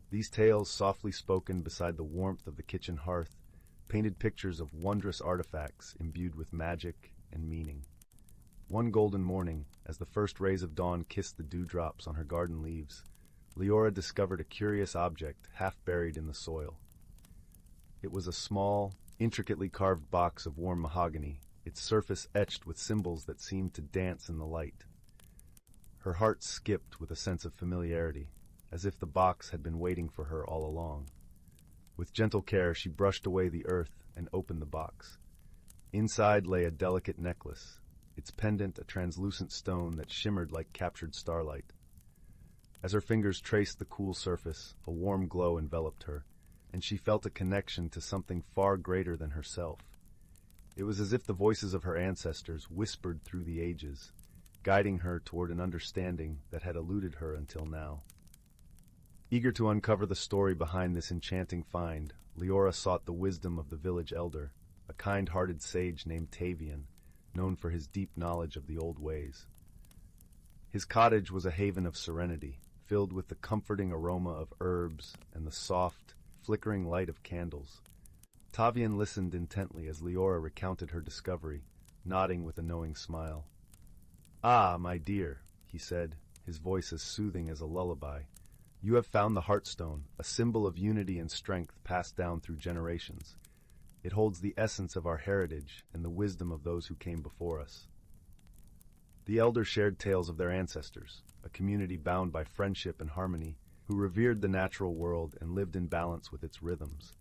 [SPEAKER 1] These tales, softly spoken beside the warmth of the kitchen hearth, painted pictures of wondrous artifacts imbued with magic and meaning. One golden morning, as the first rays of dawn kissed the dewdrops on her garden leaves, Leora discovered a curious object half buried in the soil. It was a small, intricately carved box of warm mahogany, its surface etched with symbols that seemed to dance in the light. Her heart skipped with a sense of familiarity, as if the box had been waiting for her all along. With gentle care, she brushed away the earth and opened the box. Inside lay a delicate necklace, its pendant a translucent stone that shimmered like captured starlight. As her fingers traced the cool surface, a warm glow enveloped her, and she felt a connection to something far greater than herself. It was as if the voices of her ancestors whispered through the ages, guiding her toward an understanding that had eluded her until now. Eager to uncover the story behind this enchanting find, Leora sought the wisdom of the village elder, a kind-hearted sage named Tavian, known for his deep knowledge of the old ways. His cottage was a haven of serenity, filled with the comforting aroma of herbs and the soft, flickering light of candles. Tavian listened intently as Leora recounted her discovery, nodding with a knowing smile. "Ah, my dear," he said, his voice as soothing as a lullaby. "You have found the Heartstone, a symbol of unity and strength passed down through generations. It holds the essence of our heritage and the wisdom of those who came before us." The elders shared tales of their ancestors, a community bound by friendship and harmony, who revered the natural world and lived in balance with its rhythms.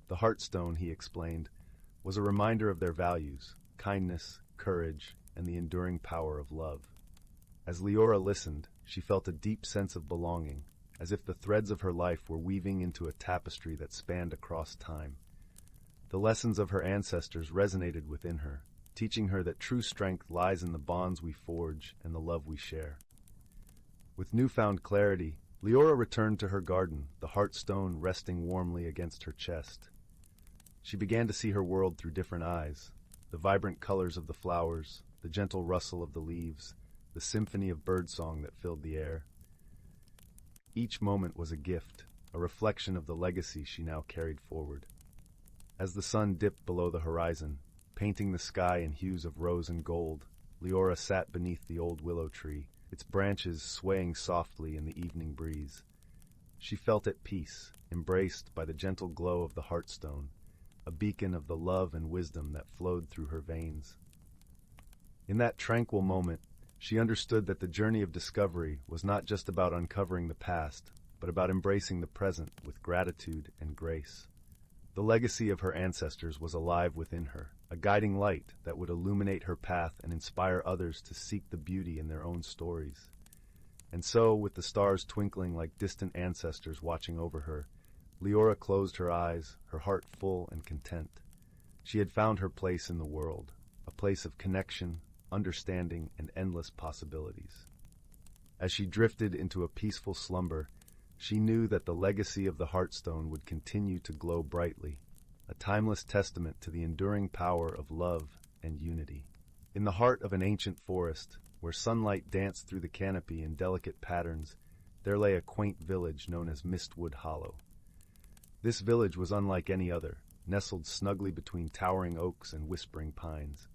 [SPEAKER 1] The Heartstone, he explained, was a reminder of their values, kindness, courage, and the enduring power of love. As Leora listened, she felt a deep sense of belonging, as if the threads of her life were weaving into a tapestry that spanned across time. The lessons of her ancestors resonated within her, teaching her that true strength lies in the bonds we forge and the love we share. With newfound clarity, Leora returned to her garden, the Heartstone resting warmly against her chest. She began to see her world through different eyes, the vibrant colors of the flowers, the gentle rustle of the leaves, the symphony of birdsong that filled the air. Each moment was a gift, a reflection of the legacy she now carried forward. As the sun dipped below the horizon, painting the sky in hues of rose and gold, Leora sat beneath the old willow tree, its branches swaying softly in the evening breeze. She felt at peace, embraced by the gentle glow of the Heartstone, a beacon of the love and wisdom that flowed through her veins. In that tranquil moment, she understood that the journey of discovery was not just about uncovering the past, but about embracing the present with gratitude and grace. The legacy of her ancestors was alive within her, a guiding light that would illuminate her path and inspire others to seek the beauty in their own stories. And so, with the stars twinkling like distant ancestors watching over her, Leora closed her eyes, her heart full and content. She had found her place in the world, a place of connection, understanding, and endless possibilities. As she drifted into a peaceful slumber, she knew that the legacy of the Heartstone would continue to glow brightly, a timeless testament to the enduring power of love and unity. In the heart of an ancient forest, where sunlight danced through the canopy in delicate patterns, there lay a quaint village known as Mistwood Hollow. This village was unlike any other, nestled snugly between towering oaks and whispering pines.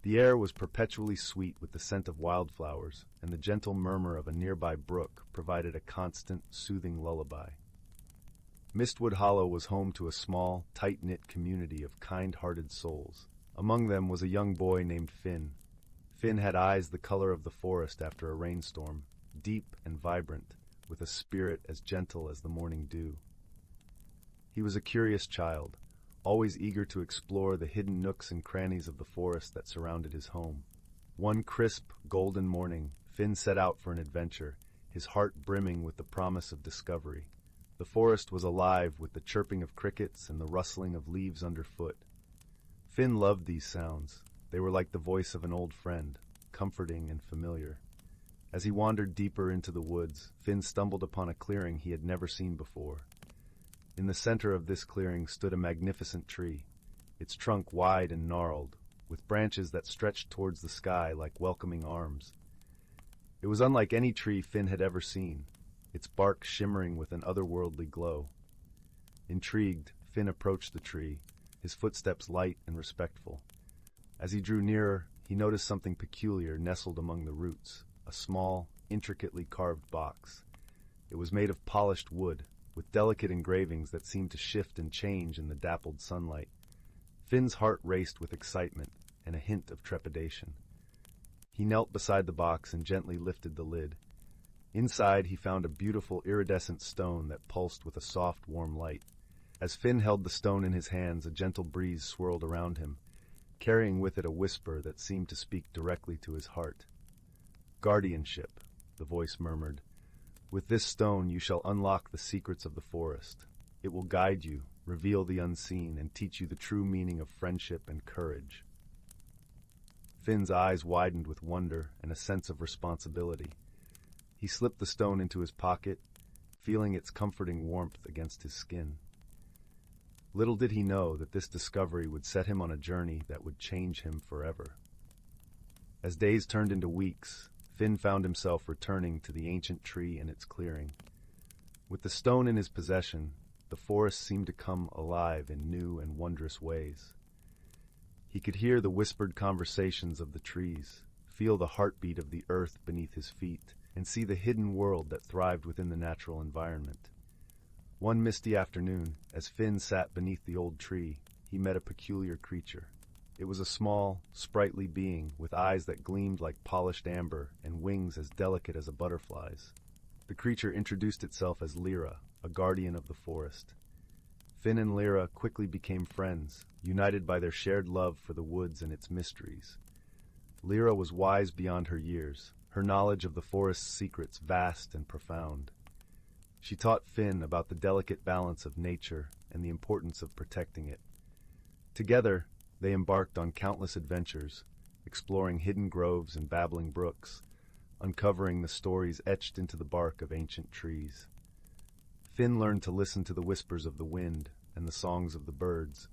[SPEAKER 1] The air was perpetually sweet with the scent of wildflowers, and the gentle murmur of a nearby brook provided a constant, soothing lullaby. Mistwood Hollow was home to a small, tight-knit community of kind-hearted souls. Among them was a young boy named Finn. Finn had eyes the color of the forest after a rainstorm, deep and vibrant, with a spirit as gentle as the morning dew. He was a curious child, always eager to explore the hidden nooks and crannies of the forest that surrounded his home. One crisp, golden morning, Finn set out for an adventure, his heart brimming with the promise of discovery. The forest was alive with the chirping of crickets and the rustling of leaves underfoot. Finn loved these sounds. They were like the voice of an old friend, comforting and familiar. As he wandered deeper into the woods, Finn stumbled upon a clearing he had never seen before. In the center of this clearing stood a magnificent tree, its trunk wide and gnarled, with branches that stretched towards the sky like welcoming arms. It was unlike any tree Finn had ever seen, its bark shimmering with an otherworldly glow. Intrigued, Finn approached the tree, his footsteps light and respectful. As he drew nearer, he noticed something peculiar nestled among the roots, a small, intricately carved box. It was made of polished wood, with delicate engravings that seemed to shift and change in the dappled sunlight. Finn's heart raced with excitement and a hint of trepidation. He knelt beside the box and gently lifted the lid. Inside, he found a beautiful iridescent stone that pulsed with a soft, warm light. As Finn held the stone in his hands, a gentle breeze swirled around him, carrying with it a whisper that seemed to speak directly to his heart. "Guardianship," the voice murmured. "With this stone you shall unlock the secrets of the forest. It will guide you, reveal the unseen, and teach you the true meaning of friendship and courage." Finn's eyes widened with wonder and a sense of responsibility. He slipped the stone into his pocket, feeling its comforting warmth against his skin. Little did he know that this discovery would set him on a journey that would change him forever. As days turned into weeks, Finn found himself returning to the ancient tree and its clearing. With the stone in his possession, the forest seemed to come alive in new and wondrous ways. He could hear the whispered conversations of the trees, feel the heartbeat of the earth beneath his feet, and see the hidden world that thrived within the natural environment. One misty afternoon, as Finn sat beneath the old tree, he met a peculiar creature. It was a small, sprightly being with eyes that gleamed like polished amber and wings as delicate as a butterfly's. The creature introduced itself as Lyra, a guardian of the forest. Finn and Lyra quickly became friends, united by their shared love for the woods and its mysteries. Lyra was wise beyond her years, her knowledge of the forest's secrets vast and profound. She taught Finn about the delicate balance of nature and the importance of protecting it. Together, they embarked on countless adventures, exploring hidden groves and babbling brooks, uncovering the stories etched into the bark of ancient trees. Finn learned to listen to the whispers of the wind and the songs of the birds,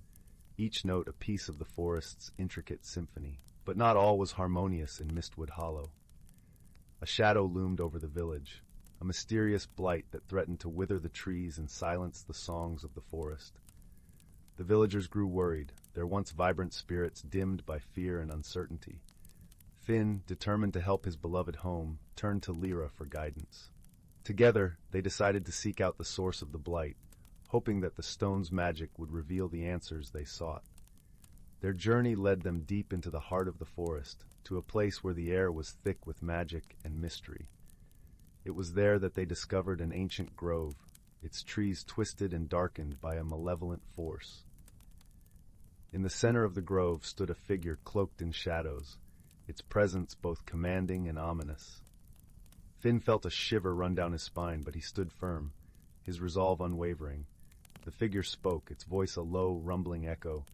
[SPEAKER 1] each note a piece of the forest's intricate symphony. But not all was harmonious in Mistwood Hollow. A shadow loomed over the village, a mysterious blight that threatened to wither the trees and silence the songs of the forest. The villagers grew worried, their once vibrant spirits dimmed by fear and uncertainty. Finn, determined to help his beloved home, turned to Lyra for guidance. Together, they decided to seek out the source of the blight, hoping that the stone's magic would reveal the answers they sought. Their journey led them deep into the heart of the forest, to a place where the air was thick with magic and mystery. It was there that they discovered an ancient grove, its trees twisted and darkened by a malevolent force. In the center of the grove stood a figure cloaked in shadows, its presence both commanding and ominous. Finn felt a shiver run down his spine, but he stood firm, his resolve unwavering. The figure spoke, its voice a low, rumbling echo.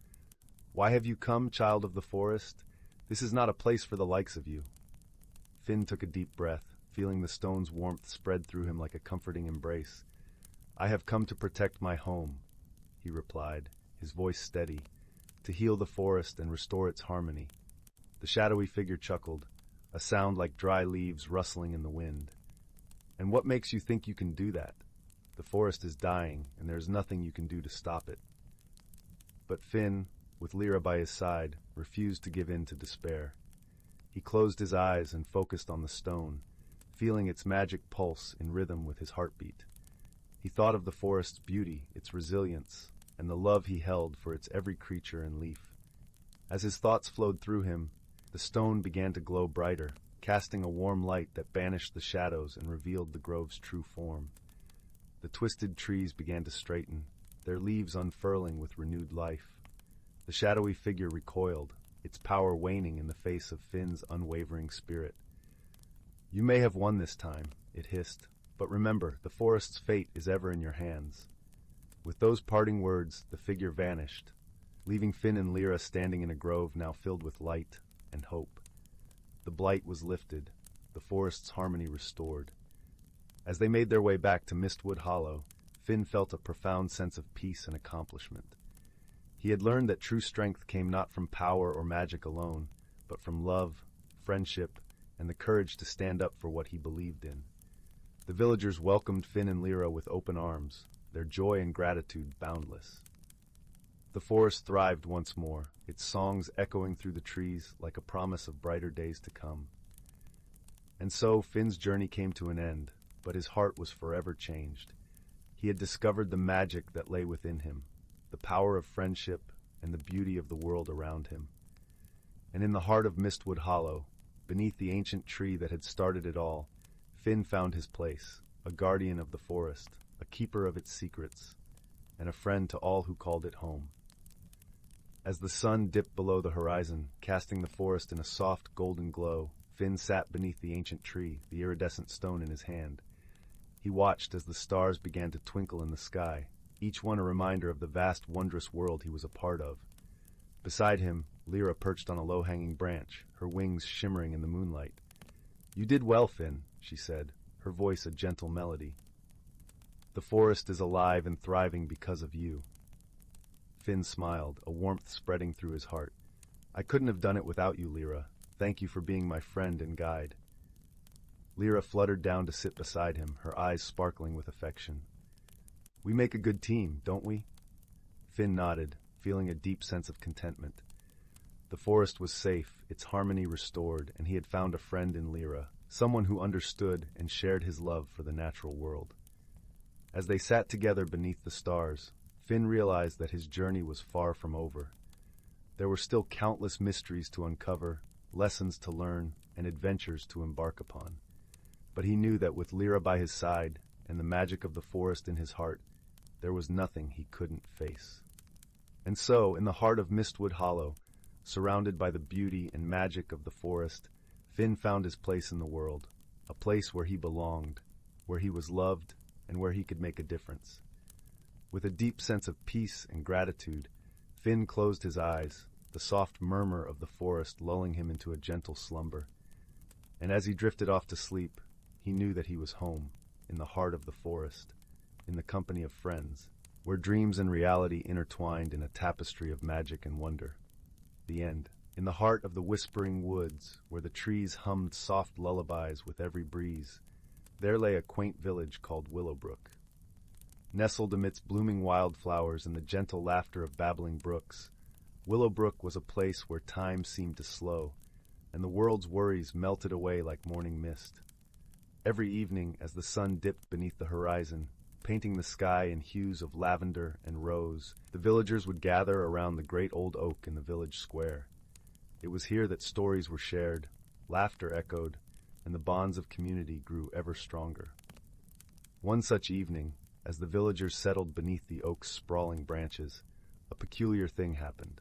[SPEAKER 1] "Why have you come, child of the forest? This is not a place for the likes of you." Finn took a deep breath, feeling the stone's warmth spread through him like a comforting embrace. "I have come to protect my home," he replied, his voice steady, "to heal the forest and restore its harmony." The shadowy figure chuckled, a sound like dry leaves rustling in the wind. "And what makes you think you can do that? The forest is dying, and there is nothing you can do to stop it." But Finn, with Lyra by his side, refused to give in to despair. He closed his eyes and focused on the stone, feeling its magic pulse in rhythm with his heartbeat. He thought of the forest's beauty, its resilience, and the love he held for its every creature and leaf. As his thoughts flowed through him, the stone began to glow brighter, casting a warm light that banished the shadows and revealed the grove's true form. The twisted trees began to straighten, their leaves unfurling with renewed life. The shadowy figure recoiled, its power waning in the face of Finn's unwavering spirit. "You may have won this time," it hissed, "but remember, the forest's fate is ever in your hands." With those parting words, the figure vanished, leaving Finn and Lyra standing in a grove now filled with light and hope. The blight was lifted, the forest's harmony restored. As they made their way back to Mistwood Hollow, Finn felt a profound sense of peace and accomplishment. He had learned that true strength came not from power or magic alone, but from love, friendship, and the courage to stand up for what he believed in. The villagers welcomed Finn and Lyra with open arms, their joy and gratitude boundless. The forest thrived once more, its songs echoing through the trees like a promise of brighter days to come. And so Finn's journey came to an end, but his heart was forever changed. He had discovered the magic that lay within him, the power of friendship and the beauty of the world around him. And in the heart of Mistwood Hollow, beneath the ancient tree that had started it all, Finn found his place, a guardian of the forest, a keeper of its secrets, and a friend to all who called it home. As the sun dipped below the horizon, casting the forest in a soft golden glow, Finn sat beneath the ancient tree, the iridescent stone in his hand. He watched as the stars began to twinkle in the sky, each one a reminder of the vast, wondrous world he was a part of. Beside him, Lyra perched on a low-hanging branch, her wings shimmering in the moonlight. "You did well, Finn," she said, her voice a gentle melody. "The forest is alive and thriving because of you." Finn smiled, a warmth spreading through his heart. "I couldn't have done it without you, Lyra. Thank you for being my friend and guide." Lyra fluttered down to sit beside him, her eyes sparkling with affection. "We make a good team, don't we?" Finn nodded, feeling a deep sense of contentment. The forest was safe, its harmony restored, and he had found a friend in Lyra, someone who understood and shared his love for the natural world. As they sat together beneath the stars, Finn realized that his journey was far from over. There were still countless mysteries to uncover, lessons to learn, and adventures to embark upon. But he knew that with Lyra by his side and the magic of the forest in his heart, there was nothing he couldn't face. And so, in the heart of Mistwood Hollow, surrounded by the beauty and magic of the forest, Finn found his place in the world, a place where he belonged, where he was loved, and where he could make a difference. With a deep sense of peace and gratitude, Finn closed his eyes, the soft murmur of the forest lulling him into a gentle slumber. And as he drifted off to sleep, he knew that he was home, in the heart of the forest, in the company of friends, where dreams and reality intertwined in a tapestry of magic and wonder. The end. In the heart of the whispering woods, where the trees hummed soft lullabies with every breeze, there lay a quaint village called Willowbrook. Nestled amidst blooming wildflowers and the gentle laughter of babbling brooks, Willowbrook was a place where time seemed to slow, and the world's worries melted away like morning mist. Every evening, as the sun dipped beneath the horizon, painting the sky in hues of lavender and rose, the villagers would gather around the great old oak in the village square. It was here that stories were shared, laughter echoed, and the bonds of community grew ever stronger. One such evening, As the villagers settled beneath the oak's sprawling branches, a peculiar thing happened.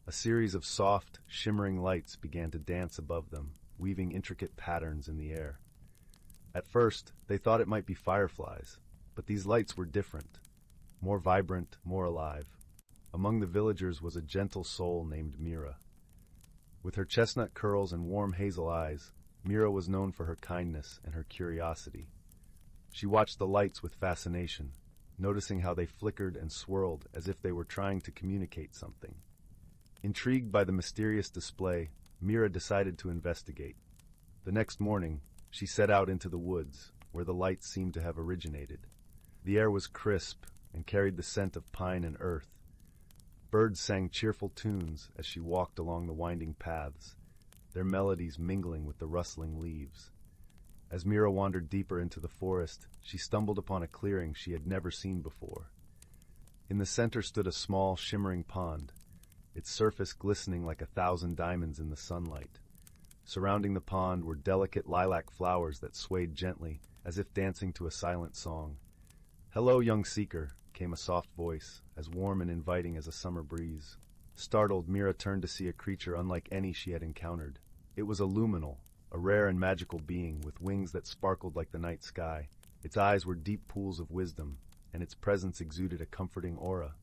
[SPEAKER 1] A series of soft, shimmering lights began to dance above them, weaving intricate patterns in the air. At first, they thought it might be fireflies, but these lights were different, more vibrant, more alive. Among the villagers was a gentle soul named Mira. With her chestnut curls and warm hazel eyes, Mira was known for her kindness and her curiosity. She watched the lights with fascination, noticing how they flickered and swirled as if they were trying to communicate something. Intrigued by the mysterious display, Mira decided to investigate. The next morning, she set out into the woods, where the lights seemed to have originated. The air was crisp and carried the scent of pine and earth. Birds sang cheerful tunes as she walked along the winding paths, their melodies mingling with the rustling leaves. As Mira wandered deeper into the forest, she stumbled upon a clearing she had never seen before. In the center stood a small, shimmering pond, its surface glistening like 1,000 diamonds in the sunlight. Surrounding the pond were delicate lilac flowers that swayed gently, as if dancing to a silent song. "Hello, young seeker," came a soft voice, as warm and inviting as a summer breeze. Startled, Mira turned to see a creature unlike any she had encountered. It was a luminal, a rare and magical being with wings that sparkled like the night sky. Its eyes were deep pools of wisdom, and its presence exuded a comforting aura.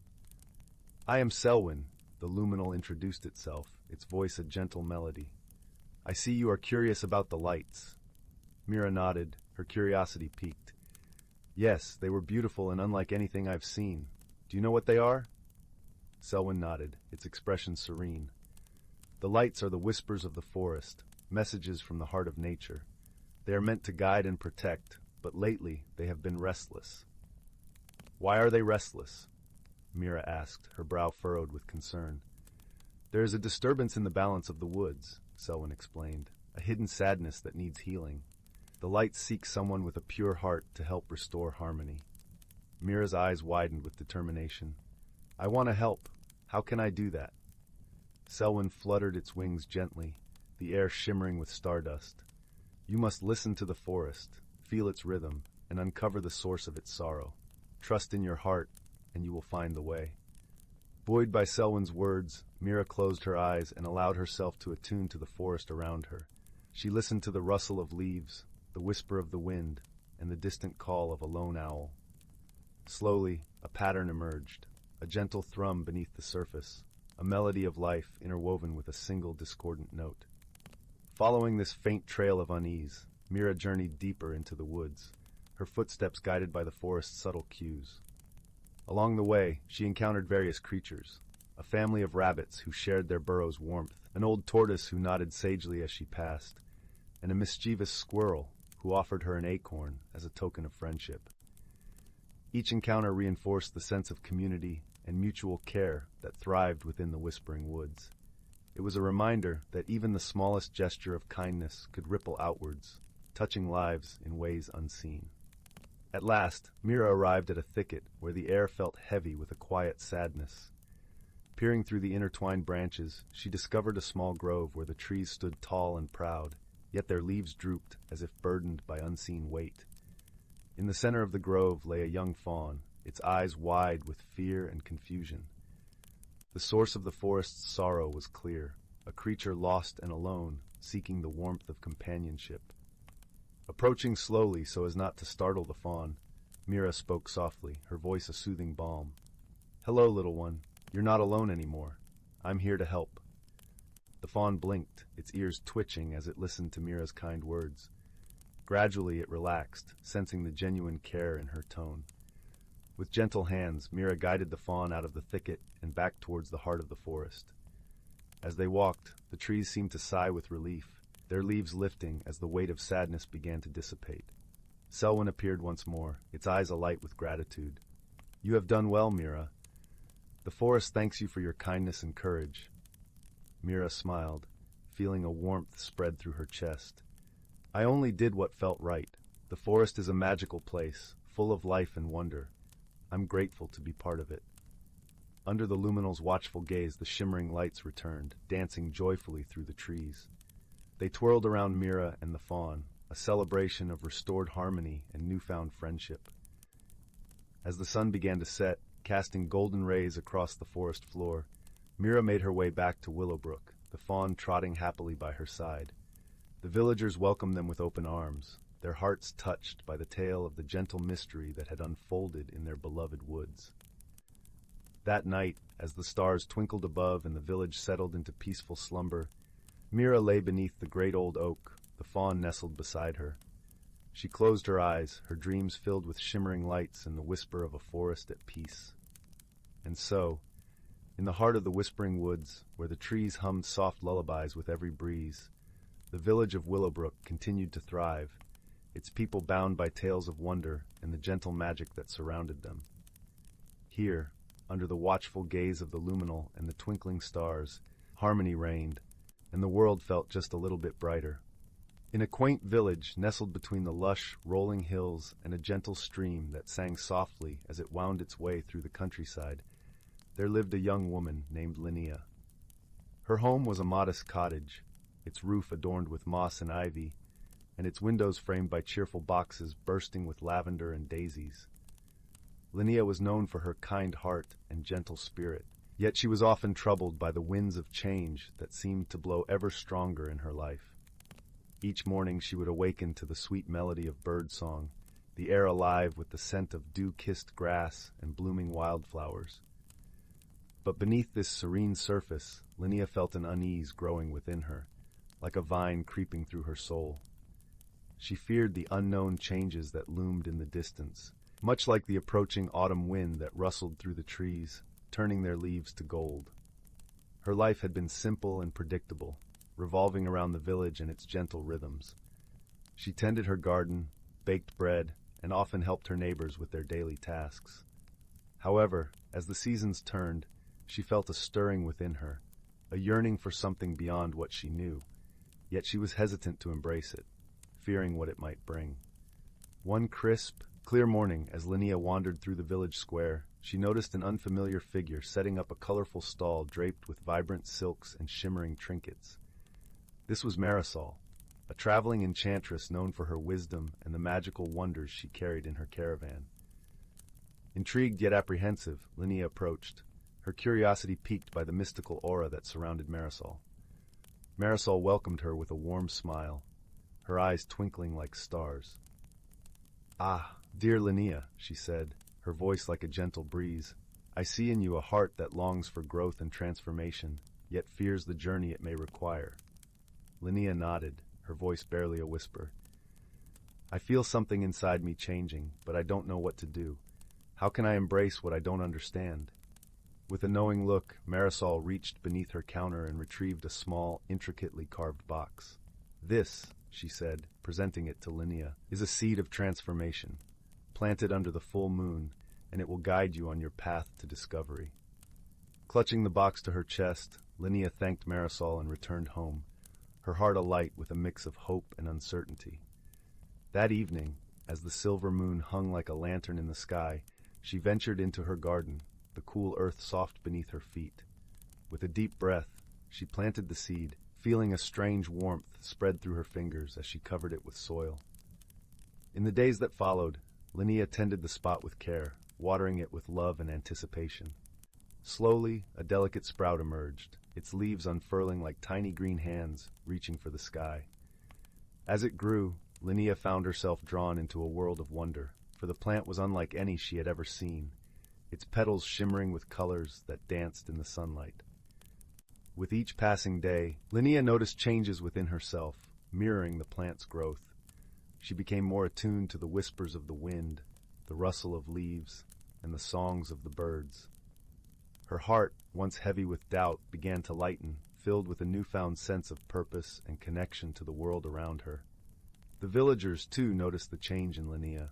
[SPEAKER 1] "I am Selwyn," the luminal introduced itself, its voice a gentle melody. "I see you are curious about the lights." Mira nodded, her curiosity piqued. "Yes, they were beautiful and unlike anything I've seen. Do you know what they are?" Selwyn nodded, its expression serene. "The lights are the whispers of the forest, messages from the heart of nature. They are meant to guide and protect, but lately they have been restless." "Why are they restless?" Mira asked, her brow furrowed with concern. "There is a disturbance in the balance of the woods," Selwyn explained, "a hidden sadness that needs healing. The lights seek someone with a pure heart to help restore harmony." Mira's eyes widened with determination. "I want to help. How can I do that?" Selwyn fluttered its wings gently, the air shimmering with stardust. "You must listen to the forest, feel its rhythm, and uncover the source of its sorrow. Trust in your heart, and you will find the way." Buoyed by Selwyn's words, Mira closed her eyes and allowed herself to attune to the forest around her. She listened to the rustle of leaves, the whisper of the wind, and the distant call of a lone owl. Slowly, a pattern emerged, a gentle thrum beneath the surface, a melody of life interwoven with a single discordant note. Following this faint trail of unease, Mira journeyed deeper into the woods, her footsteps guided by the forest's subtle cues. Along the way, she encountered various creatures, a family of rabbits who shared their burrow's warmth, an old tortoise who nodded sagely as she passed, and a mischievous squirrel who offered her an acorn as a token of friendship. Each encounter reinforced the sense of community and mutual care that thrived within the whispering woods. It was a reminder that even the smallest gesture of kindness could ripple outwards, touching lives in ways unseen. At last, Mira arrived at a thicket where the air felt heavy with a quiet sadness. Peering through the intertwined branches, she discovered a small grove where the trees stood tall and proud, yet their leaves drooped as if burdened by unseen weight. In the center of the grove lay a young fawn, its eyes wide with fear and confusion. The source of the forest's sorrow was clear, a creature lost and alone, seeking the warmth of companionship. Approaching slowly so as not to startle the fawn, Mira spoke softly, her voice a soothing balm. "Hello, little one. You're not alone anymore. I'm here to help." The fawn blinked, its ears twitching as it listened to Mira's kind words. Gradually it relaxed, sensing the genuine care in her tone. With gentle hands, Mira guided the fawn out of the thicket and back towards the heart of the forest. As they walked, the trees seemed to sigh with relief, their leaves lifting as the weight of sadness began to dissipate. Selwyn appeared once more, its eyes alight with gratitude. "You have done well, Mira. The forest thanks you for your kindness and courage." Mira smiled, feeling a warmth spread through her chest. "I only did what felt right. The forest is a magical place, full of life and wonder. I'm grateful to be part of it." Under the luminal's watchful gaze, the shimmering lights returned, dancing joyfully through the trees. They twirled around Mira and the fawn, a celebration of restored harmony and newfound friendship. As the sun began to set, casting golden rays across the forest floor, Mira made her way back to Willowbrook, the fawn trotting happily by her side. The villagers welcomed them with open arms, their hearts touched by the tale of the gentle mystery that had unfolded in their beloved woods. That night, as the stars twinkled above and the village settled into peaceful slumber, Mira lay beneath the great old oak, the fawn nestled beside her. She closed her eyes, her dreams filled with shimmering lights and the whisper of a forest at peace. And so, in the heart of the whispering woods, where the trees hummed soft lullabies with every breeze, the village of Willowbrook continued to thrive, its people bound by tales of wonder and the gentle magic that surrounded them. Here, under the watchful gaze of the luminal and the twinkling stars, harmony reigned, and the world felt just a little bit brighter. In a quaint village nestled between the lush, rolling hills and a gentle stream that sang softly as it wound its way through the countryside, there lived a young woman named Linnea. Her home was a modest cottage, its roof adorned with moss and ivy, and its windows framed by cheerful boxes bursting with lavender and daisies. Linnea was known for her kind heart and gentle spirit, yet she was often troubled by the winds of change that seemed to blow ever stronger in her life. Each morning she would awaken to the sweet melody of birdsong, the air alive with the scent of dew-kissed grass and blooming wildflowers. But beneath this serene surface, Linnea felt an unease growing within her, like a vine creeping through her soul. She feared the unknown changes that loomed in the distance, much like the approaching autumn wind that rustled through the trees, turning their leaves to gold. Her life had been simple and predictable, revolving around the village and its gentle rhythms. She tended her garden, baked bread, and often helped her neighbors with their daily tasks. However, as the seasons turned, she felt a stirring within her, a yearning for something beyond what she knew, yet she was hesitant to embrace it, fearing what it might bring. One crisp, clear morning, as Linnea wandered through the village square, she noticed an unfamiliar figure setting up a colorful stall draped with vibrant silks and shimmering trinkets. This was Marisol, a traveling enchantress known for her wisdom and the magical wonders she carried in her caravan. Intrigued yet apprehensive, Linnea approached, her curiosity piqued by the mystical aura that surrounded Marisol. Marisol welcomed her with a warm smile, her eyes twinkling like stars. "Ah, dear Linnea," she said, her voice like a gentle breeze, "I see in you a heart that longs for growth and transformation, yet fears the journey it may require." Linnea nodded, her voice barely a whisper. "I feel something inside me changing, but I don't know what to do. How can I embrace what I don't understand?" With a knowing look, Marisol reached beneath her counter and retrieved a small, intricately carved box. "This," she said, presenting it to Linnea, "is a seed of transformation. Plant it under the full moon, and it will guide you on your path to discovery." Clutching the box to her chest, Linnea thanked Marisol and returned home, her heart alight with a mix of hope and uncertainty. That evening, as the silver moon hung like a lantern in the sky, she ventured into her garden, the cool earth soft beneath her feet. With a deep breath, she planted the seed, feeling a strange warmth spread through her fingers as she covered it with soil. In the days that followed, Linnea tended the spot with care, watering it with love and anticipation. Slowly, a delicate sprout emerged, its leaves unfurling like tiny green hands reaching for the sky. As it grew, Linnea found herself drawn into a world of wonder, for the plant was unlike any she had ever seen, its petals shimmering with colors that danced in the sunlight. With each passing day, Linnea noticed changes within herself, mirroring the plant's growth. She became more attuned to the whispers of the wind, the rustle of leaves, and the songs of the birds. Her heart, once heavy with doubt, began to lighten, filled with a newfound sense of purpose and connection to the world around her. The villagers, too, noticed the change in Linnea.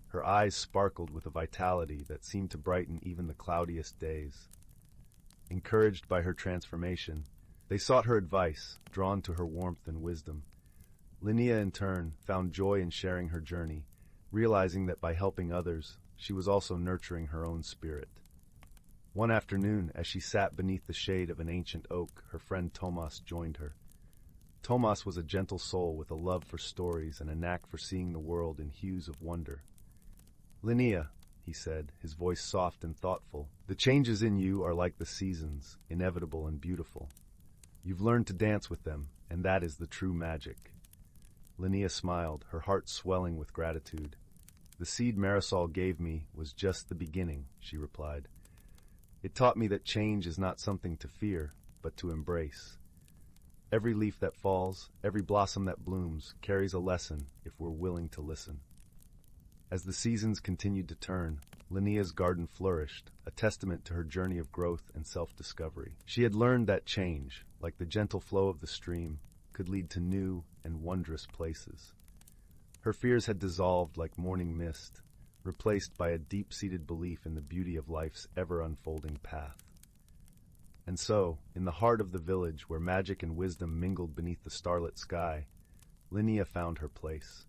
[SPEAKER 1] Her eyes sparkled with a vitality that seemed to brighten even the cloudiest days. Encouraged by her transformation, they sought her advice, drawn to her warmth and wisdom. Linnea, in turn, found joy in sharing her journey, realizing that by helping others, she was also nurturing her own spirit. One afternoon, as she sat beneath the shade of an ancient oak, her friend Tomas joined her. Tomas was a gentle soul with a love for stories and a knack for seeing the world in hues of wonder. "Linnea," he said, his voice soft and thoughtful. "The changes in you are like the seasons, inevitable and beautiful. You've learned to dance with them, and that is the true magic." Linnea smiled, her heart swelling with gratitude. "The seed Marisol gave me was just the beginning," she replied. "It taught me that change is not something to fear, but to embrace. Every leaf that falls, every blossom that blooms, carries a lesson if we're willing to listen." As the seasons continued to turn, Linnea's garden flourished, a testament to her journey of growth and self-discovery. She had learned that change, like the gentle flow of the stream, could lead to new and wondrous places. Her fears had dissolved like morning mist, replaced by a deep-seated belief in the beauty of life's ever-unfolding path. And so, in the heart of the village where magic and wisdom mingled beneath the starlit sky, Linnea found her place.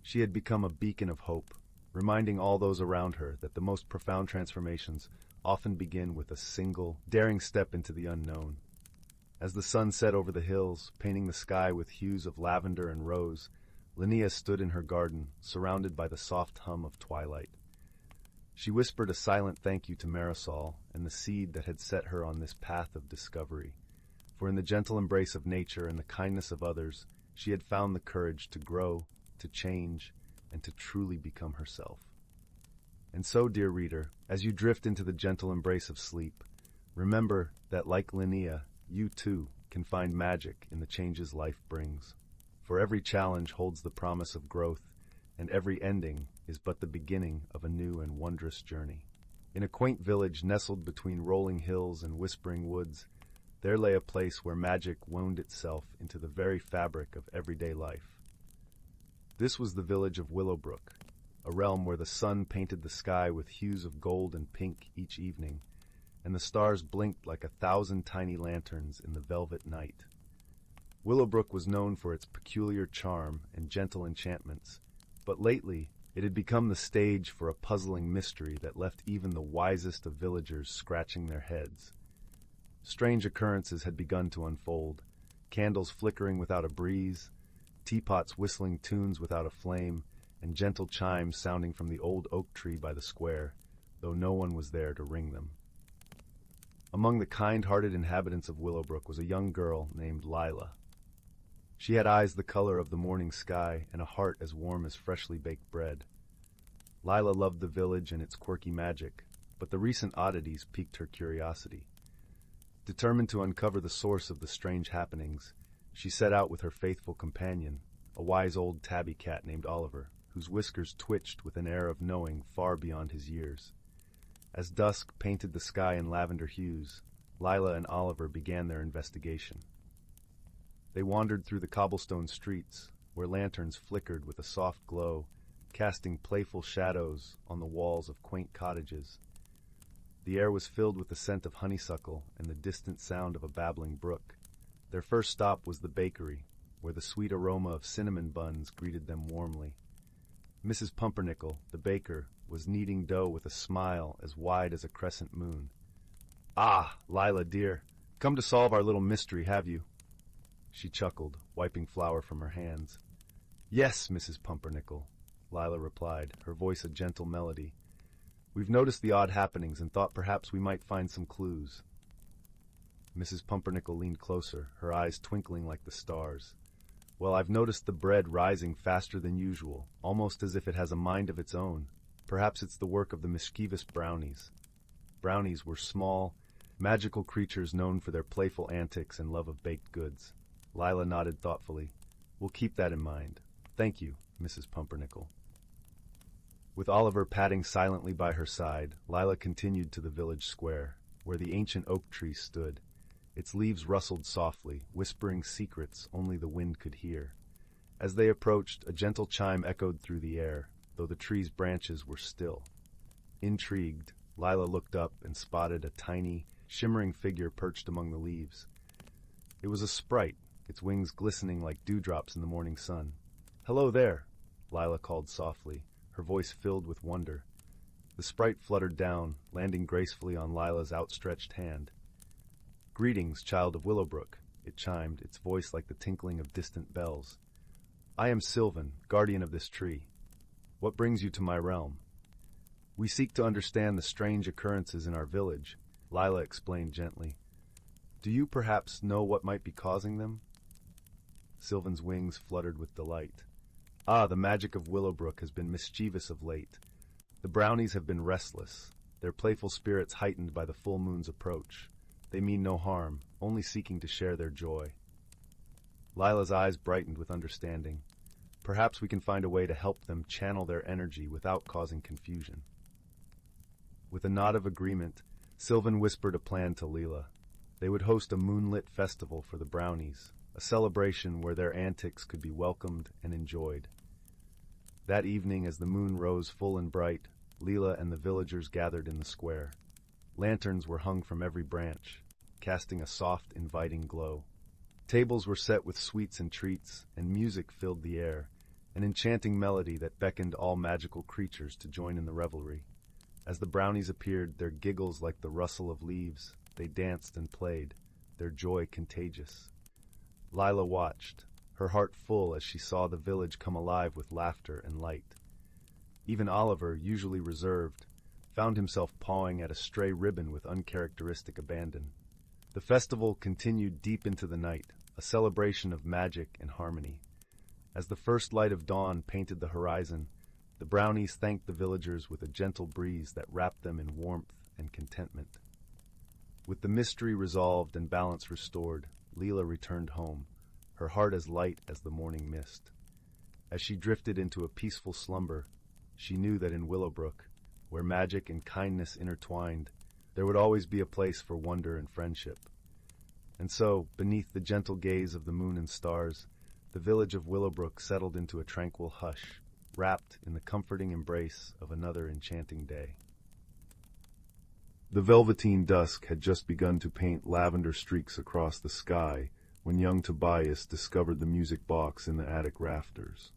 [SPEAKER 1] She had become a beacon of hope, reminding all those around her that the most profound transformations often begin with a single, daring step into the unknown. As the sun set over the hills, painting the sky with hues of lavender and rose, Linnea stood in her garden, surrounded by the soft hum of twilight. She whispered a silent thank you to Marisol and the seed that had set her on this path of discovery. For in the gentle embrace of nature and the kindness of others, she had found the courage to grow, to change, and to truly become herself. And so, dear reader, as you drift into the gentle embrace of sleep, remember that, like Linnea, you too can find magic in the changes life brings. For every challenge holds the promise of growth, and every ending is but the beginning of a new and wondrous journey. In a quaint village nestled between rolling hills and whispering woods, there lay a place where magic wound itself into the very fabric of everyday life. This was the village of Willowbrook, a realm where the sun painted the sky with hues of gold and pink each evening, and the stars blinked like 1,000 tiny lanterns in the velvet night. Willowbrook was known for its peculiar charm and gentle enchantments, but lately it had become the stage for a puzzling mystery that left even the wisest of villagers scratching their heads. Strange occurrences had begun to unfold, candles flickering without a breeze, teapots whistling tunes without a flame, and gentle chimes sounding from the old oak tree by the square, though no one was there to ring them. Among the kind-hearted inhabitants of Willowbrook was a young girl named Lila. She had eyes the color of the morning sky and a heart as warm as freshly baked bread. Lila loved the village and its quirky magic, but the recent oddities piqued her curiosity. Determined to uncover the source of the strange happenings, she set out with her faithful companion, a wise old tabby cat named Oliver, whose whiskers twitched with an air of knowing far beyond his years. As dusk painted the sky in lavender hues, Lila and Oliver began their investigation. They wandered through the cobblestone streets, where lanterns flickered with a soft glow, casting playful shadows on the walls of quaint cottages. The air was filled with the scent of honeysuckle and the distant sound of a babbling brook. Their first stop was the bakery, where the sweet aroma of cinnamon buns greeted them warmly. Mrs. Pumpernickel, the baker, was kneading dough with a smile as wide as a crescent moon. "Ah, Lila, dear, come to solve our little mystery, have you?" She chuckled, wiping flour from her hands. "Yes, Mrs. Pumpernickel," Lila replied, her voice a gentle melody. "We've noticed the odd happenings and thought perhaps we might find some clues." Mrs. Pumpernickel leaned closer, her eyes twinkling like the stars. "Well, I've noticed the bread rising faster than usual, almost as if it has a mind of its own. Perhaps it's the work of the mischievous brownies." Brownies were small, magical creatures known for their playful antics and love of baked goods. Lila nodded thoughtfully. "We'll keep that in mind. Thank you, Mrs. Pumpernickel." With Oliver padding silently by her side, Lila continued to the village square, where the ancient oak tree stood. Its leaves rustled softly, whispering secrets only the wind could hear. As they approached, a gentle chime echoed through the air, though the tree's branches were still. Intrigued, Lila looked up and spotted a tiny, shimmering figure perched among the leaves. It was a sprite, its wings glistening like dewdrops in the morning sun. "Hello there," Lila called softly, her voice filled with wonder. The sprite fluttered down, landing gracefully on Lila's outstretched hand. "Greetings, child of Willowbrook," it chimed, its voice like the tinkling of distant bells. "I am Sylvan, guardian of this tree. What brings you to my realm?" We seek to understand the strange occurrences in our village, Lila explained gently. Do you perhaps know what might be causing them? Sylvan's wings fluttered with delight. Ah, the magic of Willowbrook has been mischievous of late. The brownies have been restless, their playful spirits heightened by the full moon's approach. They mean no harm, only seeking to share their joy. Lila's eyes brightened with understanding. Perhaps we can find a way to help them channel their energy without causing confusion. With a nod of agreement, Sylvan whispered a plan to Lila. They would host a moonlit festival for the brownies, a celebration where their antics could be welcomed and enjoyed. That evening, as the moon rose full and bright, Lila and the villagers gathered in the square. Lanterns were hung from every branch, casting a soft, inviting glow. Tables were set with sweets and treats, and music filled the air, an enchanting melody that beckoned all magical creatures to join in the revelry. As the brownies appeared, their giggles like the rustle of leaves, they danced and played, their joy contagious. Lila watched, her heart full as she saw the village come alive with laughter and light. Even Oliver, usually reserved, found himself pawing at a stray ribbon with uncharacteristic abandon. The festival continued deep into the night, a celebration of magic and harmony. As the first light of dawn painted the horizon, the brownies thanked the villagers with a gentle breeze that wrapped them in warmth and contentment. With the mystery resolved and balance restored, Lila returned home, her heart as light as the morning mist. As she drifted into a peaceful slumber, she knew that in Willowbrook, where magic and kindness intertwined, there would always be a place for wonder and friendship. And so, beneath the gentle gaze of the moon and stars, the village of Willowbrook settled into a tranquil hush, wrapped in the comforting embrace of another enchanting day. The velveteen dusk had just begun to paint lavender streaks across the sky when young Tobias discovered the music box in the attic rafters.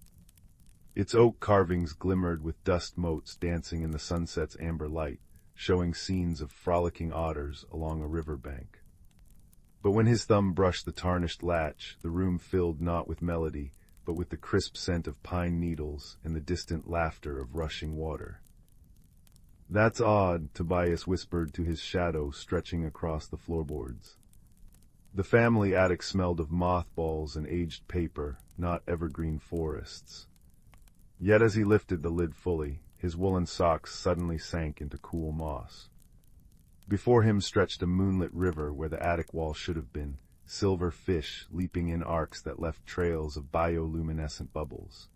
[SPEAKER 1] Its oak carvings glimmered with dust motes dancing in the sunset's amber light, showing scenes of frolicking otters along a river bank. But when his thumb brushed the tarnished latch, the room filled not with melody, but with the crisp scent of pine needles and the distant laughter of rushing water. "That's odd," Tobias whispered to his shadow stretching across the floorboards. The family attic smelled of mothballs and aged paper, not evergreen forests. Yet as he lifted the lid fully, his woolen socks suddenly sank into cool moss. Before him stretched a moonlit river where the attic wall should have been, silver fish leaping in arcs that left trails of bioluminescent bubbles.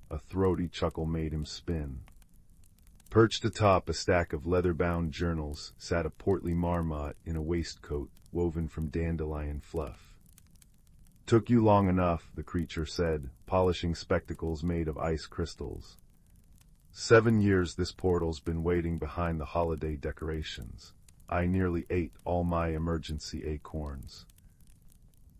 [SPEAKER 1] A throaty chuckle made him spin. Perched atop a stack of leather-bound journals sat a portly marmot in a waistcoat woven from dandelion fluff. "Took you long enough," the creature said, polishing spectacles made of ice crystals. 7 years this portal's been waiting behind the holiday decorations. I nearly ate all my emergency acorns.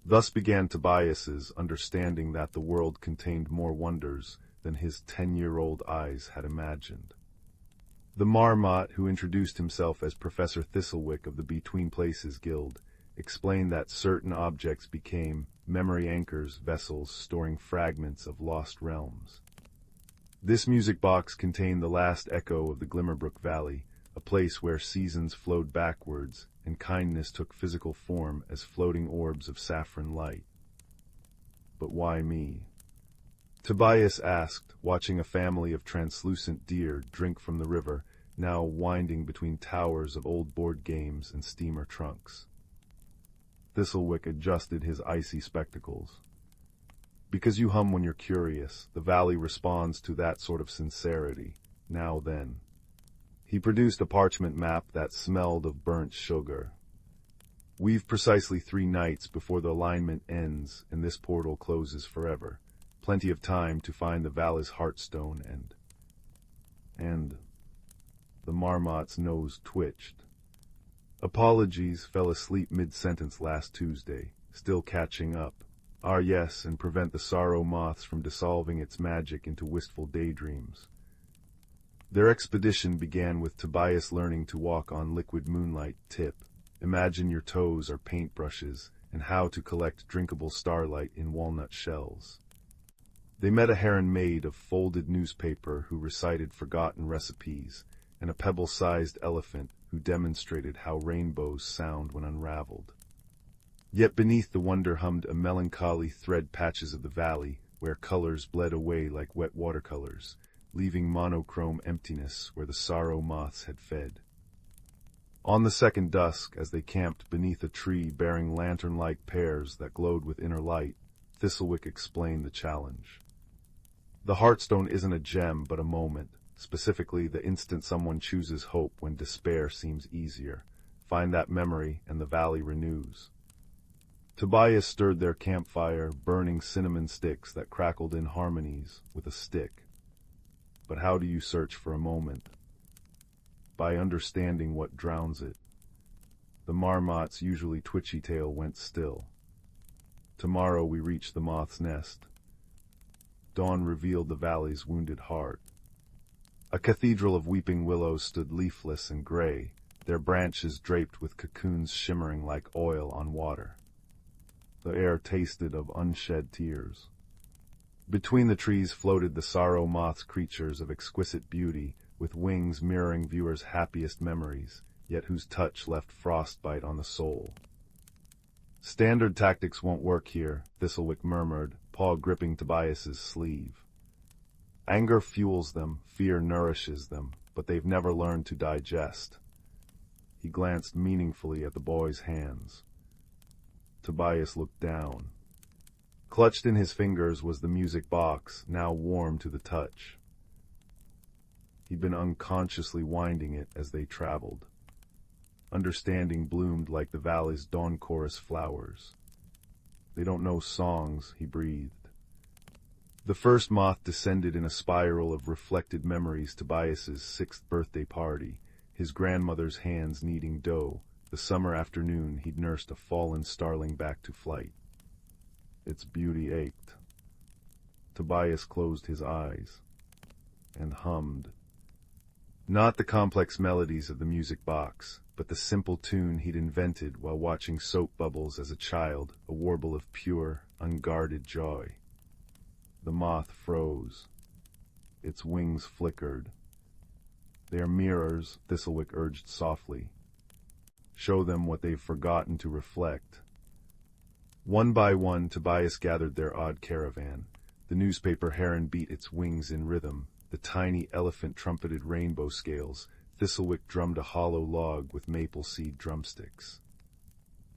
[SPEAKER 1] Thus began Tobias's understanding that the world contained more wonders than his 10-year-old eyes had imagined. The marmot, who introduced himself as Professor Thistlewick of the Between Places Guild, explained that certain objects became memory anchors, vessels storing fragments of lost realms. This music box contained the last echo of the Glimmerbrook Valley, a place where seasons flowed backwards and kindness took physical form as floating orbs of saffron light. But why me? Tobias asked, watching a family of translucent deer drink from the river, now winding between towers of old board games and steamer trunks. Thistlewick adjusted his icy spectacles. "Because you hum when you're curious, the valley responds to that sort of sincerity, now then." He produced a parchment map that smelled of burnt sugar. "We've precisely 3 nights before the alignment ends and this portal closes forever. Plenty of time to find the valley's heartstone and the marmot's nose twitched. "Apologies, fell asleep mid-sentence last Tuesday, still catching up. Yes, and prevent the sorrow moths from dissolving its magic into wistful daydreams." Their expedition began with Tobias learning to walk on liquid moonlight tip, imagine your toes are paintbrushes, and how to collect drinkable starlight in walnut shells. They met a heron maid of folded newspaper who recited forgotten recipes, and a pebble-sized elephant who demonstrated how rainbows sound when unraveled. Yet beneath the wonder hummed a melancholy thread patches of the valley, where colors bled away like wet watercolors, leaving monochrome emptiness where the sorrow moths had fed. On the second dusk, as they camped beneath a tree bearing lantern-like pears that glowed with inner light, Thistlewick explained the challenge. The Heartstone isn't a gem but a moment, specifically the instant someone chooses hope when despair seems easier. Find that memory and the valley renews. Tobias stirred their campfire, burning cinnamon sticks that crackled in harmonies with a stick. But how do you search for a moment? By understanding what drowns it. The marmot's usually twitchy tail went still. Tomorrow we reach the moth's nest. Dawn revealed the valley's wounded heart. A cathedral of weeping willows stood leafless and gray, their branches draped with cocoons shimmering like oil on water. The air tasted of unshed tears. Between the trees floated the sorrow moth's creatures of exquisite beauty, with wings mirroring viewers' happiest memories, yet whose touch left frostbite on the soul. Standard tactics won't work here, Thistlewick murmured, paw gripping Tobias's sleeve. Anger fuels them, fear nourishes them, but they've never learned to digest. He glanced meaningfully at the boy's hands. Tobias looked down. Clutched in his fingers was the music box, now warm to the touch. He'd been unconsciously winding it as they traveled. Understanding bloomed like the valley's dawn chorus flowers. They don't know songs, he breathed. The first moth descended in a spiral of reflected memories. Tobias's 6th birthday party, his grandmother's hands kneading dough, the summer afternoon he'd nursed a fallen starling back to flight. Its beauty ached. Tobias closed his eyes and hummed. Not the complex melodies of the music box, but the simple tune he'd invented while watching soap bubbles as a child, a warble of pure, unguarded joy. The moth froze. Its wings flickered. They are mirrors, Thistlewick urged softly. Show them what they've forgotten to reflect. One by one, Tobias gathered their odd caravan. The newspaper heron beat its wings in rhythm. The tiny elephant trumpeted rainbow scales. Thistlewick drummed a hollow log with maple seed drumsticks.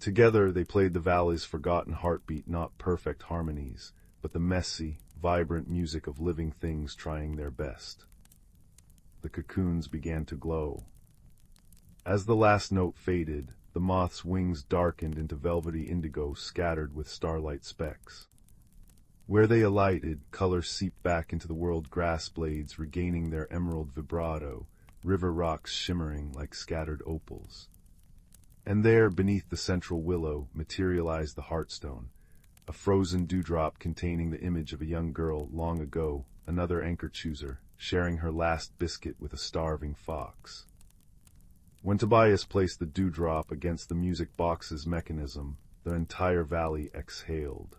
[SPEAKER 1] Together they played the valley's forgotten heartbeat, not perfect harmonies, but the messy, vibrant music of living things trying their best. The cocoons began to glow. As the last note faded, the moth's wings darkened into velvety indigo scattered with starlight specks. Where they alighted, color seeped back into the world, grass blades regaining their emerald vibrato, river rocks shimmering like scattered opals. And there, beneath the central willow, materialized the Heartstone, a frozen dewdrop containing the image of a young girl long ago, another anchor-chooser, sharing her last biscuit with a starving fox. When Tobias placed the dewdrop against the music box's mechanism, the entire valley exhaled.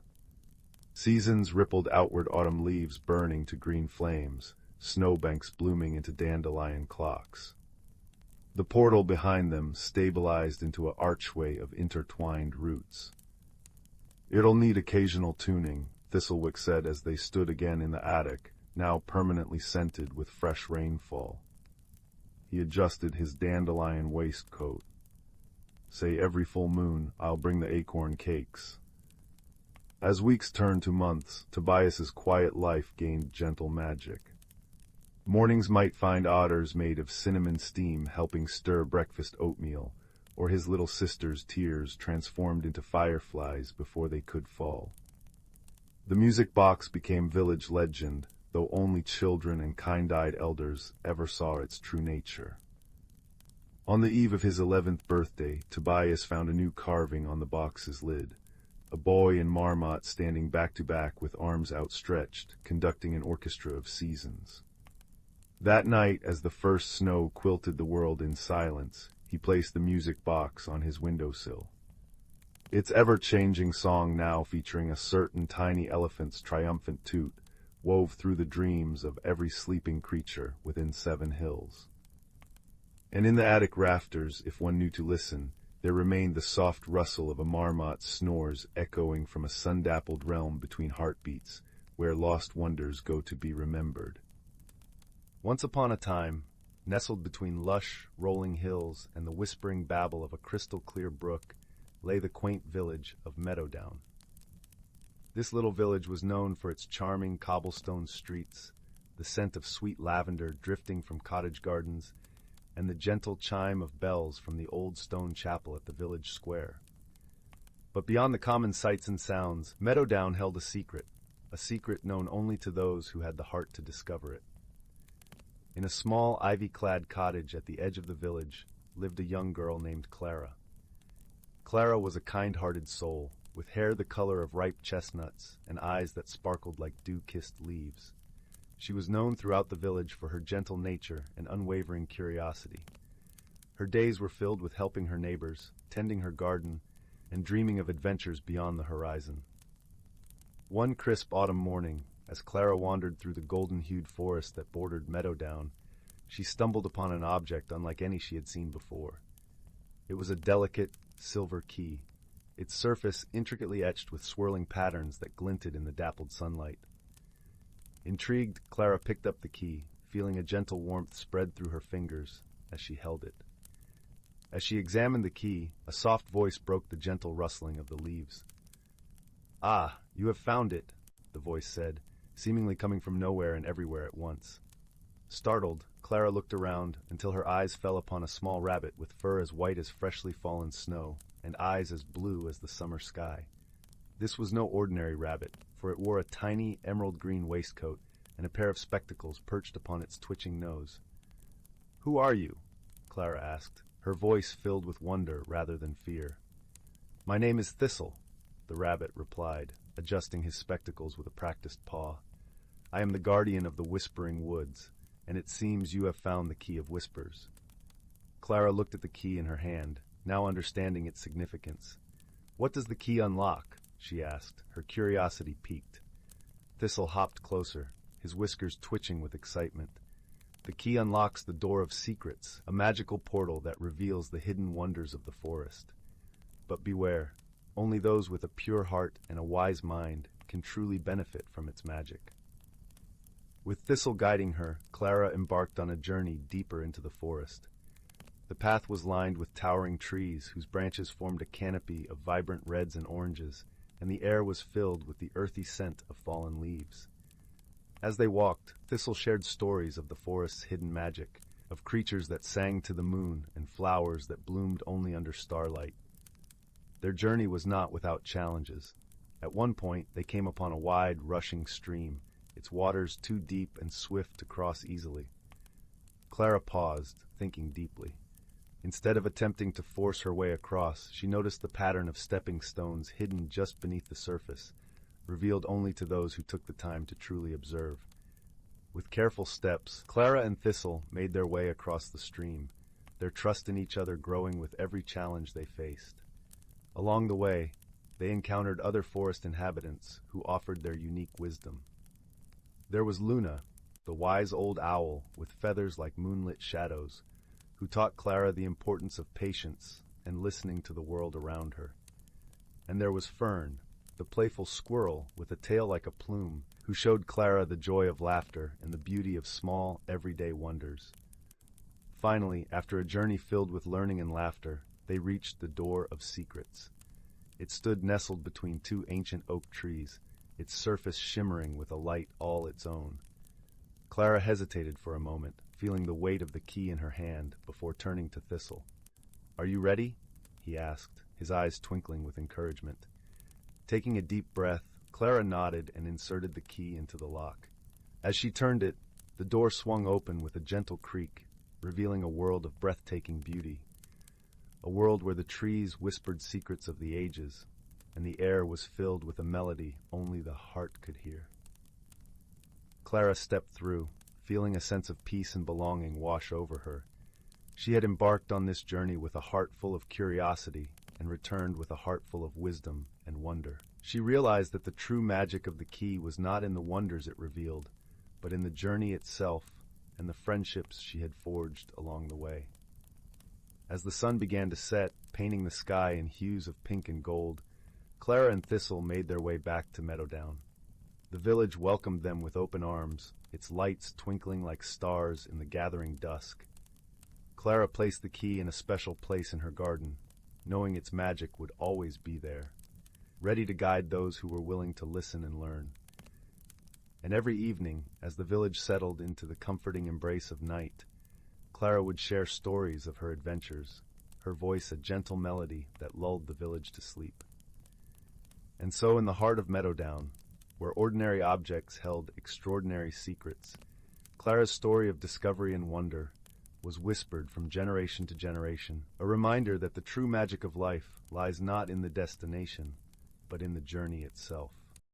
[SPEAKER 1] Seasons rippled outward, autumn leaves burning to green flames, snowbanks blooming into dandelion clocks. The portal behind them stabilized into an archway of intertwined roots. It'll need occasional tuning, Thistlewick said as they stood again in the attic, now permanently scented with fresh rainfall. He adjusted his dandelion waistcoat. Say every full moon, I'll bring the acorn cakes. As weeks turned to months, Tobias's quiet life gained gentle magic. Mornings might find otters made of cinnamon steam helping stir breakfast oatmeal, or his little sister's tears transformed into fireflies before they could fall. The music box became village legend, though only children and kind-eyed elders ever saw its true nature. On the eve of his 11th birthday, Tobias found a new carving on the box's lid. A boy in marmot standing back-to-back with arms outstretched, conducting an orchestra of seasons. That night, as the first snow quilted the world in silence, he placed the music box on his windowsill. Its ever-changing song now featuring a certain tiny elephant's triumphant toot, wove through the dreams of every sleeping creature within 7 hills. And in the attic rafters, if one knew to listen, there remained the soft rustle of a marmot's snores echoing from a sun-dappled realm between heartbeats, where lost wonders go to be remembered. Once upon a time, nestled between lush, rolling hills and the whispering babble of a crystal-clear brook, lay the quaint village of Meadowdown. This little village was known for its charming cobblestone streets, the scent of sweet lavender drifting from cottage gardens, and the gentle chime of bells from the old stone chapel at the village square. But beyond the common sights and sounds, Meadowdown held a secret known only to those who had the heart to discover it. In a small, ivy-clad cottage at the edge of the village lived a young girl named Clara. Clara was a kind-hearted soul, with hair the color of ripe chestnuts and eyes that sparkled like dew-kissed leaves. She was known throughout the village for her gentle nature and unwavering curiosity. Her days were filled with helping her neighbors, tending her garden, and dreaming of adventures beyond the horizon. One crisp autumn morning, as Clara wandered through the golden-hued forest that bordered Meadowdown, she stumbled upon an object unlike any she had seen before. It was a delicate, silver key, its surface intricately etched with swirling patterns that glinted in the dappled sunlight. Intrigued, Clara picked up the key, feeling a gentle warmth spread through her fingers as she held it. As she examined the key, a soft voice broke the gentle rustling of the leaves. "Ah, you have found it," the voice said, seemingly coming from nowhere and everywhere at once. Startled, Clara looked around until her eyes fell upon a small rabbit with fur as white as freshly fallen snow and eyes as blue as the summer sky. This was no ordinary rabbit, for it wore a tiny emerald-green waistcoat and a pair of spectacles perched upon its twitching nose. "Who are you?" Clara asked, her voice filled with wonder rather than fear. "My name is Thistle," the rabbit replied, adjusting his spectacles with a practiced paw. "I am the guardian of the Whispering Woods, and it seems you have found the Key of Whispers." Clara looked at the key in her hand, now understanding its significance. "What does the key unlock?" she asked, her curiosity piqued. Thistle hopped closer, his whiskers twitching with excitement. "The key unlocks the Door of Secrets, a magical portal that reveals the hidden wonders of the forest. But beware, only those with a pure heart and a wise mind can truly benefit from its magic." With Thistle guiding her, Clara embarked on a journey deeper into the forest. The path was lined with towering trees whose branches formed a canopy of vibrant reds and oranges, and the air was filled with the earthy scent of fallen leaves. As they walked, Thistle shared stories of the forest's hidden magic, of creatures that sang to the moon and flowers that bloomed only under starlight. Their journey was not without challenges. At one point, they came upon a wide, rushing stream, its waters too deep and swift to cross easily. Clara paused, thinking deeply. Instead of attempting to force her way across, she noticed the pattern of stepping stones hidden just beneath the surface, revealed only to those who took the time to truly observe. With careful steps, Clara and Thistle made their way across the stream, their trust in each other growing with every challenge they faced. Along the way, they encountered other forest inhabitants who offered their unique wisdom. There was Luna, the wise old owl with feathers like moonlit shadows, who taught Clara the importance of patience and listening to the world around her. And there was Fern, the playful squirrel with a tail like a plume, who showed Clara the joy of laughter and the beauty of small, everyday wonders. Finally, after a journey filled with learning and laughter, they reached the Door of Secrets. It stood nestled between 2 ancient oak trees, its surface shimmering with a light all its own. Clara hesitated for a moment, feeling the weight of the key in her hand before turning to Thistle. "Are you ready?" he asked, his eyes twinkling with encouragement. Taking a deep breath, Clara nodded and inserted the key into the lock. As she turned it, the door swung open with a gentle creak, revealing a world of breathtaking beauty. A world where the trees whispered secrets of the ages, and the air was filled with a melody only the heart could hear. Clara stepped through, feeling a sense of peace and belonging wash over her. She had embarked on this journey with a heart full of curiosity and returned with a heart full of wisdom and wonder. She realized that the true magic of the key was not in the wonders it revealed, but in the journey itself and the friendships she had forged along the way. As the sun began to set, painting the sky in hues of pink and gold, Clara and Thistle made their way back to Meadowdown. The village welcomed them with open arms, its lights twinkling like stars in the gathering dusk. Clara placed the key in a special place in her garden, knowing its magic would always be there, ready to guide those who were willing to listen and learn. And every evening, as the village settled into the comforting embrace of night, Clara would share stories of her adventures, her voice a gentle melody that lulled the village to sleep. And so in the heart of Meadowdown, where ordinary objects held extraordinary secrets, Clara's story of discovery and wonder was whispered from generation to generation, a reminder that the true magic of life lies not in the destination, but in the journey itself.